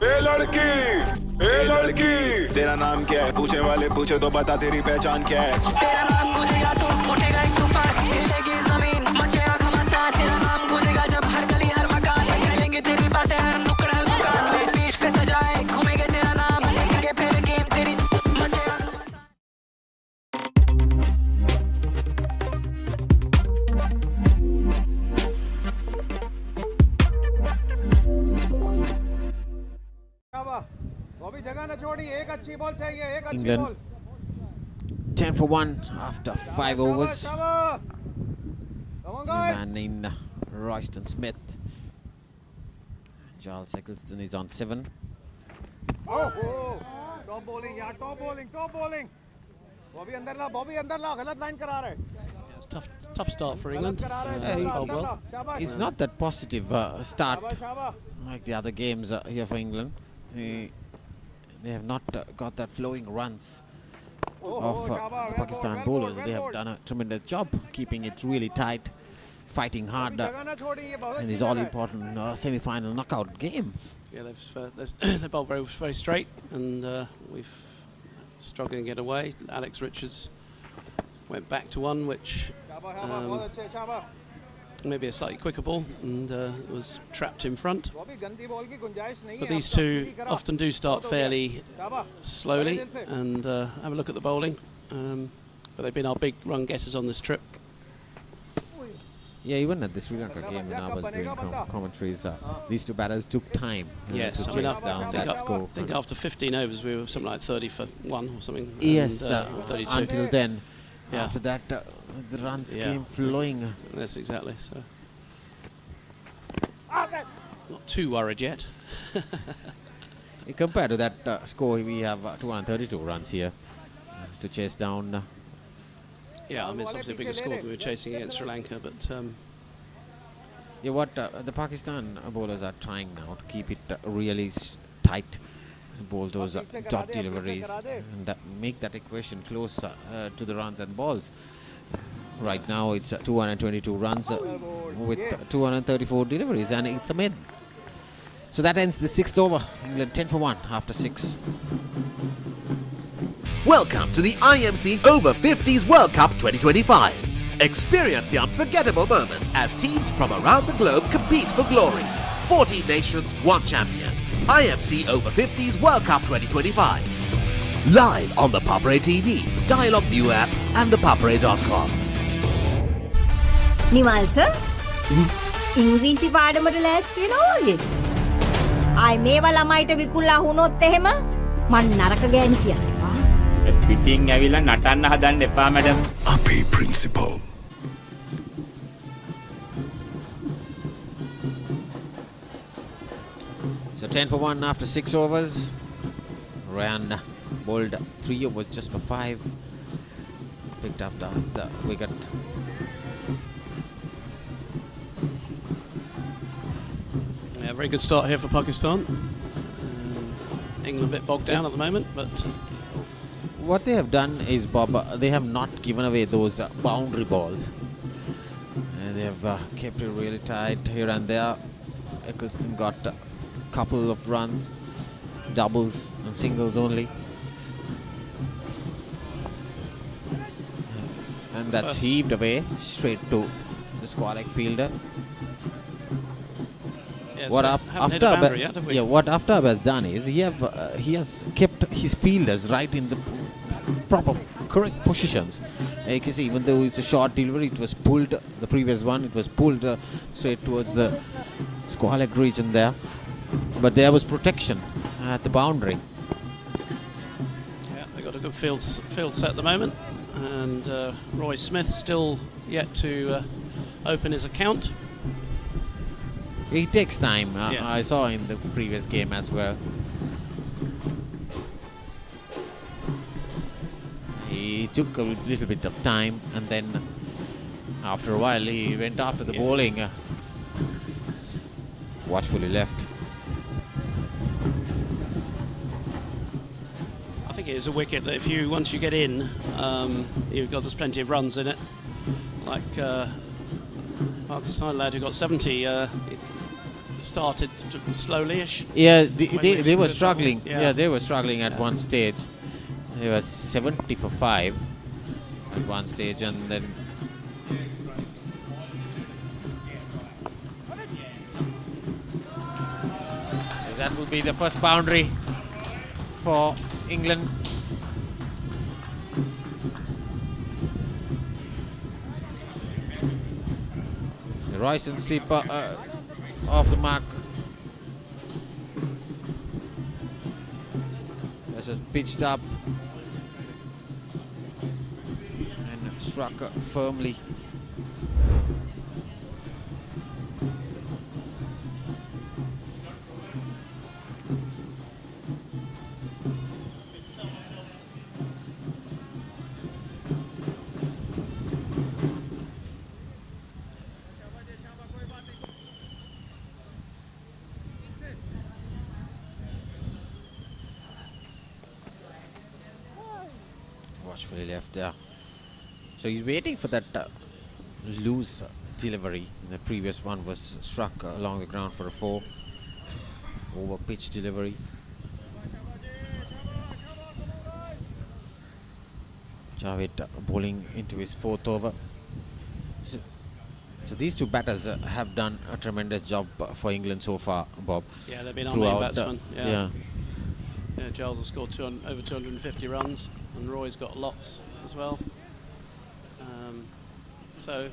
ए लड़की तेरा नाम क्या है पूछने वाले पूछे तो बता तेरी पहचान क्या है तेरा नाम गूंजेगा तो उठेगा एक तूफान हिलेगी जमीन मचेगा घमासान तेरा नाम गूंजेगा जब हर गली हर मकान हिलेंगे तेरी बातें हर नुक्कड़ हर दुकान में पीठ पे सजाए घूमेंगे तेरा नाम लेंगे फिर गेम तेरी मचेगा England 10 for 1 after 5 overs. Man in Royston Smith. Giles Eccleston is on 7. top bowling, yeah, top bowling. Bobby अंदर ला, गलत line करा रहा है. It's tough start for England. It's not that positive start like the other games here for England. They have not got that flowing runs of the Pakistan bowlers. They have done a tremendous job keeping it really tight, fighting hard in this all-important semi-final knockout game. Yeah, they've bowled very, very straight, and we've struggling to get away. Alex Richards went back to one, which maybe a slightly quicker ball, and was trapped in front. But these two often do start fairly slowly, and have a look at the bowling. But they've been our big run getters on this trip. Yeah, even at the Sri Lanka game when I was doing commentaries, these two batters took time to chase down that score. I think after 15 overs we were something like 30 for 1 or something. Yes, or 32. until then. Yeah. After that, the runs came flowing. Yes, exactly. So, not too worried yet. Compared to that score, we have 232 runs here to chase down. Yeah, I mean, it's obviously a bigger score than we were chasing against Sri Lanka, but... yeah, what the Pakistan bowlers are trying now to keep it really tight, bowl those dot deliveries and make that equation close to the runs and balls. Right now it's 222 runs with 234 deliveries, and it's a mid. So that ends the 6th over. England 10 for 1 after 6. Welcome to the IMC Over-50s World Cup 2025. Experience the unforgettable moments as teams from around the globe compete for glory. 14 nations, 1 champion. IMC Over-50s World Cup 2025. Live on the Papare TV, Dialog ViU App and ThePapare.com. Nimal sir ඉංග්‍රීසි පාඩමට ලෑස්ති වෙනවා වගේ. ආයි මේවා ළමයිට විකුල්ලා වුණොත් එහෙම මං නරක ගෑණි කියන්නවා. පිටින් ඇවිල්ලා නටන්න හදන්න එපා මැඩම්. අපේ principal. So 10 for 1 after 6 overs. Ryan bowled 3 overs just for 5. Picked up the wicket. Yeah, very good start here for Pakistan. England a bit bogged down at the moment, but... What they have done is, Bob, they have not given away those boundary balls. They have kept it really tight here and there. Eccleston got a couple of runs, doubles and singles only. And that's heaved away straight to the squad-like fielder. Yes, What what Aftab has done is he has kept his fielders right in the proper correct positions. You can see, even though it's a short delivery, it was pulled, the previous one, it was pulled straight towards the squad-like region there. But there was protection at the boundary. Yeah, they've got a good field set at the moment, and Roy Smith still yet to open his account. It takes time. Yeah. I saw in the previous game as well. He took a little bit of time, and then after a while he went after the bowling. Watchfully left. I think it is a wicket that if you once you get in, there's plenty of runs in it. Like Pakistan lad who got 70 started slowly-ish. Yeah, they were struggling. Yeah, they were struggling at one stage. They were 70 for 5 at one stage, and then that will be the first boundary for England. Royce and Sleeper off the mark. That's just pitched up and struck firmly. Watchfully left there. So he's waiting for that loose delivery. The previous one was struck along the ground for a 4. Over pitch delivery. Javed bowling into his 4th over. So these two batters have done a tremendous job for England so far, Bob. Yeah, they've been our main batsmen. Yeah, Giles has scored over 250 runs, and Roy's got lots as well. So,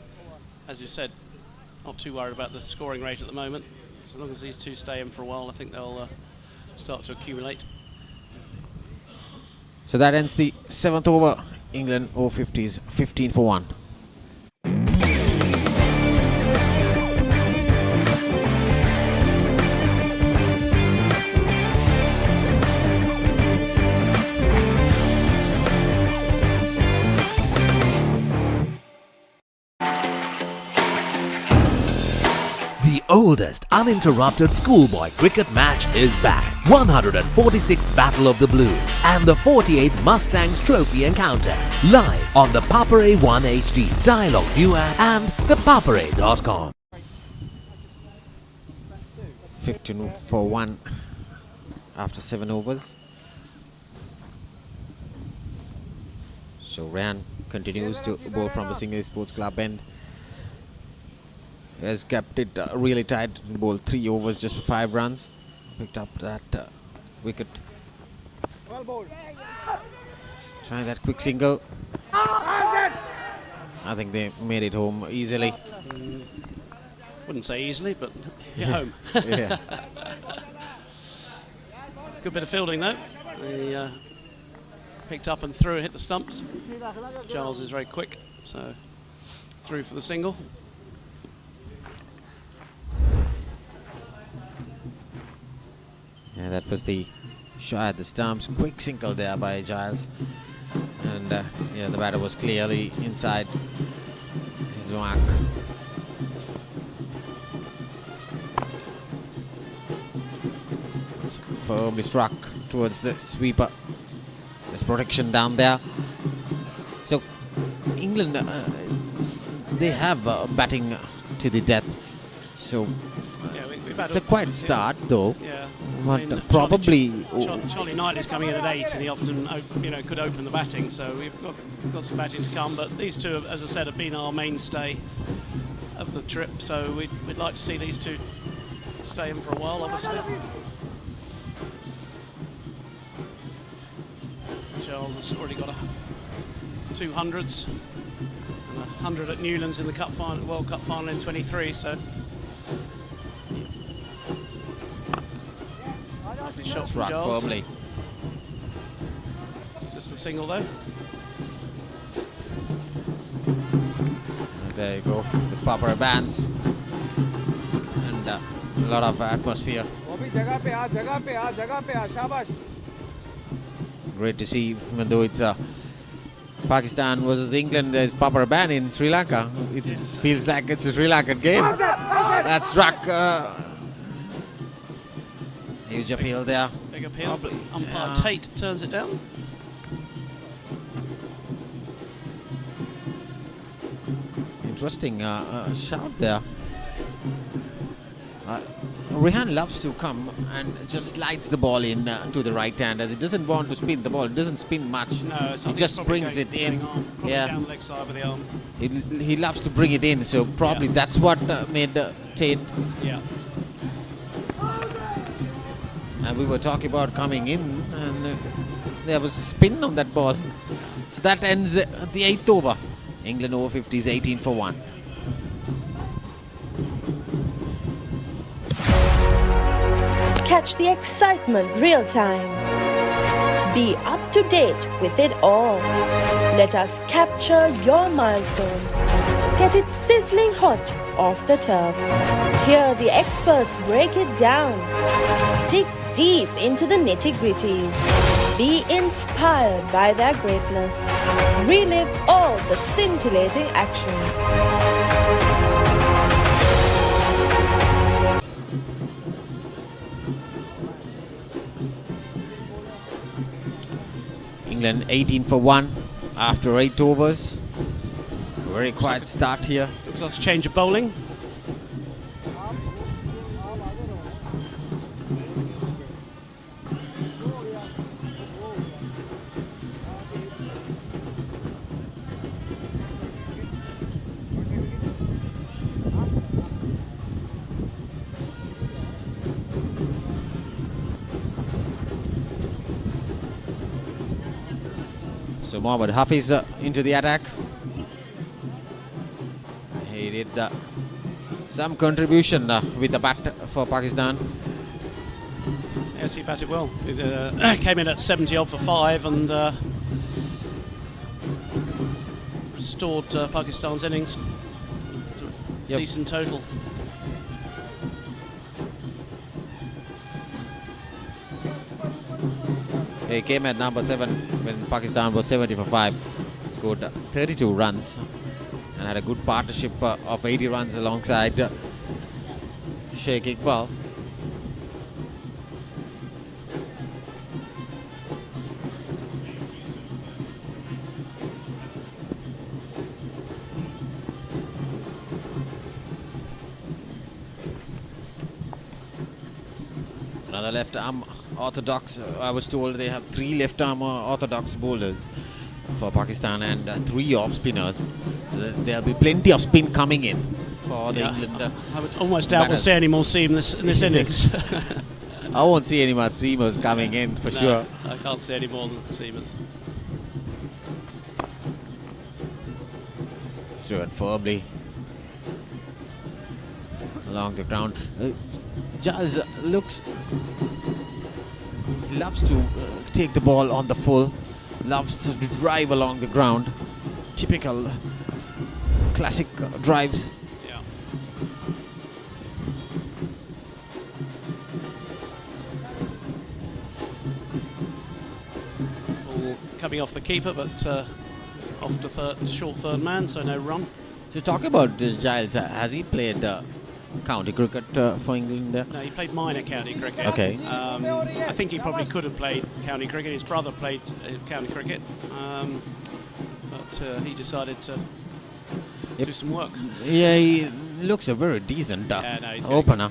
as you said, not too worried about the scoring rate at the moment. As long as these two stay in for a while, I think they'll start to accumulate. So that ends the 7th over. England Over-50s 15 for 1. The oldest uninterrupted schoolboy cricket match is back. 146th Battle of the Blues and the 48th Mustangs Trophy encounter. Live on the Papare 1 HD, Dialog ViU App and ThePapare.com. 15 for 1 after 7 overs. So Ryan continues to bowl from the Single Sports Club end. He has kept it really tight. Bowled 3 overs just for 5 runs. Picked up that wicket. Well bowled. Trying that quick single. I think they made it home easily. Wouldn't say easily, but you're home. Yeah. It's a good bit of fielding though. They picked up and threw and hit the stumps. Giles is very quick, so through for the single. Yeah, that was the shot at the stumps. Quick single there by Giles. And yeah, the batter was clearly inside his mark. It's firmly struck towards the sweeper. There's protection down there. So England, they have batting to the death. So it's a quiet start though. Yeah. But probably Charlie Knight is coming in at 8, and he often could open the batting. So we've got some batting to come. But these two, as I said, have been our mainstay of the trip. So we'd like to see these two stay in for a while, obviously. Charles has already got 200s and 100 at Newlands in the Cup final, World Cup final in 23. So. Shot from Giles. Firmly. It's just a single though. And there you go, the Papare bands. And A lot of atmosphere. Bobby जगह पे आ, जगह पे आ, जगह पे आ, शाबाश. Great to see, even though it's Pakistan versus England, there's Papare ban in Sri Lanka. It feels like it's a Sri Lankan game. That's struck. Huge appeal there. Big appeal. Umpire Tate turns it down. Interesting shout there. Rehan loves to come and just slides the ball in to the right hand, as it doesn't want to spin the ball. It doesn't spin much. No, he just brings it in. Yeah, down the leg side with the arm. He loves to bring it in, so probably that's what made Tate. Yeah. And we were talking about coming in, and there was a spin on that ball. So that ends the 8th over. England Over-50s 18 for 1. Catch the excitement real time. Be up to date with it all. Let us capture your milestones. Get it sizzling hot off the turf. Hear the experts break it down. Dig deep into the nitty-gritties. Be inspired by their greatness. Relive all the scintillating action. England 18 for 1 after 8 overs. Very quiet start here. Looks like a change of bowling. So Mohammad Hafiz into the attack. He did some contribution with the bat for Pakistan. Yes, he batted well. He came in at 70 odd for 5 and restored Pakistan's innings to a decent total. He came at number 7 when Pakistan was 70 for 5. Scored 32 runs and had a good partnership of 80 runs alongside Sheikh Iqbal. Another left arm orthodox. I was told they have 3 left arm orthodox bowlers for Pakistan and 3 off spinners. So there'll be plenty of spin coming in for the England. I would almost doubt we'll see any more seam in this innings. I won't see any more seamers coming in for sure. I can't see any more than seamers. Through and firmly along the ground. Giles he loves to take the ball on the full, loves to drive along the ground. Typical classic drives. Yeah. Ball coming off the keeper, but off to short third man, so no run. So talk about Giles. Has he played county cricket for England? No, he played minor county cricket. Okay. I think he probably could have played county cricket. His brother played county cricket, but he decided to do some work. Yeah, he looks a very decent opener.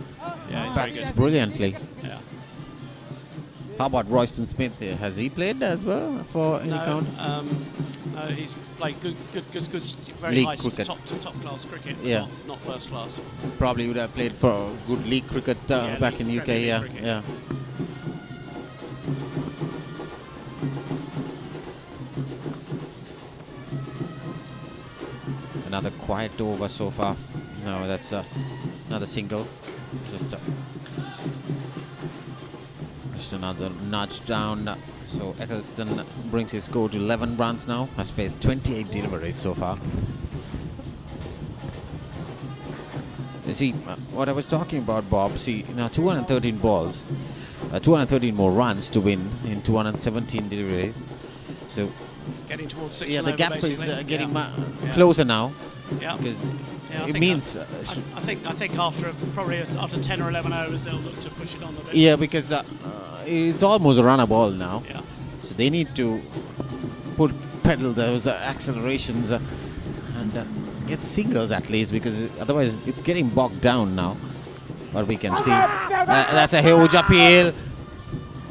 Yeah, he's very Bats good. brilliantly. Yeah. How about Royston Smith? Has he played as well for any county? No, he's played good, very League high cricket. top class cricket. But Yeah. not first class. Probably would have played for good league cricket back in UK. Premier Yeah, League cricket. yeah. Another quiet over so far. No, that's another single. Just another nudge down. So Eccleston brings his score to 11 runs now. Has faced 28 deliveries so far. You see, what I was talking about, Bob, see, now 213 balls, 213 more runs to win in 217 deliveries. So, It's getting towards 6 yeah, and the over, gap is basically. getting Yeah. closer now. Yeah. Because Yeah, I it think means... I think probably after 10 or 11 overs they'll look to push it on a bit. yeah, because it's almost a runner ball now. Yeah. So they need to pedal those accelerations and get singles at least, because otherwise it's getting bogged down now. But we can see that's a huge appeal.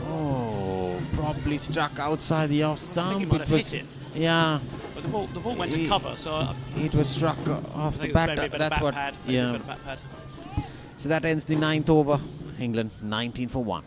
Oh, probably struck outside the off stump. I think it might have hit it. Yeah. But the ball went to cover, so it was struck off the bat. That's what. Pad, yeah. bat pad. So that ends the 9th over. England 19 for 1.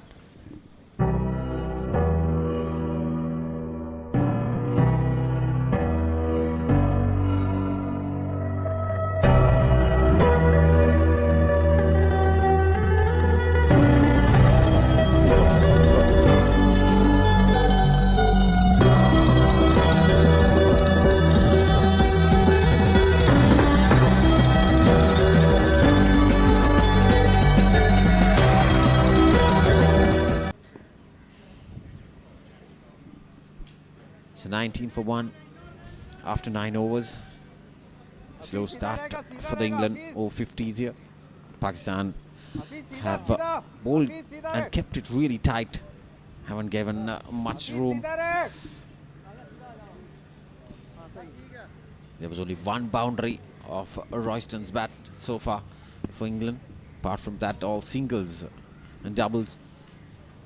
So 19 for 1 after 9 overs. Slow start for the England Over-50s here. Pakistan have bowled and kept it really tight. Haven't given much room. There was only one boundary of Royston's bat so far for England. Apart from that, all singles and doubles.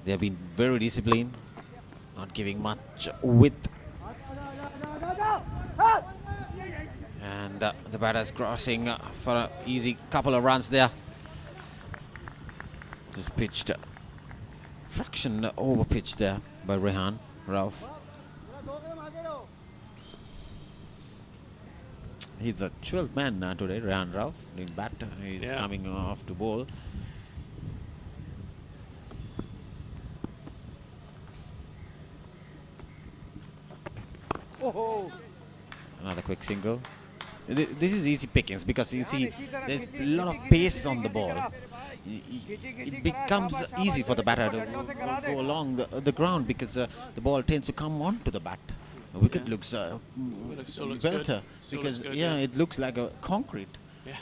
They have been very disciplined, not giving much width. And the batter's crossing for an easy couple of runs there. Just pitched, fraction over pitched there by Rehan Rauf. He's the 12th man today, Rehan Rauf, doing bat. He's coming off to bowl. Oh. Another quick single. This is easy pickings because you see there's a lot of pace on the ball. It becomes easy for the batter to go along the ground because the ball tends to come onto the bat. The wicket looks belter because it looks like a concrete. Yeah.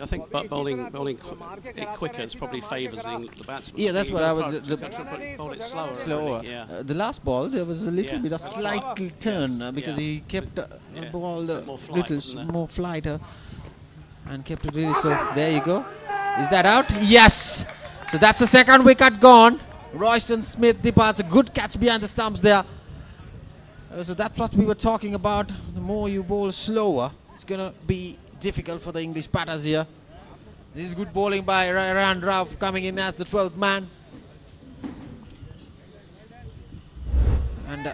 I think bowling it quicker probably favours the batsman. Yeah, that's what I was. Bowl it slower. Slower. Really, yeah. The last ball there was a little bit of slight turn because he kept the ball more flighter and kept it really slow. There you go. Is that out? Yes. So that's the second wicket gone. Royston Smith departs. A good catch behind the stumps there. So that's what we were talking about. The more you bowl slower, it's gonna be difficult for the English batters here. This is good bowling by Rehan Rauf coming in as the 12th man. And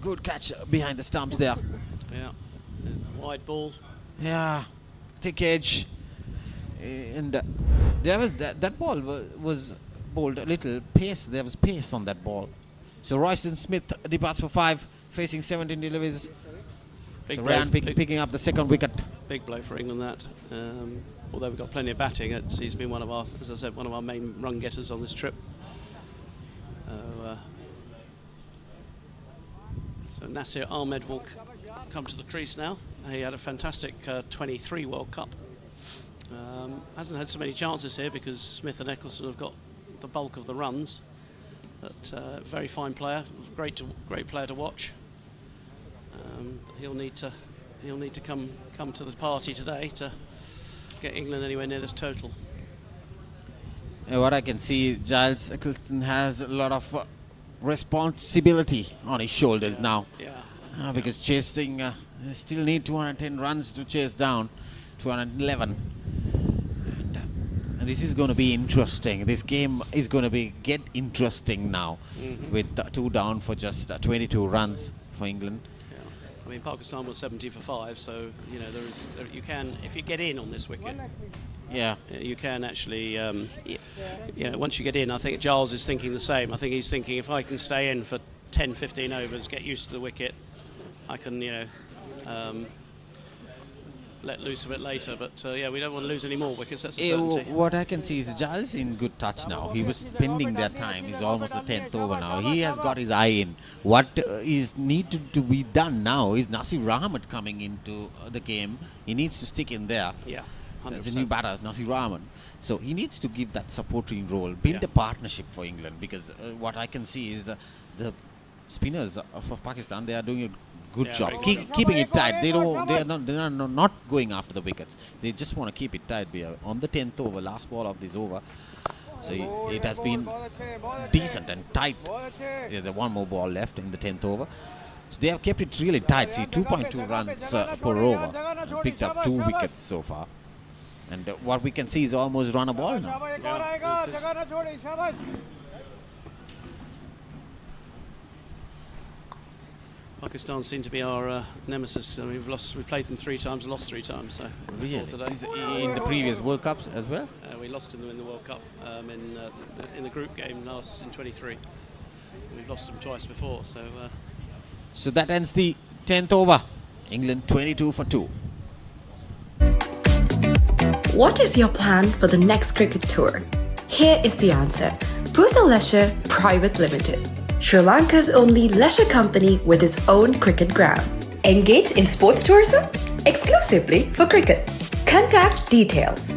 good catch behind the stumps there. Yeah, wide ball. Yeah, thick edge. And there was that ball was bowled a little pace. There was pace on that ball. So Royston Smith departs for 5, facing 17 deliveries. So Rehan picking up the second wicket. Big blow for England that. Although we've got plenty of batting, he's been one of our, as I said, one of our main run getters on this trip. So Nasir Ahmed will come to the crease now. He had a fantastic 23 World Cup. Hasn't had so many chances here because Smith and Eccleston have got the bulk of the runs. But very fine player, great player to watch. He'll need to come to the party today to get England anywhere near this total. What I can see, Giles Eccleston has a lot of responsibility on his shoulders now. Yeah. Because chasing, they still need 210 runs to chase down 211. And this is going to be interesting. This game is going to get interesting now with 2 down for just 22 runs for England. mean, Pakistan was 70 for 5, so you can, if you get in on this wicket, you can actually, once you get in, I think Giles is thinking the same. I think he's thinking, if I can stay in for 10, 15 overs, get used to the wicket, I can, let loose a bit later. But we don't want to lose any more wickets. That's a certainty. What I can see is Giles in good touch now. He was spending their time. He's almost the 10th over now. He has got his eye in. What is needed to be done now is Nasir Ahmed coming into the game. He needs to stick in there. Yeah, 100%. It's a new batter, Nasir Ahmed. So he needs to give that supporting role, build a partnership for England. Because what I can see is the spinners of Pakistan, they are doing a good job keeping it tight. They are not going after the wickets. They just want to keep it tight. We are on the 10th over, last ball of this over. So it has been decent and tight. There's one more ball left in the 10th over. So they have kept it really tight. See, 2.2 runs per over. And picked up 2 wickets so far. And what we can see is almost run a ball now. Pakistan seem to be our nemesis. We've played them 3 times, lost 3 times. So really? In the previous World Cups as well? We lost to them in the World Cup in the group game last in 23. We've lost them twice before. So that ends the 10th over. England 22 for 2. What is your plan for the next cricket tour? Here is the answer. Pusa Leisure Private Limited, Sri Lanka's only leisure company with its own cricket ground. Engage in sports tourism exclusively for cricket. Contact details.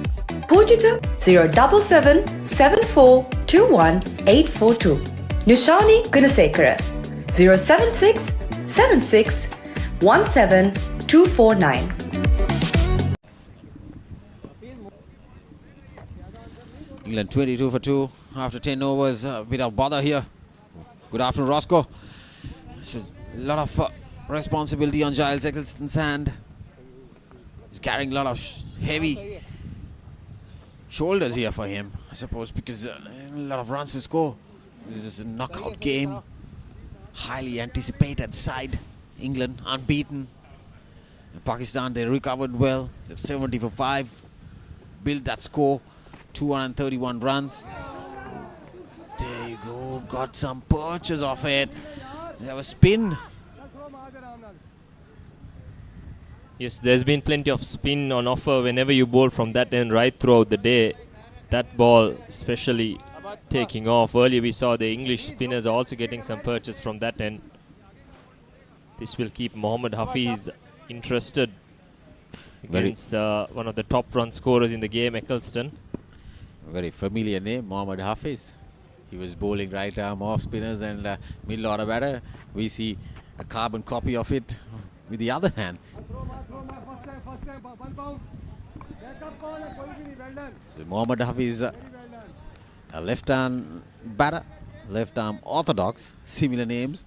Pujita 077 7421 842. Nushani Gunasekara 076 76 17 249. England 22 for 2 after 10 overs. A bit of bother here. Good afternoon, Roscoe. So a lot of responsibility on Giles Eccleston's hand. He's carrying a lot of heavy shoulders here for him, I suppose, because a lot of runs to score. This is a knockout game. Highly anticipated side. England unbeaten. Pakistan, they recovered well. They're 70 for 5. Built that score. 231 runs. There you go. Got some perches off it. They have a spin. Yes, there's been plenty of spin on offer whenever you bowl from that end right throughout the day. That ball especially taking off. Earlier we saw the English spinners also getting some perches from that end. This will keep Mohammad Hafiz interested against one of the top run scorers in the game, Eccleston. Very familiar name, Mohammad Hafiz. He was bowling right arm off spinners and middle order batter. We see a carbon copy of it with the other hand. So Mohammad Hafiz, a left arm batter, left arm orthodox, similar names.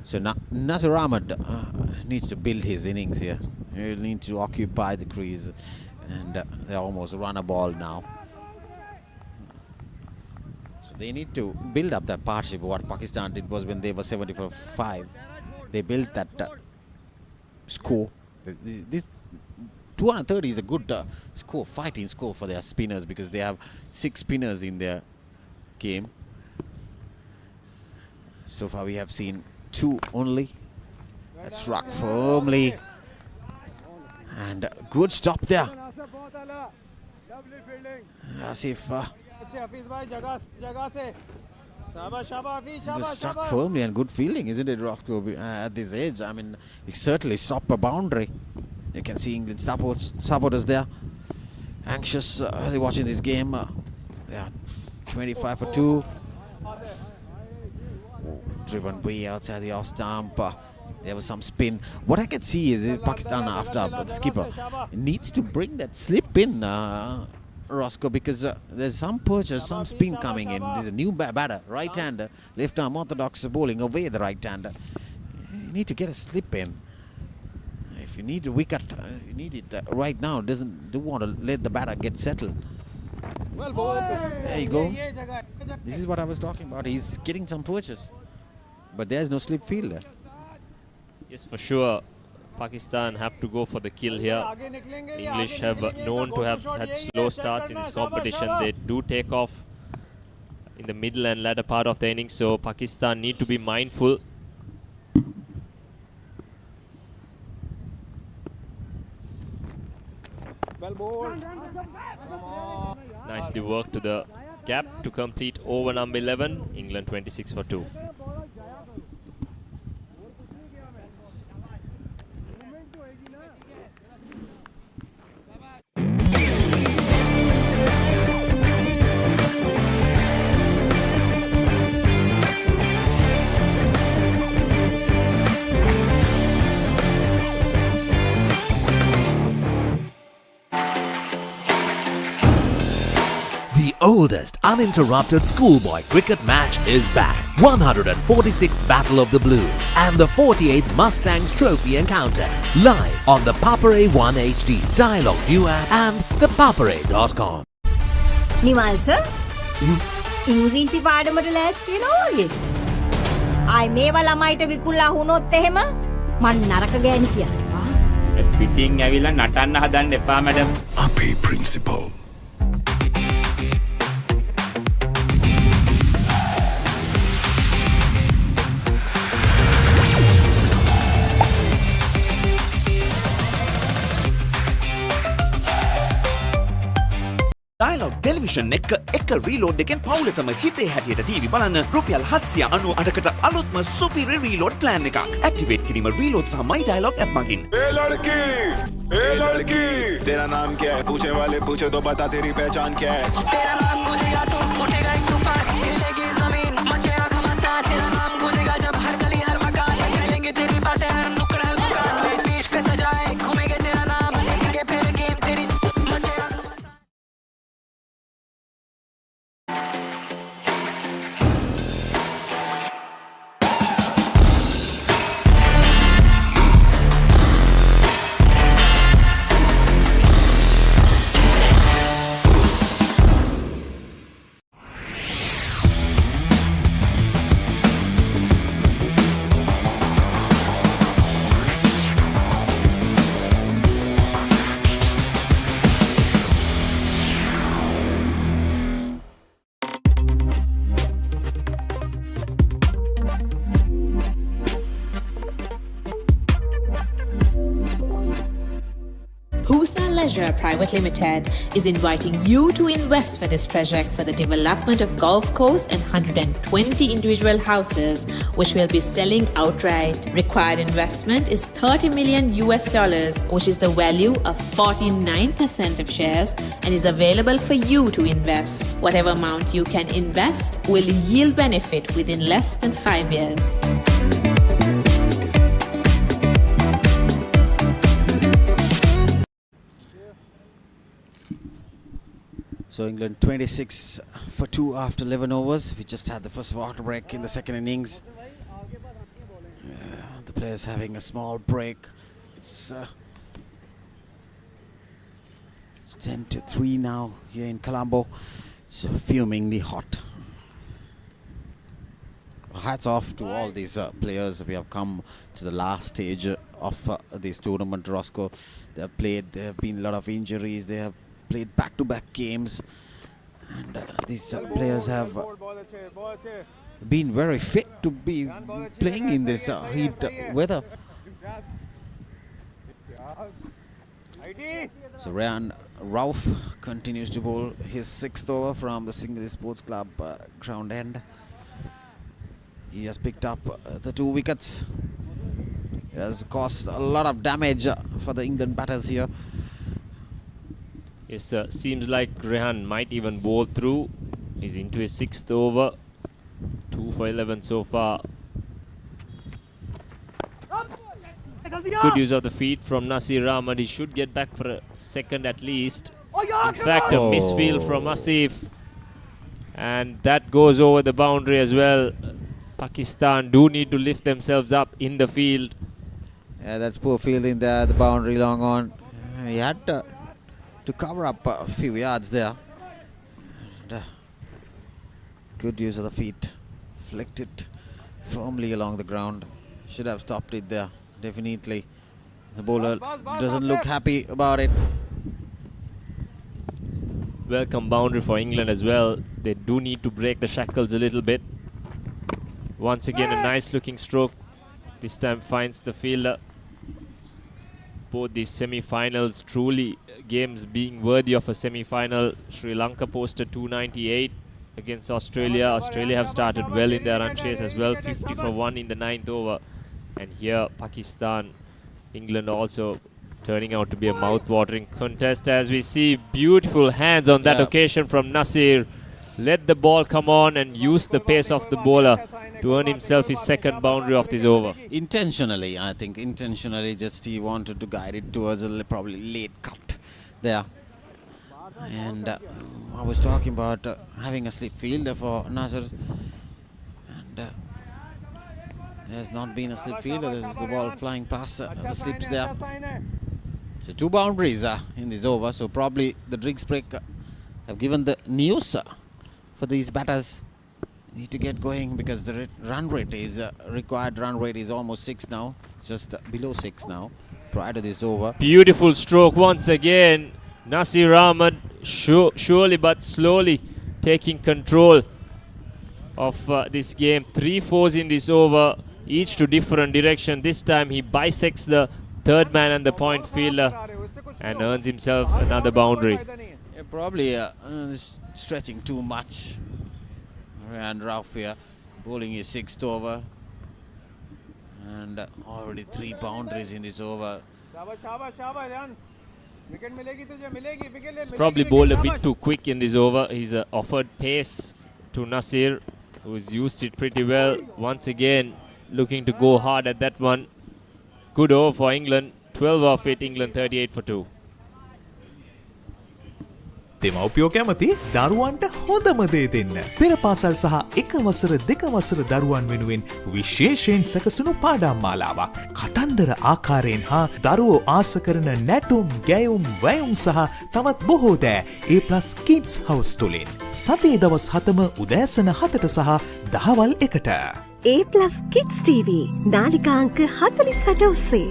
So Nasir Ahmed needs to build his innings here. He'll need to occupy the crease, and they almost run a ball now. So they need to build up that partnership. What Pakistan did was when they were 70 for 5, they built that score. This 230 is a good score, fighting score for their spinners, because they have 6 spinners in their game. So far we have seen 2 only. That's struck firmly. And good stop there. As if struck firmly, and good fielding, isn't it, Roscoe, at this age? I mean, it certainly stopped a boundary. You can see England supporters there, anxious watching this game. They are 25 for 2. Driven way outside the off stump. There was some spin. What I can see is Pakistan, after the skipper, needs to bring that slip in, Roscoe, because there's some purchase, some spin coming in. There's a new batter, right-hander, left arm orthodox bowling away the right-hander. You need to get a slip in. If you need a wicket, you need it right now. Don't want to let the batter get settled. There you go. This is what I was talking about. He's getting some purchase. But there's no slip field there. Yes, for sure. Pakistan have to go for the kill here. English have known to have had slow starts in this competition. They do take off in the middle and latter part of the innings, so Pakistan need to be mindful. Nicely worked to the gap to complete over number 11. England 26 for 2. The oldest uninterrupted schoolboy cricket match is back. 146th Battle of the Blues and the 48th Mustangs Trophy encounter. Live on the Papare 1 HD, Dialog ViU App and ThePapare.com. Nimal sir ඉංග්‍රීසි පාඩමට ලෑස්ති වෙනවා වගේ. ආයි මේවා ළමයිට විකුල්ලා වුණොත් එහෙම මං නරක ගෑණි කියනවා. පිටින් ඇවිල්ලා නටන්න හදන්න එපා මැඩම්. අපේ principal. Dialog Television එක reload එකෙන් පවුලටම හිතේ හැටියට TV බලන්න රුපියල් 798කට අලුත්ම සුපිරි reload plan එකක්. Activate කිරීම reload සහ My Dialog app මගින්. ए लड़की तेरा नाम क्या है पूछे वाले पूछे तो बता तेरी पहचान क्या है तेरा नाम गूंजेगा तो उठेगा एक तूफान हिलेगी जमीन मचेगा घमासान तेरा नाम गूंजेगा जब हर गली हर मकान हिलेंगे तेरी बातें हर नुक्कड़ हर दुकान बीच पे सजाए घूमेंगे तेरा नाम लेंगे फिर गेम तेरी मचेगा Leisure Private Limited is inviting you to invest for this project for the development of golf course and 120 individual houses, which will be selling outright. Required investment is $30 million, which is the value of 49% of shares and is available for you to invest. Whatever amount you can invest will yield benefit within less than 5 years. So England 26 for 2 after 11 overs. We just had the first water break in the second innings. The players having a small break. It's 10-3 now here in Colombo. It's fumingly hot. Hats off to all these players. We have come to the last stage of this tournament, Roscoe. They have played. There have been a lot of injuries. They have played back-to-back games, and these players have been very fit to be playing in this heat weather. So Ryan Rauf continues to bowl his 6th over from the Single Sports Club ground end. He has picked up the 2 wickets. He has caused a lot of damage for the England batters here. Yes, seems like Rehan might even bowl through. He's into his 6th over. 2 for 11 so far. Good use of the feet from Nasir Ahmad. He should get back for a second at least. In fact, a misfield from Asif. And that goes over the boundary as well. Pakistan do need to lift themselves up in the field. Yeah, that's poor fielding there, the boundary long on. He had to cover up a few yards there. And, good use of the feet. Flicked it firmly along the ground. Should have stopped it there. Definitely. The bowler doesn't look happy about it. Welcome boundary for England as well. They do need to break the shackles a little bit. Once again, a nice looking stroke. This time finds the fielder. Both these semi-finals, truly games being worthy of a semi-final. Sri Lanka posted 298 against Australia. Australia have started well in their run chase as well, 50 for 1 in the 9th over. And here Pakistan, England also turning out to be a mouth-watering contest, as we see beautiful hands on that occasion from Nasir. Let the ball come on and use the pace of the bowler to earn himself his second boundary of this over. Intentionally, I think, just he wanted to guide it towards a probably late cut there. And I was talking about having a slip fielder for Nasir, and there's not been a slip fielder. There's the ball flying past the slips there. So 2 boundaries in this over, so probably the drinks break have given the news for these batters. Need to get going because the run rate is required run rate is almost 6 now, just below 6 now prior to this over. Beautiful stroke once again. Nasir Ahmed surely but slowly taking control of this game. 3 fours in this over, each to different direction. This time he bisects the third man and the point fielder and earns himself another boundary. Yeah, probably stretching too much. And Rauf here bowling his 6th over, and already 3 boundaries in this over. He's probably bowled a bit too quick in this over. He's offered pace to Nasir, who's used it pretty well. Once again looking to go hard at that one. Good over for England. 12 off it, England 38 for 2. දෙමව්පියෝ කැමති දරුවන්ට හොඳම දේ දෙන්න. පෙර පාසල් සහ එක වසර දෙක වසර දරුවන් වෙනුවෙන් විශේෂයෙන් සැකසුණු පාඩම් මාලාවක්. කතන්දර ආකාරයෙන් හා දරුවෝ ආස කරන නැටුම්, ගැයුම්, වැයුම් සහ තවත් බොහෝ දෑ A+ Kids House තුලින්. සතියේ දවස් 7ම උදෑසන 7ට සහ දහවල් 1ට. A+ Kids TV නාලිකා අංක 48 ඔස්සේ.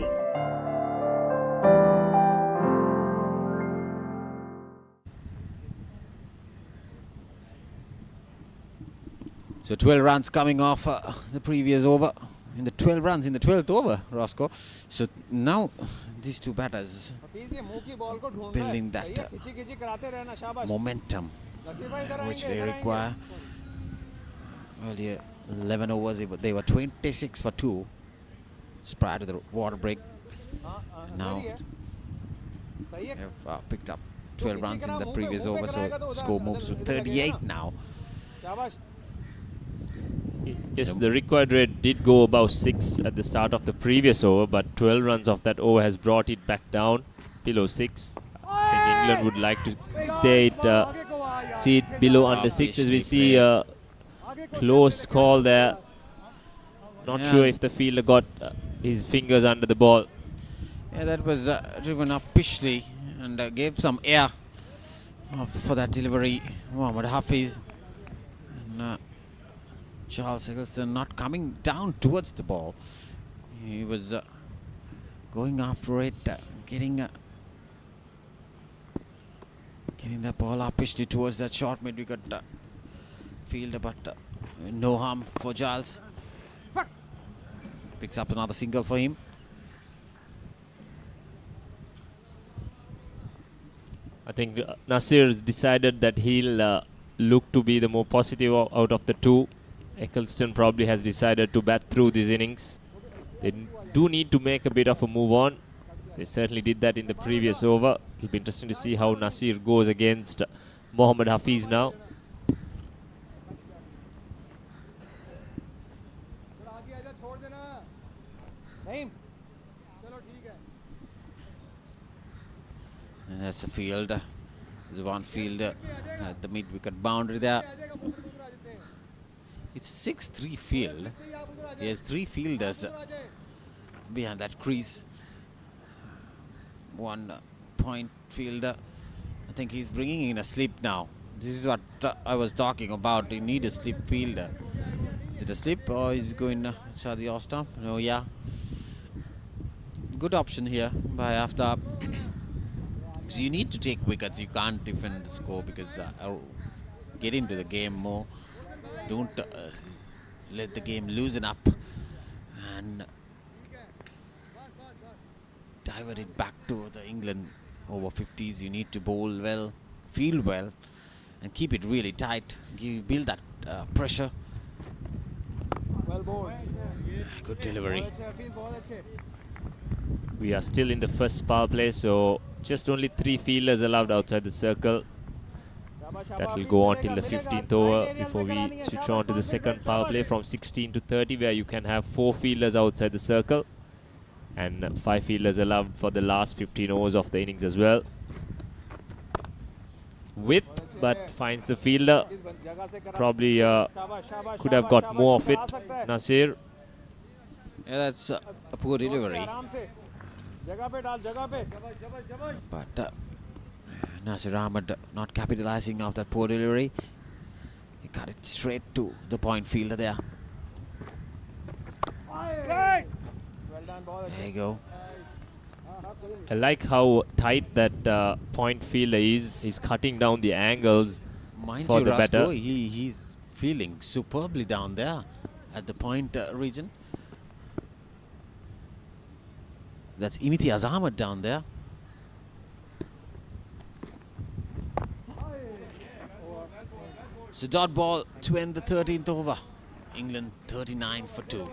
So 12 runs coming off the previous over. In the 12 runs in the 12th over, Roscoe. So now these 2 batters building that momentum which they require. Earlier 11 overs, they were 26 for 2 prior to the water break. And now they have picked up 12 runs in the previous over, so score moves to 38 now. Yes, the required rate did go above 6 at the start of the previous over, but 12 runs of that over has brought it back down below 6. I think England would like to see it below under 6, as we see a close call there. Not sure if the fielder got his fingers under the ball. Yeah, that was driven up Pishley and gave some air for that delivery. Mohammad Hafiz. And, Charles Eggleston not coming down towards the ball. He was going after it, getting that ball up, pitched it towards that short mid-wicket fielder, but no harm for Giles. Picks up another single for him. I think Nasir has decided that he'll look to be the more positive out of the 2. Eccleston probably has decided to bat through these innings. They do need to make a bit of a move on. They certainly did that in the previous over. It'll be interesting to see how Nasir goes against Mohammad Hafiz now. And that's a field. There's one fielder at the mid-wicket boundary there. It's a 6-3 field. He has 3 fielders behind that crease. 1 point fielder. I think he's bringing in a slip now. This is what I was talking about. You need a slip fielder. Is it a slip or is it going outside the off stump? No, yeah. Good option here by Aftab. So you need to take wickets. You can't defend the score because get into the game more. Don't let the game loosen up and divert it back to the England over 50s. You need to bowl well, field well, and keep it really tight. Build that pressure. Well bowled. Good delivery. We are still in the first power play, so just only 3 fielders allowed outside the circle. That will go on till the 15th over before we switch on to the second power play from 16 to 30, where you can have 4 fielders outside the circle and 5 fielders allowed for the last 15 overs of the innings as well. Width, but finds the fielder. Probably could have got more of it, Nasir. Yeah, that's a poor delivery. But Nasir Ahmed not capitalizing off that poor delivery. He cut it straight to the point fielder there. There you go. I like how tight that point fielder is. He's cutting down the angles for the batter. He's feeling superbly down there at the point region. That's Imtiaz Ahmed down there. So dot ball to end the 13th over. England 39 for 2.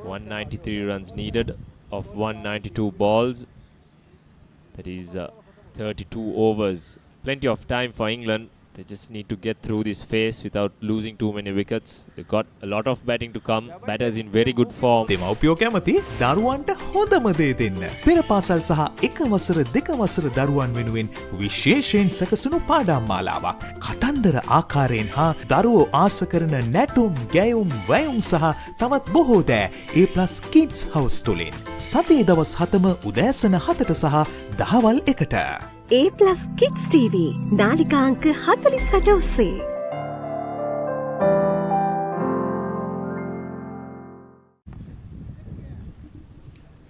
.193 runs needed of 192 balls. That is 32 overs. Plenty of time for England. They just need to get through this phase without losing too many wickets. They've got a lot of batting to come. Batters in very good form. දෙමව්පියෝ කැමති දරුවන්ට හොඳම දේ දෙන්න. පෙර පාසල් සහ එක වසර දෙක වසර දරුවන් වෙනුවෙන් විශේෂයෙන් සැකසුණු පාඩම් මාලාවක්. කතන්දර ආකාරයෙන් හා දරුවෝ ආස කරන නැටුම්, ගැයුම්, වැයුම් සහ තවත් බොහෝ දෑ A+ Kids House තුලින්. සතියේ දවස් 7ම උදෑසන 7ට සහ දහවල් 1ට. A+ Kids TV නාලිකා අංක 48 ඔස්සේ.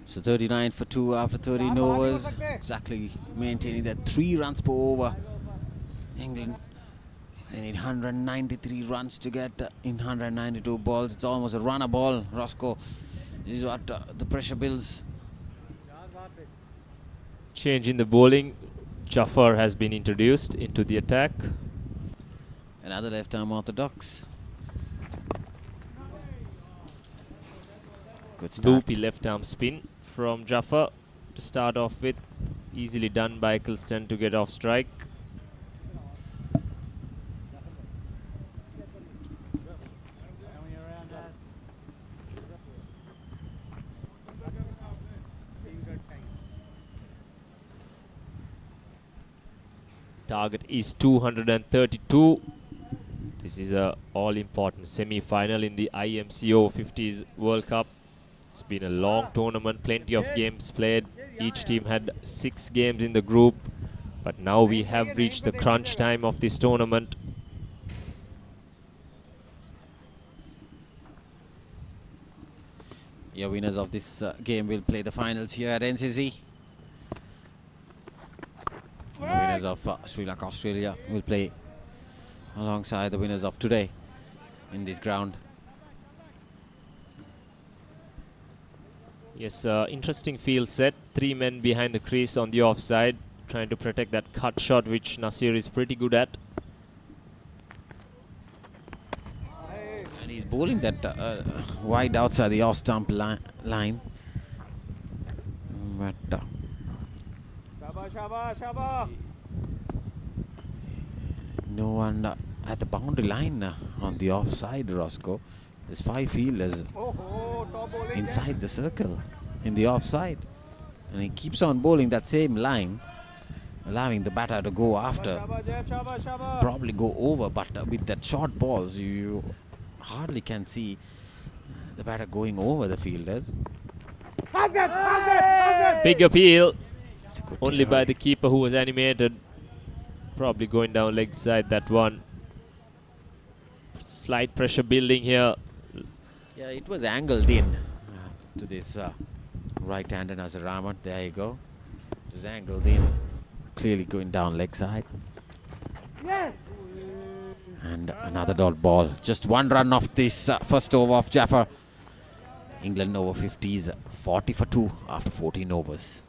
So 39 for 2 after 13 overs. Exactly maintaining that 3 runs per over. England, they need 193 runs to get in 192 balls. It's almost a runner ball, Roscoe. This is what the pressure builds. Change in the bowling. Jaffer has been introduced into the attack. Another left-arm orthodox. Good start. Loopy left-arm spin from Jaffer to start off with. Easily done by Eccleston to get off strike. Target is 232. This is a all-important semi-final in the IMC Over-50s World Cup. It's been a long tournament, plenty of games played. Each team had 6 games in the group, but now we have reached the crunch time of this tournament. Your winners of this game will play the finals here at NCC. And the winners of Sri Lanka, Australia will play alongside the winners of today in this ground. Yes, interesting field set. 3 men behind the crease on the offside, trying to protect that cut shot, which Nasir is pretty good at. And he's bowling that wide outside the off stump line. But no one at the boundary line on the offside, Roscoe. There's 5 fielders inside the circle in the offside, and he keeps on bowling that same line. allowing the batter to go after, probably go over, but with that short balls, you hardly can see the batter going over the fielders. Big appeal, only by the keeper who was animated. Probably going down leg side, that one. Slight pressure building here. Yeah, it was angled in to this right-hander Nazar Ahmed. There you go. It was angled in, clearly going down leg side. And another dot ball. Just one run off this first over of Jaffer. England over 50s, 40 for 2 after 14 overs.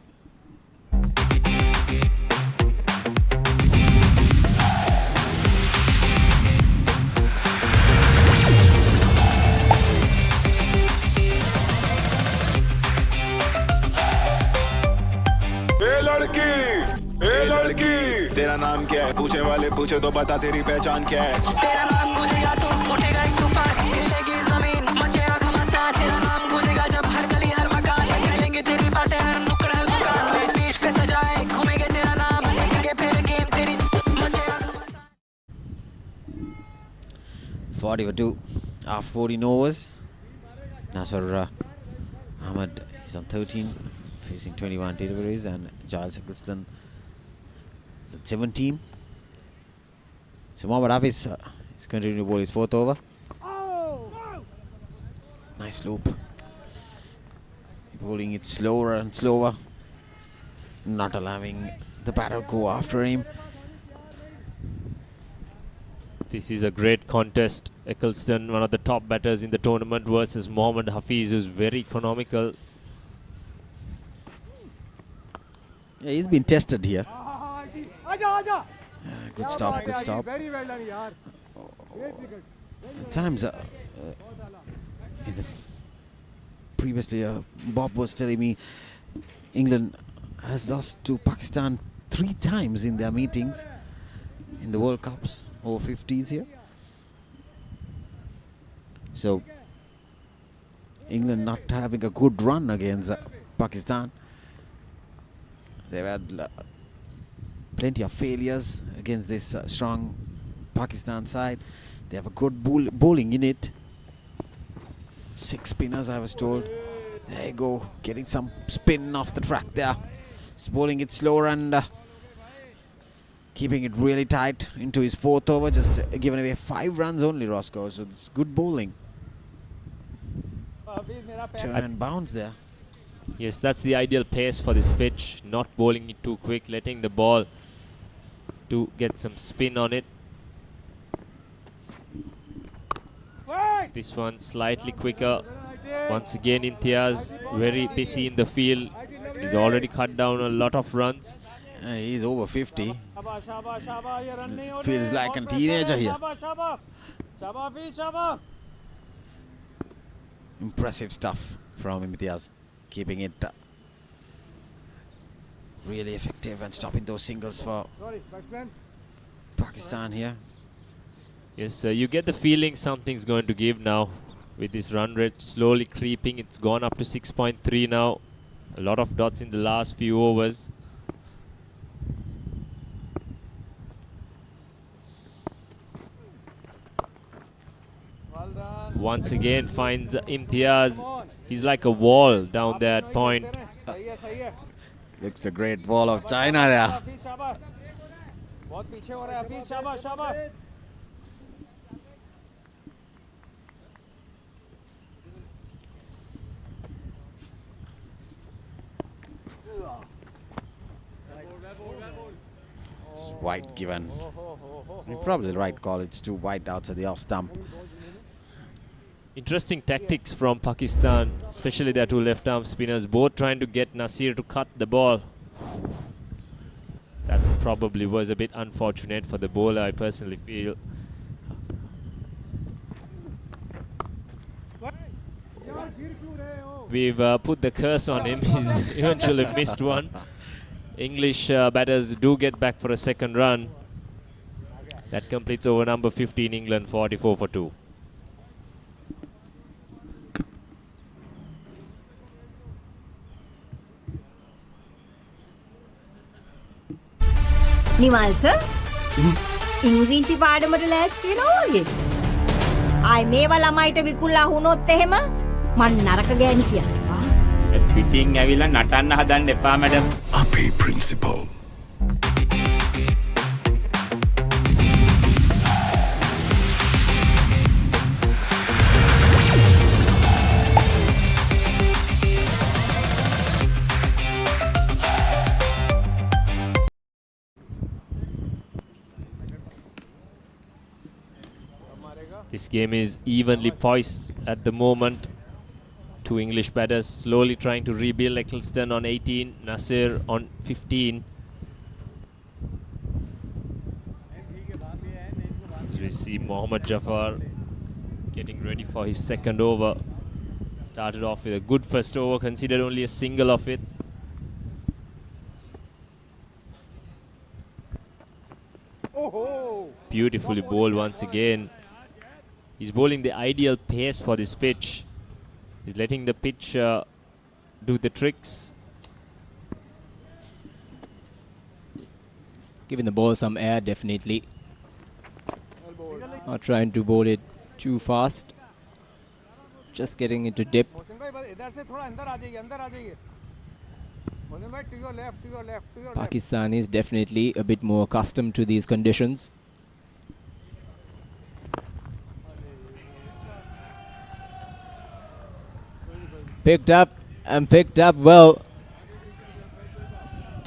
ए लड़की तेरा नाम क्या है पूछने वाले पूछे तो बता तेरी पहचान क्या है तेरा नाम गूंजेगा तो उठेगा एक तूफान हिलेगी जमीन मचेगा घमासान तेरा नाम गूंजेगा जब हर गली हर मकान खेलेंगे तेरी बातें हर नुक्कड़ हर दुकान बीच पे सजाए घूमेंगे तेरा नाम लेंगे फिर गेम तेरी मचेगा 40 for 2 after 14 overs. Nazar Ahmed is on 13, facing 21 deliveries, and Giles Eggleston is at 17. So Mohammad Hafiz is continuing to bowl his fourth over. Nice loop. Bowling it slower and slower, not allowing the batter to go after him. This is a great contest. Eccleston, one of the top batters in the tournament, versus Mohammad Hafiz, who's very economical. Yeah, he's been tested here. Good stop, good stop. Very well done, yaar. At times, previously, Bob was telling me England has lost to Pakistan 3 times in their meetings in the World Cups over 50s here. So England not having a good run against Pakistan. They've had plenty of failures against this strong Pakistan side. They have a good bowling in it. 6 spinners, I was told. There you go, getting some spin off the track there. He's bowling it slower and keeping it really tight into his 4th over. Just given away 5 runs only, Roscoe. So it's good bowling. Turn and bounce there. Yes, that's the ideal pace for this pitch. Not bowling it too quick, letting the ball to get some spin on it. This one slightly quicker. Once again, Imtiaz very busy in the field. He's already cut down a lot of runs. He's over 50. Feels like a teenager here. Impressive stuff from Imtiaz. Keeping it really effective and stopping those singles for Pakistan here. Yes, you get the feeling something's going to give now with this run rate slowly creeping. It's gone up to 6.3 now. A lot of dots in the last few overs. Once again finds Imtiaz. He's like a wall down that point. Looks a great wall of China there. It's wide given. Probably the right call. It's too wide outside the off stump. Interesting tactics from Pakistan, especially their 2 left-arm spinners, both trying to get Nasir to cut the ball. That probably was a bit unfortunate for the bowler, I personally feel. We've put the curse on him. He's eventually missed one. English batters do get back for a 2nd run. That completes over number 15, England 44 for 2. Nimal sir ඉංග්‍රීසි පාඩමට ලෑස්ති වෙනවා වගේ. ආයි මේවා ළමයිට විකුණලා වුණොත් එහෙම මං නරක ගෑණි කියනවා. පිටින් ඇවිල්ලා නටන්න හදන්න එපා මැඩම්. අපේ principal. This game is evenly poised at the moment. Two English batters slowly trying to rebuild. Eccleston on 18, Nasir on 15. As we see Mohammad Jafar getting ready for his second over. Started off with a good first over, considered only a single of it. Beautifully bowled once again. He's bowling the ideal pace for this pitch. He's letting the pitch do the tricks. Giving the ball some air, definitely. Not trying to bowl it too fast. Just getting into dip. Pakistan is definitely a bit more accustomed to these conditions. Picked up and picked up well.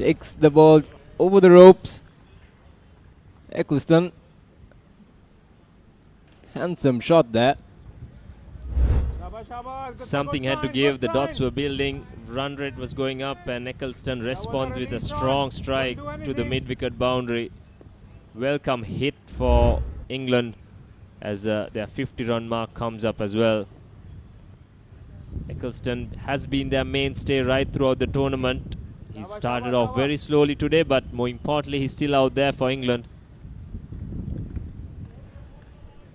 Takes the ball over the ropes. Eccleston. Handsome shot there. Something had to give. The dots were building. Run rate was going up, and Eccleston responds with a strong strike to the mid-wicket boundary. Welcome hit for England as their 50-run mark comes up as well. Eccleston has been their mainstay right throughout the tournament. He started off very slowly today, but more importantly, he's still out there for England.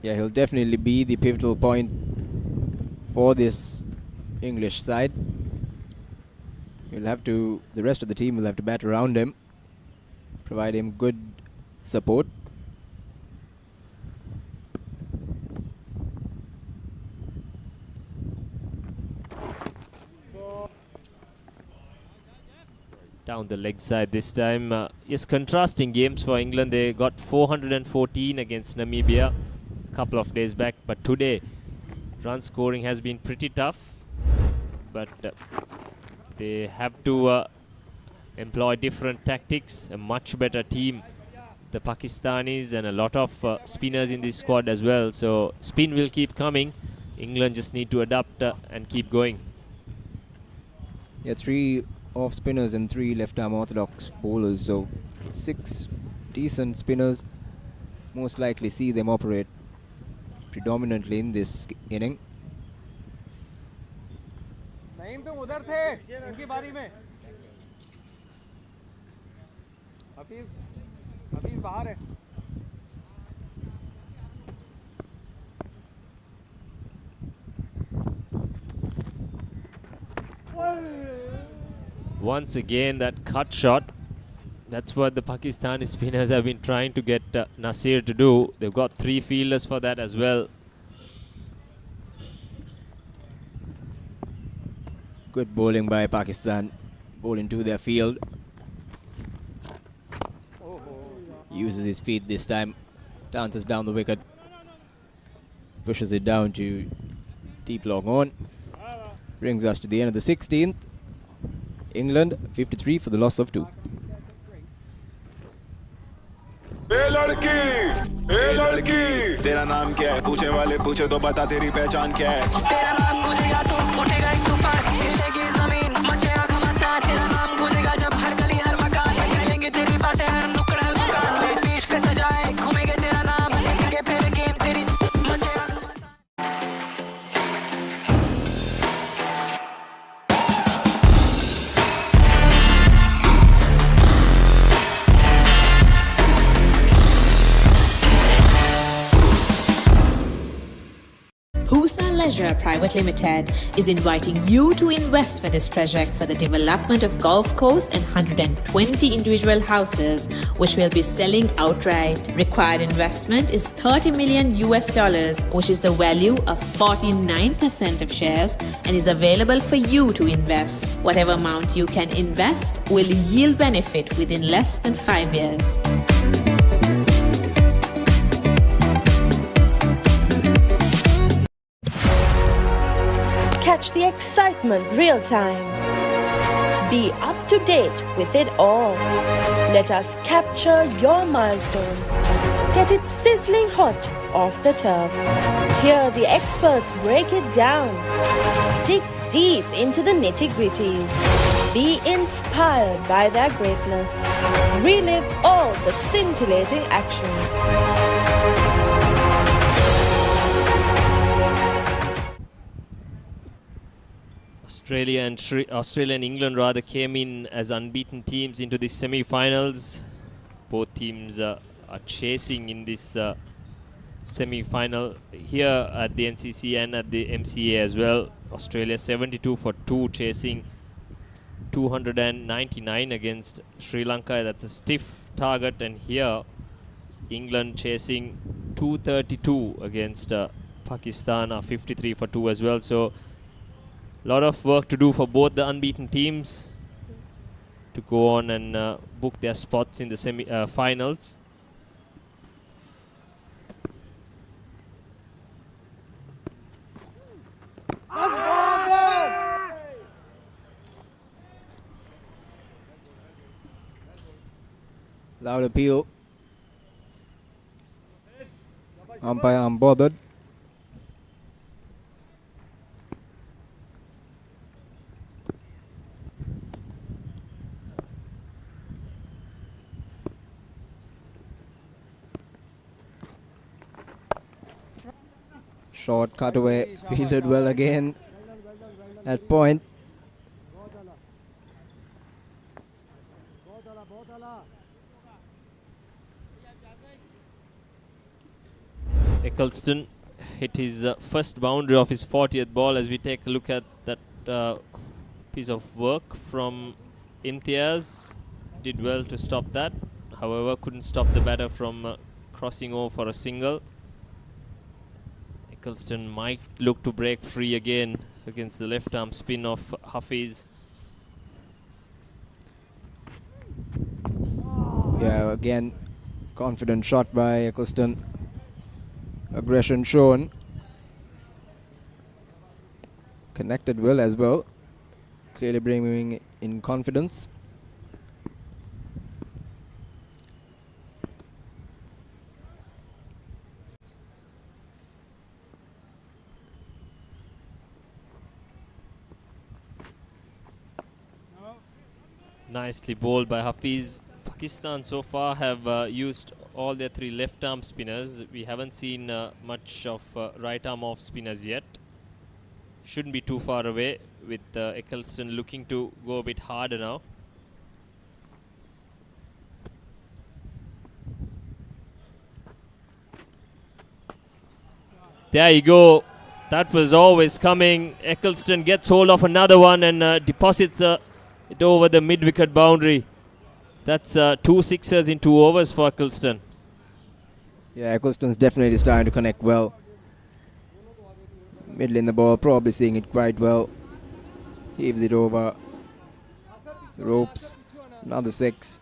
Yeah, he'll definitely be the pivotal point for this English side. The rest of the team will have to bat around him, provide him good support. Down the leg side this time. Yes, contrasting games for England. They got 414 against Namibia a couple of days back, but today run scoring has been pretty tough, but they have to employ different tactics. A much better team, the Pakistanis, and a lot of spinners in this squad as well, so spin will keep coming. England just need to adapt and keep going. Yeah, 3 off spinners and 3 left-arm orthodox bowlers, so 6 decent spinners. Most likely see them operate predominantly in this inning. नहीं तुम उधर थे इनकी बारी में. हफीज बाहर है. Once again, that cut shot. That's what the Pakistani spinners have been trying to get Nasir to do. They've got 3 fielders for that as well. Good bowling by Pakistan. Bowling to their field. Uses his feet this time. Dances down the wicket. Pushes it down to deep long on. Brings us to the end of the 16th. England 53 for the loss of 2. ए लड़की तेरा नाम क्या है? पूछने वाले पूछे तो बता तेरी पहचान क्या है? तेरा नाम गूंजेगा तो उठेगा एक तूफान, हिलेगी जमीन मचेगा घमासान, तेरा नाम गूंजेगा जब हर गली हर मकान, हिलेंगे तेरी बातें हर नुक्कड़ हर दुकान, बीच पे सजाए घूमेंगे तेरा नाम, लेंगे फिर गेम तेरी मचेगा. Pleasure Private Limited is inviting you to invest for this project for the development of golf course and 120 individual houses, which will be selling outright. Required investment is $30 million, which is the value of 49% of shares, and is available for you to invest. Whatever amount you can invest will yield benefit within less than 5 years. Catch the excitement real time. Be up to date with it all. Let us capture your milestones. Get it sizzling hot off the turf. Hear the experts break it down. Dig deep into the nitty-gritties. Be inspired by their greatness. Relive all the scintillating action. Australia and England rather came in as unbeaten teams into the semi-finals. Both teams are chasing in this semi-final here at the NCC and at the MCA as well. Australia 72 for 2, chasing 299 against Sri Lanka. That's a stiff target. And here England chasing 232 against Pakistan, 53 for 2 as well. So a lot of work to do for both the unbeaten teams to go on and book their spots in the semi-finals. Loud appeal. Umpire unbothered. Short cutaway, fielded well again at point. Eccleston hit his first boundary of his 40th ball. As we take a look at that piece of work from Imtiaz, did well to stop that. However, couldn't stop the batter from crossing over for a single. Eccleston might look to break free again against the left arm spin of Hafiz. Yeah, again, confident shot by Eccleston. Aggression shown. Connected well as well. Clearly bringing in confidence. Nicely bowled by Hafiz. Pakistan so far have used all their 3 left arm spinners. We haven't seen much of right arm off spinners yet. Shouldn't be too far away, with Eccleston looking to go a bit harder now. There you go. That was always coming. Eccleston gets hold of another one and deposits it over the mid-wicket boundary. That's 2 sixers in 2 overs for Eccleston. Yeah, Eccleston's definitely starting to connect well. Middle in the ball, probably seeing it quite well. Heaves it over the ropes. Another 6.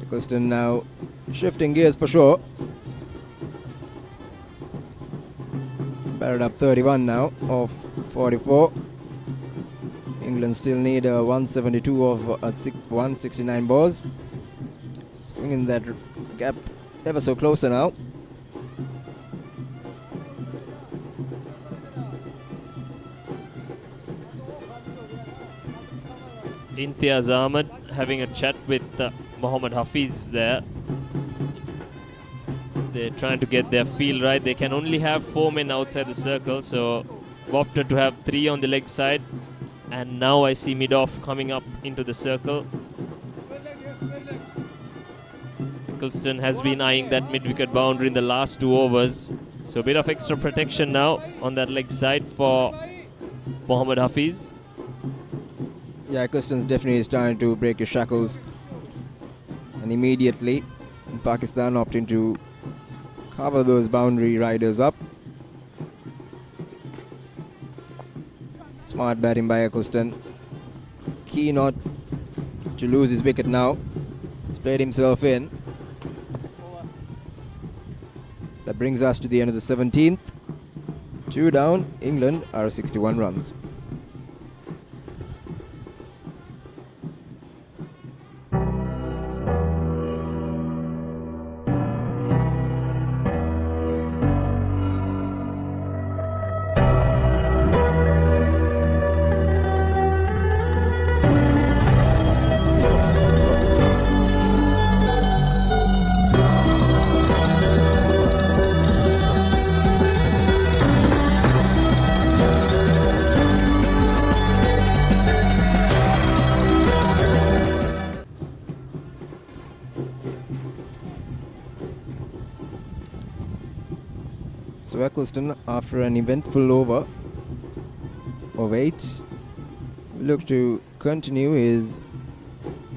Eccleston now shifting gears for sure. Batted up 31 now of 44. England still need 172 of 169 balls. Swinging that gap ever so closer now. Imtiaz Ahmed having a chat with Mohammad Hafiz there. They're trying to get their feel right. They can only have 4 men outside the circle, so opted to have 3 on the leg side. And now I see mid-off coming up into the circle. Eccleston has been eyeing that mid-wicket boundary in the last 2 overs. So a bit of extra protection now on that leg side for Mohammad Hafiz. Yeah, Eccleston's definitely starting to break his shackles. And immediately, Pakistan opting to cover those boundary riders up. Smart batting by Eccleston. Key not to lose his wicket now. He's played himself in. That brings us to the end of the 17th. 2 down, England are 61 runs. So Eccleston, after an eventful over of 8, look to continue his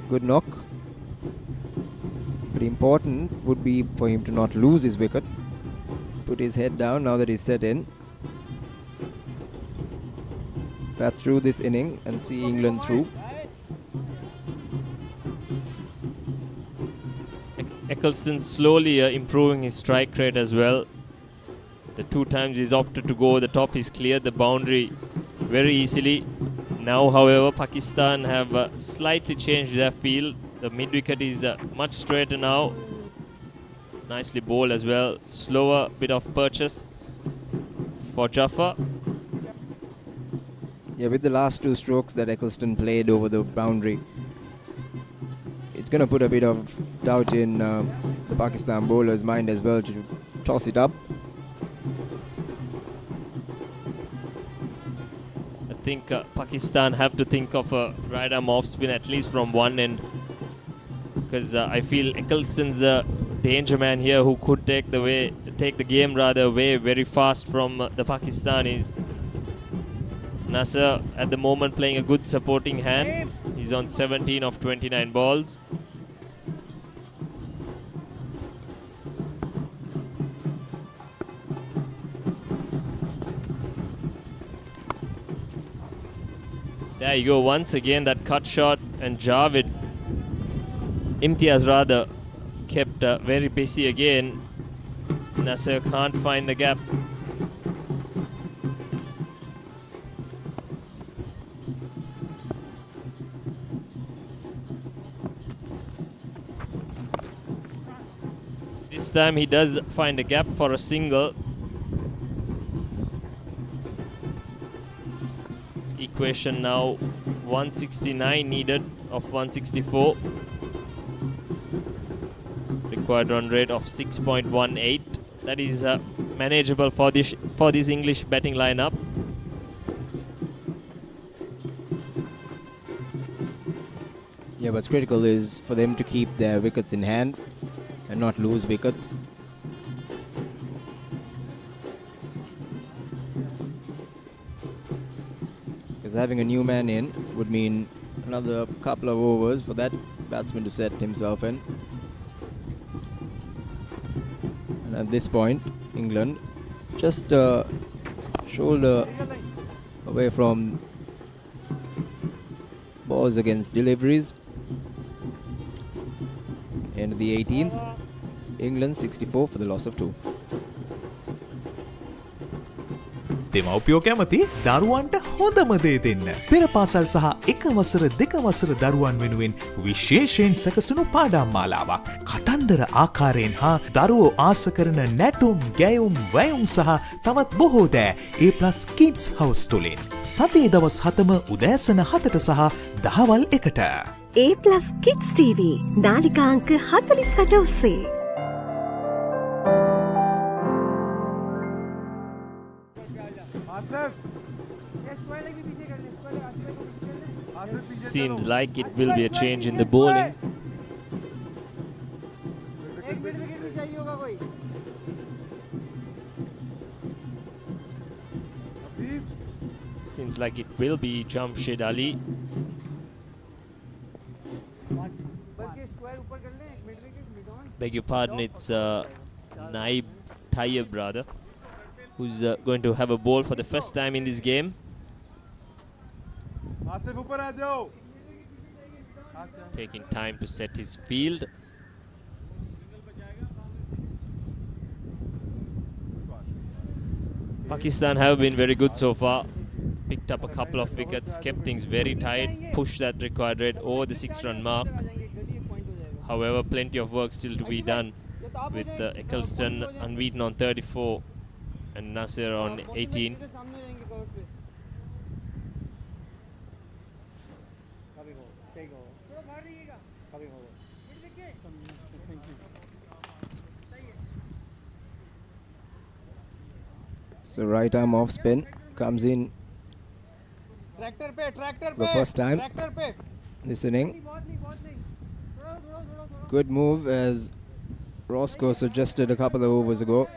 good knock. But important would be for him to not lose his wicket. Put his head down now that he's set in. Bat through this inning and see England through. Eccleston slowly improving his strike rate as well. The 2 times he's opted to go over the top, he's cleared the boundary very easily. Now, however, Pakistan have slightly changed their field. The mid-wicket is much straighter now. Nicely bowled as well. Slower bit of purchase for Jaffa. Yeah, with the last 2 strokes that Eccleston played over the boundary, it's going to put a bit of doubt in the Pakistan bowler's mind as well to toss it up. I think Pakistan have to think of a right arm off spin at least from one end, because I feel Eccleston's the danger man here who could take the game away very fast from the Pakistanis. Nasser at the moment playing a good supporting hand. He's on 17 of 29 balls. There you go, once again that cut shot, and Imtiaz rather, kept very busy again. Nasser can't find the gap. This time he does find a gap for a single. Equation now 169 needed of 164. Required run rate of 6.18. That is manageable for this English batting lineup. Yeah, what's critical is for them to keep their wickets in hand and not lose wickets. Because having a new man in would mean another couple of overs for that batsman to set himself in. And at this point, England just shoulder away from balls against deliveries. End of the 18th, England 64 for the loss of 2. දෙමව්පියෝ කැමති දරුවන්ට හොඳම දේ දෙන්න. පෙර පාසල් සහ එක වසර දෙක වසර දරුවන් වෙනුවෙන් විශේෂයෙන් සැකසුණු පාඩම් මාලාවක්. කතන්දර ආකාරයෙන් හා දරුවෝ ආස කරන නැටුම්, ගැයුම්, වැයුම් සහ තවත් බොහෝ දෑ A+ Kids House තුලින්. සතියේ දවස් 7ම උදෑසන 7ට සහ දහවල් 1ට. A+ Kids TV නාලිකා අංක 48 ඔස්සේ. Seems like it will be a change in the bowling. Seems like it will be Jamshed Ali. Beg your pardon, it's Naib Tayyab brother, who's going to have a ball for the first time in this game. Taking time to set his field. Pakistan have been very good so far. Picked up a couple of wickets, kept things very tight, pushed that required rate over the 6-run mark. However, plenty of work still to be done with Eccleston unbeaten on 34 and Nasir on 18. So right arm off spin comes in the first time this inning. Good move, as Roscoe suggested a couple of overs ago,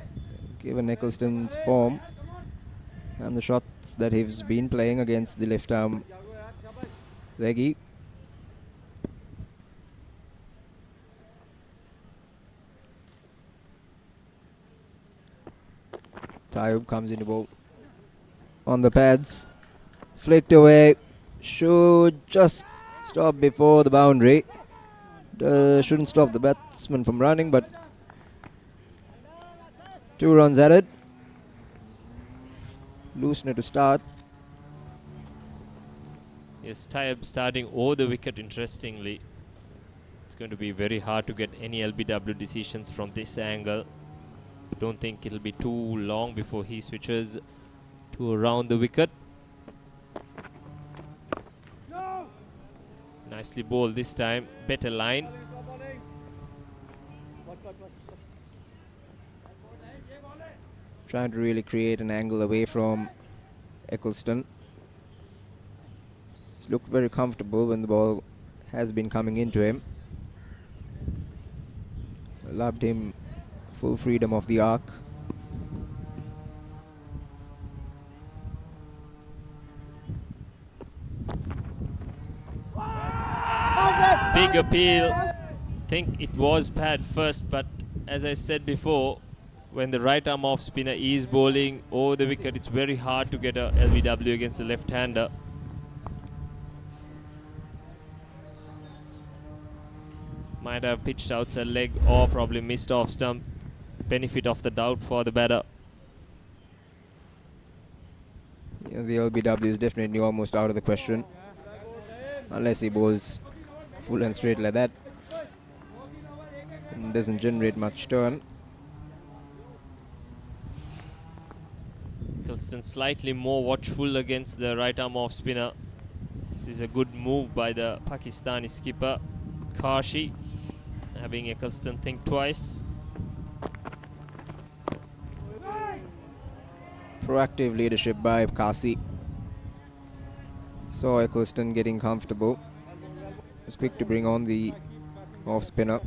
given Eccleston's form and the shots that he's been playing against the left arm leggy. Tayyab comes into ball on the pads, flicked away, should just stop before the boundary. Shouldn't stop the batsman from running, but 2 runs added. Loosener to start. Yes, Tayyab starting over the wicket, interestingly. It's going to be very hard to get any LBW decisions from this angle. Don't think it'll be too long before he switches to around the wicket. Nicely bowled this time, better line. Trying to really create an angle away from Eccleston. He's looked very comfortable when the ball has been coming into him. Allowed him full freedom of the arc. Big appeal. Think it was pad first, but as I said before, when the right arm off spinner is bowling over the wicket, it's very hard to get a LBW against the left-hander. Might have pitched outside leg or probably missed off stump. Benefit of the doubt for the batter. Yeah, the LBW is definitely almost out of the question, unless he bowls full and straight like that and doesn't generate much turn. Eccleston slightly more watchful against the right arm off spinner. This is a good move by the Pakistani skipper Kashi, having Eccleston think twice. Proactive leadership by Kasi. Saw Eccleston getting comfortable. Was quick to bring on the off spinner.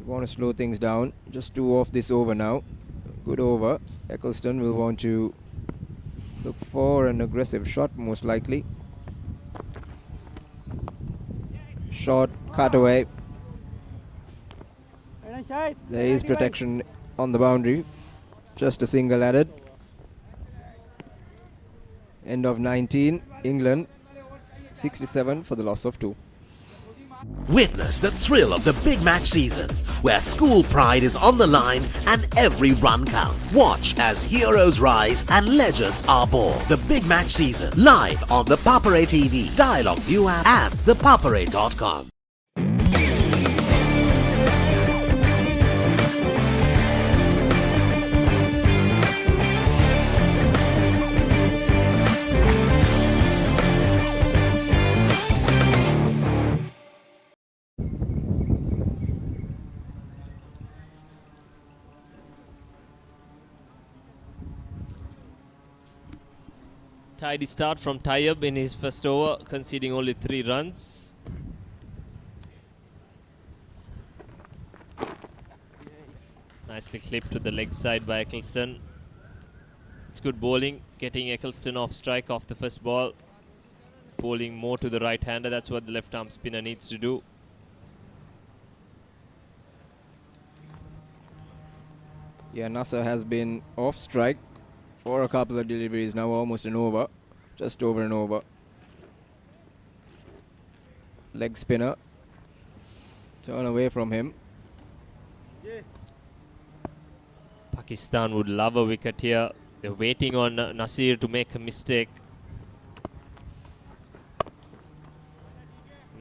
Want to slow things down. Just 2 off this over now. Good over. Eccleston will want to look for an aggressive shot, most likely. Short cut away. There is protection on the boundary. Just a single added. End of 19. England 67 for the loss of 2. Witness the thrill of the big match season, where school pride is on the line and every run counts. Watch as heroes rise and legends are born. The big match season, live on the Papare TV, Dialog ViU App and ThePapare.com. Tidy start from Tayyab in his first over, conceding only 3 runs. Nicely clipped to the leg side by Eccleston. It's good bowling, getting Eccleston off strike off the first ball. Bowling more to the right-hander, that's what the left-arm spinner needs to do. Yeah, Nasser has been off strike for a couple of deliveries now, almost an over. Just over an over. Leg spinner. Turn away from him. Pakistan would love a wicket here. They're waiting on Nasir to make a mistake.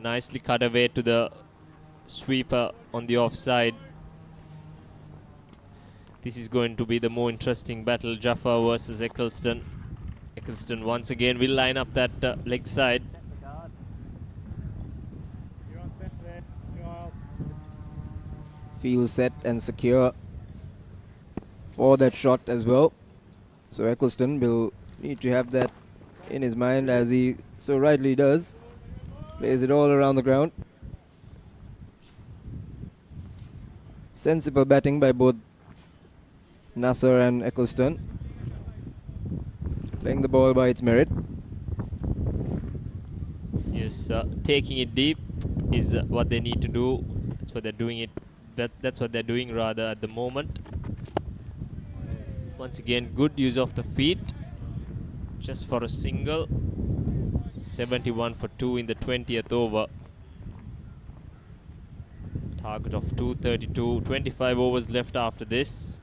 Nicely cut away to the sweeper on the offside. This is going to be the more interesting battle, Jaffa versus Eccleston. Eccleston once again will line up that leg side. Feel set and secure for that shot as well. So Eccleston will need to have that in his mind, as he so rightly does. Plays it all around the ground. Sensible batting by both Nasser and Eccleston. Playing the ball by its merit. Yes, taking it deep is what they need to do. That's what they're doing it. That's what they're doing rather at the moment. Once again, good use of the feet. Just for a single. 71 for 2 in the 20th over. Target of 232. 25 overs left after this.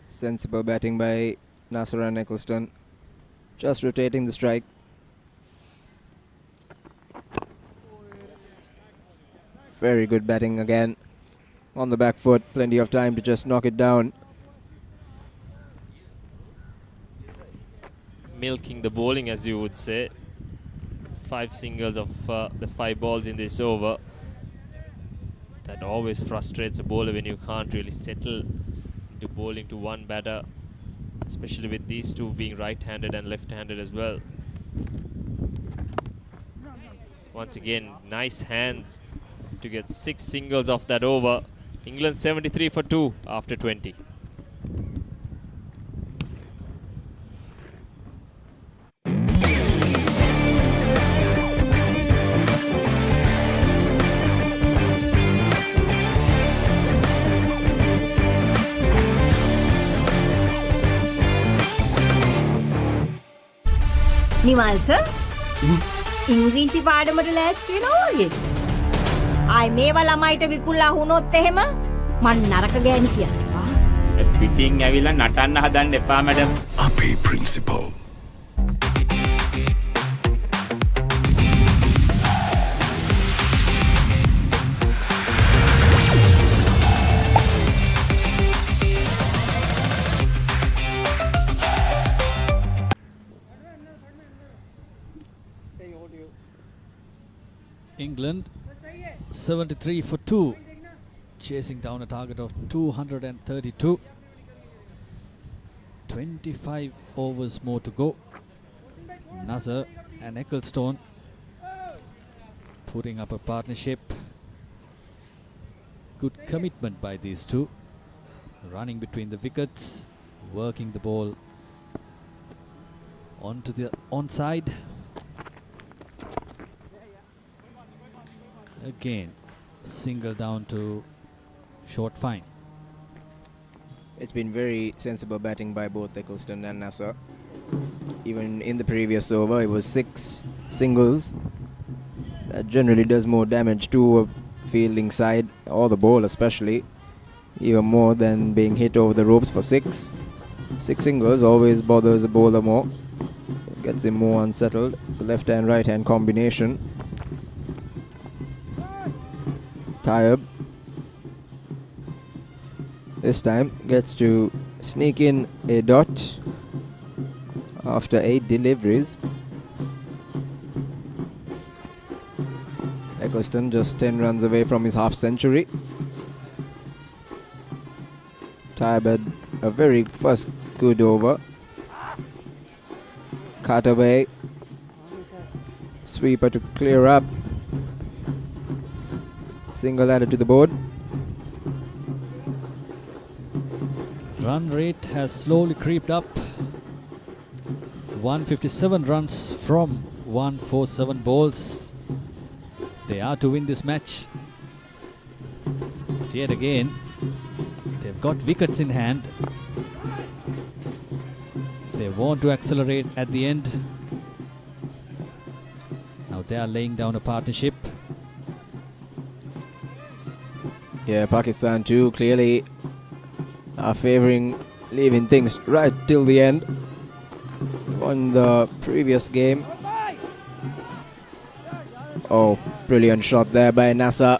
Sensible batting by Nasser and Eccleston. Just rotating the strike. Very good batting again. On the back foot, plenty of time to just knock it down. Milking the bowling, as you would say. 5 singles of the 5 balls in this over. That always frustrates a bowler when you can't really settle into bowling to one batter, especially with these two being right-handed and left-handed as well. Once again, nice hands to get 6 singles off that over. England 73 for 2 after 20. Nimal sir ඉංග්‍රීසි පාඩමට ලෑස්ති වෙනවා වගේ. ආයි මේවා ළමයිට විකුල්ලා වුණොත් එහෙම මං නරක ගෑණි කියන්නවා. පිටින් ඇවිල්ලා නටන්න හදන්න එපා මැඩම්. අපේ principal. England 73 for 2, chasing down a target of 232. 25 overs more to go. Nasser and Eccleston putting up a partnership. Good commitment by these two. Running between the wickets, working the ball onto the onside. Again, single down to short fine. It's been very sensible batting by both Eccleston and Nasser. Even in the previous over, it was 6 singles. That generally does more damage to a fielding side, or the ball especially, even more than being hit over the ropes for 6. 6 singles always bothers the bowler more. It gets him more unsettled. It's a left hand, right hand combination. Tayyab this time gets to sneak in a dot after 8 deliveries. Eccleston just 10 runs away from his half century. Tayyab had a very first good over. Cut away. Sweeper to clear up. Single added to the board. Run rate has slowly creeped up. 157 runs from 147 balls. They are to win this match. But yet again, they've got wickets in hand. They want to accelerate at the end. Now they are laying down a partnership. Yeah, Pakistan too clearly are favouring leaving things right till the end. Won the previous game. Oh, brilliant shot there by Nasser.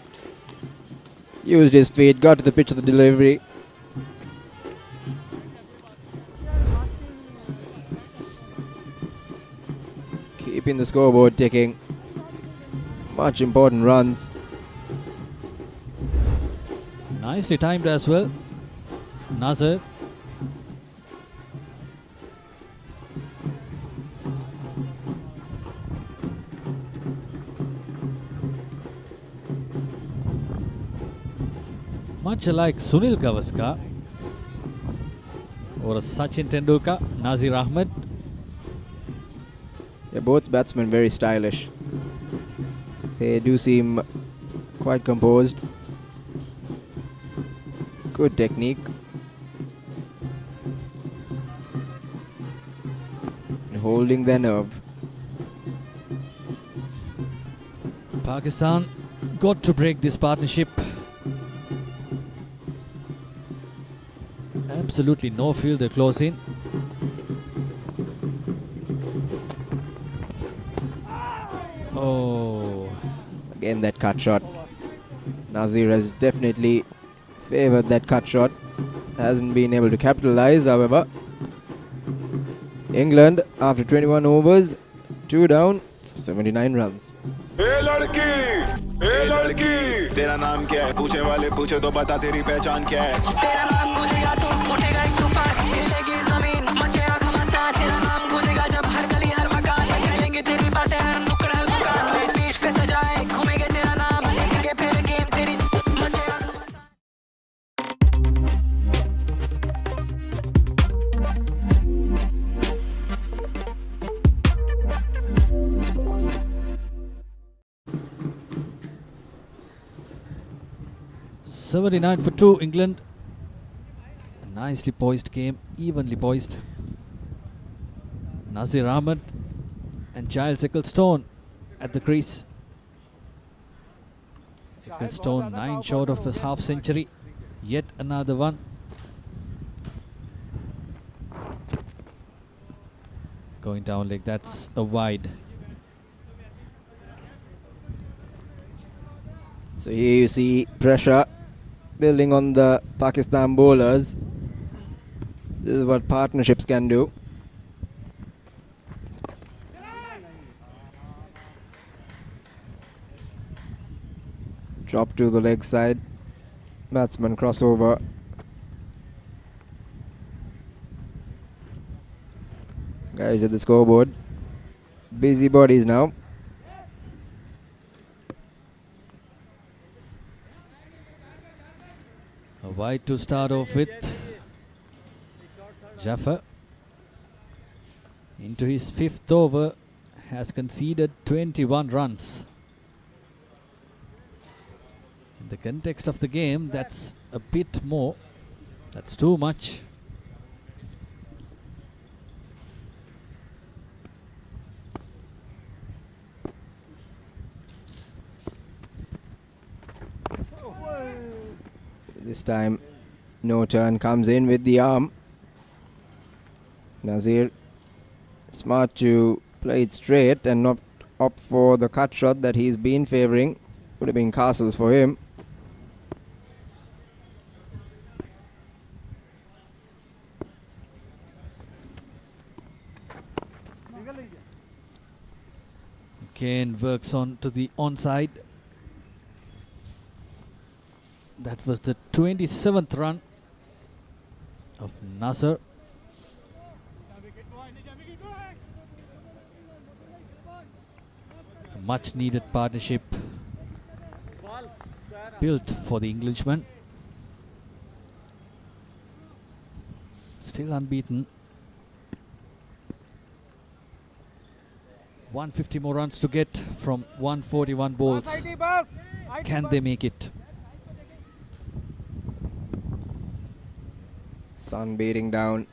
Used his feet, got to the pitch of the delivery. Keeping the scoreboard ticking. Much important runs. Nicely timed as well. Nasser. Much like Sunil Gavaskar or Sachin Tendulkar, Nazir Ahmed. Yeah, both batsmen very stylish. They do seem quite composed. Good technique. And holding their nerve. Pakistan got to break this partnership. Absolutely no fielder close in. Oh. Again that cut shot. Nazir has definitely favoured that cut shot. Hasn't been able to capitalise, however. England, after 21 overs, 2 down for 79 runs. ए लड़की तेरा नाम क्या है पूछे वाले पूछे तो बता तेरी पहचान क्या है तेरा नाम गूंजेगा तो उठेगा एक तूफान हिलेगी जमीन मचेगा घमासान तेरा नाम गूंजेगा जब हर गली हर मकान हिलेंगे तेरी बातें हर नुक्कड़ हर दुकान बीच पे सजाए घूमेंगे तेरा नाम लेंगे फिर गेम तेरी मचेगा $79 for 2 England. A nicely poised game, evenly poised. Nazir Ahmed and Giles Ecclestone at the crease. Ecclestone 9 short of a half century. Yet another one. Going down like that's a wide. So here you see pressure building on the Pakistan bowlers. This is what partnerships can do. Drop to the leg side. Batsman crossover. Guys at the scoreboard. Busy bodies now. A wide to start off with. Jaffer into his 5th over has conceded 21 runs. In the context of the game, that's a bit more. That's too much. This time, no turn comes in with the arm. Nazir smart to play it straight and not opt for the cut shot that he's been favouring. Would have been castles for him. Again works on to the onside. That was the 27th run of Nasser. A much needed partnership. built for the Englishman. Still unbeaten. 150 more runs to get from 141 balls. Can they make it? Sun beating down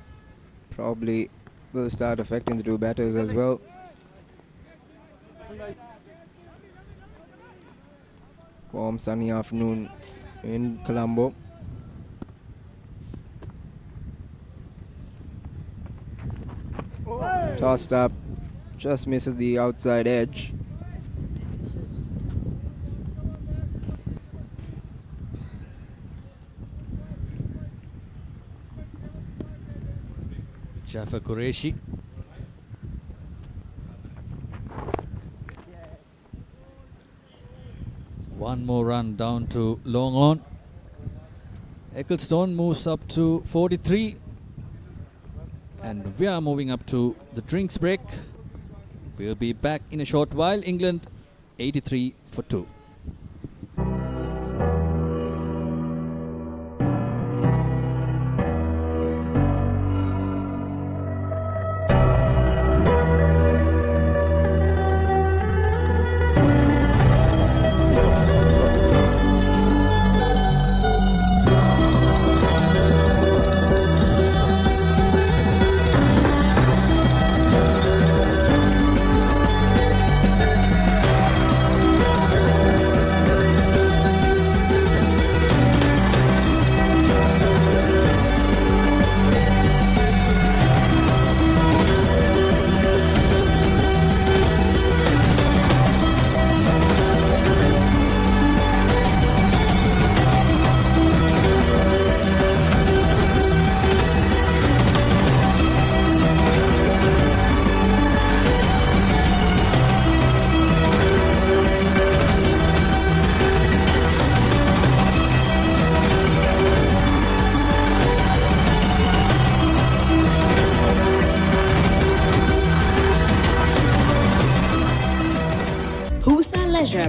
probably will start affecting the two batters as well. Warm sunny afternoon in Colombo. Tossed up, just misses the outside edge. Jafar Qureshi. One more run down to long on. Ecclestone moves up to 43. And we are moving up to the drinks break. We'll be back in a short while. England 83 for 2.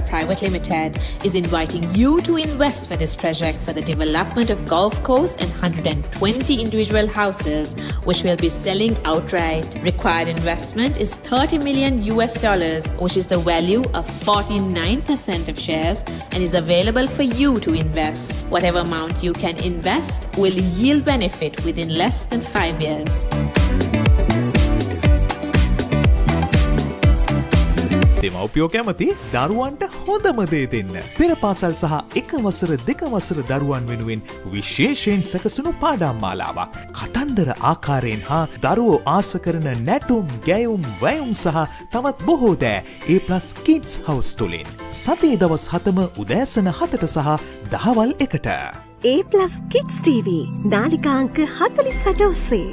Private Limited is inviting you to invest for this project for the development of golf course and 120 individual houses, which will be selling outright. Required investment is $30 million, which is the value of 49% of shares and is available for you to invest. Whatever amount you can invest will yield benefit within less than 5 years. දෙමව්පියෝ කැමති දරුවන්ට හොඳම දේ දෙන්න. පෙර පාසල් සහ එක වසර දෙක වසර දරුවන් වෙනුවෙන් විශේෂයෙන් සැකසුණු පාඩම් මාලාවක්. කතන්දර ආකාරයෙන් හා දරුවෝ ආස කරන නැටුම්, ගැයුම්, වැයුම් සහ තවත් බොහෝ දෑ A+ Kids House තුලින්. සතියේ දවස් 7ම උදෑසන 7ට සහ දහවල් 1ට. A+ Kids TV නාලිකා අංක 48 ඔස්සේ.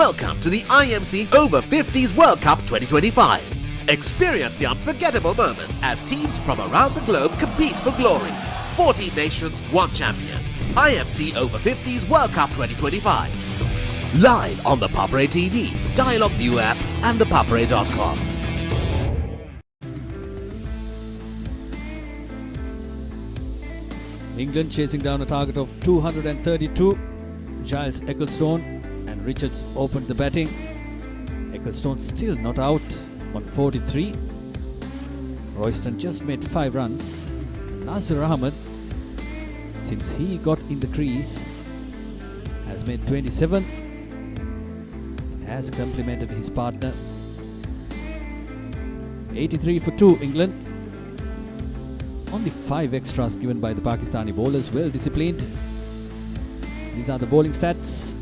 Welcome to the IMC Over-50s World Cup 2025. Experience the unforgettable moments as teams from around the globe compete for glory. 14 nations, 1 champion. IMC Over-50s World Cup 2025. Live on the Papare TV, Dialog ViU App and ThePapare.com. England chasing down a target of 232. Giles Ecclestone and Richards opened the batting. Ecclestone still not out on 43. Royston just made 5 runs. Nasir Ahmed, since he got in the crease, has made 27 and has complimented his partner. 83 for 2 England. Only 5 extras given by the Pakistani bowlers, well disciplined. These are the bowling stats.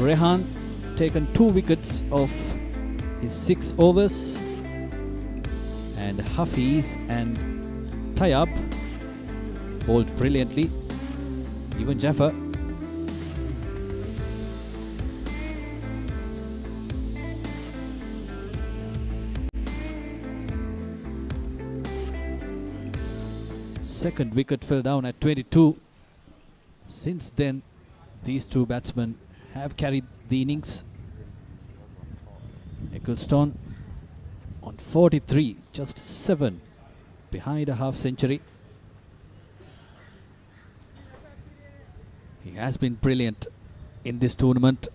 Rehan taken 2 wickets of his 6 overs. And Hafiz and Tayyab bowled brilliantly. Even Jaffer. Second wicket fell down at 22. Since then, these two batsmen have carried the innings. Ecclestone on 43, just 7 behind a half century. He has been brilliant in this tournament.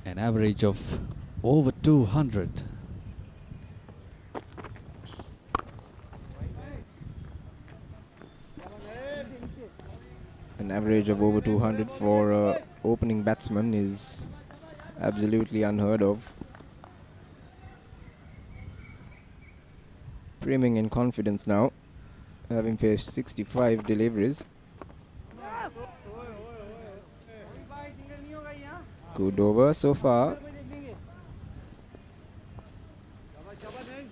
An average of over 200. An average of over 200 for an opening batsman is absolutely unheard of. Brimming in confidence now, having faced 65 deliveries. Good over so far.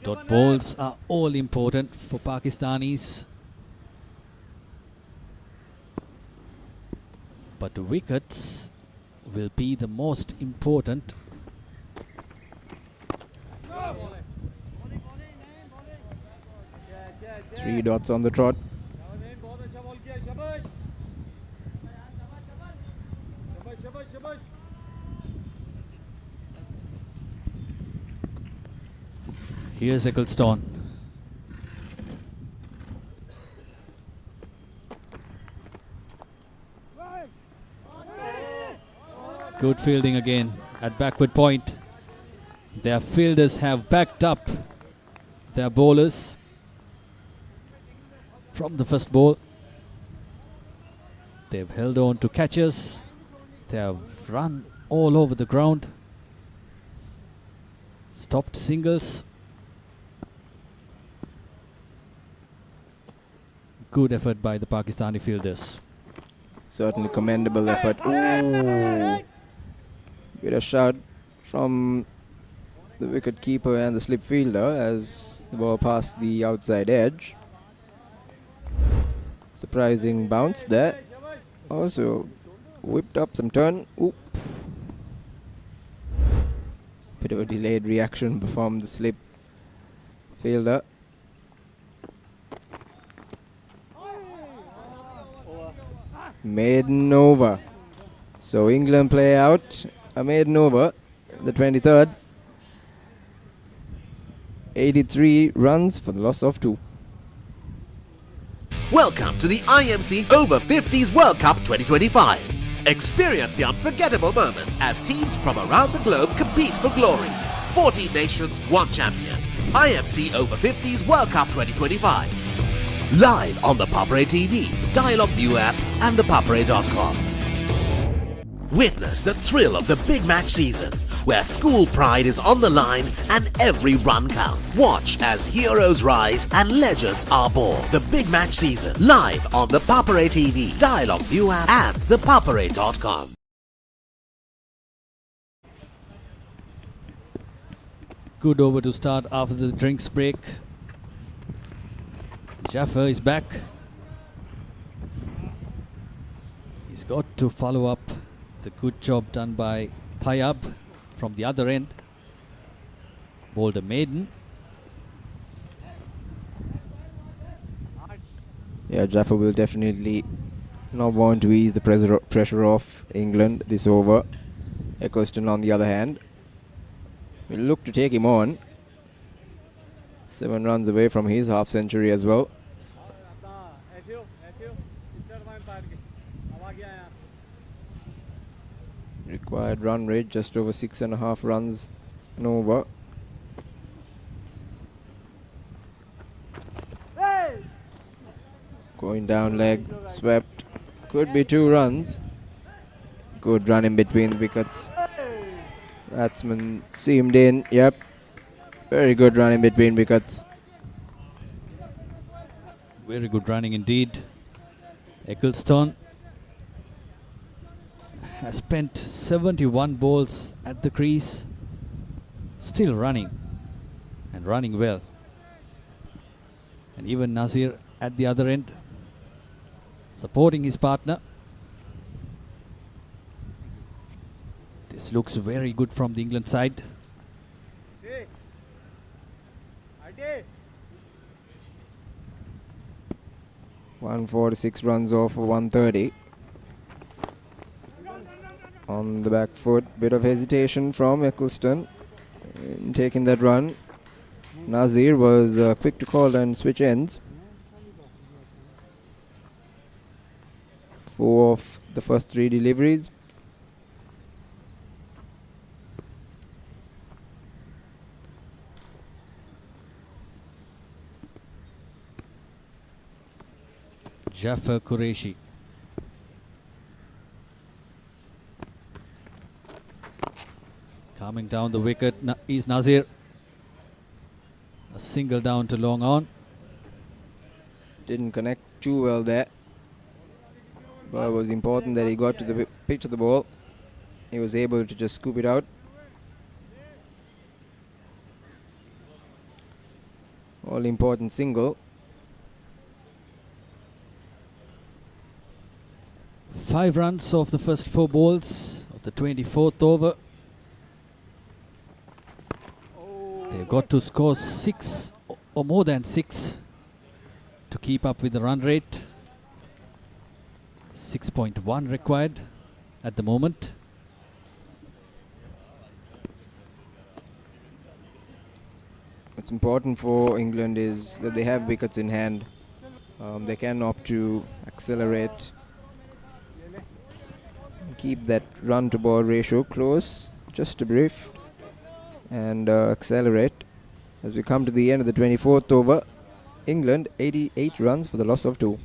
Dot balls are all important for Pakistanis. But wickets will be the most important. Three dots on the trot. Here's Ecclestone. Good fielding again at backward point. Their fielders have backed up their bowlers from the first ball. They've held on to catches. They have run all over the ground. Stopped singles. Good effort by the Pakistani fielders. Certainly commendable effort. Ooh. Bit of shot from the wicket keeper and the slip fielder as the ball passed the outside edge. Surprising bounce there. Also whipped up some turn. Oop. Bit of a delayed reaction from the slip fielder. Maiden over. So England play out a maiden over, the 23rd. 83 runs for the loss of 2. Welcome to the IMC Over-50s World Cup 2025. Experience the unforgettable moments as teams from around the globe compete for glory. 14 nations, 1 champion. IMC Over-50s World Cup 2025. Live on the Papare TV, Dialog ViU App and ThePapare.com. Witness the thrill of the big match season, where school pride is on the line and every run counts. Watch as heroes rise and legends are born. The big match season, live on the Papare TV, Dialog ViU App and ThePapare.com. Good over to start after the drinks break. Jaffer is back. He's got to follow up the good job done by Tayyab from the other end. Bowled a maiden. Yeah, Jaffer will definitely not want to ease the pressure off England this over. Ecclestone on the other hand will look to take him on. 7 runs away from his half century as well. Required run rate just over 6.5 runs and over. Going down leg, swept. Could be 2 runs. Good run in between the wickets. Batsman seamed in. Yep. Very good run in between wickets. Very good running indeed. Ecclestone has spent 71 balls at the crease. Still running. and running well. And even Nazir at the other end, supporting his partner. This looks very good from the England side. 146 runs off of 130. On the back foot, bit of hesitation from Eccleston in taking that run. Nazir was quick to call and switch ends. 4 of the first 3 deliveries. Jafar Qureshi. Coming down the wicket is Nazir. A single down to long on. Didn't connect too well there. But it was important that he got to the pitch of the ball. He was able to just scoop it out. All important single. 5 runs off the first 4 balls of the 24th over. They've got to score 6 or more than 6 to keep up with the run rate. 6.1 required at the moment. What's important for England is that they have wickets in hand. They can opt to accelerate, keep that run to ball ratio close, just a brief, and accelerate. As we come to the end of the 24th over, England 88 runs for the loss of 2.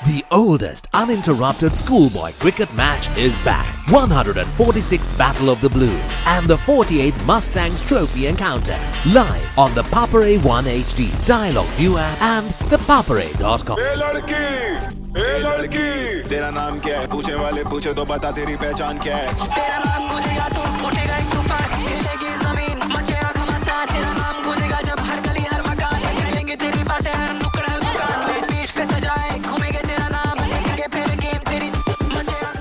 The oldest uninterrupted schoolboy cricket match is back. 146th Battle of the Blues and the 48th Mustangs Trophy encounter. Live on the Papare 1 HD, Dialog ViU App and ThePapare.com. ए लड़की तेरा नाम क्या है पूछे वाले पूछे तो बता तेरी पहचान क्या है तेरा नाम गूंजेगा तो उठेगा एक तूफान हिलेगी जमीन मचेगा घमासान तेरा नाम गूंजेगा जब हर गली हर मकान हिलेंगे तेरी बातें हर नुक्कड़ हर दुकान बीच पे सजाए घूमेंगे तेरा नाम लेंगे फिर गेम तेरी मचेगा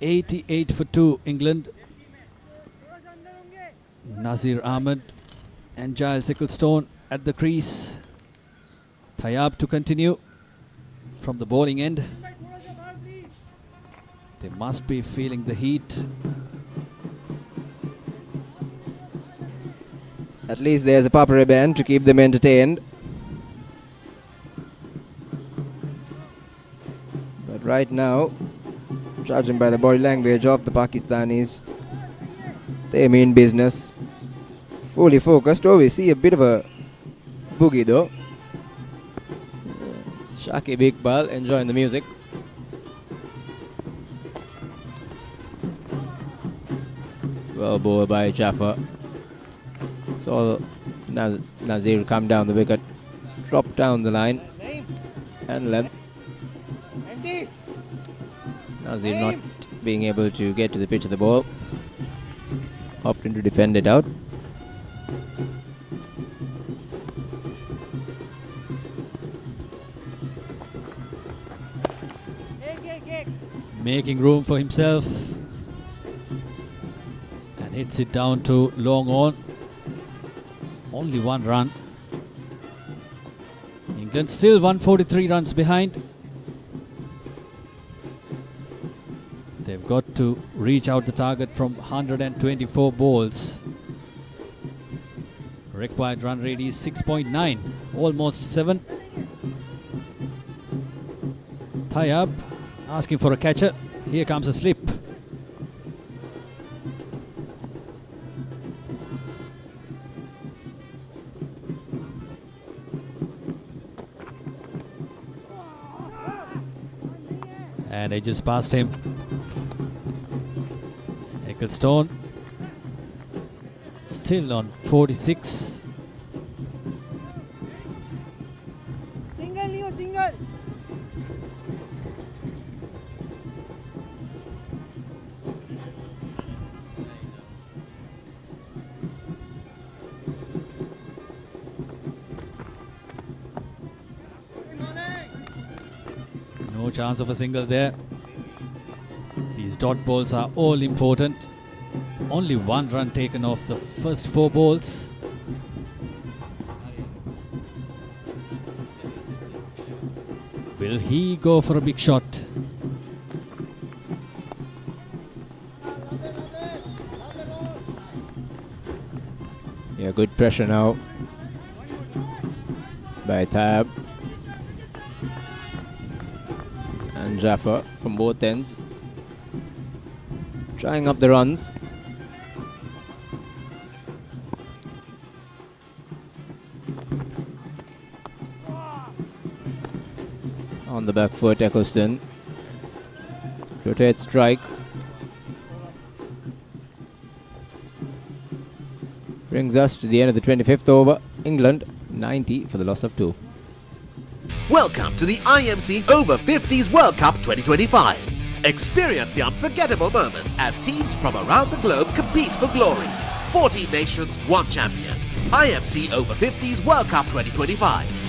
88 for 2 England. Nazir Ahmed and Giles Ecclestone at the crease. Tayab to continue from the bowling end. They must be feeling the heat. At least there's a Papare band to keep them entertained. But right now, judging by the body language of the Pakistanis, they mean business. Fully focused. Oh, we see a bit of a boogie though. Shakib Iqbal enjoying the music. Well bowled by Jafar. So Nazir come down the wicket, drop down the line and length. Nazir not being able to get to the pitch of the ball, opting to defend it out. Making room for himself and hits it down to long on. Only 1 run. England still 143 runs behind. They've got to reach out the target from 124 balls. Required run rate is 6.9, almost 7. Tayab asking for a catcher. Here comes a slip. And they just passed him. Ecclestone still on 46. No chance of a single there. These dot balls are all important. Only 1 run taken off the first 4 balls. Will he go for a big shot? Yeah, good pressure now by Tab and Jaffa from both ends, trying up the runs. On the back foot, Eccleston rotate strike, brings us to the end of the 25th over. England 90 for the loss of 2. Welcome to the IMC Over-50s World Cup 2025. Experience the unforgettable moments as teams from around the globe compete for glory. 14 nations, 1 champion. IMC Over-50s World Cup 2025.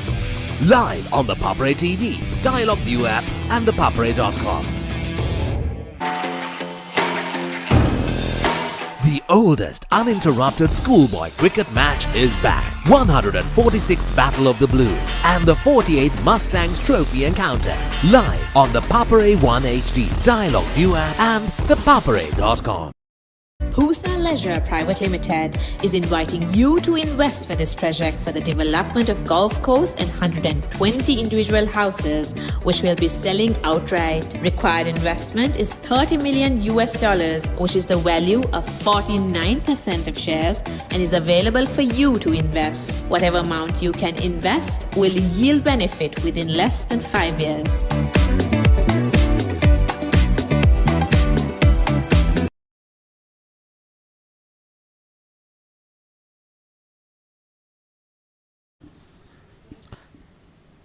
Live on the Papare TV, Dialog ViU App and ThePapare.com. The oldest uninterrupted schoolboy cricket match is back. 146th Battle of the Blues and the 48th Mustangs Trophy encounter. Live on the Papare 1 HD, Dialog ViU App and ThePapare.com. Pusa Leisure Private Limited is inviting you to invest for this project for the development of golf course and 120 individual houses, which will be selling outright. Required investment is $30 million, which is the value of 49% of shares, and is available for you to invest. Whatever amount you can invest will yield benefit within less than 5 years.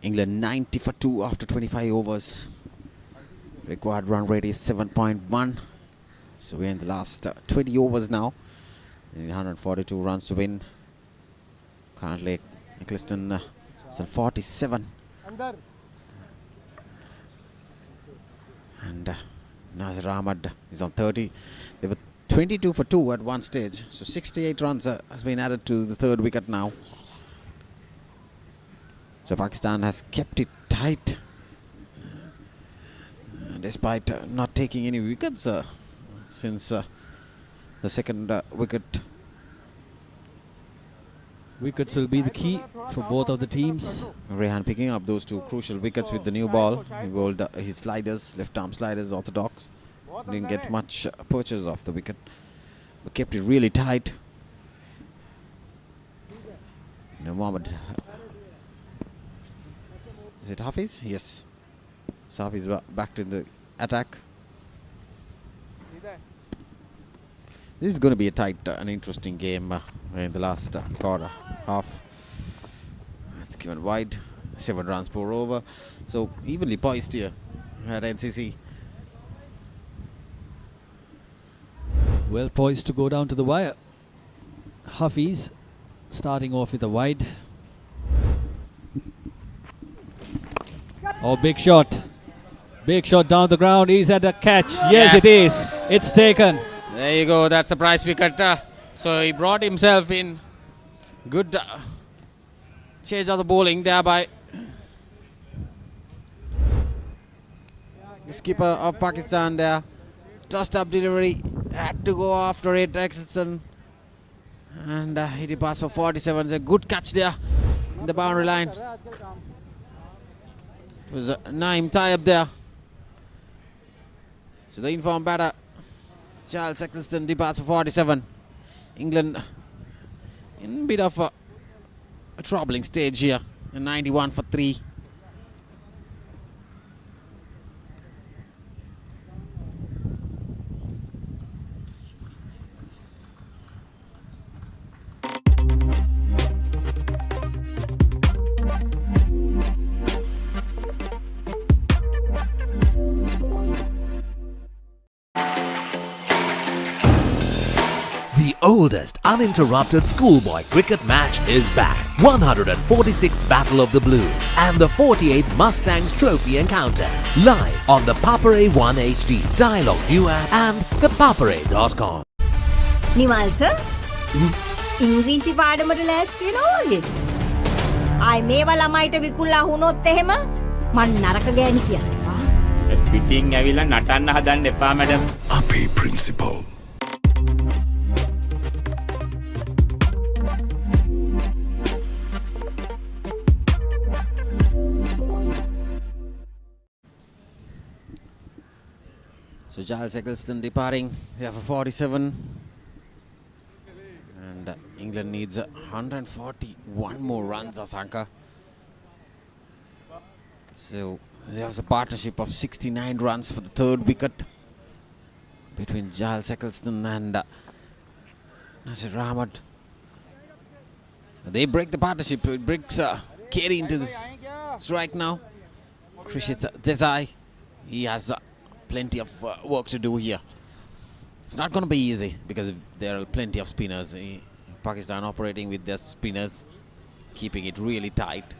England 90 for 2 after 25 overs. Required run rate is 7.1. So we're in the last 20 overs now. 142 runs to win. Currently, Eccleston is on 47. And Nazir Ahmad is on 30. They were 22 for 2 at one stage. So 68 runs has been added to the 3rd wicket now. So Pakistan has kept it tight despite not taking any wickets since the 2nd wicket. Wickets will be the key for both of the teams. Rehan picking up those 2 crucial wickets with the new ball. He bowled his sliders, left arm sliders, orthodox. Didn't get much purchase off the wicket, but kept it really tight. Now Mohammed. Is it Hafiz? Yes. So Hafiz back to the attack. This is going to be a tight and interesting game in the last quarter half. It's given wide. 7 runs per over. So evenly poised here at NCC. Well poised to go down to the wire. Hafiz starting off with a wide. Oh, big shot. Big shot down the ground. He's at the catch. Yes, it is. It's taken. There you go. That's the prize wicket. So he brought himself in. Good change of the bowling there by the skipper of Pakistan there. Tossed up delivery. Had to go after it. Eccleston. And he did pass for 47. It's a good catch there in the boundary line. It was a Naeem tie up there. So the informed batter, Charles Eccleston, departs for 47. England in a bit of a troubling stage here. 91 for 3. oldest uninterrupted schoolboy cricket match is back. 146th Battle of the Blues and the 48th Mustangs Trophy encounter. Live on the Papare 1 HD, Dialog ViU App and ThePapare.com. Nimal sir ඉංග්‍රීසි පාඩමට ලෑස්ති වෙනවා වගේ. ආයි මේවා ළමයිට විකුල්ලා වුණොත් එහෙම මං නරක ගෑණි කියන්නේ. පිටින් ඇවිල්ලා නටන්න හදන්න එපා මැඩම්. අපේ principal. So Giles Eggleston departing there for 47. And England needs 141 more runs, Asanka. So there was a partnership of 69 runs for the third wicket between Giles Eggleston and Nasir Ahmed. They break the partnership. It brings Carey into this strike now. Krishit Desai, he has plenty of work to do here. It's not going to be easy because there are plenty of spinners. Pakistan operating with their spinners, keeping it really tight.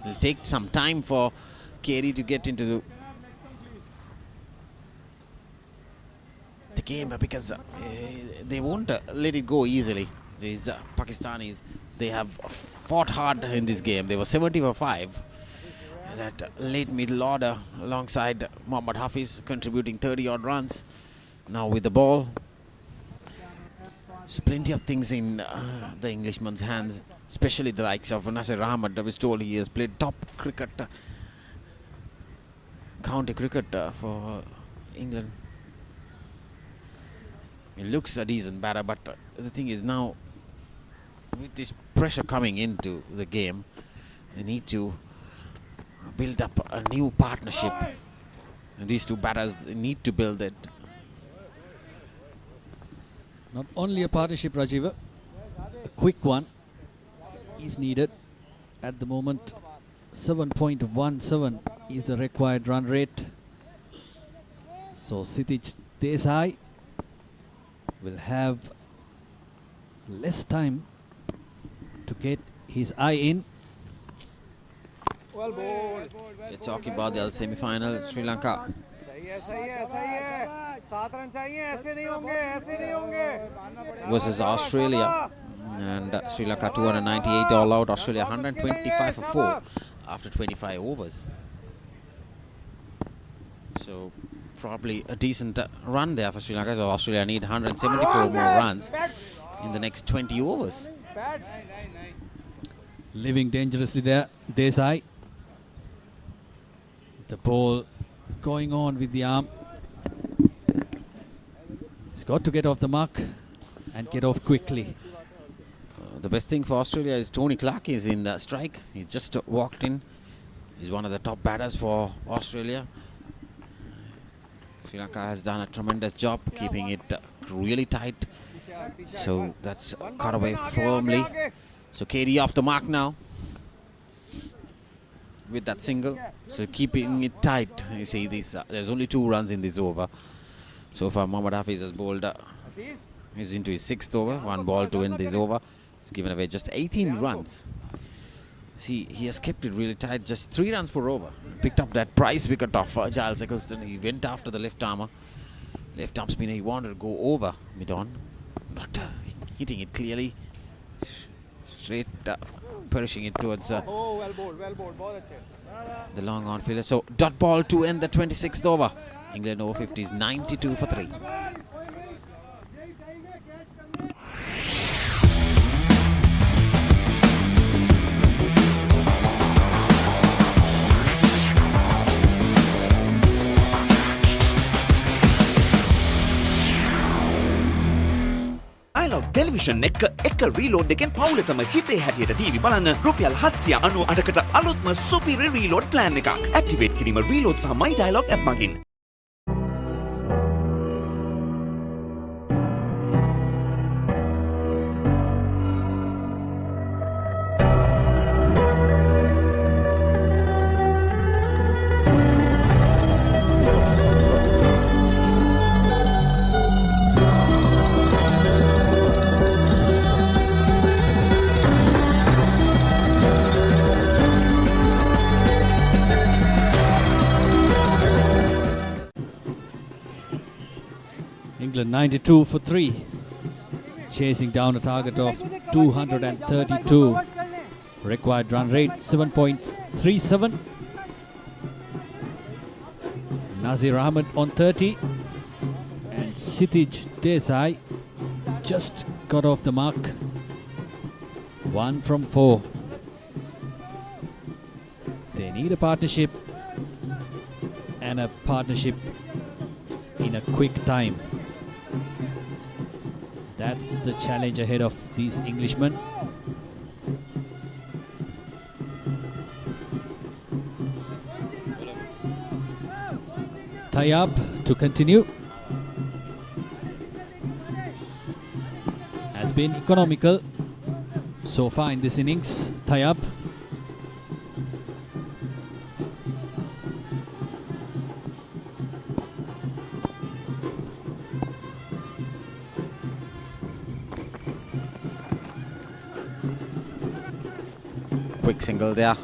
It'll take some time for Carey to get into the game because they won't let it go easily. These Pakistanis, they have fought hard in this game. They were 70 for 5. That late middle order alongside Mohammad Hafiz contributing 30 odd runs. Now with the ball, there's plenty of things in the Englishman's hands, especially the likes of Nasir Ahmed. I was told he has played top cricket, county cricket for England. He looks a decent batter, but the thing is now, with this pressure coming into the game, they need to build up a new partnership. And these two batters need to build it. Not only a partnership, Rajiva, a quick one is needed. At the moment, 7.17 is the required run rate. So Kshitij Desai will have less time to get his eye in. Well bowled. We're talking about the semi-final, Sri Lanka versus Australia. And Sri Lanka 298 all out, Australia 125 for 4 after 25 overs. So probably a decent run there for Sri Lanka. So Australia need 174 more runs in the next 20 overs. Living dangerously there, Desai. The ball going on with the arm. He's got to get off the mark and get off quickly. The best thing for Australia is Tony Clark is in the strike. He just walked in. He's one of the top batters for Australia. Sri Lanka has done a tremendous job keeping it really tight. So that's cut away firmly. So Carey off the mark now with that single. So keeping it tight. You see this. There's only 2 runs in this over. So far Mohammad Hafiz has bowled. He's into his 6th over. 1 ball to end this over. He's given away just 18 runs. See, he has kept it really tight. Just 3 runs per over. Picked up that prize wicket of Giles Eggleston. He went after the left arm spinner. He wanted to go over mid-on. Not hitting it clearly. Straight perishing it towards the long on fielder. So dot ball to end the 26th over. England Over-50s 92 for 3. Dialog television එක reload එකෙන් පවුලටම හිතේ හැටියට TV බලන්න රුපියල් 798කට අලුත්ම සුපිරි reload plan එකක්. Activate කිරීම reload සහ my Dialog app මගින්. England 92 for 3. Chasing down a target of 232. Required run rate 7.37. Nazir Ahmed on 30. And Kshitij Desai just got off the mark. 1 from 4. They need a partnership, and a partnership in a quick time. That's the challenge ahead of these Englishmen. Tayyab to continue. Has been economical so far in this innings. Tayyab. Quick single there.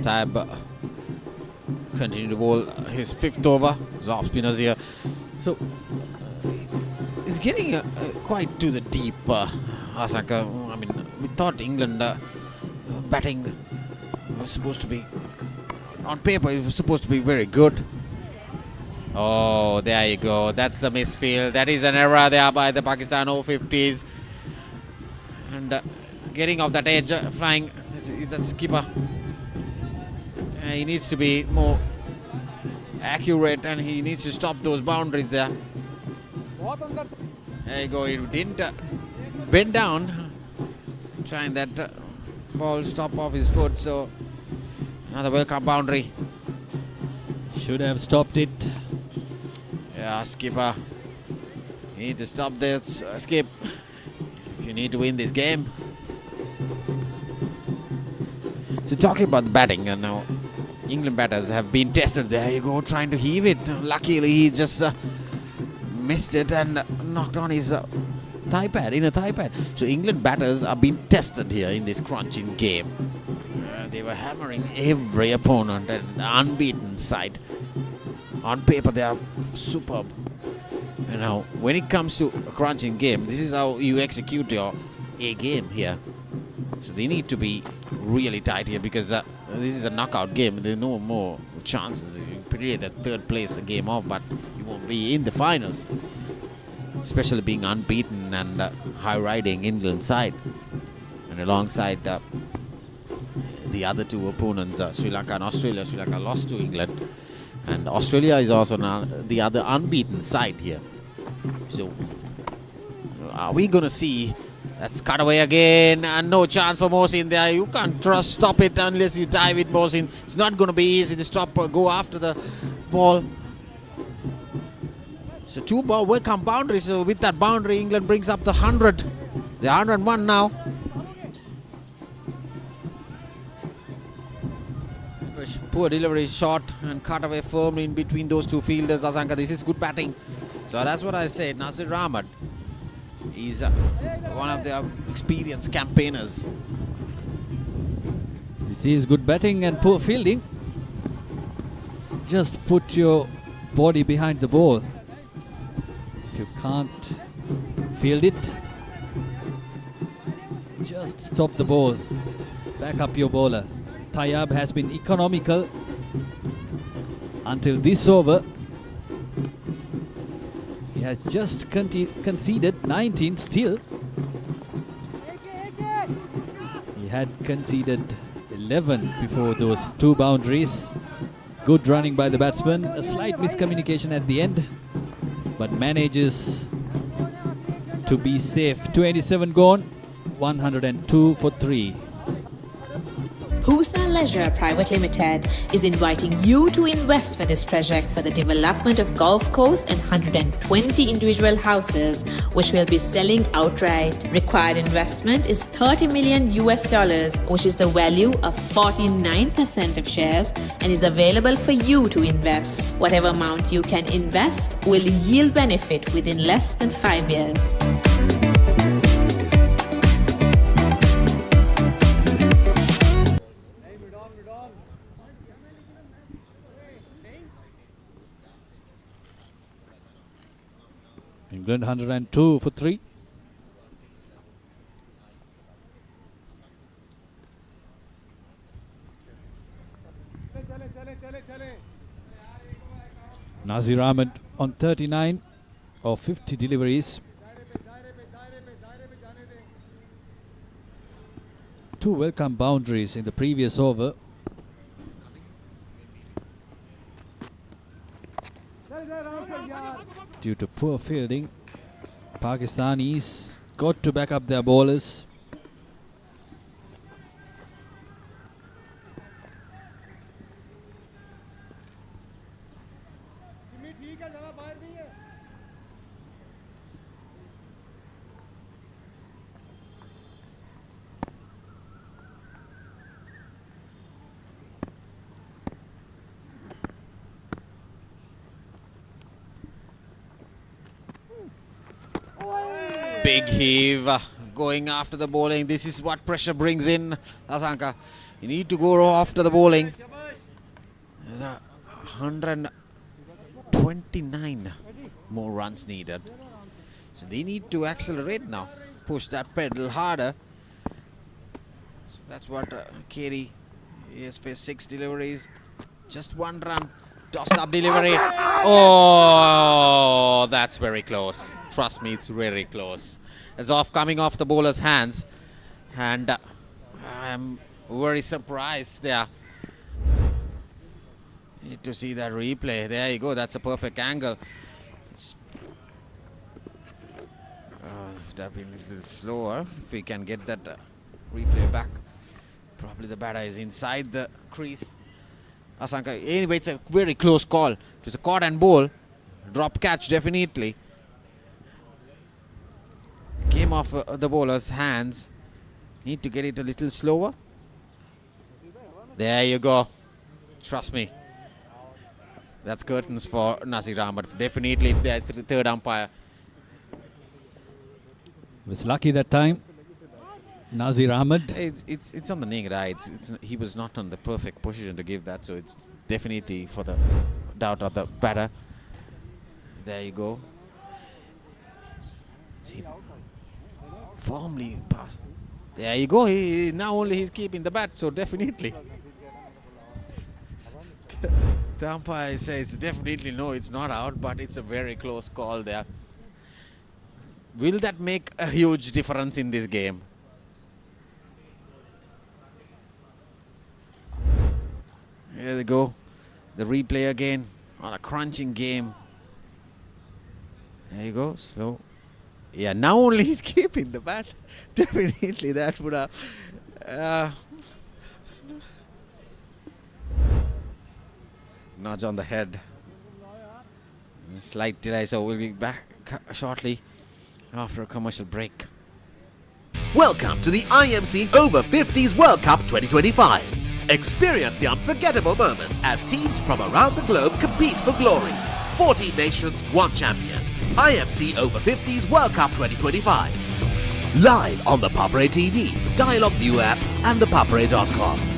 Tab continue to bowl his 5th over. His off spinners here. So it's getting quite to the deep. Asaka. I mean, we thought England batting was supposed to be, on paper, it was supposed to be very good. Oh, there you go. That's the misfield. That is an error there by the Pakistan Over-50s. And getting off that edge, flying, is that skipper. He needs to be more accurate, and he needs to stop those boundaries there. There you go. He didn't bend down, trying that ball stop off his foot. So another welcome boundary. Should have stopped it. Yeah, skipper. You need to stop this skip if you need to win this game. So talking about the batting, and now England batters have been tested. There you go, trying to heave it. Luckily, he just missed it and knocked on his thigh pad, inner thigh pad. So England batters are being tested here in this crunching game. They were hammering every opponent, and unbeaten side. On paper, they are superb. You know, when it comes to a crunching game, this is how you execute your A game here. So they need to be really tight here, because this is a knockout game. There are no more chances. You play that 3rd place a game off, but you won't be in the finals. Especially being unbeaten and high riding England side. And alongside the other 2 opponents, Sri Lanka and Australia. Sri Lanka lost to England. And Australia is also now the other unbeaten side here. So are we going to see? That's cut away again, and no chance for Mohsin there. You can't stop it unless you dive with Mohsin. It's not going to be easy to stop or go after the ball. So 2 ball welcome boundaries. So with that boundary, England brings up the 100. They're 101 now. Poor delivery, shot and cut away firmly in between those 2 fielders. Asanka, this is good batting. So that's what I said. Nazir Ahmed is one of the experienced campaigners. This is good batting and poor fielding. Just put your body behind the ball. If you can't field it, just stop the ball. Back up your bowler. Tayyab has been economical until this over. He has just conceded 19 still. He had conceded 11 before those 2 boundaries. Good running by the batsman. A slight miscommunication at the end, but manages to be safe. 27 gone, 102 for 3. Pakistan Leisure Private Limited is inviting you to invest for this project for the development of golf course and 120 individual houses, which will be selling outright. Required investment is $30 million, which is the value of 49% of shares, and is available for you to invest. Whatever amount you can invest will yield benefit within less than 5 years. England 102 for 3. Nazir Ahmed on 39 of 50 deliveries. 2 welcome boundaries in the previous over. Due to poor fielding, Pakistanis got to back up their bowlers. Big heave, going after the bowling. This is what pressure brings in, Asanka. You need to go after the bowling. 129 more runs needed. So they need to accelerate now. Push that pedal harder. So that's what Katie has faced 6 deliveries. Just 1 run. Tossed up delivery. Oh, that's very close. Trust me, it's very close. It's coming off the bowler's hands. And I'm very surprised there. Need to see that replay. There you go. That's a perfect angle. It's that been a little slower. If we can get that replay back. Probably the batter is inside the crease. Asanka. Anyway, it's a very close call. It was a caught and bowl. Drop catch, definitely. Came off the bowler's hands. Need to get it a little slower. There you go. Trust me. That's curtains for Nazir Ahmed. Definitely, if there's the third umpire. Was lucky that time. Nazir Ahmed. It's on the naked eye. He was not on the perfect position to give that, so it's definitely for the doubt of the batter. There you go. Firmly pass. There you go. Now only he's keeping the bat, so definitely. The umpire says definitely no, it's not out, but it's a very close call there. Will that make a huge difference in this game? Here they go. The replay again on a crunching game. There you go. Slow. Yeah, now only he's keeping the bat. Definitely that would have... nudge on the head. Slight delay, so we'll be back shortly after a commercial break. Welcome to the IMC Over-50s World Cup 2025. Experience the unforgettable moments as teams from around the globe compete for glory. 14 nations, 1 champion. IMC Over-50s World Cup 2025. Live on the Papare TV, Dialog ViU App and ThePapare.com.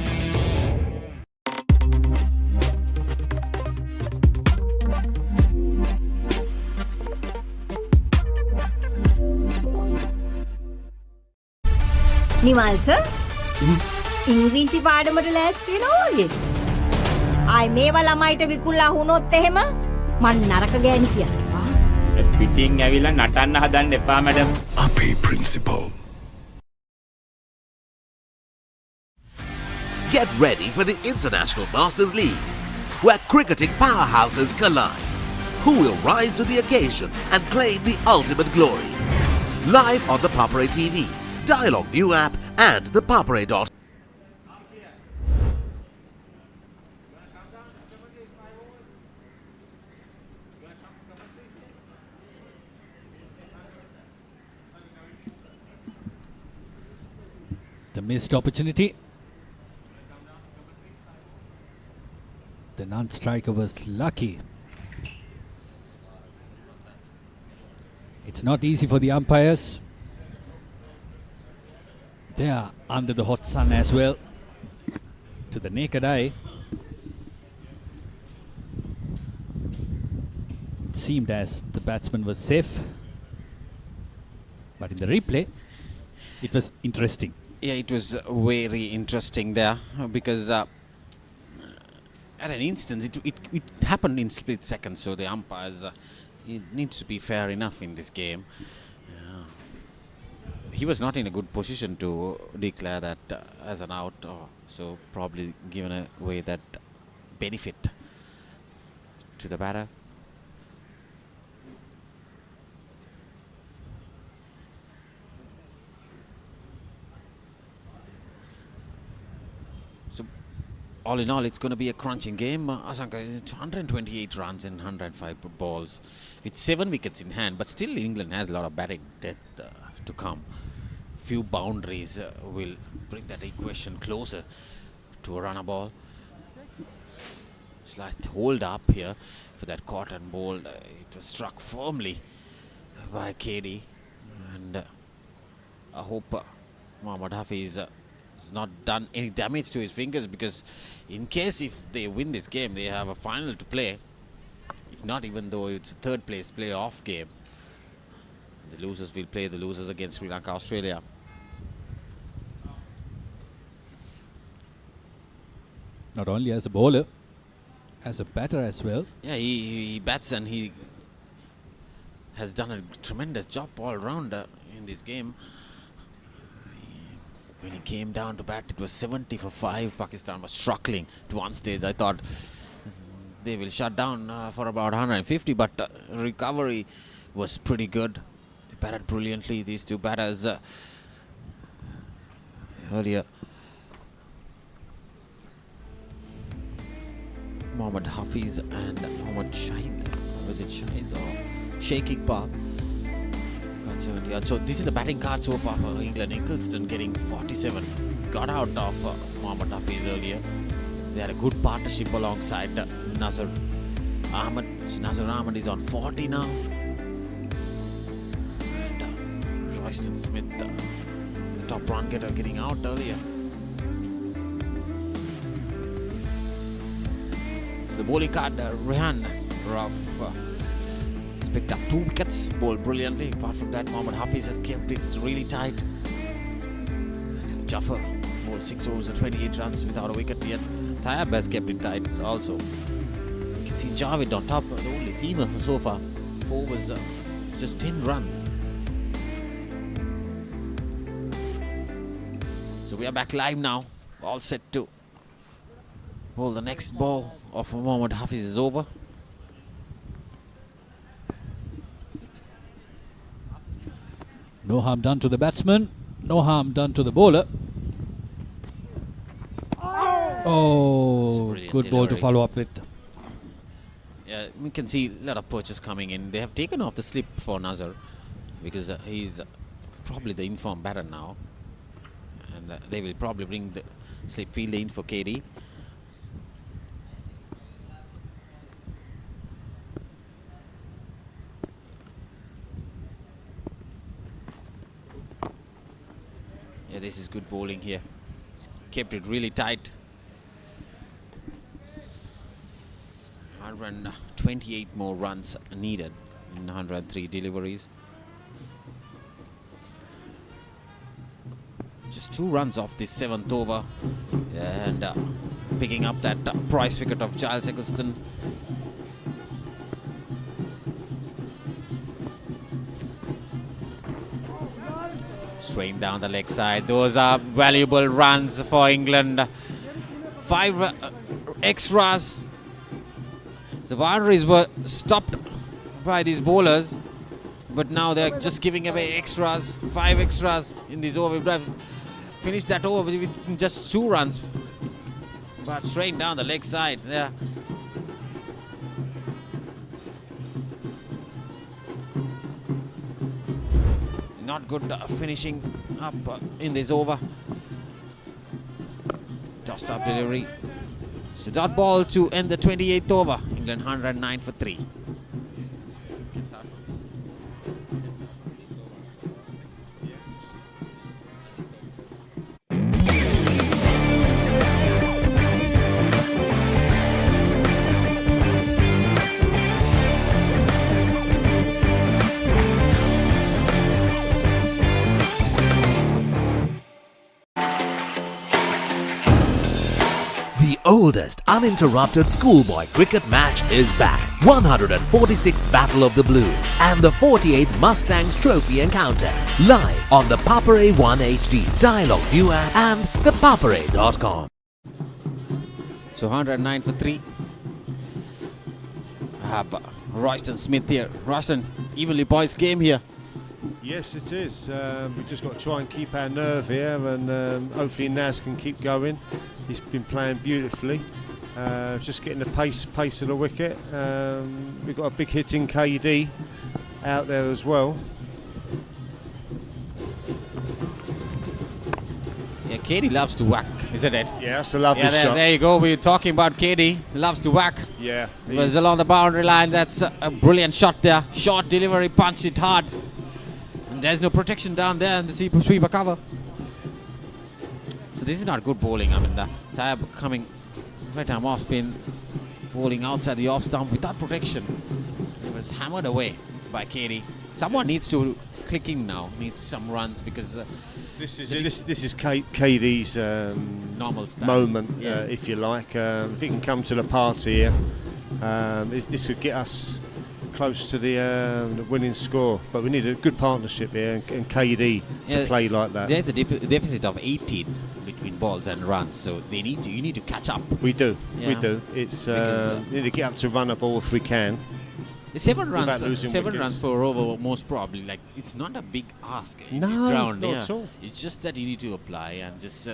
Nimal sir ඉංග්‍රීසි පාඩමට ලෑස්ති වෙනවා වගේ. ආයි මේවා ළමයිට විකුල්ලා වුණොත් එහෙම මං නරක ගෑණි කියනවා. පිටින් ඇවිල්ලා නටන්න හදන්න එපා මැඩම්. අපේ principal. Get ready for the International Masters League, where cricketing powerhouses collide. Who will rise to the occasion and claim the ultimate glory? Live on the Papare TV, Dialog ViU App and ThePapare.com. The missed opportunity. The non-striker was lucky. It's not easy for the umpires. They are under the hot sun as well. To the naked eye, it seemed as the batsman was safe. But in the replay, it was interesting. Yeah, it was very interesting there because at an instance it happened in split seconds. So the umpires it needs to be fair enough in this game. He was not in a good position to declare that as an out, so probably given away that benefit to the batter. So all in all, it's going to be a crunching game. Asanka, 128 runs in 105 balls with 7 wickets in hand, but still England has a lot of batting depth to come. Few boundaries will bring that equation closer to a runner ball. Slight hold up here for that cotton ball. It was struck firmly by KD, and I hope Mohammad Hafiz has not done any damage to his fingers, because in case if they win this game, they have a final to play. If not, even though it's a third place playoff game, the losers will play the losers against Sri Lanka, Australia. Not only as a bowler, as a batter as well. Yeah, he bats and he has done a tremendous job all round in this game. When he came down to bat, it was 70 for 5. Pakistan was struggling to one stage. I thought they will shut down for about 150, but recovery was pretty good. They batted brilliantly, these two batters earlier. Mohammad Hafiz and Mohammad Shahid. Was it Shahid or Sheikh Iqbal? Yeah, so this is the batting card so far for England. Eccleston getting 47. Got out of Mohammad Hafiz earlier. They had a good partnership alongside Nazar Ahmed. So Nazar Ahmed is on 40 now. And Royston Smith, the top run getter, getting out earlier. The bowling card, Rehan Rauf has picked up 2 wickets, bowled brilliantly. Apart from that, Mohammad Hafiz has kept it really tight. Jaffer bowled 6 overs and 28 runs without a wicket yet. Tayab has kept it tight also. You can see Javed on top, the only seamer for so far. 4 overs, just 10 runs. So we are back live now, all set to well, the next ball of Mohammad Hafiz is over. No harm done to the batsman, no harm done to the bowler. Oh, good ball to follow up with. Yeah, we can see a lot of perches coming in. They have taken off the slip for Nazar because he's probably the informed batter now. And they will probably bring the slip fielder in for KD. Yeah, this is good bowling here. It's kept it really tight. 128 more runs needed in 103 deliveries. Just 2 runs off this 7th over, and picking up that prize wicket of Giles Eccleston. Straight down the leg side. Those are valuable runs for England. 5 extras. The boundaries were stopped by these bowlers, but now they're just giving away extras. 5 extras in this over. We've finished that over with just 2 runs, but straight down the leg side there. Not good finishing up in this over. Tossed up delivery. It's a dot ball to end the 28th over. England 109 for 3. The oldest uninterrupted schoolboy cricket match is back. 146th Battle of the Blues and the 48th Mustangs Trophy encounter. Live on the Papare 1 HD, Dialog ViU App and ThePapare.com. So 109 for 3. I have Royston Smith here. Royston, evenly poised game here. Yes, it is. We've just got to try and keep our nerve here, and hopefully Naz can keep going. He's been playing beautifully. Just getting the pace of the wicket. We've got a big hitting KD out there as well. Yeah, KD loves to whack, isn't it? Yeah, that's a lovely shot. There you go. We were talking about KD. Loves to whack. Yeah. It was along the boundary line. That's a brilliant shot there. Short delivery, punched it hard. And there's no protection down there in the sweeper cover. So this is not good bowling. I mean, Tab coming right arm off spin, bowling outside the off stump without protection. It was hammered away by KD. Someone needs to click in now. Needs some runs because this is KD's normal style moment, yeah. if you like. If he can come to the party here, this could get us close to the winning score. But we need a good partnership here, and KD to play like that. There's a deficit of 18 between balls and runs, so you need to catch up. We do, yeah. we do. It's we need to get up to run a ball if we can. 7 runs wickets. per over, most probably. Like, it's not a big ask in No, this ground. not Yeah. at all. It's just that you need to apply and just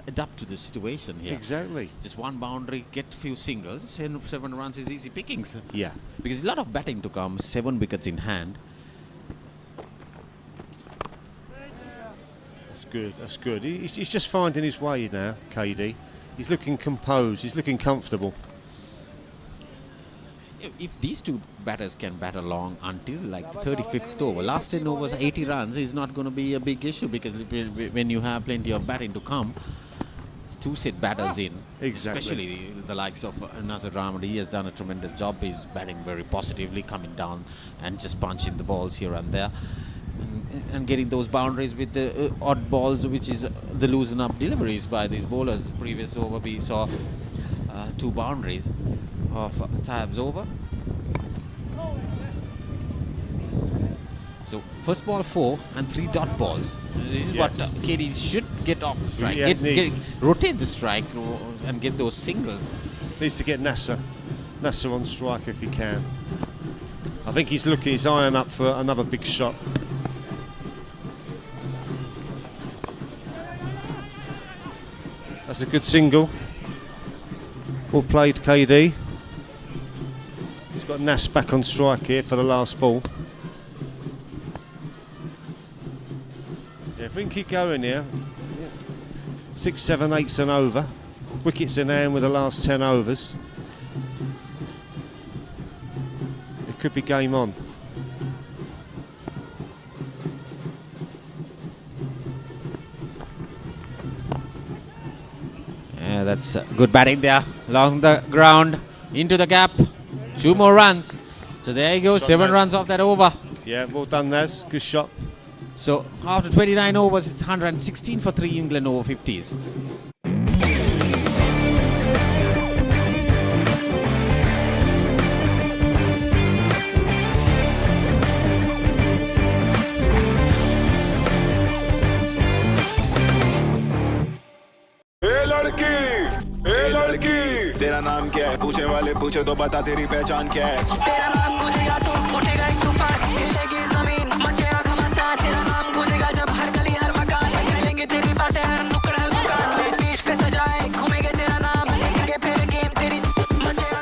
adapt to the situation here. Exactly. Just one boundary, get few singles. 7 runs is easy pickings. Yeah. Because a lot of batting to come. 7 wickets in hand. That's good. That's good. He's just finding his way now, KD. He's looking composed. He's looking comfortable. If these two batters can bat along until like the 35th over, last 10 overs, 80 runs is not going to be a big issue, because when you have plenty of batting to come, 2 set batters in, Exactly. especially the likes of Nazar Rahman. He has done a tremendous job. He's batting very positively, coming down and just punching the balls here and there, and getting those boundaries with the odd balls, which is the loosen up deliveries by these bowlers. Previous over we saw 2 boundaries of Tab's over. So first ball 4 and 3 dot balls. This is what KD should get off the strike. Yeah, Rotate the strike and get those singles. Needs to get Nasser on strike if he can. I think he's looking his iron up for another big shot. That's a good single. Well played, KD. He's got Nas back on strike here for the last ball. Yeah, if we can keep going here, 6, 7, 8's and over. Wickets in hand with the last 10 overs. It could be game on. Yeah, that's good batting there. Along the ground, into the gap. 2 more runs. So there you go, 7 runs off that over. Yeah, well done, Naz. Good shot. So after 29 overs, it's 116 for 3 England Over-50s. तेरा नाम क्या है पूछने वाले पूछे तो बता तेरी पहचान क्या है तेरा नाम गूंजेगा तो उठेगा एक तूफान हिलेगी जमीन मचेगा घमासान तेरा नाम गूंजेगा जब हर गली हर मकान हिलेंगे तेरी बातें हर नुक्कड़ हर दुकान में पीठ पे सजाए घूमेंगे तेरा नाम लेंगे फिर गेम तेरी मचेगा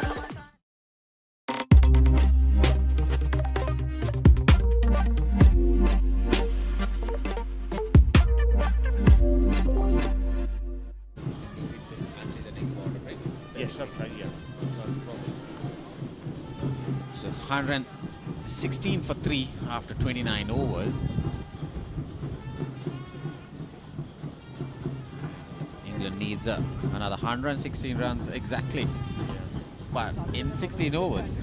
So 116 for 3 after 29 overs. England needs another 116 runs exactly, but in 16 overs.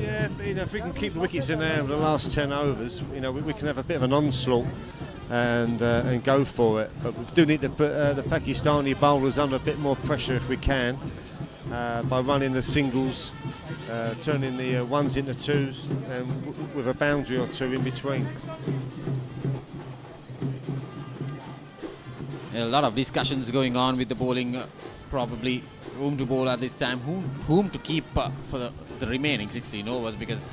Yeah, but, if we can keep the wickets in there for the last 10 overs, we can have a bit of an onslaught and go for it. But we do need to put the Pakistani bowlers under a bit more pressure if we can, by running the singles, turning the ones into twos, and with a boundary or two in between. A lot of discussions going on with the bowling, probably whom to bowl at this time, whom to keep for the remaining 16 overs, because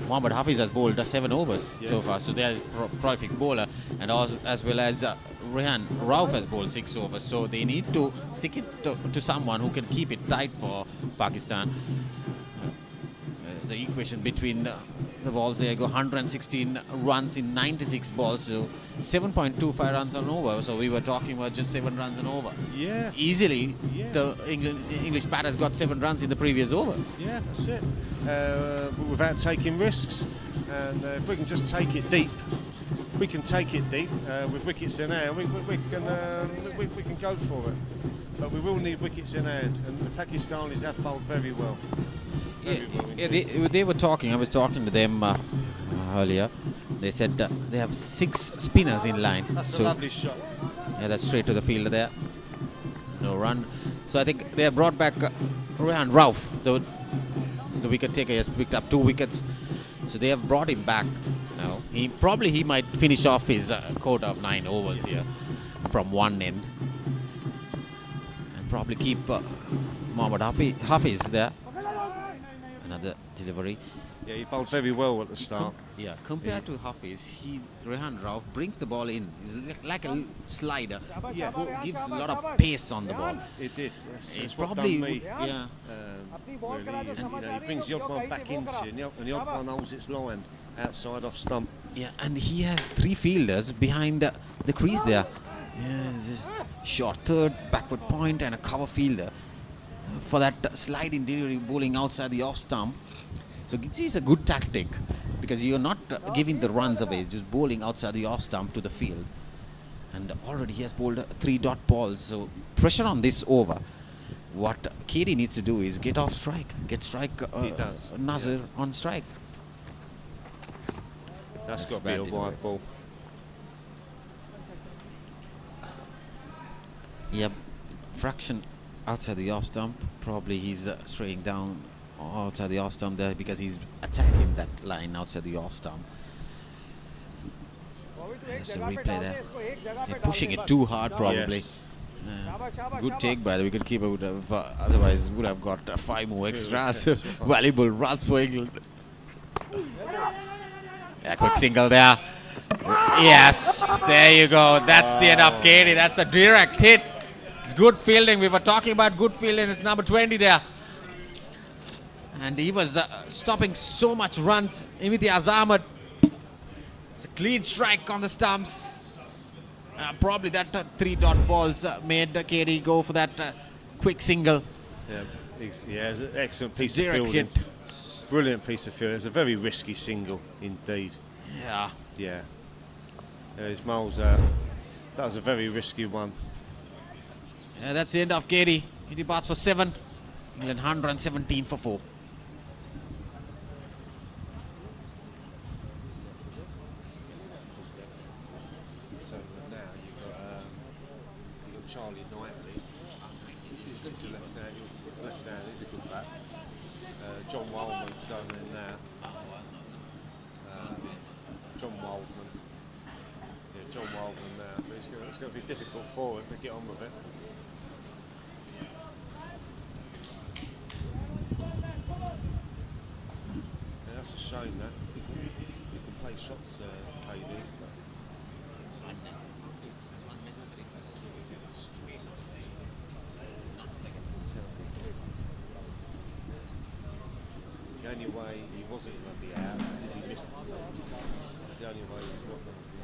Mohammad Hafiz has bowled 7 overs so far, so they are a prolific bowler, and also, as well as Rehan Rauf has bowled 6 overs, so they need to stick it to someone who can keep it tight for Pakistan. The equation between the balls, there go 116 runs in 96 balls, so 7.25 runs on over. So we were talking about just 7 runs on over. Yeah. Easily, the English batters got 7 runs in the previous over. Yeah, that's it. Without taking risks, and if we can just take it deep, we can take it deep with wickets in hand. We can go for it, but we will need wickets in hand, and the Pakistanis have bowled very well. They were talking. I was talking to them earlier. They said they have 6 spinners in line. That's a lovely shot. Yeah, that's straight to the fielder there. No run. So I think they have brought back Rehan Rauf, the wicket taker. He has picked up 2 wickets. So they have brought him back now. He might finish off his quota of 9 overs here from one end, and probably keep Mohammad Hafiz there. Another delivery. Yeah, he bowled very well at the start. Compared to Hafiz, Rehan Rauf brings the ball in. He's like a slider. Yeah, who gives a lot of pace on the ball. It did. Yes, It it's what probably done me. yeah. Really, and, he brings the odd one back into you, and the odd one holds its line outside off stump. Yeah, and he has 3 fielders behind the crease there. Yeah, this short third, backward point, and a cover fielder for that sliding delivery, bowling outside the off stump. So it's a good tactic, because you're not giving the runs away, just bowling outside the off stump to the field. And already he has bowled 3 dot balls, so pressure on this over. What KD needs to do is get off strike, Nazir on strike. That's got to be a wide ball. Yep, fraction outside the off stump. Probably he's straying down outside the off stump there, because he's attacking that line outside the off stump. There's a replay there. They're pushing it too hard, probably. Yes. Good take by the wicketkeeper. Would have otherwise would have got 5 more extras. Valuable runs for England. Yeah, quick single there. Yes, there you go. That's the end of KD. That's a direct hit. It's good fielding. We were talking about good fielding. It's number 20 there. And he was stopping so much runs. Imtiaz Ahmed. It's a clean strike on the stumps. Probably that 3 dot balls made KD go for that quick single. Yeah, it's an excellent piece of fielding. Brilliant piece of fielding. It's a very risky single indeed. Yeah. Yeah. His Miles, that was a very risky one. Yeah, that's the end of KD. He departs for 7. England 117 for 4. So now you've got Charlie Knightley. He's left hand. He's a good bat. John Wildman's going in now. John Wildman. Yeah, John Wildman now. But it's going to be difficult for him to get on with it. Yeah, that's a shame that. You can play shots, KD. The only way he wasn't going to be out is if he missed the stumps. That's the only way he's not going to be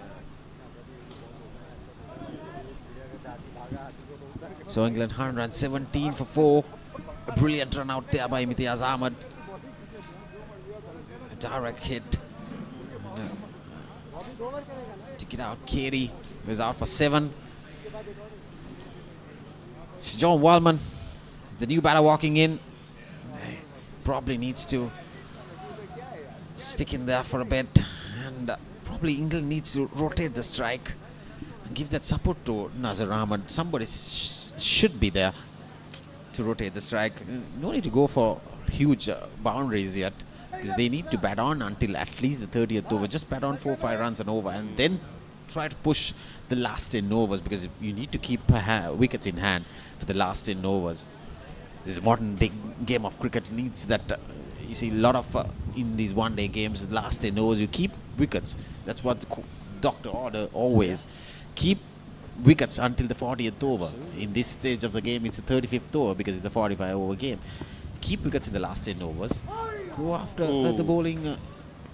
out. So England 117 for 4. A brilliant run out there by Imtiaz Ahmed. A direct hit. Took it out. Carey was out for 7. John Wallman, the new batter walking in, probably needs to stick in there for a bit, and probably England needs to rotate the strike and give that support to Nazar Ahmed. Somebody should be there to rotate the strike. No need to go for huge boundaries yet, because they need to bat on until at least the 30th over. Just bat on 4 or 5 runs and over, and then try to push the last 10 overs, because you need to keep wickets in hand for the last 10 overs. This modern day game of cricket needs that. You see a lot of in these one-day games, the last 10 overs, you keep wickets. That's what the doctor order always. Keep wickets until the 40th over. In this stage of the game, it's the 35th over because it's the 45-over game. Keep wickets in the last 10 overs. Go after the bowling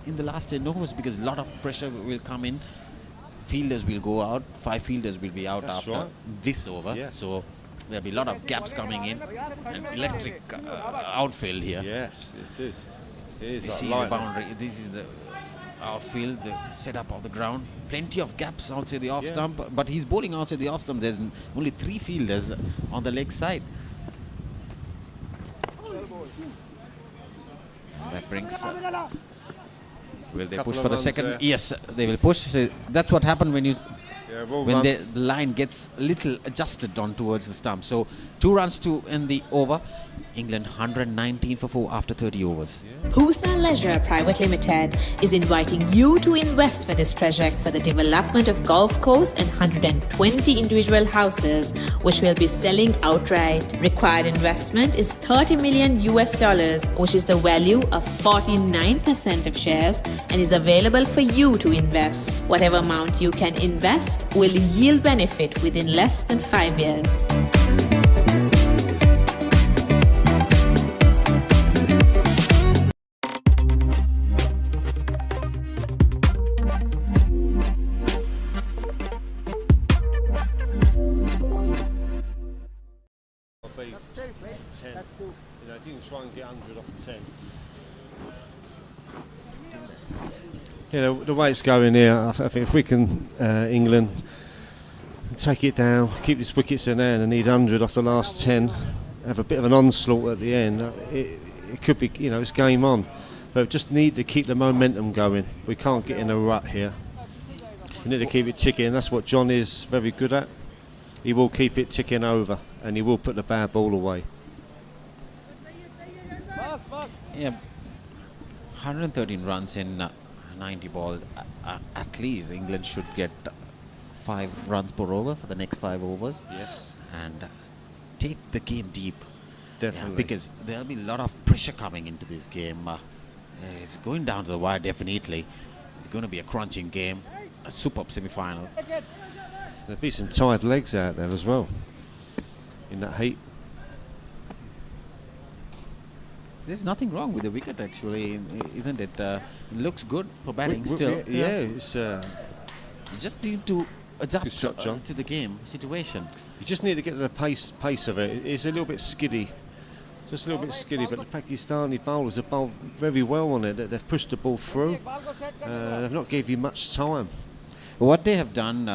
in the last 10 overs, because a lot of pressure will come in. Fielders will go out. 5 fielders will be out after this over. Yeah. So there'll be a lot of gaps coming in. An electric outfield here. Yes, it is. It is. You see the boundary. This is the outfield, the setup of the ground. Plenty of gaps outside the off stump, but he's bowling outside the off stump. There's only 3 fielders on the leg side. That brings. Will they push for the second? There. Yes, they will push. So that's what happened when you. When the line gets a little adjusted on towards the stump. So 2 runs to end the over. England 119 for 4 after 30 overs. Pusa Leisure Private Limited is inviting you to invest for this project for the development of golf course and 120 individual houses, which will be selling outright. Required investment is $30 million, which is the value of 49% of shares, and is available for you to invest. Whatever amount you can invest will yield benefit within less than 5 years. If you can try and get 100 off 10. You know, the way it's going here, I think if we can, England, take it down, keep these wickets in there and need 100 off the last 10, have a bit of an onslaught at the end, it could be, you know, it's game on. But we just need to keep the momentum going. We can't get in a rut here. We need to keep it ticking. That's what John is very good at. He will keep it ticking over, and he will put the bad ball away. Yeah, 113 runs in 90 balls. At least England should get 5 runs per over for the next 5 overs. Yes. And take the game deep. Definitely. Yeah, because there'll be a lot of pressure coming into this game. It's going down to the wire, definitely. It's going to be a crunching game. A superb semi-final. There'll be some tired legs out there as well in that heat. There's nothing wrong with the wicket, actually, isn't it? It looks good for batting still. Yeah, it's. You just need to adapt to the game situation. You just need to get to the pace of it. It's a little bit skiddy. Just a little bit skiddy, but the Pakistani bowlers have bowled very well on it. They've pushed the ball through. They've not gave you much time. What they have done,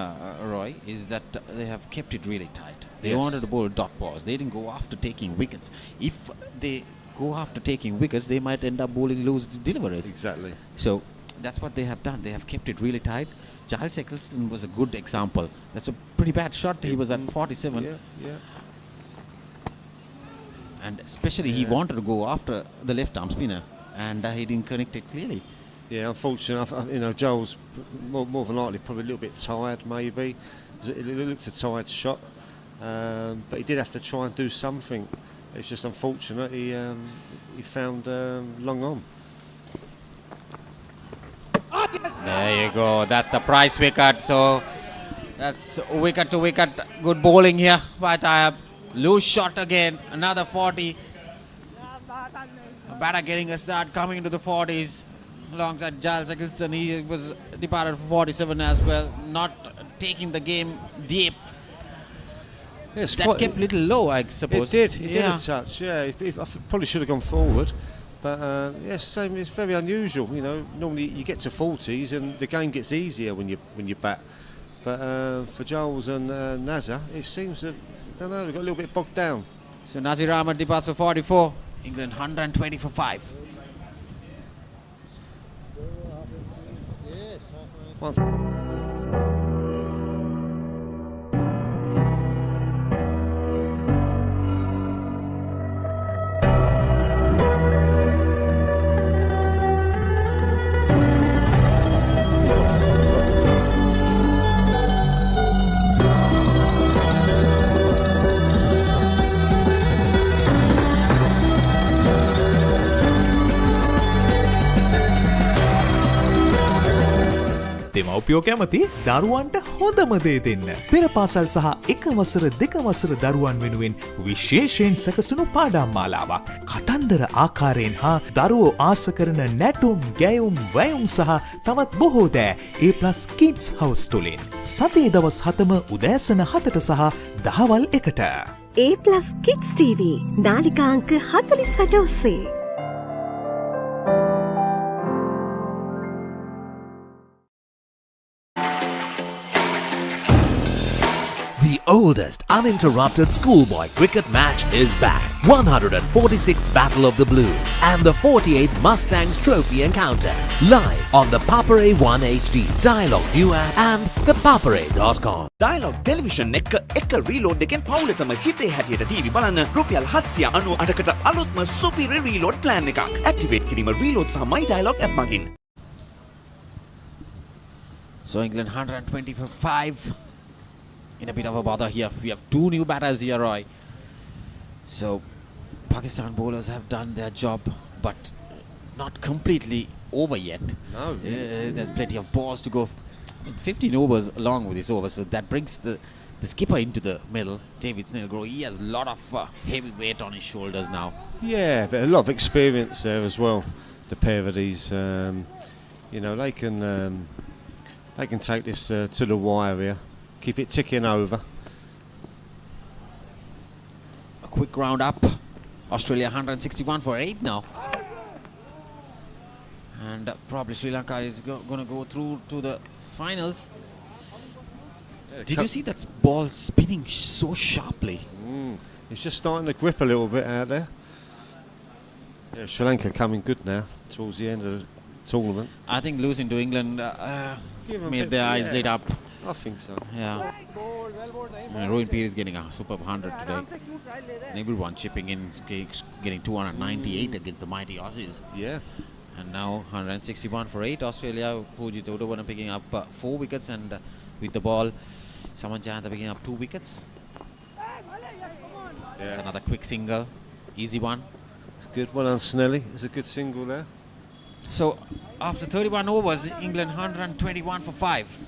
Roy, is that they have kept it really tight. They wanted to bowl dot balls. They didn't go after taking wickets. If they go after taking wickets, they might end up bowling loose deliveries. Exactly. So that's what they have done. They have kept it really tight. Giles Eccleston was a good example. That's a pretty bad shot. He was at 47. Yeah. And especially he wanted to go after the left arm spinner, and he didn't connect it clearly. Yeah, unfortunately, you know, Joel's more than likely probably a little bit tired, maybe. It looked a tired shot, but he did have to try and do something. It's just unfortunate he found long on. There you go. That's the prize wicket. So that's wicket to wicket. Good bowling here by Tayeb. Loose shot again. Another 40. A batter getting a start, coming into the 40s. Alongside Giles Eccleston, he was departed for 47 as well. Not taking the game deep. It's that kept a little low, I suppose. It did a touch, yeah. I probably should have gone forward. But same. It's very unusual, you know. Normally you get to 40s and the game gets easier when you bat. But for Giles and Nazar, it seems that, I don't know, they got a little bit bogged down. So Nazir Ahmed departs for 44. England 120 for 5. Once. දෙමව්පියෝ කැමති දරුවන්ට හොඳම දේ දෙන්න. පෙර පාසල් සහ එක වසර දෙක වසර දරුවන් වෙනුවෙන් විශේෂයෙන් සැකසුණු පාඩම් මාලාවක්. කතන්දර ආකාරයෙන් හා දරුවෝ ආස කරන නැටුම්, ගැයුම්, වැයුම් සහ තවත් බොහෝ දෑ A+ Kids House තුලින්. සතියේ දවස් 7ම උදෑසන 7ට සහ දහවල් 1ට. A+ Kids TV නාලිකා අංක 48 ඔස්සේ. The oldest uninterrupted schoolboy cricket match is back. 146th Battle of the Blues and the 48th Mustangs Trophy encounter. Live on the Papare 1 HD, Dialog ViU App and ThePapare.com. Dialog Television එක reload එකෙන් පවුලටම හිතේ හැටියට TV බලන්න රුපියල් 798කට අලුත්ම සුපිරි reload plan එකක්. Activate කිරීම reload සහ My Dialog app මගින්. So England 120 for 5. In a bit of a bother here. We have 2 new batters here, Roy. So Pakistan bowlers have done their job, but not completely over yet. No. There's plenty of balls to go. 15 overs along with this over, so that brings the skipper into the middle. David Snellgrove, he has a lot of heavy weight on his shoulders now. Yeah, but a lot of experience there as well. The pair of these, you know, they can take this to the wire here. Keep it ticking over. A quick round up. Australia 161 for 8 now. And probably Sri Lanka is going to go through to the finals. Yeah, did you see that ball spinning so sharply? It's just starting to grip a little bit out there. Yeah, Sri Lanka coming good now towards the end of the tournament. I think losing to England made their eyes lit up. I think so. Yeah. Rowan Peer is getting a superb 100 today. And everyone chipping in, getting 298 against the mighty Aussies. Yeah. And now 161 for 8. Australia, Pujit Udawana picking up 4 wickets, and with the ball, Saman Jayanta picking up 2 wickets. It's another quick single, easy one. It's good. Well done, Snelly. It's a good single there. So after 31 overs, England 121 for 5.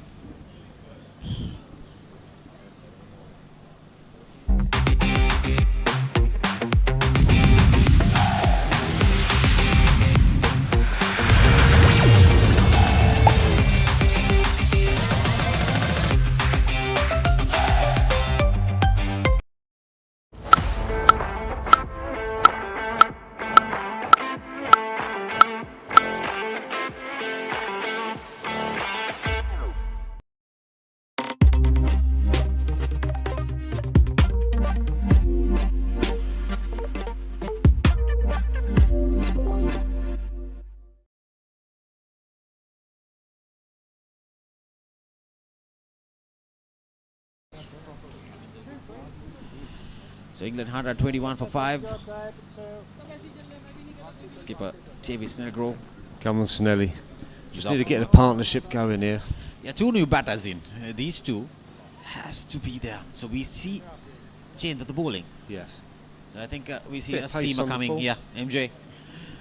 So England 121 for 5. Skipper David Snellgrove. Come on, Snelly. Just need to get the partnership going here. Yeah, 2 new batters in. These 2 has to be there. So we see change of the bowling. Yes. So I think we see a seamer coming here. MJ.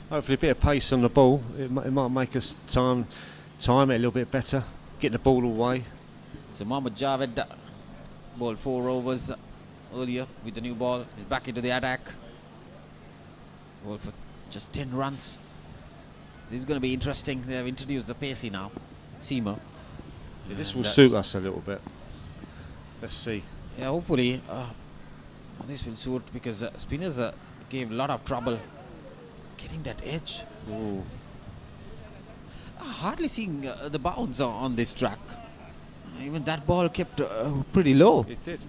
Hopefully a bit of pace on the ball. It might make us time it a little bit better. Get the ball away. So Mohammad Javed bowled 4 overs earlier with the new ball. He's back into the attack. Bowled for just 10 runs. This is going to be interesting. They have introduced the pacey now. Seamer. Yeah, this will suit us a little bit. Let's see. Yeah, hopefully This will suit because spinners gave a lot of trouble getting that edge. Hardly seeing the bounce on this track. Even that ball kept pretty low. It did.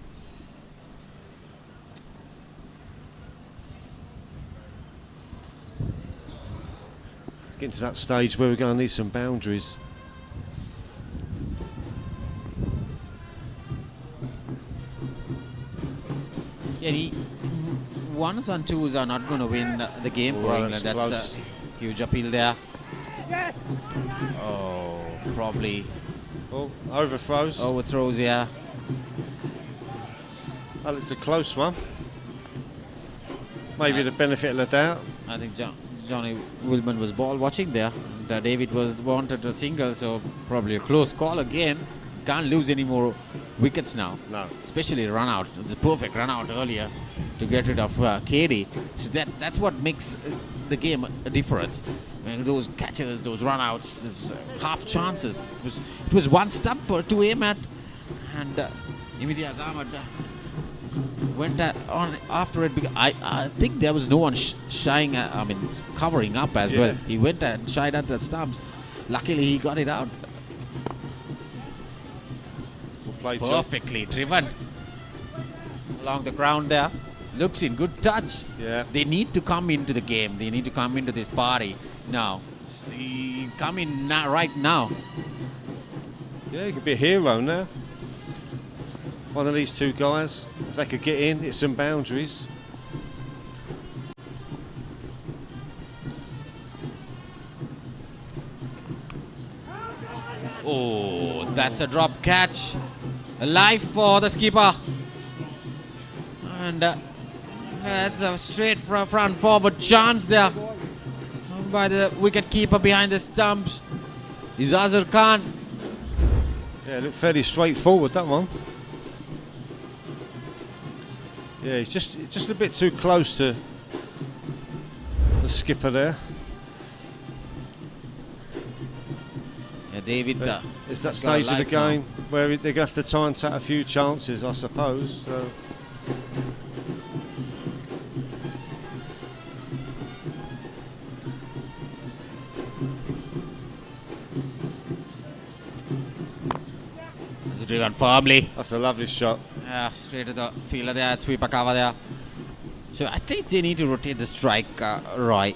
Getting to that stage where we're going to need some boundaries. Yeah, ones and twos are not going to win the game for England. That's a huge appeal there. Oh, probably. Oh, overthrows. Overthrows, yeah. Well, it's a close one. Maybe the benefit of the doubt. I think Johnny Willman was ball watching there. David wanted a single, so probably a close call again. Can't lose any more wickets now. No. Especially run out. The perfect run out earlier to get rid of KD. So that's what makes the game a difference. Those catches, those run outs, those half chances. It was one stump to aim at, and Imtiaz Ahmed went on after it. Because I think there was no one covering up as well. He went and shied at the stumps. Luckily, he got it out. Perfectly driven along the ground there. Looks in, good touch. Yeah. They need to come into the game. They need to come into this party now. Come in right now. Yeah, he could be a hero now. One of these two guys, if they could get in, it's some boundaries. Oh, that's a drop catch. A life for the skipper. And that's a straight front forward chance there by the wicket keeper behind the stumps. Is Azhar Khan. Yeah, it looked fairly straightforward, that one. Yeah, he's just a bit too close to the skipper there. Yeah, David. It's that stage of the game where they're going to have to try and take a few chances, I suppose. So. It's driven firmly. That's a lovely shot. Yeah, straight to the fielder there, sweeper cover there. So at least they need to rotate the strike, Roy.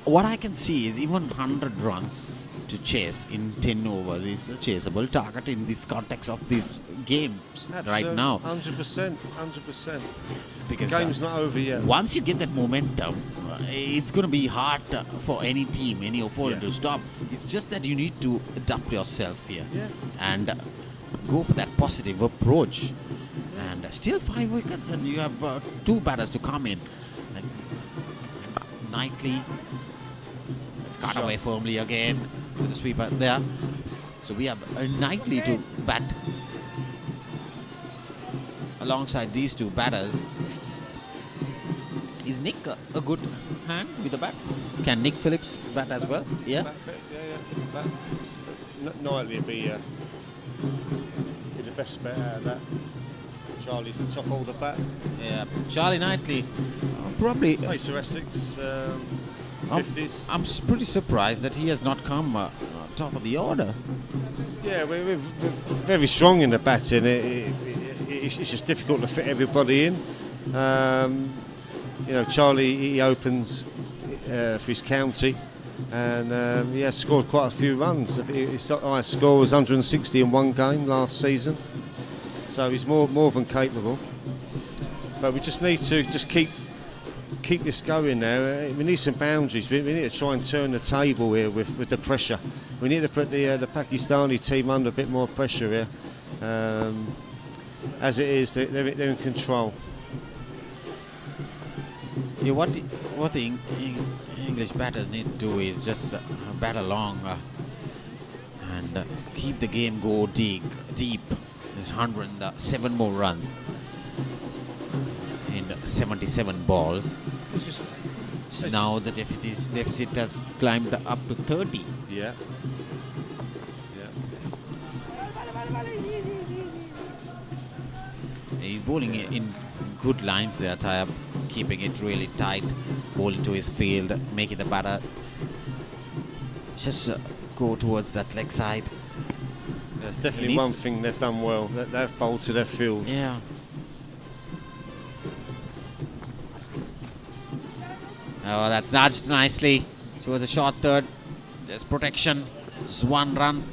What I can see is even 100 runs to chase in 10 overs is a chaseable target in this context of this game right now. 100%, 100%. Because the game's not over yet. Once you get that momentum, it's going to be hard for any team, any opponent to stop. It's just that you need to adapt yourself here and go for that positive approach. And still 5 wickets, and you have 2 batters to come in. Knightley. It's cut away firmly again to the sweeper there. So we have Knightley to bat alongside these 2 batters. Is Nick a good hand with the bat? Can Nick Phillips bat as well? Yeah. Bat. Knightley would be the best bet out of that. Charlie's the top order bat. Yeah, Charlie Knightley probably. Plays for Essex. 50s. I'm pretty surprised that he has not come top of the order. Yeah, we're very strong in the batting. It's just difficult to fit everybody in. You know, Charlie, he opens for his county, and he has scored quite a few runs. His highest score was 160 in one game last season, so he's more than capable. But we just need to keep this going now. We need some boundaries. We need to try and turn the table here with the pressure. We need to put the Pakistani team under a bit more pressure here. As it is, they're in control. Yeah, what the English batters need to do is just bat along and keep the game go deep. There's 107 more runs in 77 balls. So now the deficit has climbed up to 30. Yeah. He's bowling in good lines there, tie up, keeping it really tight, ball into his field, making the batter just go towards that leg side. There's definitely one thing they've done well. They've bowled to their field. Yeah. Oh, that's nudged nicely. So the short third, there's protection. Just one run.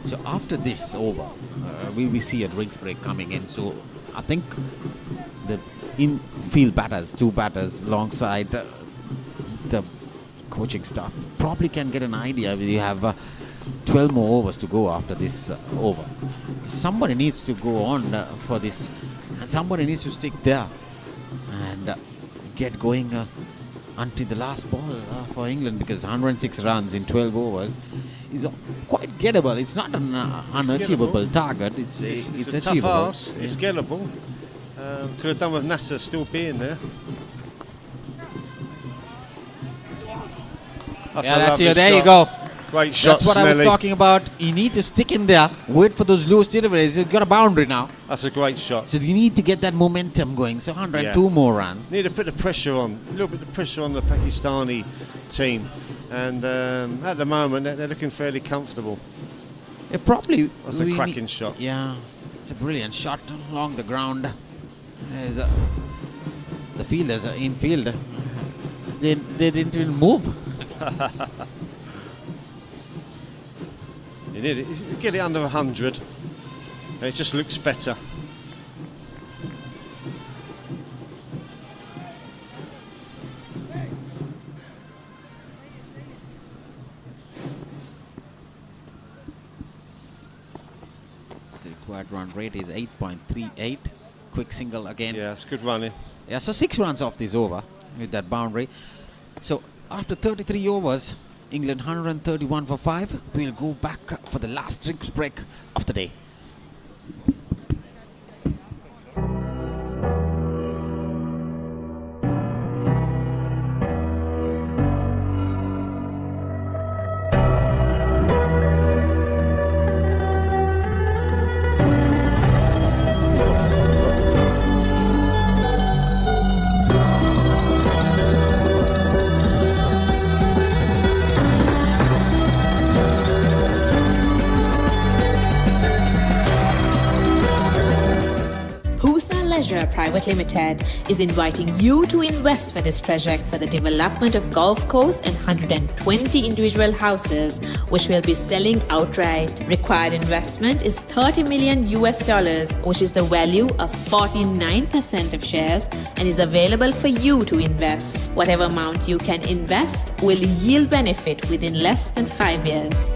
So after this over, we see a drinks break coming in. So I think the infield batters, two batters alongside the coaching staff probably can get an idea. We have 12 more overs to go after this over. Somebody needs to go on for this, and somebody needs to stick there and get going until the last ball for England, because 106 runs in 12 overs is quite gettable. It's not an unachievable target. It's a achievable. Tough ask. It's gettable. Could have done with Nasser still being there. That's it. There you go. Great shot. That's what I was talking about. You need to stick in there, wait for those loose deliveries. You've got a boundary now. That's a great shot. So you need to get that momentum going. So 102 more runs. Need to put the pressure on, a little bit of pressure on the Pakistani team. And at the moment, they're looking fairly comfortable. It probably. That's a cracking shot. Yeah, it's a brilliant shot along the ground. There's the fielders are infield. They didn't even move. You need it. You get it under 100, and it just looks better. The required run rate is 8.38. Quick single again. Yeah, it's good running. Yeah, so 6 runs off this over with that boundary. So after 33 overs, England 131 for 5. We'll go back for the last drinks break of the day. Private Limited is inviting you to invest for this project for the development of golf course and 120 individual houses, which will be selling outright. Required investment is $30 million, which is the value of 49% of shares, and is available for you to invest. Whatever amount you can invest will yield benefit within less than 5 years.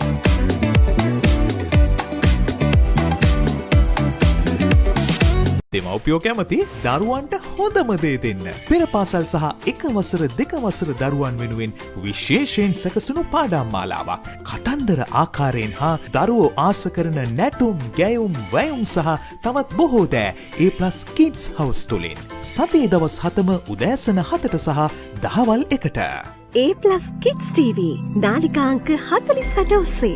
දෙමව්පියෝ කැමති දරුවන්ට හොඳම දේ දෙන්න. පෙර පාසල් සහ එක වසර දෙක වසර දරුවන් වෙනුවෙන් විශේෂයෙන් සැකසුණු පාඩම් මාලාවක්. කතන්දර ආකාරයෙන් හා දරුවෝ ආස කරන නැටුම්, ගැයුම්, වැයුම් සහ තවත් බොහෝ දෑ A+ Kids House තුලින්. සතියේ දවස් 7ම උදෑසන 7ට සහ දහවල් 1ට. A+ Kids TV නාලිකා අංක 48 ඔස්සේ.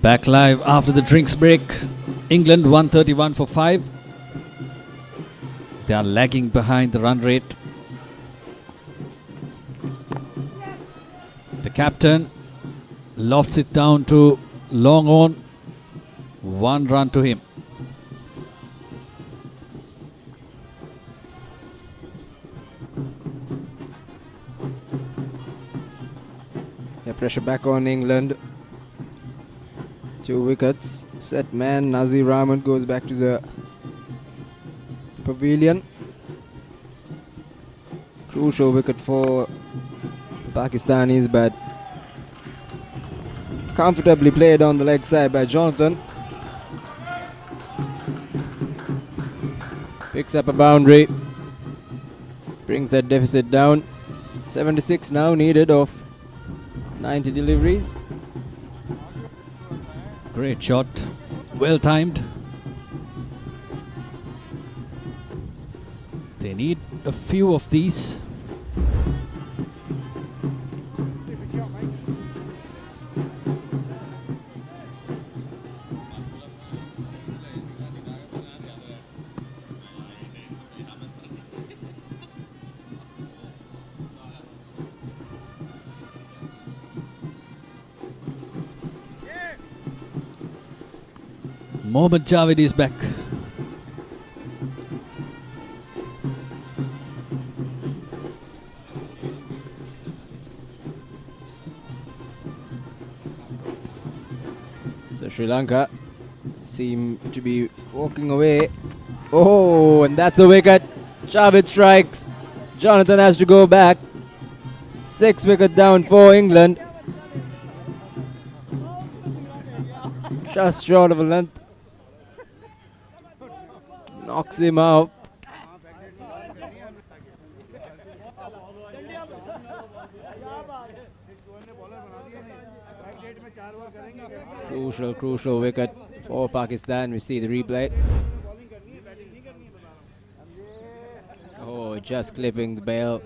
Back live after the drinks break. England 131 for 5. They are lagging behind the run rate. The captain lofts it down to long on. 1 run to him. Yeah, pressure back on England. 2 wickets. Set man Nazir Rahman goes back to the pavilion. Crucial wicket for the Pakistanis, but comfortably played on the leg side by Jonathan. Picks up a boundary. Brings that deficit down. 76 now needed of 90 deliveries. Great shot. Well timed. They need a few of these. Mohammad Javed is back. So Sri Lanka seem to be walking away. Oh, and that's a wicket. Javed strikes. Jonathan has to go back. 6 wicket down for England. Just short of a length. Knocks him out. Crucial wicket for Pakistan. We see the replay. Oh, just clipping the bail.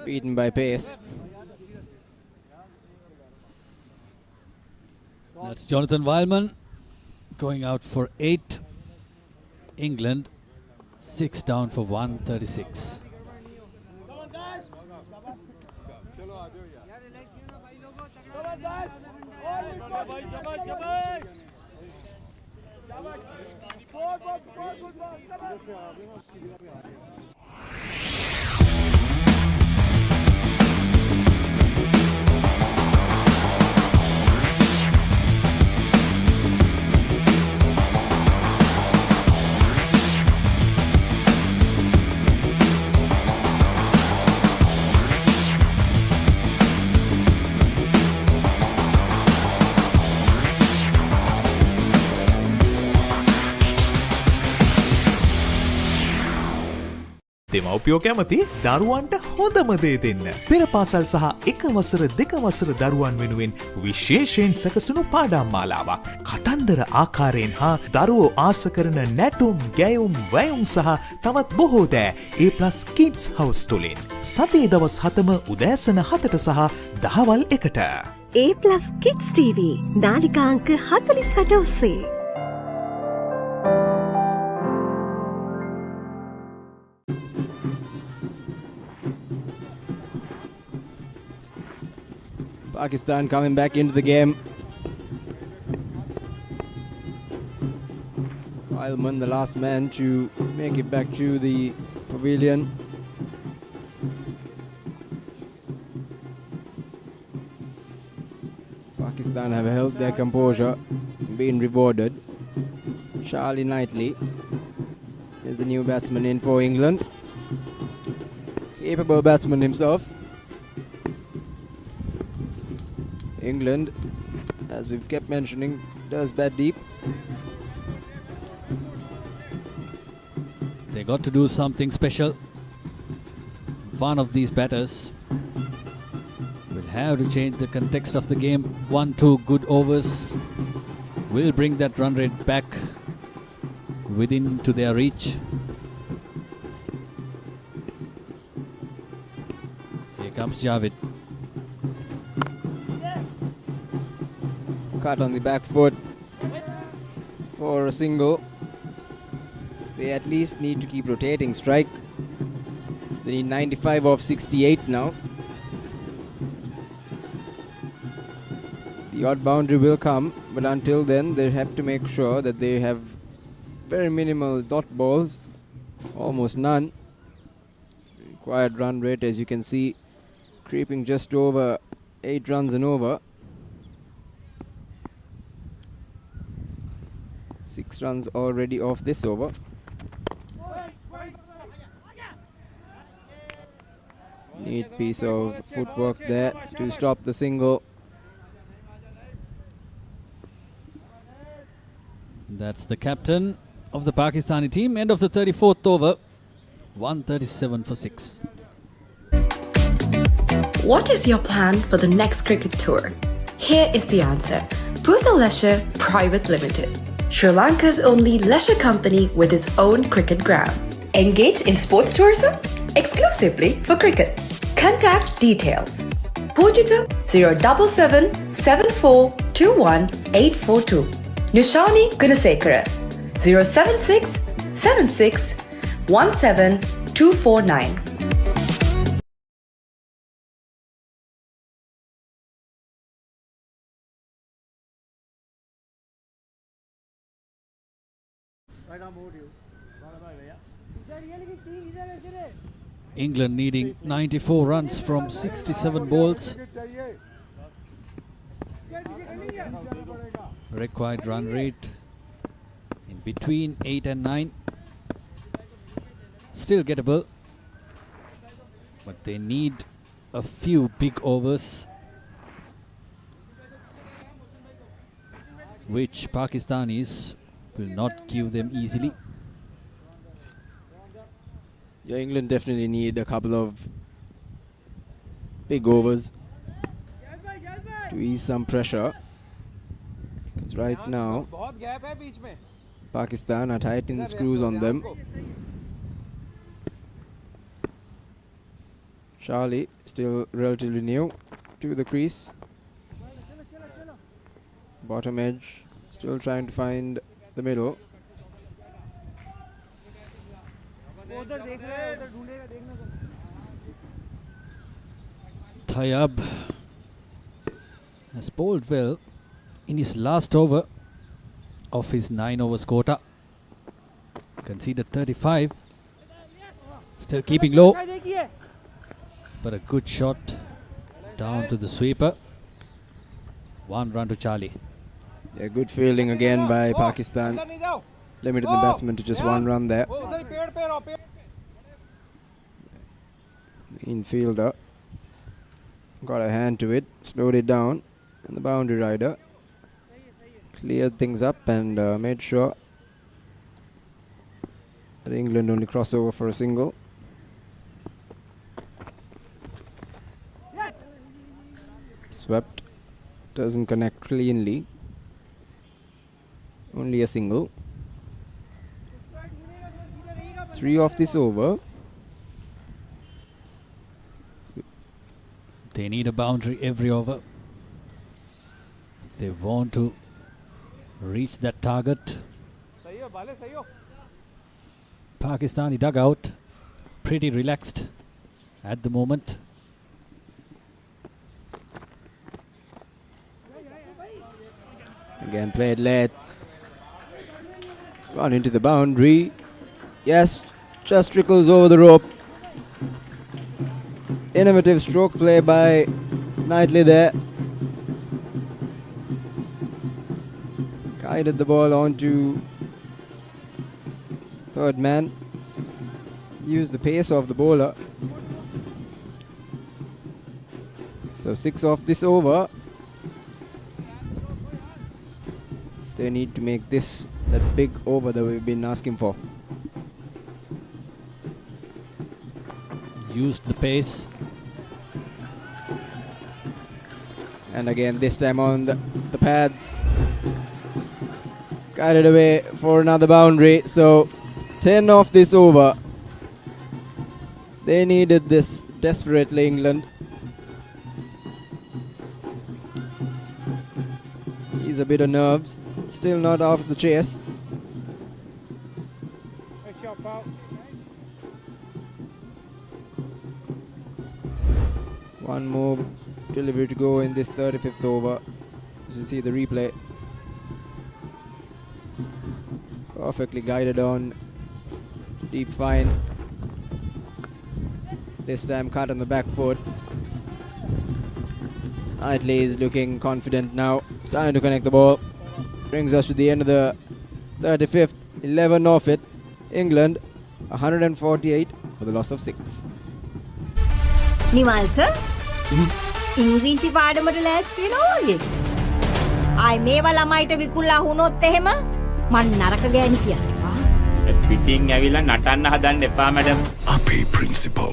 Beaten by pace. That's Jonathan Wildman going out for 8. England 6 down for 136. දෙමව්පියෝ කැමති දරුවන්ට හොඳම දේ දෙන්න. පෙර පාසල් සහ 1 වසර 2 වසර දරුවන් වෙනුවෙන් විශේෂයෙන් සැකසුණු පාඩම් මාලාවක්. කතන්දර ආකාරයෙන් හා දරුවෝ ආස කරන නැටුම්, ගැයුම්, වැයුම් සහ තවත් බොහෝ දෑ A+ Kids House තුලින්. සතියේ දවස් 7ම උදෑසන 7ට සහ දහවල් 1ට. A+ Kids TV නාලිකාංක 48 ඔස්සේ. Pakistan coming back into the game. Wildman, the last man to make it back to the pavilion. Pakistan have held their composure, been rewarded. Charlie Knightley is the new batsman in for England. Capable batsman himself. England, as we've kept mentioning, does bat deep. They got to do something special. One of these batters will have to change the context of the game. 1-2 good overs will bring that run rate back within to their reach. Here comes Javed. cut on the back foot for a single. They at least need to keep rotating strike. They need 95 off 68 now. The odd boundary will come, but until then they have to make sure that they have very minimal dot balls, almost none. Required run rate, as you can see, creeping just over 8 runs and over. 6 runs already off this over. Neat piece of footwork there to stop the single. That's the captain of the Pakistani team. End of the 34th over. 137 for 6. What is your plan for the next cricket tour? Here is the answer. Pusa Leisure Private Limited, Sri Lanka's only leisure company with its own cricket ground. Engage in sports tourism exclusively for cricket. Contact details. Pujita 077 7421 842. Nushani Gunasekara 076 76 17 249. England needing 94 runs from 67 balls. Required run rate in between 8 and 9. Still gettable, but they need a few big overs, which Pakistanis will not give them easily. Yeah, England definitely need a couple of big overs to ease some pressure, because right now Pakistan are tightening the screws on them. Charlie still relatively new to the crease. Bottom edge, still trying to find the middle. Tayab has bowled well in his last over of his 9 overs quota. Conceded 35. Still keeping low, but a good shot down to the sweeper. 1 run to Charlie. Yeah, good fielding again by Pakistan. Limited the batsman to just 1 run there. Infielder got a hand to it, slowed it down, and the boundary rider cleared things up and made sure that England only cross over for a single. Swept, doesn't connect cleanly, only a single. 3 off this over. They need a boundary every over if they want to reach that target. Pakistani dugout pretty relaxed at the moment. Again played late. Run into the boundary. Yes, just trickles over the rope. Innovative stroke play by Knightley there. Guided the ball onto third man. Used the pace of the bowler. So 6 off this over. They need to make this that big over that we've been asking for. Used the pace. And again, this time on the pads. Guided away for another boundary. So 10 off this over. They needed this desperately, England. He's Needs a bit of nerves. Still not off the chase. One more delivery to go in this 35th over. As you see the replay. Perfectly guided on. Deep fine. This time cut on the back foot. Knightley is looking confident now. Starting to connect the ball. Brings us to the end of the 35th. 11 off it. England 148 for the loss of 6. Nimal sir ඉංග්‍රීසි පාඩමට ලෑස්ති වෙනවා වගේ. ආයි මේවා ළමයිට විකුල්ලා වුණොත් එහෙම මං නරක ගෑණි කියන්නවා. පිටින් ඇවිල්ලා නටන්න හදන්න එපා මැඩම්. අපේ प्रिंसिपल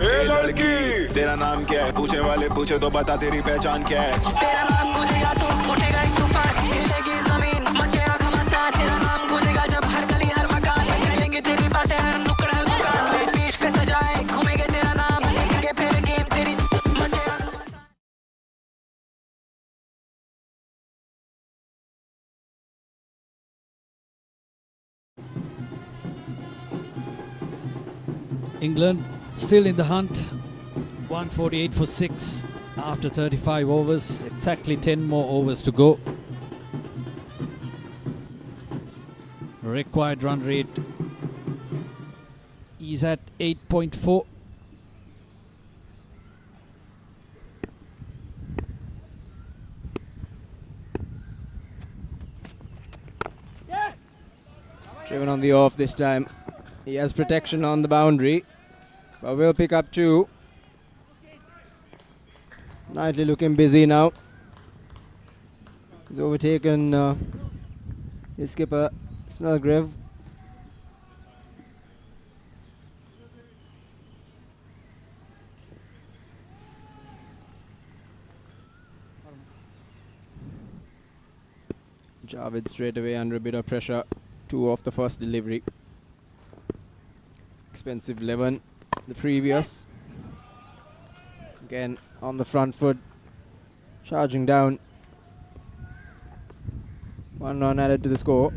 ए लड़की तेरा नाम क्या है पूछने वाले पूछे तो बता तेरी पहचान क्या है तेरा नाम गूंजेगा तो उठेगा एक तूफान हिलेगी जमीन मचेगा घमासान तेरा नाम गूंजेगा जब हर गली हर मकान करेंगे तेरी बातें हर नुक्कड़ हर दुकान में पीठ पे सजाए घूमेंगे तेरा नाम लेंगे फिर गेम तेरी मचेगा England still in the hunt. 148 for 6 after 35 overs. Exactly 10 more overs to go. Required run rate is at 8.4. Driven on the off this time. He has protection on the boundary, but will pick up 2. Knightley looking busy now. He's overtaken his skipper, Snellgrave. Javed straight away under a bit of pressure. 2 off the first delivery. Expensive 11 the previous. Again on the front foot, charging down. 1 run added to the score.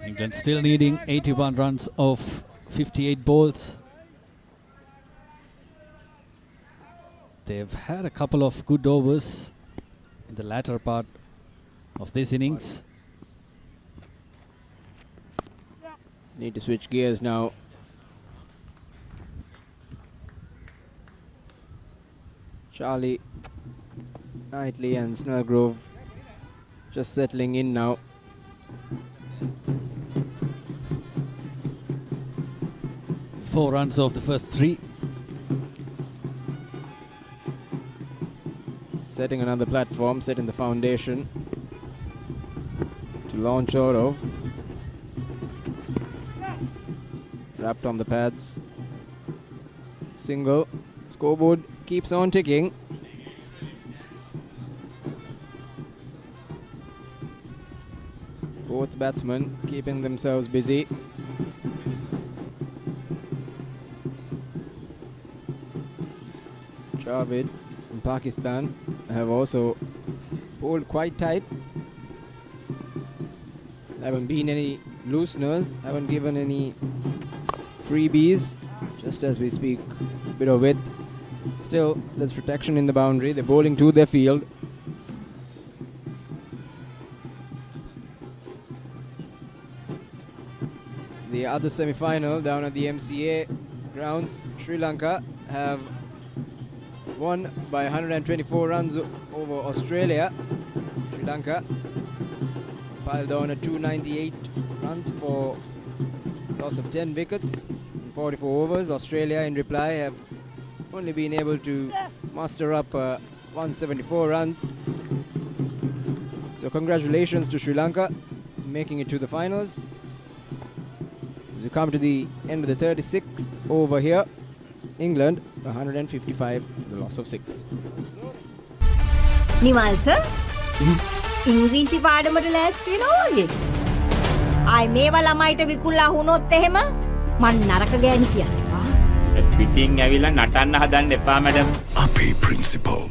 England still needing 81 runs of 58 balls. They've had a couple of good overs in the latter part of this innings. Need to switch gears now. Charlie, Knightley and Snellgrove just settling in now. Four runs off the first 3. Setting another platform, setting the foundation to launch out of. Wrapped on the pads. Single. Scoreboard keeps on ticking. Both batsmen keeping themselves busy. Javed in Pakistan have also pulled quite tight. Haven't been any looseners, haven't given any freebies. Just as we speak, a bit of width. Still, there's protection in the boundary. They're bowling to their field. The other semi-final down at the MCA Grounds, Sri Lanka have won by 124 runs over Australia. Sri Lanka piled on at 298 runs for loss of 10 wickets in 44 overs. Australia in reply have only been able to muster up 174 runs. So congratulations to Sri Lanka making it to the finals. As we come to the end of the 36th over here, England 155 for the loss of 6. Nimal sir ඉංග්‍රීසි පාඩමට ලෑස්ති වෙනවා වගේ. ආයි මේවා ළමයිට විකුල්ලා වුණොත් එහෙම මං නරක ගෑණි කියන්නවා. පිටින් ඇවිල්ලා නටන්න හදන්න එපා madam. Papare principle.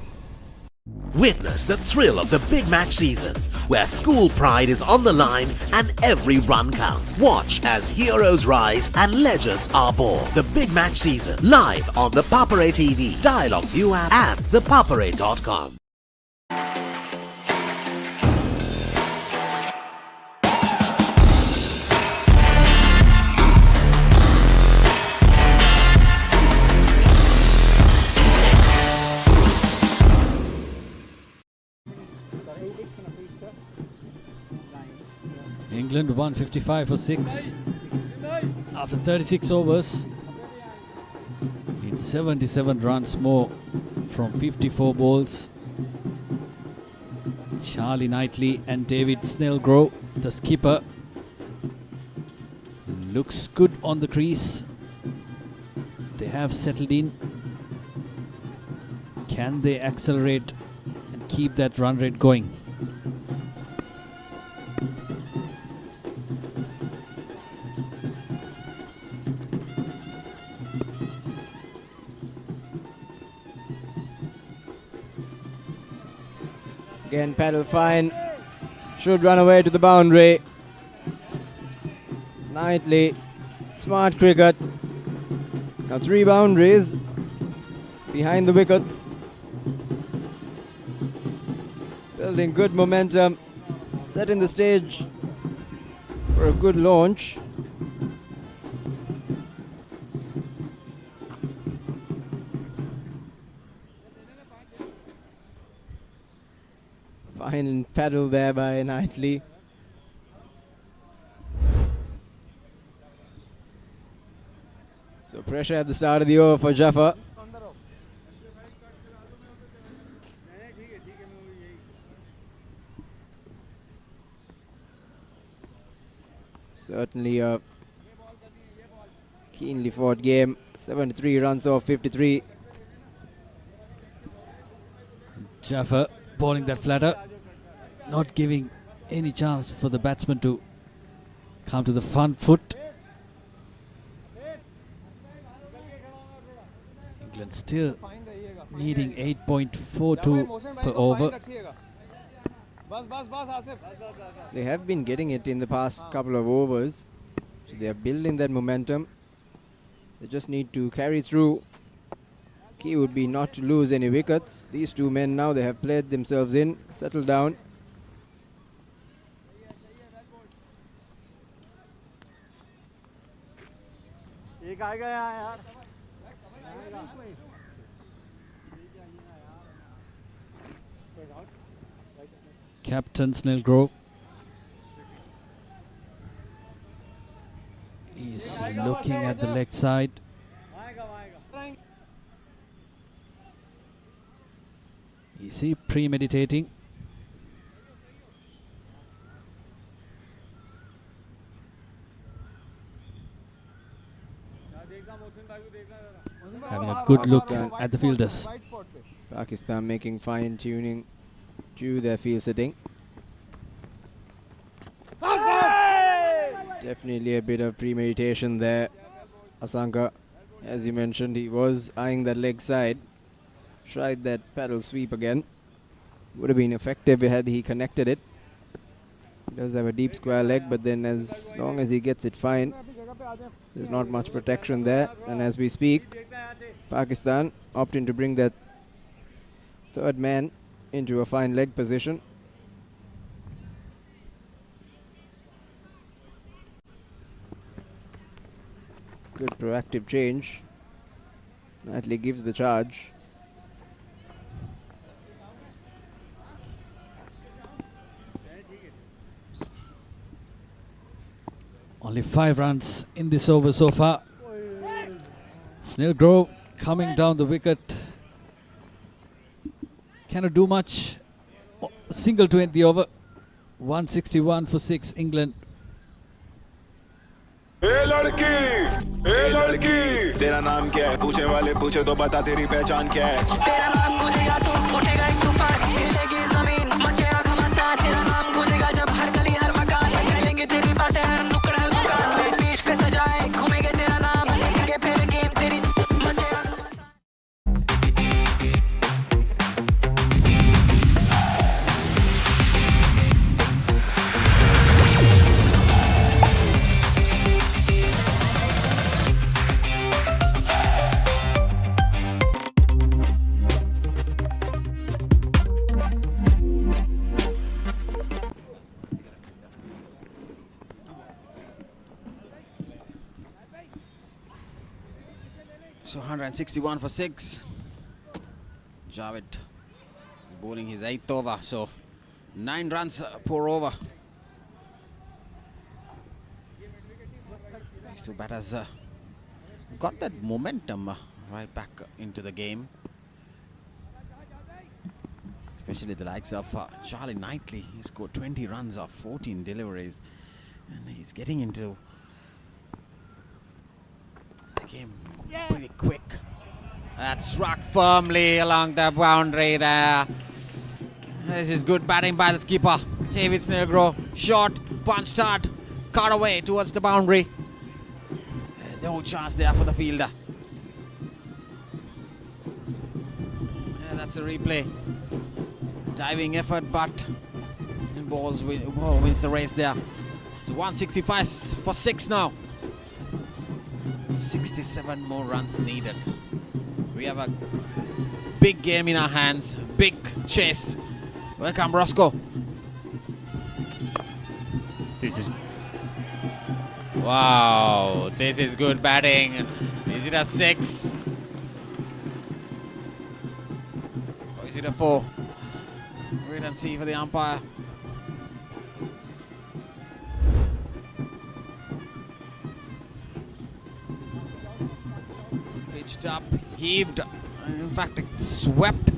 Witness the thrill of the big match season, where school pride is on the line and every run counts. Watch as heroes rise and legends are born. The big match season, live on the Papare TV, Dialog ViU App and ThePapare.com. England 155 for 6 after 36 overs. Need 77 runs more from 54 balls. Charlie Knightley and David Snellgrove, the skipper, looks good on the crease. They have settled in. Can they accelerate and keep that run rate going? Again, paddle fine. Should run away to the boundary. Knightley, smart cricket. Now 3 boundaries behind the wickets. Building good momentum. Setting the stage for a good launch. Fine paddle there by Knightley. So pressure at the start of the over for Jaffa. Certainly a keenly fought game. 73 runs off 53. Jaffa bowling that flatter, not giving any chance for the batsman to come to the front foot. England still needing 8.42 per over. They have been getting it in the past couple of overs. So they are building that momentum. They just need to carry through. Key would be not to lose any wickets. These two men now, they have played themselves in, settled down. Captain Snellgrove is looking at the leg side. Is he premeditating? Having a good look at the fielders. Pakistan making fine tuning to their field setting. Definitely a bit of premeditation there. Asanka, as you mentioned, he was eyeing that leg side. Tried that paddle sweep again. Would have been effective had he connected it. He does have a deep square leg, but then as long as he gets it fine, there's not much protection there. And as we speak, Pakistan opting to bring that third man into a fine leg position. Good proactive change. Knightley gives the charge. Only 5 runs in this over so far. Snellgrove coming down the wicket. Cannot do much. Single to end the over. 161 for 6 England. ए लड़की तेरा नाम क्या है पूछे वाले पूछे तो बता तेरी पहचान क्या है तेरा नाम गूंजेगा तो उठेगा एक तूफान हिलेगी जमीन मचेगा घमासान तेरा नाम गूंजेगा जब हर गली हर मकान फैलेंगे तेरी बातें हर नुक्कड़ हर दुकान बीच पे सजाए घूमेंगे तेरा नाम के फिर गेम तेरी So 161 for 6. Javed bowling his 8th over, so 9 runs per over. These two batters got that momentum right back into the game. Especially the likes of Charlie Knightley. He scored 20 runs off 14 deliveries. And he's getting into the game pretty quick. That's struck firmly along the boundary there. This is good batting by the skipper. David Snellgrove. Short, punch start, cut away towards the boundary. No chance there for the fielder. Yeah, that's a replay. Diving effort, but balls wins the race there. So 165 for 6 now. 67 more runs needed. We have a big game in our hands. Big chase. Welcome, Roscoe. This is... Wow, this is good batting. Is it a 6? Or is it a 4? Wait and see for the umpire. Pitched up, heaved. In fact, it swept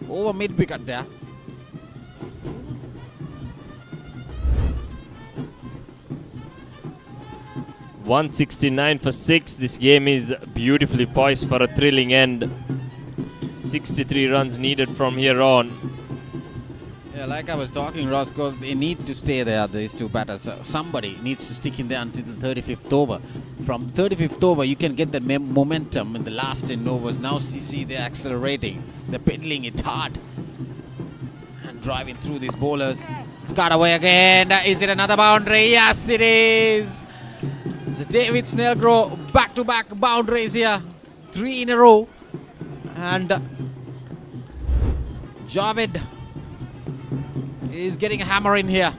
over mid-wicket there. $169 for 6. This game is beautifully poised for a thrilling end. 63 runs needed from here on. Yeah, like I was talking, Roscoe, they need to stay there, these two batters. Somebody needs to stick in there until the 35th over. From 35th over, you can get the momentum in the last 10 overs. Now you see they're accelerating. They're pedaling it hard. And driving through these bowlers. It's got away again. Is it another boundary? Yes, it is. So David Snellgrove, back-to-back boundaries here. 3 in a row. And Javed is getting a hammer in here.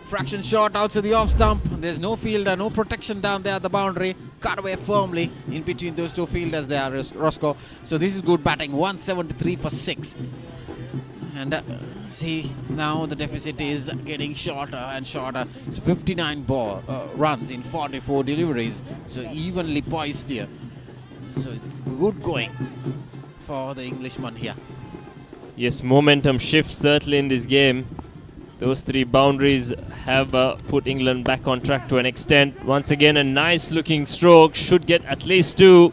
Fraction shot out to the off stump. There's no fielder, no protection down there at the boundary. Cut away firmly in between those two fielders there, Roscoe. So this is good batting. 173 for 6. And see, now the deficit is getting shorter and shorter. It's 59 runs in 44 deliveries. So evenly poised here. So it's good going for the Englishman here. Yes, momentum shifts certainly in this game. Those 3 boundaries have put England back on track to an extent. Once again, a nice looking stroke. Should get at least 2.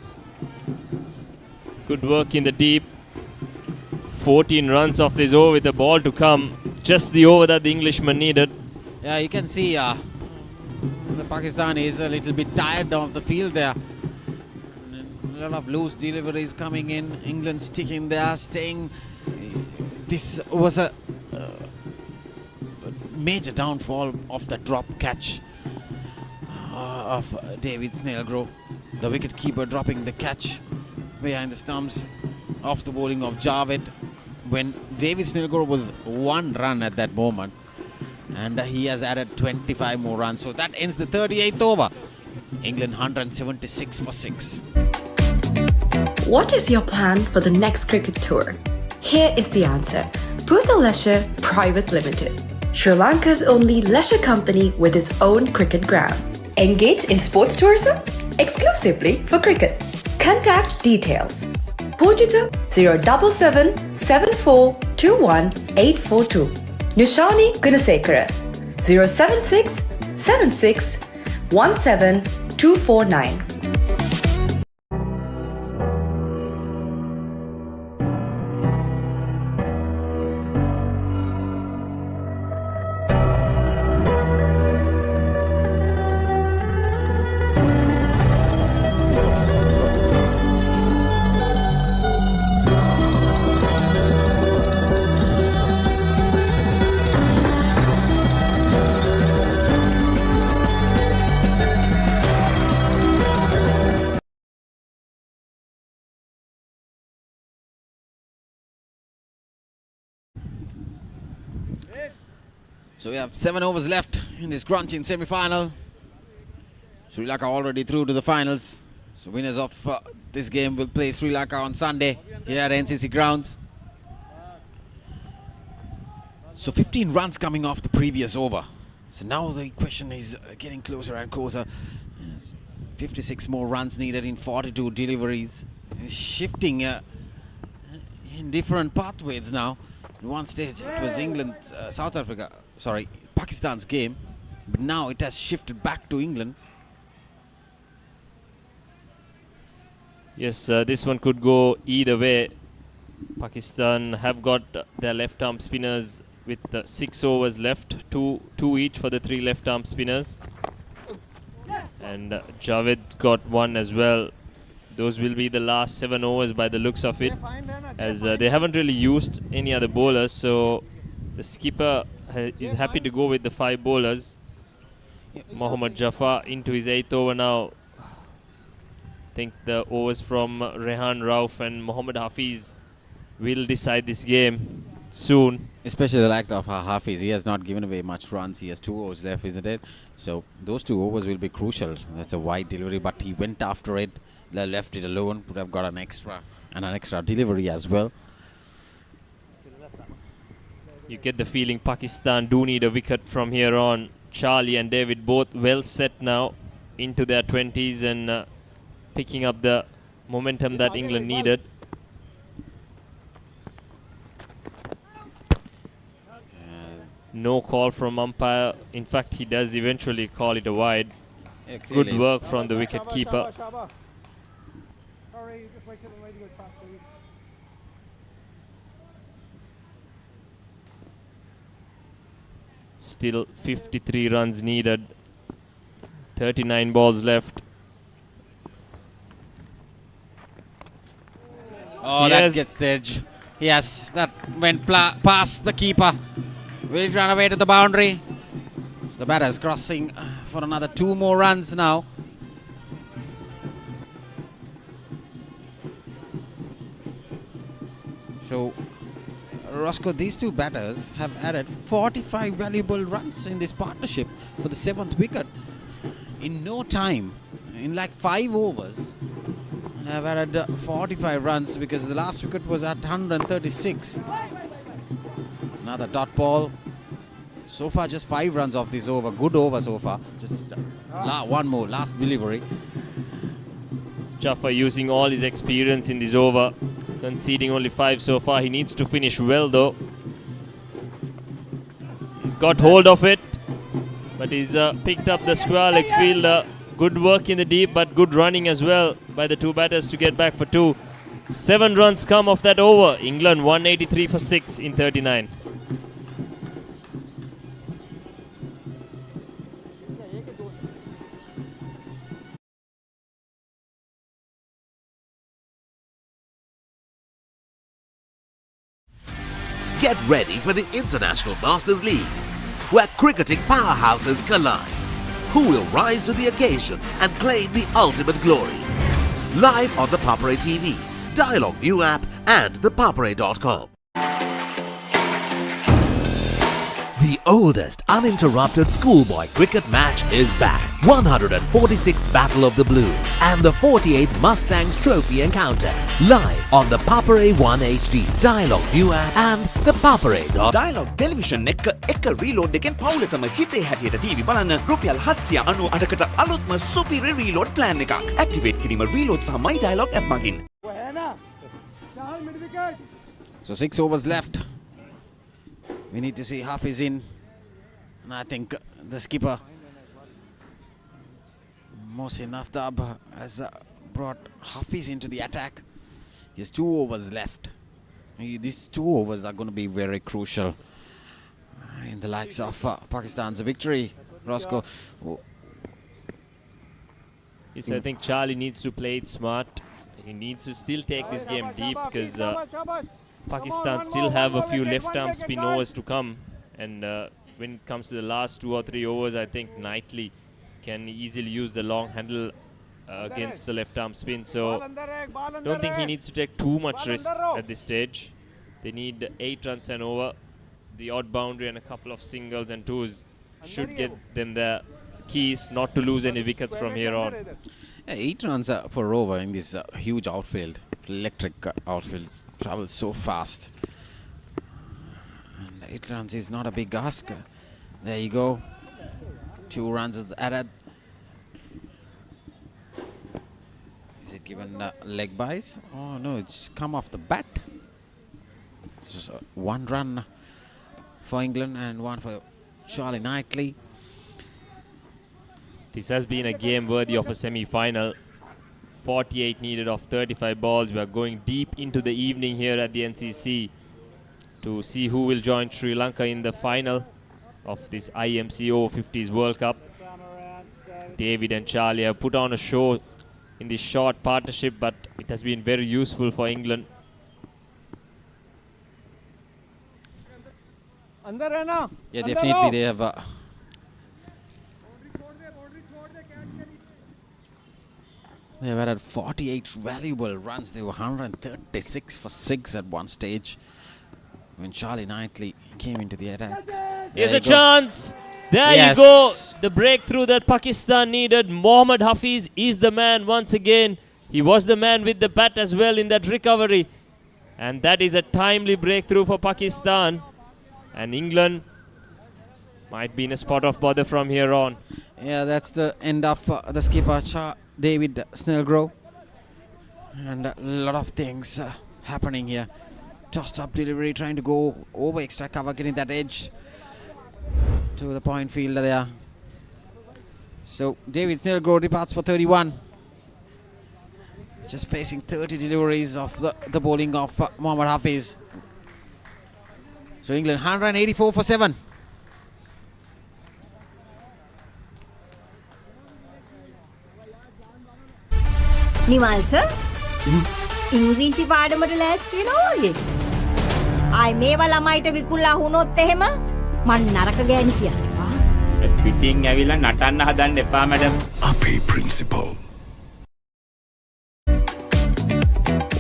Good work in the deep. 14 runs off this over with the ball to come. Just the over that the Englishman needed. Yeah, you can see the Pakistan is a little bit tired of the field there. A lot of loose deliveries coming in. England sticking there, staying. This was a major downfall of the drop catch of David Snellgrove. The wicket-keeper dropping the catch behind the stumps off the bowling of Javed. When David Snellgrove was 1 run at that moment, and he has added 25 more runs. So that ends the 38th over. England 176 for 6. What is your plan for the next cricket tour? Here is the answer. Pusa Leisure Private Limited, Sri Lanka's only leisure company with its own cricket ground. Engage in sports tourism exclusively for cricket. Contact details. Pujita 077 7421 842. Nishani Gunasekara 076 76 17 249. So we have 7 overs left in this crunching semi-final. Sri Lanka already through to the finals. So winners of this game will play Sri Lanka on Sunday here at NCC Grounds. So 15 runs coming off the previous over. So now the question is getting closer and closer. 56 more runs needed in 42 deliveries. Shifting in different pathways now. At one stage it was Pakistan's game, but now it has shifted back to England. Yes, this one could go either way. Pakistan have got their left arm spinners with 6 overs left, two each for the 3 left arm spinners. And Javed got one as well. Those will be the last 7 overs by the looks of it, as they haven't really used any other bowlers, so the skipper is happy to go with the 5 bowlers. Mohammad Jafar into his 8th over now. I think the overs from Rehan Rauf and Mohammad Hafiz will decide this game soon. Especially the lack of Hafiz. He has not given away much runs. He has 2 overs left, isn't it? So those 2 overs will be crucial. That's a wide delivery, but he went after it, left it alone, would have got an extra and an extra delivery as well. You get the feeling Pakistan do need a wicket from here on. Charlie and David both well set now into their 20s and picking up the momentum that England needed. No call from umpire. In fact, he does eventually call it a wide. Yeah, good work from the wicket keeper. Still 53 runs needed. 39 balls left. Oh, yes. That gets the edge. Yes, that went past the keeper. Will it run away to the boundary? So the batter is crossing for another 2 more runs now. So, Roscoe, these 2 batters have added 45 valuable runs in this partnership for the 7th wicket. In no time, in like 5 overs, have added 45 runs because the last wicket was at 136. Another dot ball. So far just 5 runs off this over. Good over so far. Just one more, last delivery. Jaffa using all his experience in this over. Conceding only 5 so far. He needs to finish well though. He's got hold of it. But he's picked up the square leg field. Good work in the deep, but good running as well by the 2 batters to get back for 2. 7 runs come off that over. England 183 for 6 in 39. Get ready for the International Masters League, where cricketing powerhouses collide. Who will rise to the occasion and claim the ultimate glory? Live on the Papare TV, Dialog ViU App and ThePapare.com. The oldest uninterrupted schoolboy cricket match is back. 146th Battle of the Blues and the 48th Mustangs Trophy Encounter. Live on the Papare 1 HD, Dialog ViU App and ThePapare. Dialog Television එක reload එකෙන් පවුලටම හිතේ හැටියට TV බලන්න රුපියල් 798කට අලුත්ම සුපිරි reload plan එකක්. Activate කිරීම reload සහ my Dialog app මගින්. So 6 overs left. We need to see Hafiz in. And I think the skipper, Mohsin Aftab, has brought Hafiz into the attack. He has 2 overs left. These 2 overs are going to be very crucial in the likes of Pakistan's victory. Roscoe. Yes, I think Charlie needs to play it smart. He needs to still take this game deep because Pakistan still have a few left arm spin overs to come, and when it comes to the last 2 or 3 overs, I think Knightley can easily use the long handle against the left arm spin. So don't think he needs to take too much risk at this stage. They need 8 runs and over. The odd boundary and a couple of singles and twos should get them there. key is not to lose any wickets from here on. 8 runs per over in this huge outfield. Electric outfield travels so fast. And 8 runs is not a big ask. There you go. 2 runs is added. Is it given leg byes? Oh no, it's come off the bat. It's just 1 run for England and 1 for Charlie Knightley. This has been a game worthy of a semi-final. 48 needed of 35 balls. We are going deep into the evening here at the NCC to see who will join Sri Lanka in the final of this IMC Over-50s World Cup. David and Charlie have put on a show in this short partnership, but it has been very useful for England. Yeah, definitely they have they have added 48 valuable runs. They were 136 for 6 at one stage when Charlie Knightley came into the attack. Here's a chance. There you go. The breakthrough that Pakistan needed. Mohammad Hafiz is the man once again. He was the man with the bat as well in that recovery. And that is a timely breakthrough for Pakistan. And England might be in a spot of bother from here on. Yeah, that's the end of the skipper, David Snellgrove. And a lot of things happening here. Tossed up delivery, trying to go over extra cover, getting that edge to the point fielder there. So David Snellgrove departs for 31. Just facing 30 deliveries of the bowling of Mohammad Hafiz. So England 184 for 7. Nimal sir ඉංග්‍රීසි පාඩමට ලෑස්ති වෙනවා වගේ. ආයි මේවා ළමයිට විකුණලා වුණොත් එහෙම මං නරක ගෑණි කියන්නවා. පිටින් ඇවිල්ලා නටන්න හදන්න එපා මැඩම්. අපේ principal.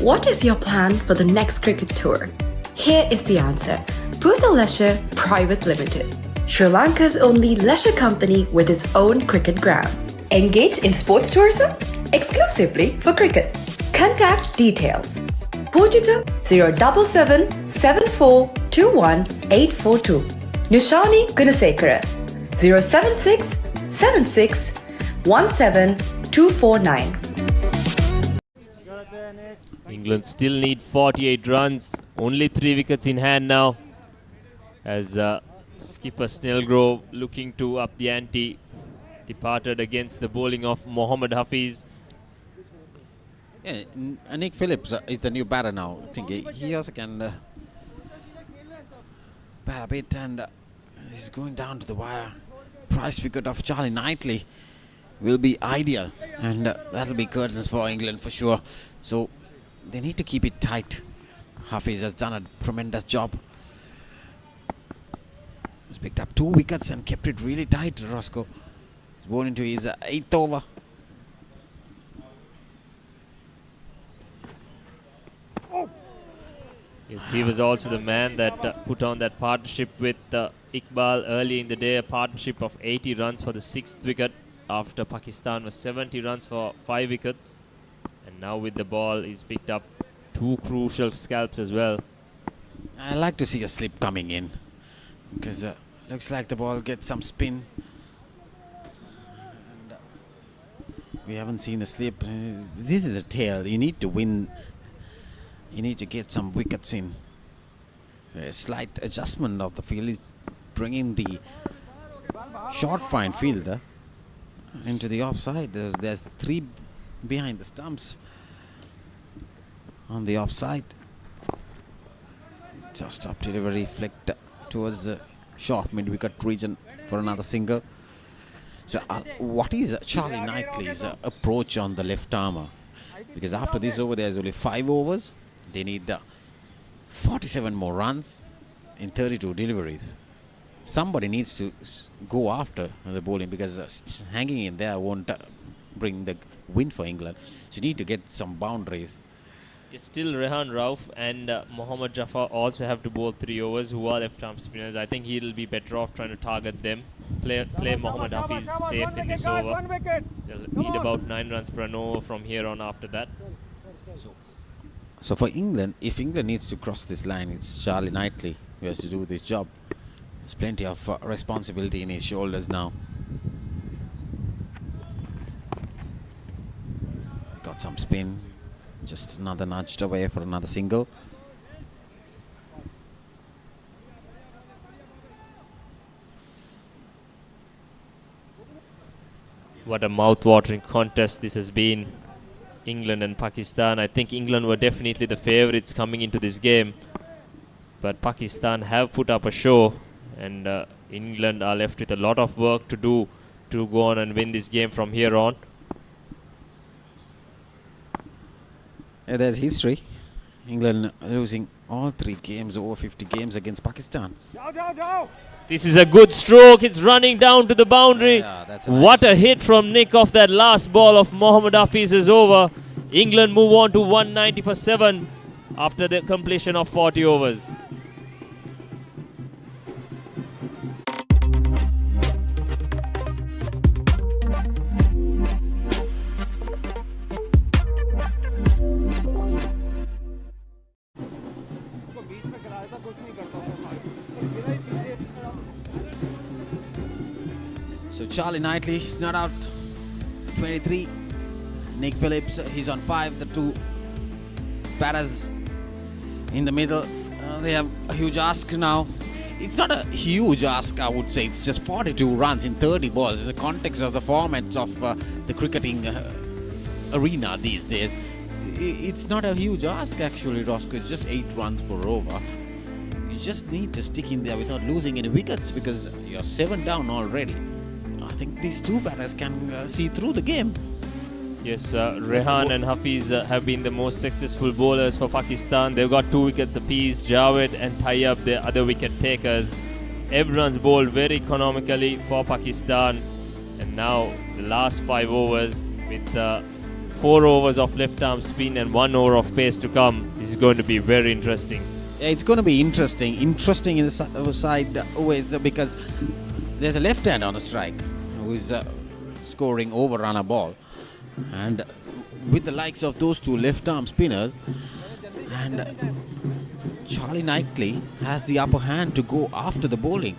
What is your plan for the next cricket tour? Here is the answer. Pusa Leisure Private Limited, Sri Lanka's only leisure company with its own cricket ground. Engage in sports tourism exclusively for cricket. Contact details. Pujita 077 7421 842. Nushani Gunasekara 076 76 17 249. England still need 48 runs. Only 3 wickets in hand now. As skipper Snellgrove looking to up the ante. Departed against the bowling of Mohammad Hafiz. Yeah, Nick Phillips is the new batter now. I think he also can bat a bit, and he's going down to the wire. Price wicket of Charlie Knightley will be ideal, and that'll be curtains for England for sure. So they need to keep it tight. Hafiz has done a tremendous job. He's picked up 2 wickets and kept it really tight. Roscoe is bowling into his 8th over. Yes, he was also the man that put on that partnership with Iqbal early in the day, a partnership of 80 runs for the 6th wicket after Pakistan was 70 runs for 5 wickets. And now with the ball, he's picked up 2 crucial scalps as well. I like to see a slip coming in, because looks like the ball gets some spin. And, we haven't seen the slip. This is a tail. You need to win. You need to get some wickets in. So a slight adjustment of the field is bringing the short fine fielder into the offside. There's 3 behind the stumps on the offside. Just up delivery flicked towards the short mid-wicket region for another single. So what is Charlie Knightley's approach on the left armour? Because after this over there's only 5 overs. They need 47 more runs in 32 deliveries. Somebody needs to go after the bowling, because hanging in there won't bring the win for England. So you need to get some boundaries. It's still Rehan Rauf and Mohammad Jafar also have to bowl 3 overs, who are left-arm spinners. I think he'll be better off trying to target them. Play Mohammad Hafiz safe in this over. They'll need about 9 runs per over from here on after that. So for England, if England needs to cross this line, it's Charlie Knightley who has to do this job. There's plenty of responsibility in his shoulders now. Got some spin. Just another nudged away for another single. What a mouth-watering contest this has been. England and Pakistan. I think England were definitely the favourites coming into this game. But Pakistan have put up a show. And England are left with a lot of work to do to go on and win this game from here on. Yeah, there's history. England losing all 3 games, over 50 games against Pakistan. This is a good stroke. It's running down to the boundary. That's What a hit from Nick off that last ball of Mohammad Hafiz is over. England move on to 190 for 7 after the completion of 40 overs. So Charlie Knightley is not out. 23. Nick Phillips, he's on 5. The 2 batters in the middle. They have a huge ask now. It's not a huge ask, I would say. It's just 42 runs in 30 balls. In the context of the formats of the cricketing arena these days, it's not a huge ask actually, Roscoe. It's just 8 runs per over. You just need to stick in there without losing any wickets because you're 7 down already. I think these 2 batters can see through the game. Yes, Rehan and Hafiz have been the most successful bowlers for Pakistan. They've got 2 wickets apiece. Javed and Tayyab, the other wicket takers. Everyone's bowled very economically for Pakistan. And now the last 5 overs with 4 overs of left-arm spin and 1 over of pace to come. This is going to be very interesting. Yeah, it's going to be interesting. Interesting in the side ways because there's a left-hand on a strike who is scoring over on a ball. And with the likes of those 2 left-arm spinners, and Charlie Knightley has the upper hand to go after the bowling.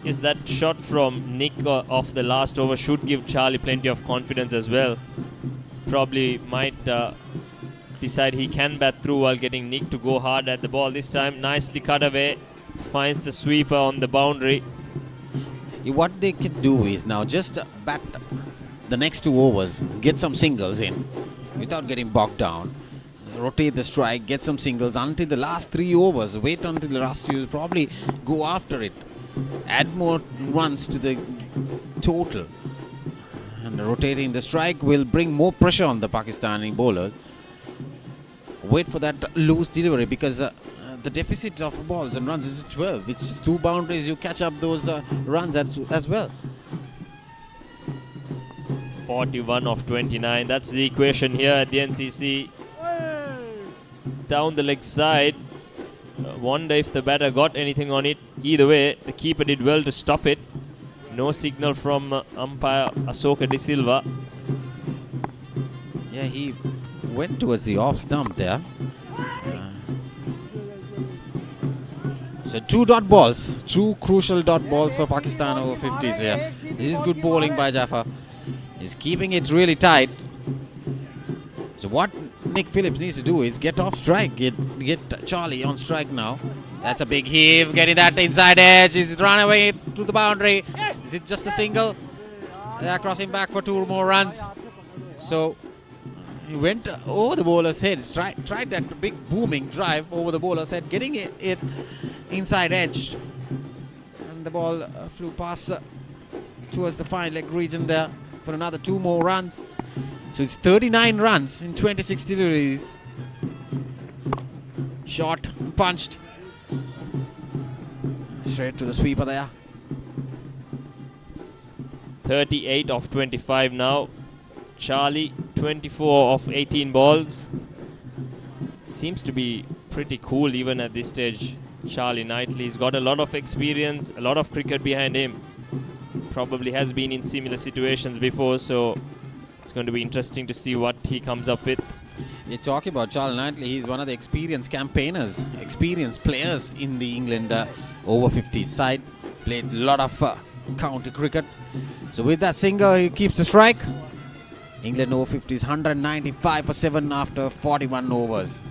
Yes, that shot from Nick off the last over should give Charlie plenty of confidence as well. Probably might decide he can bat through while getting Nick to go hard at the ball this time. Nicely cut away, finds the sweeper on the boundary. What they can do is now just bat the next 2 overs, get some singles in without getting bogged down, rotate the strike, get some singles until the last 3 overs, wait until the last 2 overs, probably go after it, add more runs to the total, and rotating the strike will bring more pressure on the Pakistani bowlers. Wait for that loose delivery because the deficit of balls and runs is 12, which is 2 boundaries, you catch up those runs as well. 41 of 29. That's the equation here at the NCC. Down the leg side. Wonder if the batter got anything on it. Either way, the keeper did well to stop it. No signal from umpire Asoka De Silva. Yeah, he went towards the off stump there. So 2 dot balls. 2 crucial dot balls for Pakistan over-50s here. This is good bowling by Jafar. He's keeping it really tight. So what Nick Phillips needs to do is get off strike, get Charlie on strike now. That's a big heave, getting that inside edge. He's run away to the boundary. Is it just a single? They're crossing back for 2 more runs. So he went over the bowler's head, tried that big booming drive over the bowler's head, getting it inside edge. And the ball flew past towards the fine leg region there for another 2 more runs. So it's 39 runs in 26 deliveries. Shot, punched. Straight to the sweeper there. 38 of 25 now. Charlie 24 of 18 balls. Seems to be pretty cool even at this stage. Charlie Knightley, he's got a lot of experience, a lot of cricket behind him. Probably has been in similar situations before, so it's going to be interesting to see what he comes up with. You're talking about Charlie Knightley. He's one of the experienced campaigners, experienced players in the England over-50s side. Played a lot of county cricket. So with that single, he keeps the strike. England over-50s 195 for 7 after 41 overs.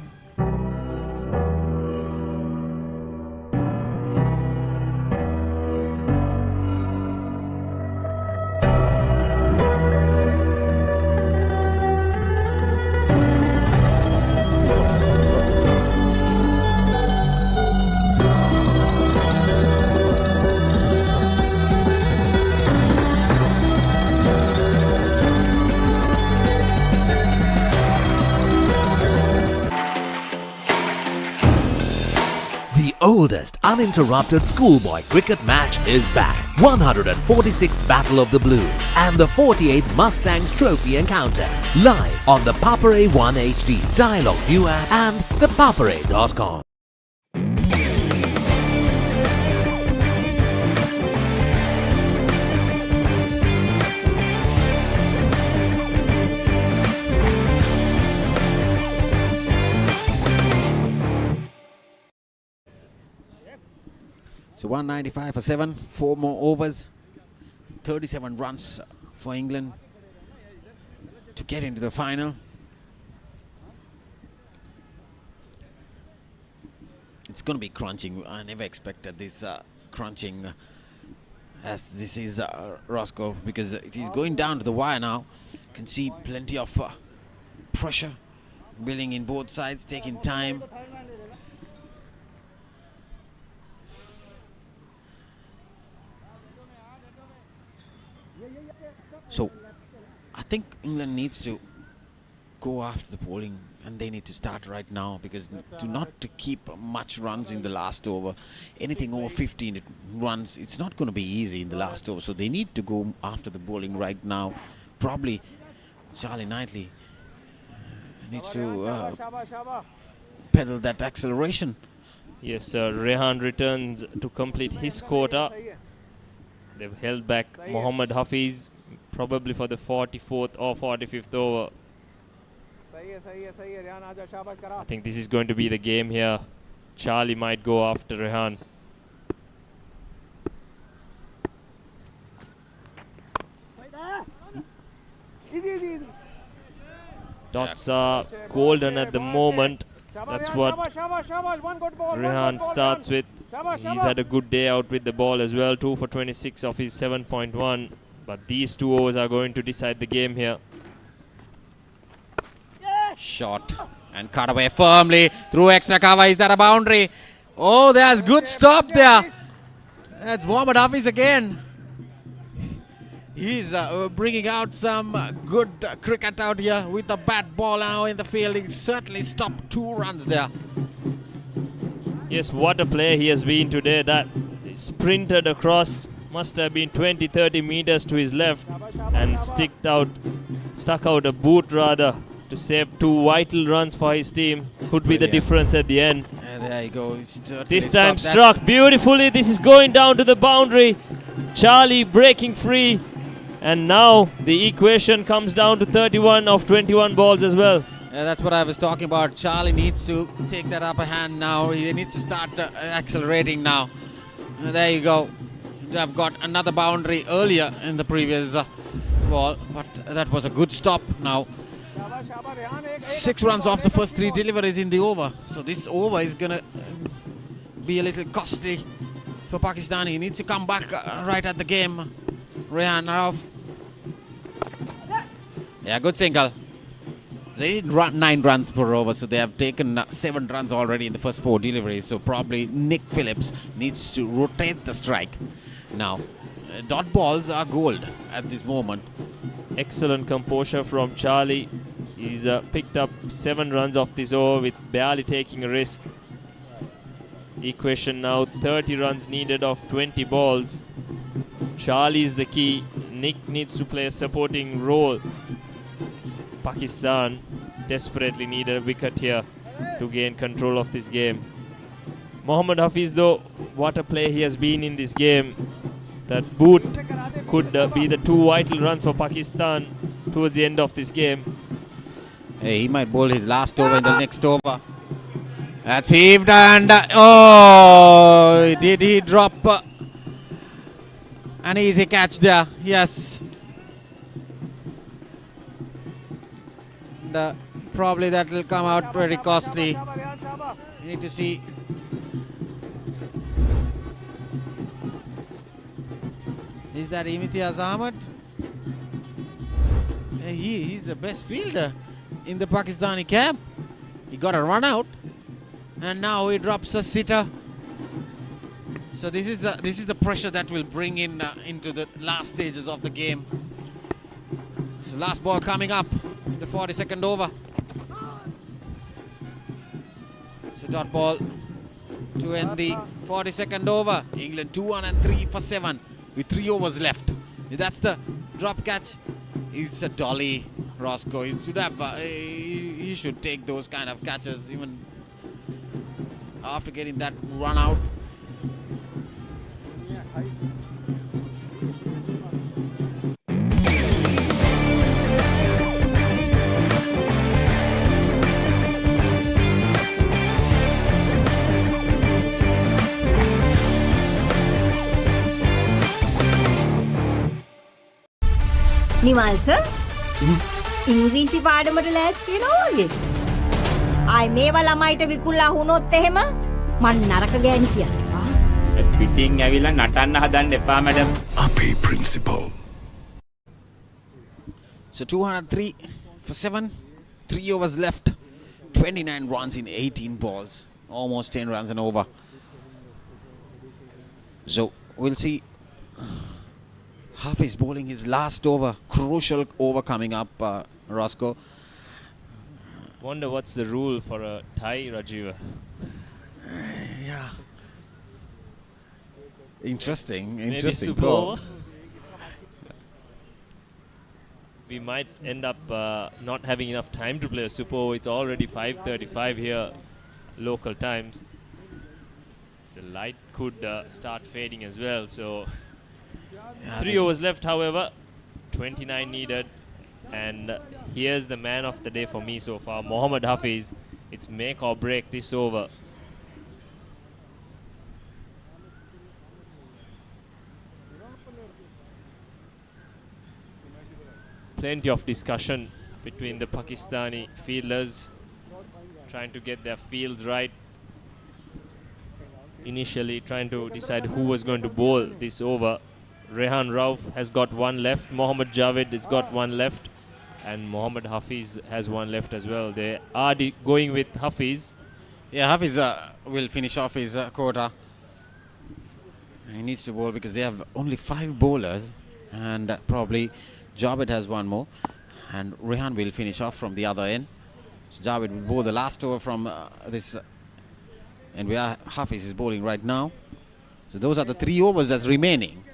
Oldest uninterrupted schoolboy cricket match is back. 146th Battle of the Blues and the 48th Mustangs Trophy encounter. Live on the Papare 1 HD, Dialog ViU App and ThePapare.com. So 195 for 7, 4 more overs, 37 runs for England to get into the final. It's going to be crunching. I never expected this crunching as this is Roscoe, because it is going down to the wire now. You can see plenty of pressure building in both sides, taking time. So I think England needs to go after the bowling, and they need to start right now, because to keep much runs in the last over, anything over 15 runs, it's not going to be easy in the last over. So they need to go after the bowling right now. Probably Charlie Knightley needs to pedal that acceleration. Yes, Rehan returns to complete his quota. They've held back Mohammad Hafiz probably for the 44th or 45th over. I think this is going to be the game here. Charlie might go after Rehan. Dots are golden at the moment. That's what Rehan starts with. He's had a good day out with the ball as well. 2 for 26 of his 7.1. But these 2 overs are going to decide the game here. Shot and cut away firmly through extra cover. Is that a boundary? Oh, there's good stop there. That's Mohammad Hafiz again. He's bringing out some good cricket out here with the bat ball now in the field. He certainly stopped 2 runs there. Yes, what a play he has been today. That sprinted across, must have been 20-30 meters to his left, and stuck out a boot rather to save 2 vital runs for his team. Could be the difference at the end. And there you go. This time struck beautifully. This is going down to the boundary. Charlie breaking free. And now the equation comes down to 31 of 21 balls as well. Yeah, that's what I was talking about. Charlie needs to take that upper hand now. He needs to start accelerating now. There you go. I've got another boundary earlier in the previous ball, but that was a good stop now. 6 runs off the first 3 deliveries in the over. So this over is going to be a little costly for Pakistan. He needs to come back right at the game. Rehan Rauf. Yeah, good single. They did 9 runs per over, so they have taken 7 runs already in the first 4 deliveries. So probably Nick Phillips needs to rotate the strike. Now, dot balls are gold at this moment. Excellent composure from Charlie. He's picked up 7 runs off this over with barely taking a risk. Equation now 30 runs needed of 20 balls. Charlie is the key. Nick needs to play a supporting role. Pakistan desperately needed a wicket here to gain control of this game. Mohammad Hafiz, though, what a play he has been in this game. That boot could be the two vital runs for Pakistan towards the end of this game. Hey, he might bowl his last over in the next over. That's heaved and oh, did he drop an easy catch there? Yes. And, probably that will come out very costly. You need to see. Is that Imtiaz Ahmed? He's the best fielder in the Pakistani camp. He got a run out, and now he drops a sitter. So this is the pressure that will bring in into the last stages of the game. So last ball coming up, the 42nd over. So dot ball to end the 42nd over. England 203 for 7 with 3 overs left. That's the drop catch. It's a dolly, Roscoe. He should have. He should take those kind of catches even after getting that run out. Nimal sir ඉංග්‍රීසි පාඩමට ලෑස්ති වෙනවා වගේ. ආයි මේවා ළමයිට විකුණලා වුණොත් එහෙම මං නරක ගෑණි කියනවා. පිටින් ඇවිල්ලා නටන්න හදන්න එපා මැඩම්. අපේ principal. So 203 for 7, 3 overs left, 29 runs in 18 balls, almost 10 runs and over. So we'll see. Hafiz bowling his last over, crucial over coming up, Roscoe. Wonder what's the rule for a tie, Rajiva? Yeah. Interesting Maybe super call. over? We might end up not having enough time to play a super over. It's already 5:35 here, local times. The light could start fading as well, so... Yeah, 3 overs left, however, 29 needed, and here's the man of the day for me so far, Mohammad Hafiz. It's make or break this over. Plenty of discussion between the Pakistani fielders, trying to get their fields right. Initially trying to decide who was going to bowl this over. Rehan Rauf has got 1 left, Mohammad Javed has got 1 left, and Mohammad Hafiz has 1 left as well. They are going with Hafiz. Yeah, Hafiz will finish off his quota. He needs to bowl because they have only 5 bowlers, and probably Javed has 1 more, and Rehan will finish off from the other end. So Javed will bowl the last over from this, and Hafiz is bowling right now. So those are the 3 overs that's remaining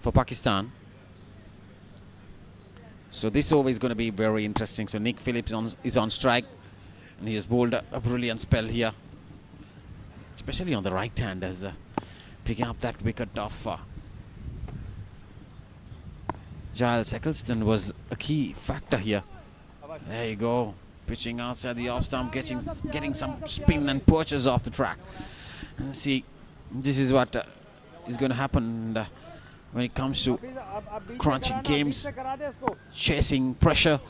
for Pakistan. So this over is going to be very interesting. So Nick Phillips is on strike, and he has bowled a brilliant spell here, especially on the right hand, as picking up that wicket of Giles Eccleston was a key factor here. There you go, pitching outside the off stump, getting some spin and perches off the track. And see, this is what is going to happen when it comes to crunching games, chasing pressure.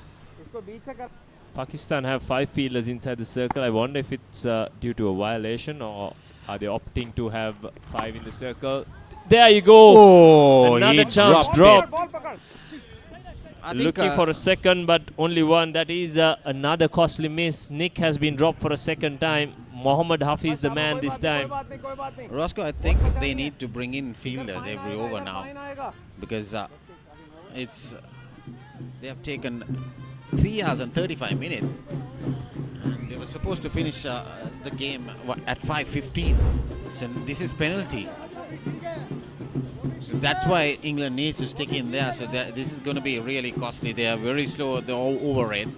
Pakistan have 5 fielders inside the circle. I wonder if it's due to a violation, or are they opting to have 5 in the circle. There you go. Oh, another he chance dropped dropped. Looking for a second, but only 1. That is another costly miss. Nick has been dropped for a second time. Mohammad Hafiz the man this time. Roscoe, I think they need to bring in fielders every over now, because they have taken 3 hours and 35 minutes, and they were supposed to finish the game at 5:15. So this is penalty. So that's why England needs to stick in there. So this is going to be really costly. They are very slow at the over end.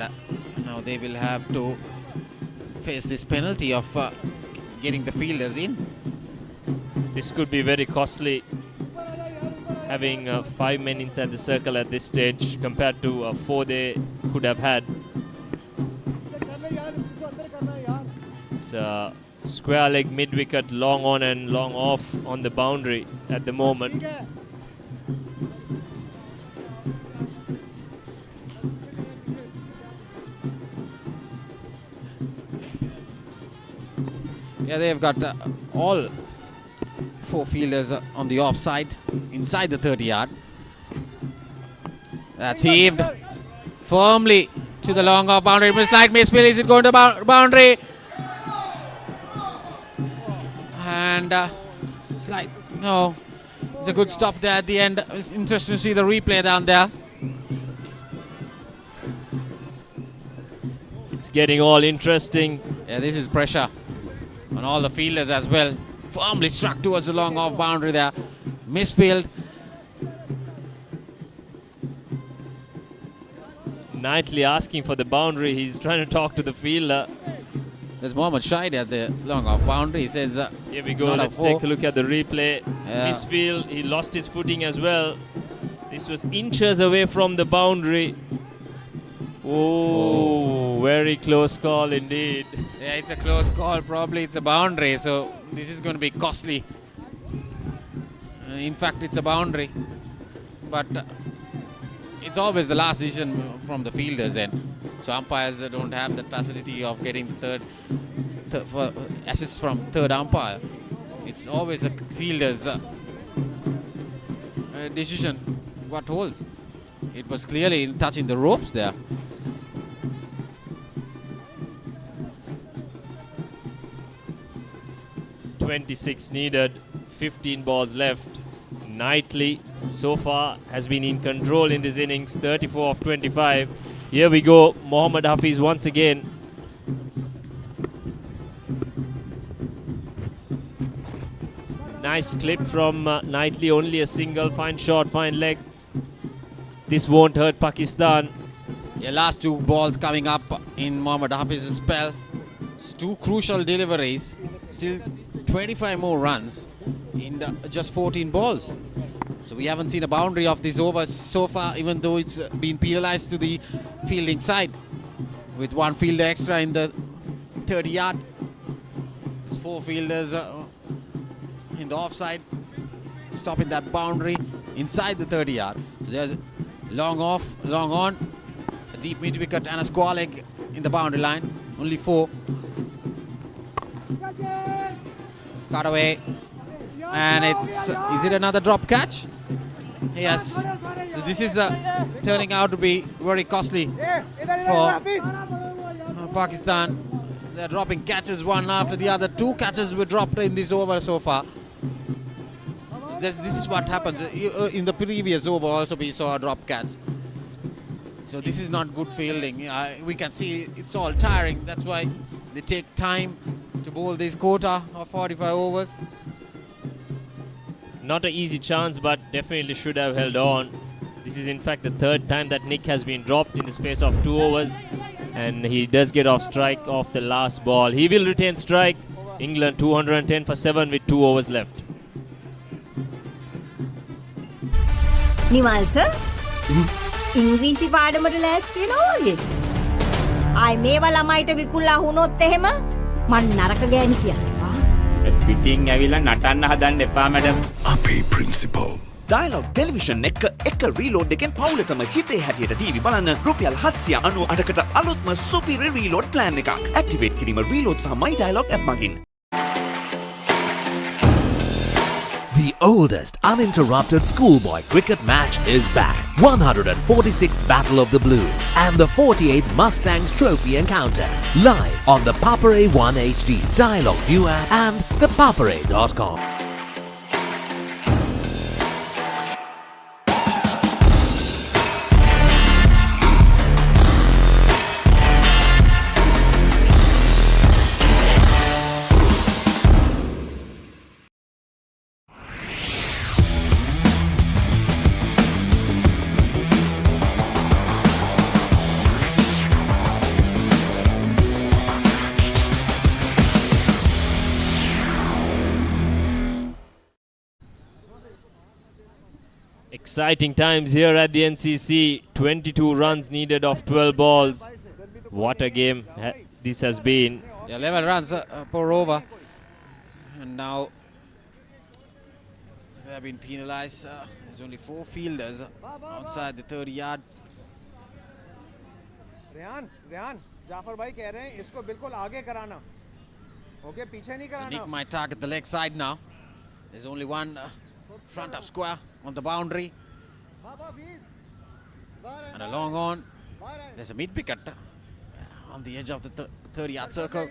and now they will have to face this penalty of getting the fielders in. This could be very costly, having 5 men inside the circle at this stage compared to 4 they could have had. It's square leg mid-wicket, long on and long off on the boundary at the moment. Yeah, they've got all 4 fielders on the offside, inside the 30-yard. That's heaved firmly to the long off boundary. Slight misfield. Is it going to boundary? And slight, no. It's a good stop there at the end. It's interesting to see the replay down there. It's getting all interesting. Yeah, this is pressure on all the fielders as well. Firmly struck towards the long off boundary there. Misfield. Knightley asking for the boundary. He's trying to talk to the fielder. There's Mohammad Shahid at the long off boundary. He says, here we go. Let's take a look at the replay. Misfield. He lost his footing as well. This was inches away from the boundary. Oh, very close call indeed. Yeah, it's a close call. Probably it's a boundary. So this is going to be costly. In fact, it's a boundary. But it's always the last decision from the fielders end. So umpires don't have that facility of getting the third assist from third umpire. It's always a fielder's decision what holds. It was clearly touching the ropes there. .26 needed, 15 balls left. Knightley so far has been in control in this innings, 34 of 25. Here we go, Mohammad Hafiz once again. Nice clip from Knightley, only a single, fine shot, fine leg. This won't hurt Pakistan. Yeah, last 2 balls coming up in Mohammad Hafiz's spell. It's 2 crucial deliveries. Still 25 more runs in just 14 balls. So we haven't seen a boundary of this over so far, even though it's been penalized to the fielding side with 1 fielder extra in the 30-yard. There's 4 fielders in the offside, stopping that boundary inside the 30-yard. There's long off, long on, a deep mid-wicket and a square leg in the boundary line. Only 4. It's cut away. And it's, is it another drop catch? Yes. So this is turning out to be very costly for Pakistan. They're dropping catches one after the other. 2 catches were dropped in this over so far. This is what happens. In the previous over also we saw a drop catch. So this is not good fielding. We can see it's all tiring. That's why they take time to bowl this quota of 45 overs. Not an easy chance, but definitely should have held on. This is in fact the 3rd time that Nick has been dropped in the space of 2 overs. And he does get off strike off the last ball. He will retain strike. England 210 for 7 with 2 overs left. Nimal sir ඉංග්‍රීසි පාඩමට ලෑස්ති වෙනවා වගේ. ආයි මේවා ළමයිට විකුල්ලා වුණොත් එහෙම මං නරක ගෑණි කියන්නේ. පිටින් ඇවිල්ලා නටන්න හදන්න එපා මැඩම්. අපේ ප්‍රින්සිපල්. Dialog Television එක රීලෝඩ් එකෙන් පවුලටම හිතේ හැටියට TV බලන්න රුපියල් 798කට අලුත්ම සුපිරි රීලෝඩ් ප්ලෑන් එකක්. ඇක්ටිවේට් කිරීම රීලෝඩ් සහ My Dialog app මගින්. The oldest uninterrupted schoolboy cricket match is back. 146th Battle of the Blues and the 48th Mustangs Trophy encounter. Live on the Papare 1 HD, Dialog ViU App and ThePapare.com. Exciting times here at the NCC. 22 runs needed off 12 balls. What a game this has been. Yeah, 11 runs per over. And now they have been penalized. There's only 4 fielders outside the 30-yard. Rehan Jaffer भाई कह रहे हैं इसको बिल्कुल आगे कराना. Okay, पीछे नहीं कराना. So Nick might target the leg side now. There's only one front of square on the boundary. And a long on. There's a mid-wicket on the edge of the 30-yard circle.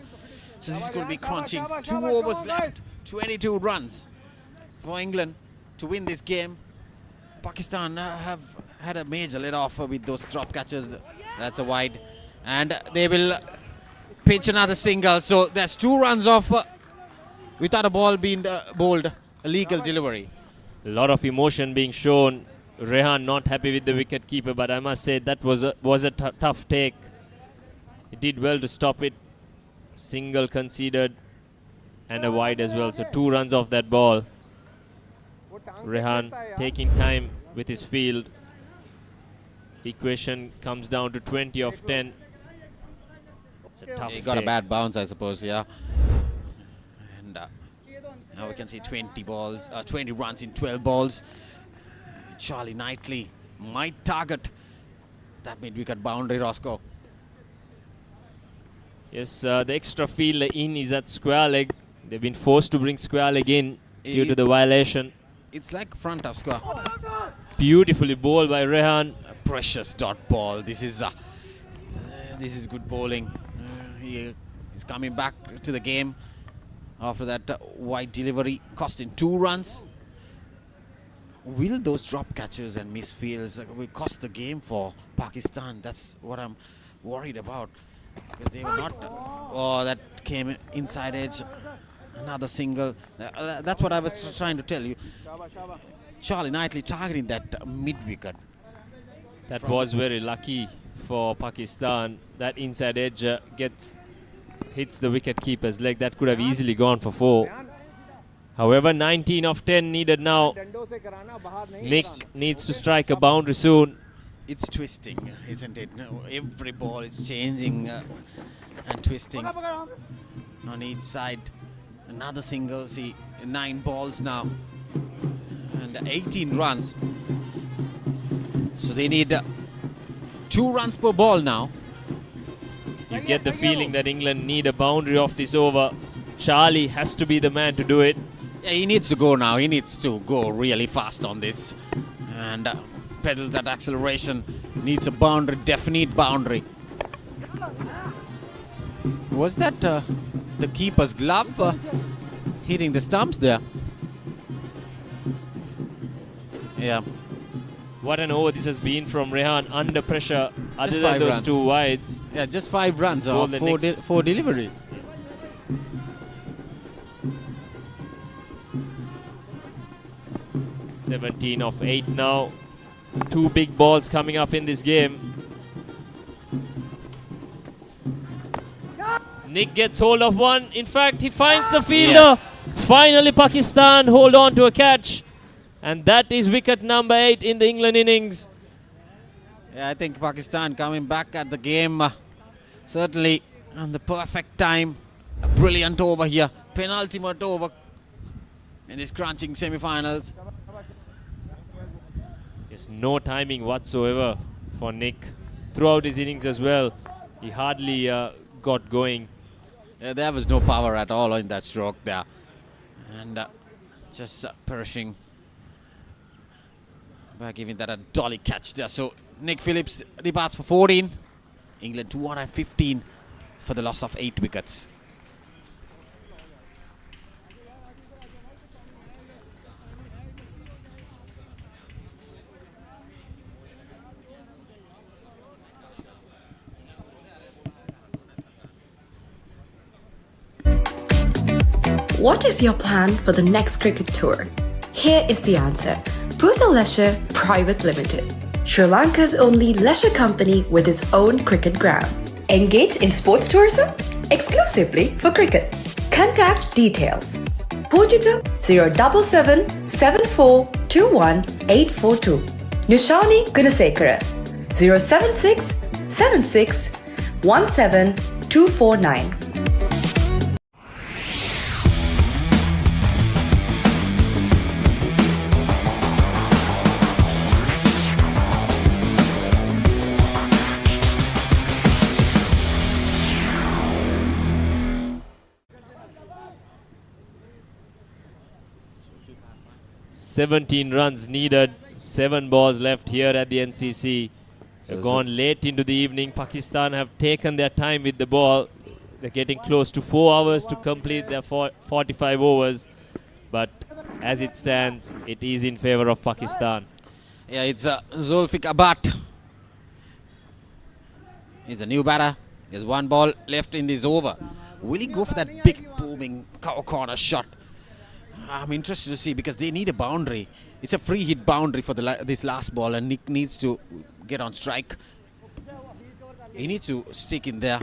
So this is going to be crunching. 2 overs left. 22 runs for England to win this game. Pakistan have had a major let-off with those drop catches. That's a wide. And they will pitch another single. So there's 2 runs off without a ball being bowled. A legal delivery. A lot of emotion being shown. Rehan not happy with the wicket keeper, but I must say that was a tough take. He did well to stop it. Single conceded and a wide as well. So 2 runs off that ball. Rehan taking time with his field. Equation comes down to 20 of 10. It's a tough He got a take. bad bounce, I suppose, yeah. And now we can see 20 runs in 12 balls. Charlie Knightley might target that mid-wicket boundary, Roscoe. Yes, the extra fielder in is at square leg. They've been forced to bring square leg in due to the violation. It's like front of square. Beautifully bowled by Rehan. A precious dot ball. This is good bowling. He is coming back to the game after that wide delivery, costing 2 runs. Will those drop catches and misfields will cost the game for Pakistan? That's what I'm worried about. Because they were not... Oh, that came inside edge. Another single. That's what I was trying to tell you. Charlie Knightley targeting that mid-wicket. That was very lucky for Pakistan. That inside edge hits the wicket keeper's leg. That could have easily gone for 4. However, 19 of 10 needed now. Nick needs to strike a boundary soon. It's twisting, isn't it? No, every ball is changing and twisting on each side. Another single. See, 9 balls now and 18 runs. So they need 2 runs per ball now. You get the feeling that England need a boundary off this over. Charlie has to be the man to do it. Yeah, he needs to go now. He needs to go really fast on this and pedal that acceleration. Needs a boundary, definite boundary. Was that the keeper's glove hitting the stumps there? Yeah. What an over this has been from Rehan under pressure. Other Just than 5 those runs. 2 wides. Yeah, just 5 runs Goal off the 4 next. 4 deliveries. Yeah. 17 of 8 now. 2 big balls coming up in this game. Nick gets hold of one. In fact, he finds the fielder. Yes. Finally, Pakistan hold on to a catch. And that is wicket number 8 in the England innings. Yeah, I think Pakistan coming back at the game. Certainly on the perfect time. A brilliant over here. Penultimate over in this crunching semi-finals. Yes, no timing whatsoever for Nick. Throughout his innings as well, he hardly got going. Yeah, there was no power at all in that stroke there. And just perishing by giving that a dolly catch there. So Nick Phillips departs for 14. England 215 for the loss of 8 wickets. What is your plan for the next cricket tour? Here is the answer. Pusa Leisure Private Limited, Sri Lanka's only leisure company with its own cricket ground. Engage in sports tourism exclusively for cricket. Contact details. Pujita 077 74 21842. Nishani Gunasekara 076 76 17 249. "17 runs needed, 7 balls left here at the NCC. They've gone late into the evening. Pakistan have taken their time with the ball. They're getting close to 4 hours to complete their 45 overs. But as it stands, it is in favor of Pakistan. Yeah, it's Zulfikar Butt. He's the new batter. There's 1 ball left in this over. Will he go for that big booming cow corner shot? I'm interested to see because they need a boundary. It's a free hit boundary for this last ball, and Nick needs to get on strike. He needs to stick in there.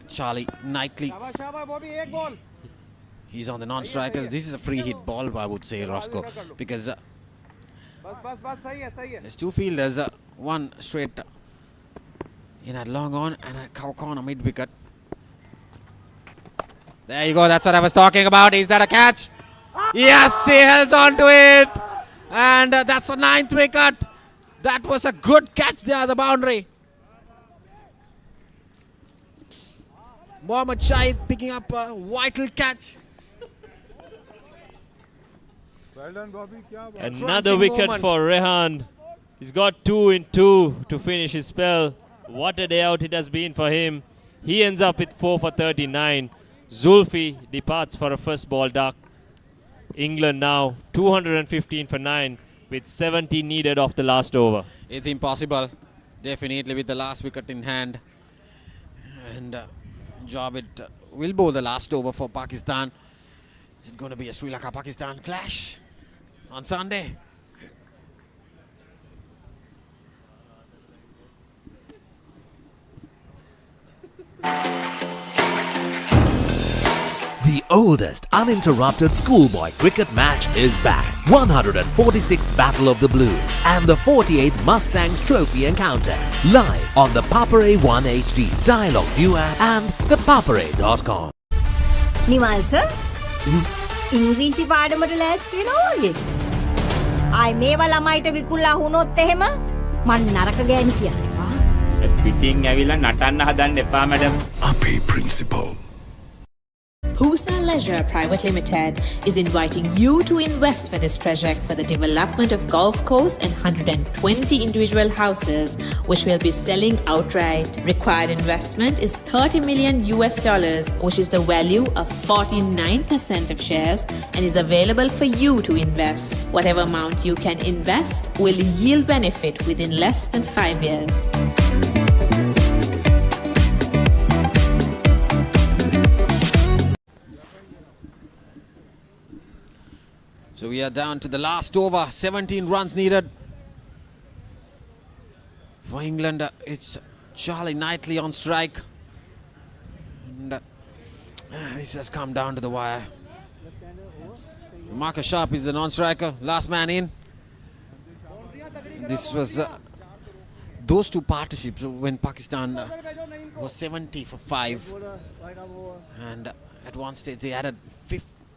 Charlie Knightley. He's on the non-strikers. This is a free hit ball, I would say, Roscoe, because there's 2 fielders, 1 straight in at long on and a cow corner mid wicket. There you go, that's what I was talking about. Is that a catch? Yes, he holds on to it. And that's the 9th wicket. That was a good catch there, the boundary. Mohammad Shahid picking up a vital catch. Well done, Bobby. Another wicket for Rehan. He's got 2 in 2 to finish his spell. What a day out it has been for him. He ends up with 4 for 39. Zulfi departs for a first ball duck. England now 215 for 9 with 70 needed off the last over. It's impossible, definitely, with the last wicket in hand. And Javed will bowl the last over for Pakistan. Is it going to be a Sri Lanka-Pakistan clash on Sunday? The oldest uninterrupted schoolboy cricket match is back. 146th Battle of the Blues and the 48th Mustangs Trophy encounter. Live on the Papare 1 HD, Dialog ViU App and ThePapare.com. Nimal sir ඉංග්‍රීසි පාඩමට ලෑස්ති වෙනවා වගේ. ආයි මේවා ළමයිට විකුල්ලා වුණොත් එහෙම මං නරක ගෑණි කියන්නවා. පිටින් ඇවිල්ලා නටන්න හදන්න එපා මැඩම්. අපේ principal. Pusa Leisure Private Limited is inviting you to invest for this project for the development of golf course and 120 individual houses, which will be selling outright. Required investment is $30 million, which is the value of 49% of shares and is available for you to invest. Whatever amount you can invest will yield benefit within less than 5 years. So we are down to the last over. 17 runs needed for England. It's Charlie Knightley on strike. And this has come down to the wire. Marcus Sharp is the non-striker. Last man in. This was those 2 partnerships when Pakistan was 70 for 5. And at one stage they added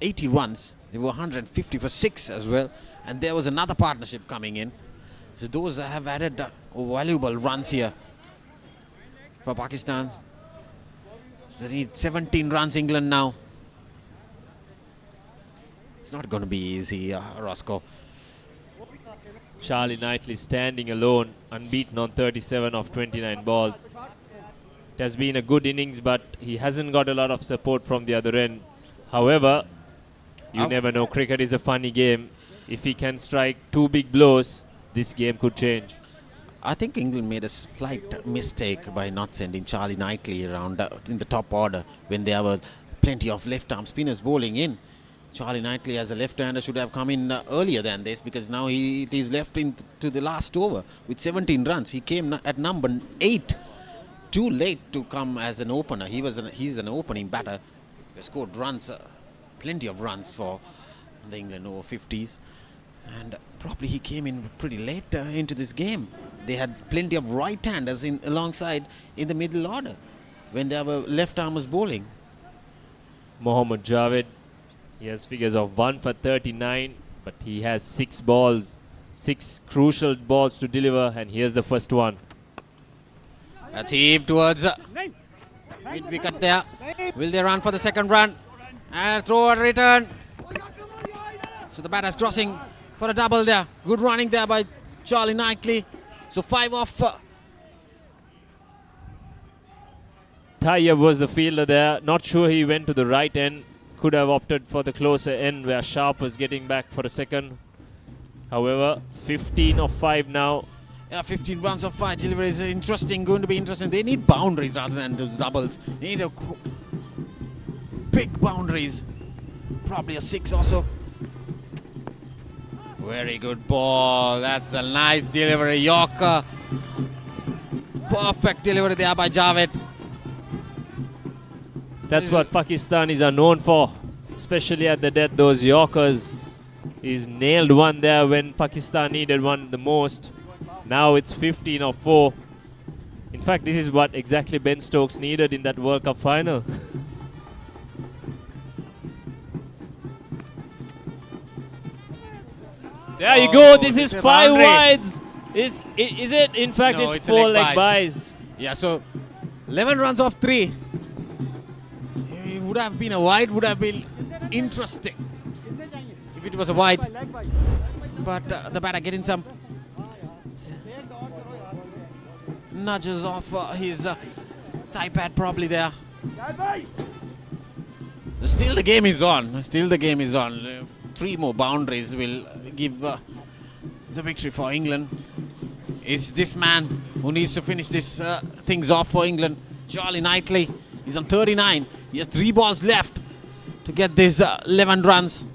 80 runs. They were 150 for 6 as well. And there was another partnership coming in. So those have added valuable runs here for Pakistan. So they need 17 runs, England now. It's not going to be easy, Roscoe. Charlie Knightley standing alone, unbeaten on 37 of 29 balls. It has been a good innings, but he hasn't got a lot of support from the other end. However, you never know. Cricket is a funny game. If he can strike 2 big blows, this game could change. I think England made a slight mistake by not sending Charlie Knightley around in the top order when there were plenty of left-arm spinners bowling in. Charlie Knightley as a left-hander should have come in earlier than this, because now he is left into the last over with 17 runs. He came at number 8. Too late to come as an opener. He's an opening batter. He scored runs, plenty of runs for the England Over-50s, and probably he came in pretty late into this game. They had plenty of right-handers alongside in the middle order when there were left-armers bowling. Mohammad Javed, he has figures of 1 for 39, but he has 6 balls, 6 crucial balls to deliver, and here's the first one. That's heaved towards mid-wicket there. Will they run for the second run? And throw and return. So the batter's crossing for a double there. Good running there by Charlie Knightley. So 5 off. Tayyab was the fielder there. Not sure he went to the right end. Could have opted for the closer end where Sharp was getting back for a second. However, 15 of 5 now. Yeah, 15 runs of 5 deliveries. Interesting, going to be interesting. They need boundaries rather than those doubles. They need big boundaries. Probably a 6 or so. Very good ball. That's a nice delivery. Yorker. Perfect delivery there by Javed. That's what Pakistanis are known for, especially at the death. Those Yorkers. He's nailed one there when Pakistan needed one the most. Now it's 15 of 4. In fact, this is what exactly Ben Stokes needed in that World Cup final. There you go. This is 5 wides. Is it? In fact, No, it's a 4 leg buys. Yeah, so 11 runs off 3. It would have been a wide, would have been interesting if it was a wide. But the batter getting some nudges off his thigh pad probably there. Still the game is on. Still the game is on. 3 more boundaries will give the victory for England. It's this man who needs to finish this things off for England. Charlie Knightley is on 39. He has 3 balls left to get these 11 runs.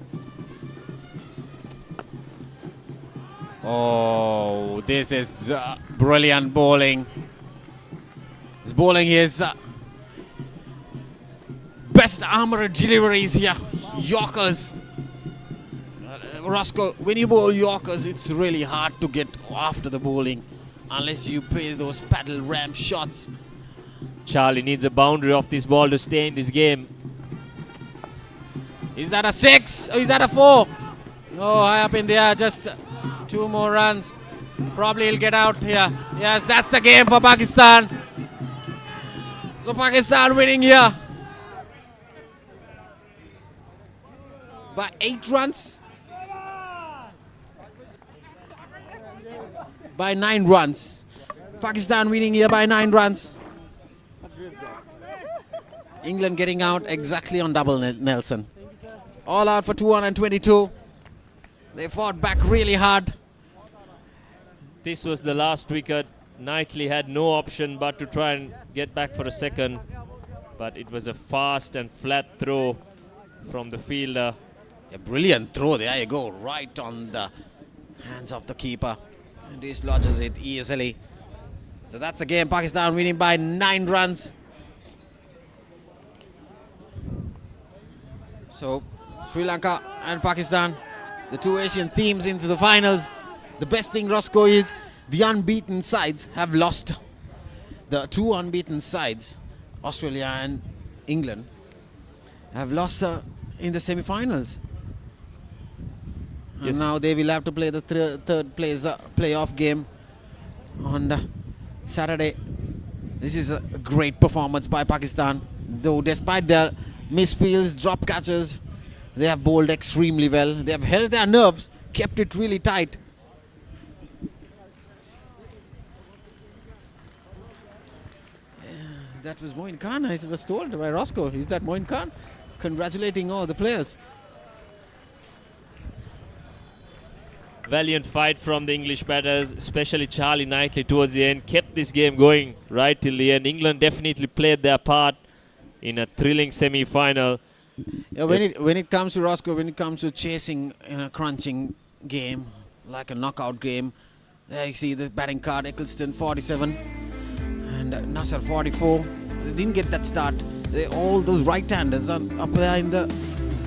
Oh, this is brilliant bowling. His bowling is best armoured deliveries here. Yorkers. Roscoe, when you bowl Yorkers, it's really hard to get after the bowling unless you play those paddle ramp shots. Charlie needs a boundary off this ball to stay in this game. Is that a 6? Or is that a 4? Oh, high up in there, just 2 more runs. Probably he'll get out here. Yes, that's the game for Pakistan. So Pakistan winning here by 8 runs. By 9 runs. Pakistan winning here by 9 runs. England getting out exactly on double Nelson. All out for 222. They fought back really hard. This was the last wicket. Knightley had no option but to try and get back for a second. But it was a fast and flat throw from the fielder. A brilliant throw. There you go. Right on the hands of the keeper. And dislodges it easily. So that's the game. Pakistan winning by 9 runs. So Sri Lanka and Pakistan, the 2 Asian teams into the finals. The best thing, Roscoe, is the unbeaten sides have lost. The 2 unbeaten sides, Australia and England, have lost in the semi-finals. Yes. And now they will have to play the third playoff game on Saturday. This is a great performance by Pakistan. Though despite their misfields, drop catches, they have bowled extremely well. They have held their nerves, kept it really tight. That was Moin Khan, I was told by Roscoe. Is that Moin Khan? Congratulating all the players. Valiant fight from the English batters, especially Charlie Knightley towards the end, kept this game going right till the end. England definitely played their part in a thrilling semi-final. Yeah, when it comes to Roscoe, when it comes to chasing in a crunching game, like a knockout game, there you see the batting card, Eccleston 47 and Nasser 44. They didn't get that start. All those right-handers are up there in the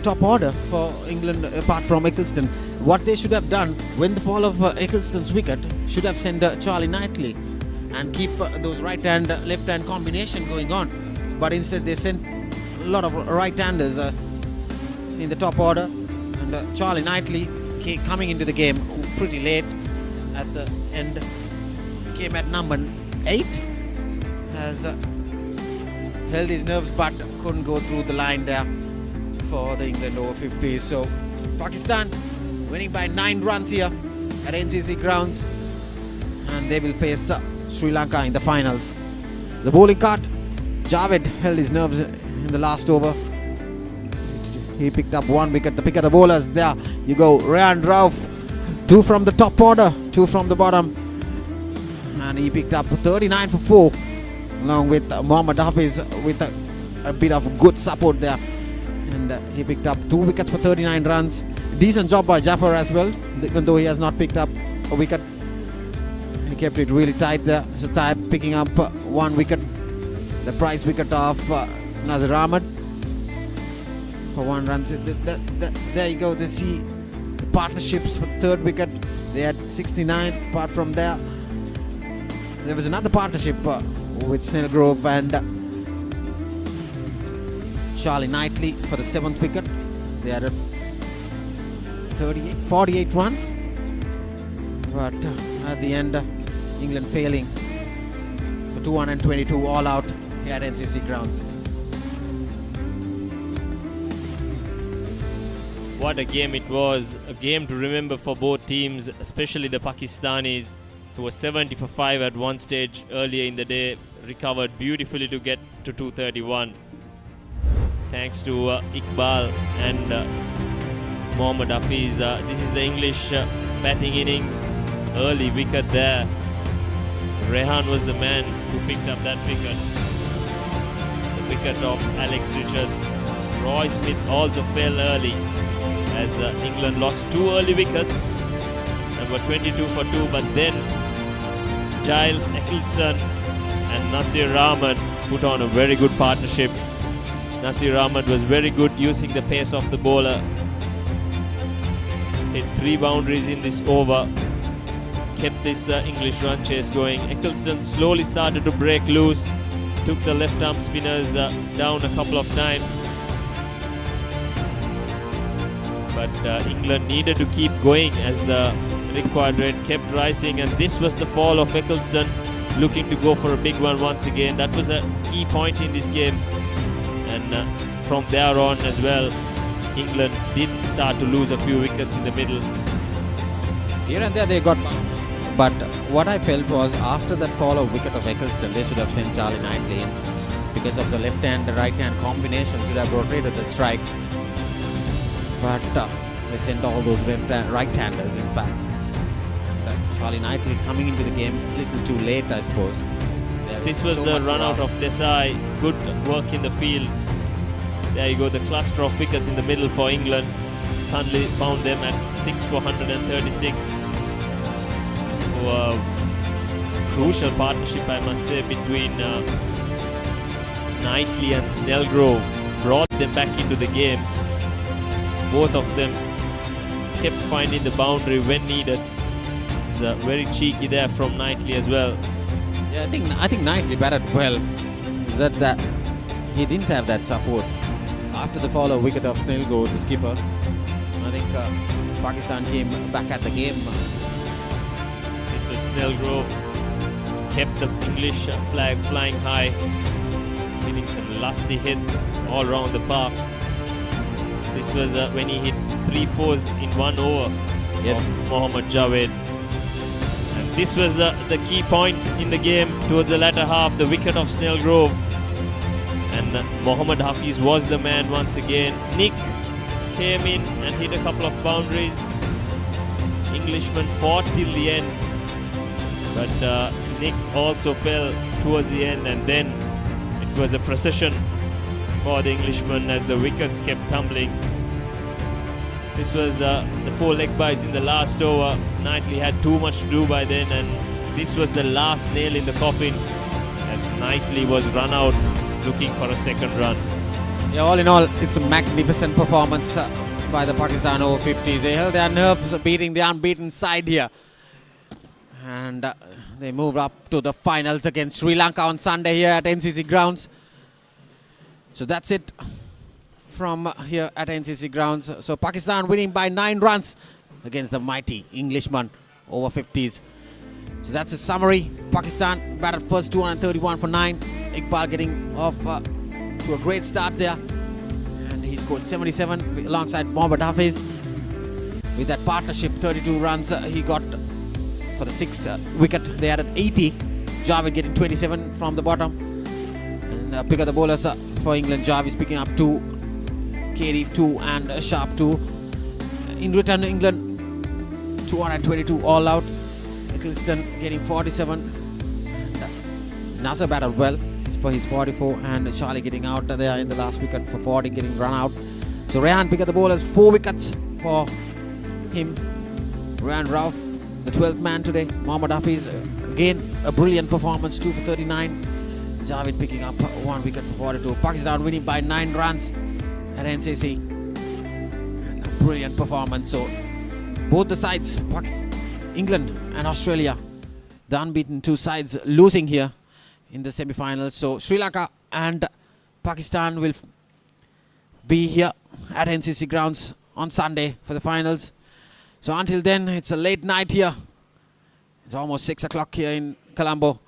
top order for England apart from Eccleston. What they should have done when the fall of Eccleston's wicket, should have sent Charlie Knightley and keep those right-hand, left-hand combination going on. But instead they sent a lot of right-handers in the top order, and Charlie Knightley coming into the game pretty late at the end. He came at number 8, has held his nerves but couldn't go through the line there for the England Over-50s. So Pakistan winning by 9 runs here at NCC Grounds, and they will face Sri Lanka in the finals. The bowling card, Javed held his nerves in the last over. He picked up 1 wicket. The pick of the bowlers, there you go, Rayan Rauf, 2 from the top order, 2 from the bottom, and he picked up 39 for 4 along with Mohammad Hafiz with a bit of good support there, and he picked up 2 wickets for 39 runs. Decent job by Jafar as well, even though he has not picked up a wicket. He kept it really tight there. So Taib picking up 1 wicket, the prize wicket of Nazir Ahmed for 1 run. So there you go, they see the partnerships for 3rd wicket. They had 69. Apart from there was another partnership with Snellgrove and Charlie Knightley for the 7th wicket. They had 48 runs, but at the end England failing for 222 all out here at NCC Grounds. What a game it was, a game to remember for both teams, especially the Pakistanis, who was 70 for 5 at one stage earlier in the day, recovered beautifully to get to 231. Thanks to Iqbal and Mohammad Hafiz. This is the English batting innings. Early wicket there. Rehan was the man who picked up that wicket. The wicket of Alex Richards. Roy Smith also fell early as England lost 2 early wickets. Number 22 for 2, but then Giles Eccleston and Nasir Ahmed put on a very good partnership. Nasir Ahmed was very good using the pace of the bowler. Hit 3 boundaries in this over. Kept this English run chase going. Eccleston slowly started to break loose. Took the left arm spinners down a couple of times. But England needed to keep going as the required rate kept rising, and this was the fall of Eccleston, looking to go for a big one once again. That was a key point in this game, and from there on as well, England did start to lose a few wickets in the middle. Here and there they got boundaries, but what I felt was after that fall of wicket of Eccleston, they should have sent Charlie Knightley in because of the left hand right hand combination, should have rotated the strike. But they sent all those right-handers, in fact. Charlie Knightley coming into the game a little too late, I suppose. This was the run out of Desai. Good work in the field. There you go, the cluster of wickets in the middle for England. Suddenly found them at 6 for 136. Crucial partnership, I must say, between Knightley and Snellgrove. Brought them back into the game. Both of them kept finding the boundary when needed. It's very cheeky there from Knightley as well. Yeah, I think Knightley batted well. Is that he didn't have that support after the fall of wicket of Snellgrove, the skipper. I think Pakistan came back at the game. This was Snellgrove. Kept the English flag flying high, hitting some lusty hits all around the park. This was when he hit 3 fours in 1 over of Mohammad Javed. And this was the key point in the game towards the latter half, the wicket of Snellgrove. And Mohammad Hafiz was the man once again. Nick came in and hit a couple of boundaries. Englishman fought till the end. But Nick also fell towards the end, and then it was a procession for the Englishman as the wickets kept tumbling. This was the 4 leg byes in the last over. Knightley had too much to do by then, and this was the last nail in the coffin as Knightley was run out looking for a second run. Yeah, all in all, it's a magnificent performance by the Pakistan Over-50s. They held their nerves, beating the unbeaten side here. And they moved up to the finals against Sri Lanka on Sunday here at NCC Grounds. So that's it from here at NCC Grounds. So Pakistan winning by 9 runs against the mighty Englishman Over-50s. So that's a summary. Pakistan batted first, 231 for 9. Iqbal getting off to a great start there. And he scored 77 alongside Mohammad Hafiz. With that partnership, 32 runs he got for the 6th wicket. They added 80. Javed getting 27 from the bottom. And pick up the bowlers for England. Jarvis picking up 2. KD 2 and Sharp 2. In return, England 222 all out. Eccleston getting 47. And Nasser batted well for his 44. And Charlie getting out there in the last wicket for 40, getting run out. So Rehan pick up the bowlers. 4 wickets for him. Rehan Rauf, the 12th man today. Mohammad Hafiz, again a brilliant performance, 2 for 39. Javed picking up 1 wicket for 42. Pakistan winning by 9 runs at NCC. And a brilliant performance. So both the sides, England and Australia, the unbeaten 2 sides, losing here in the semi-finals. So Sri Lanka and Pakistan will be here at NCC Grounds on Sunday for the finals. So until then, it's a late night here. It's almost 6 o'clock here in Colombo.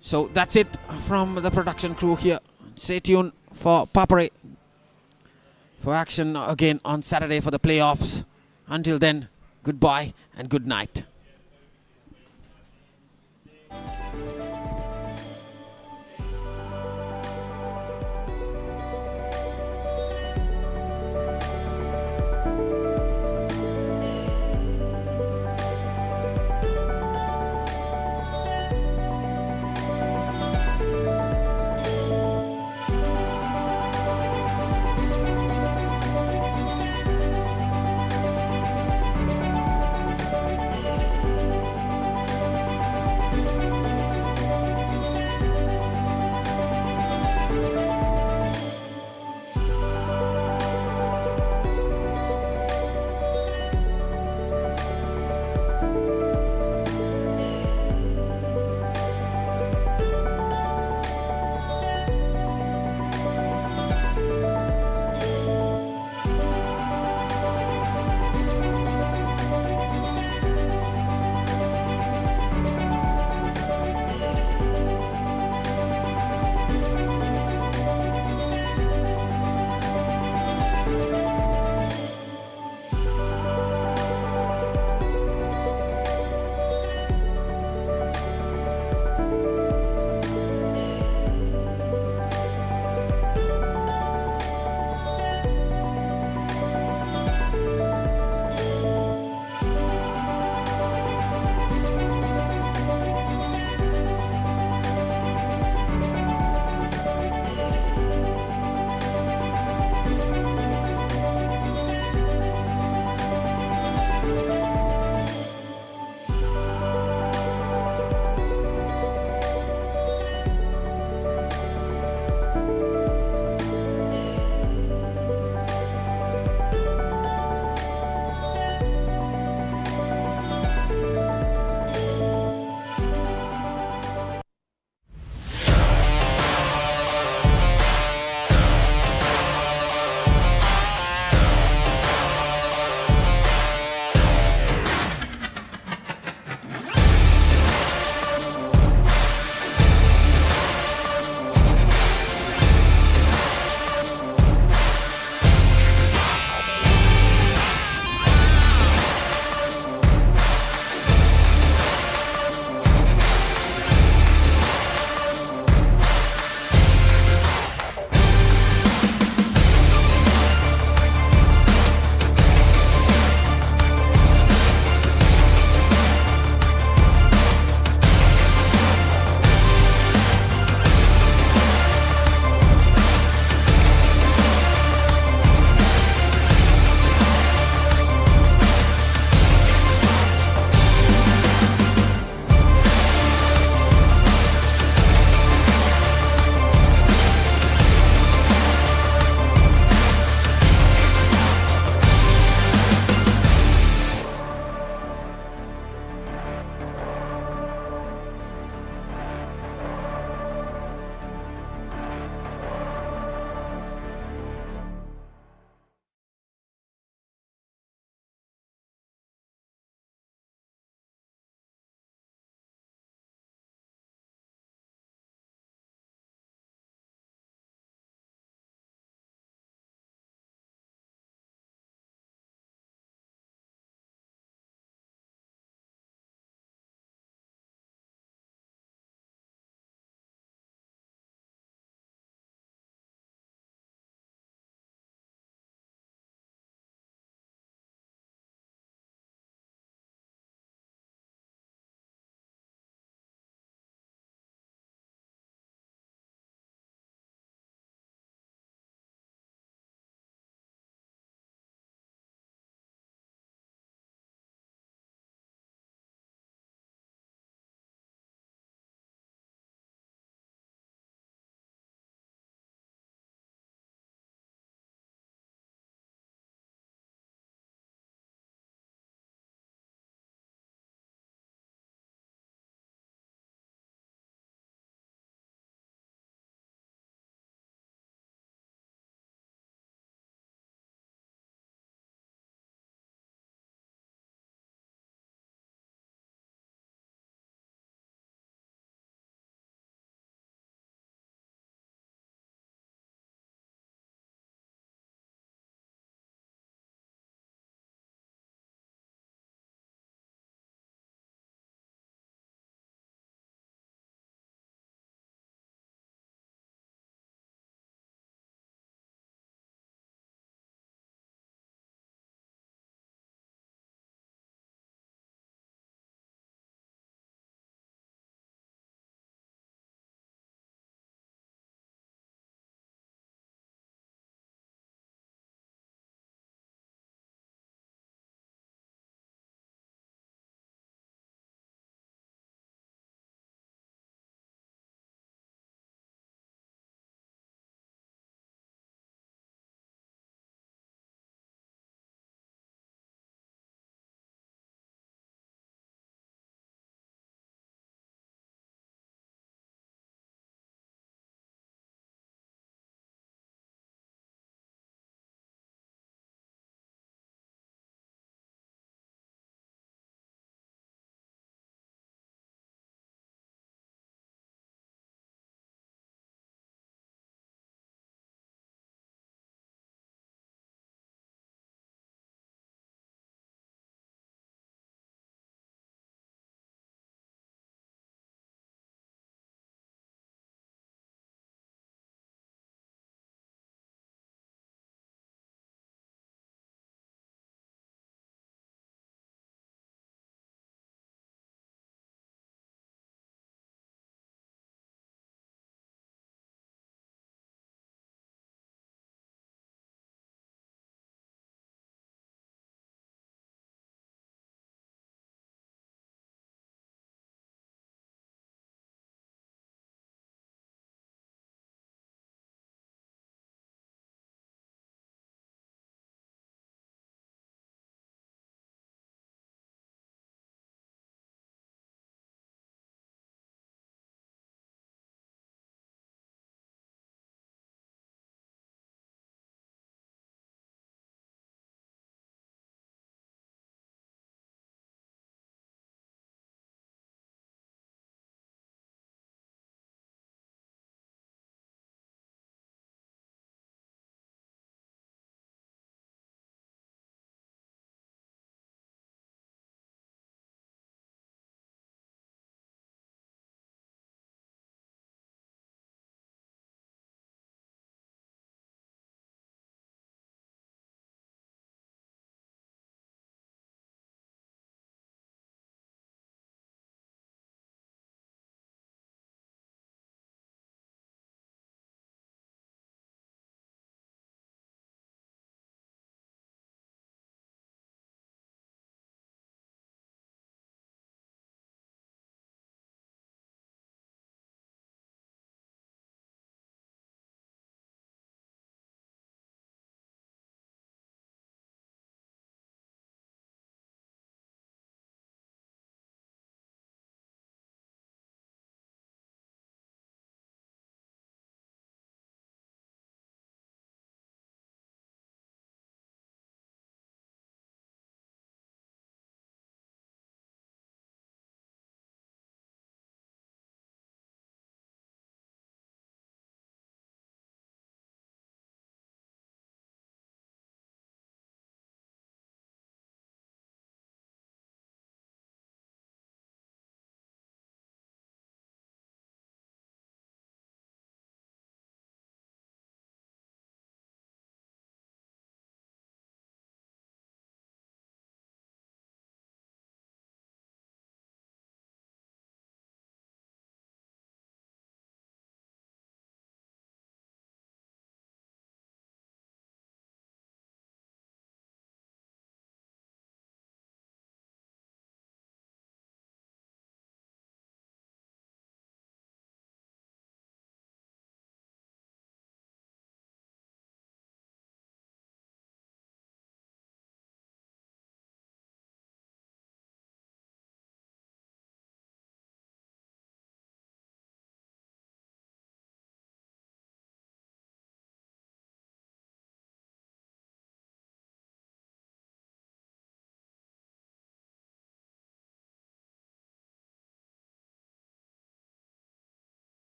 So that's it from the production crew here. Stay tuned for Papare for action again on Saturday for the playoffs. Until then, goodbye and good night.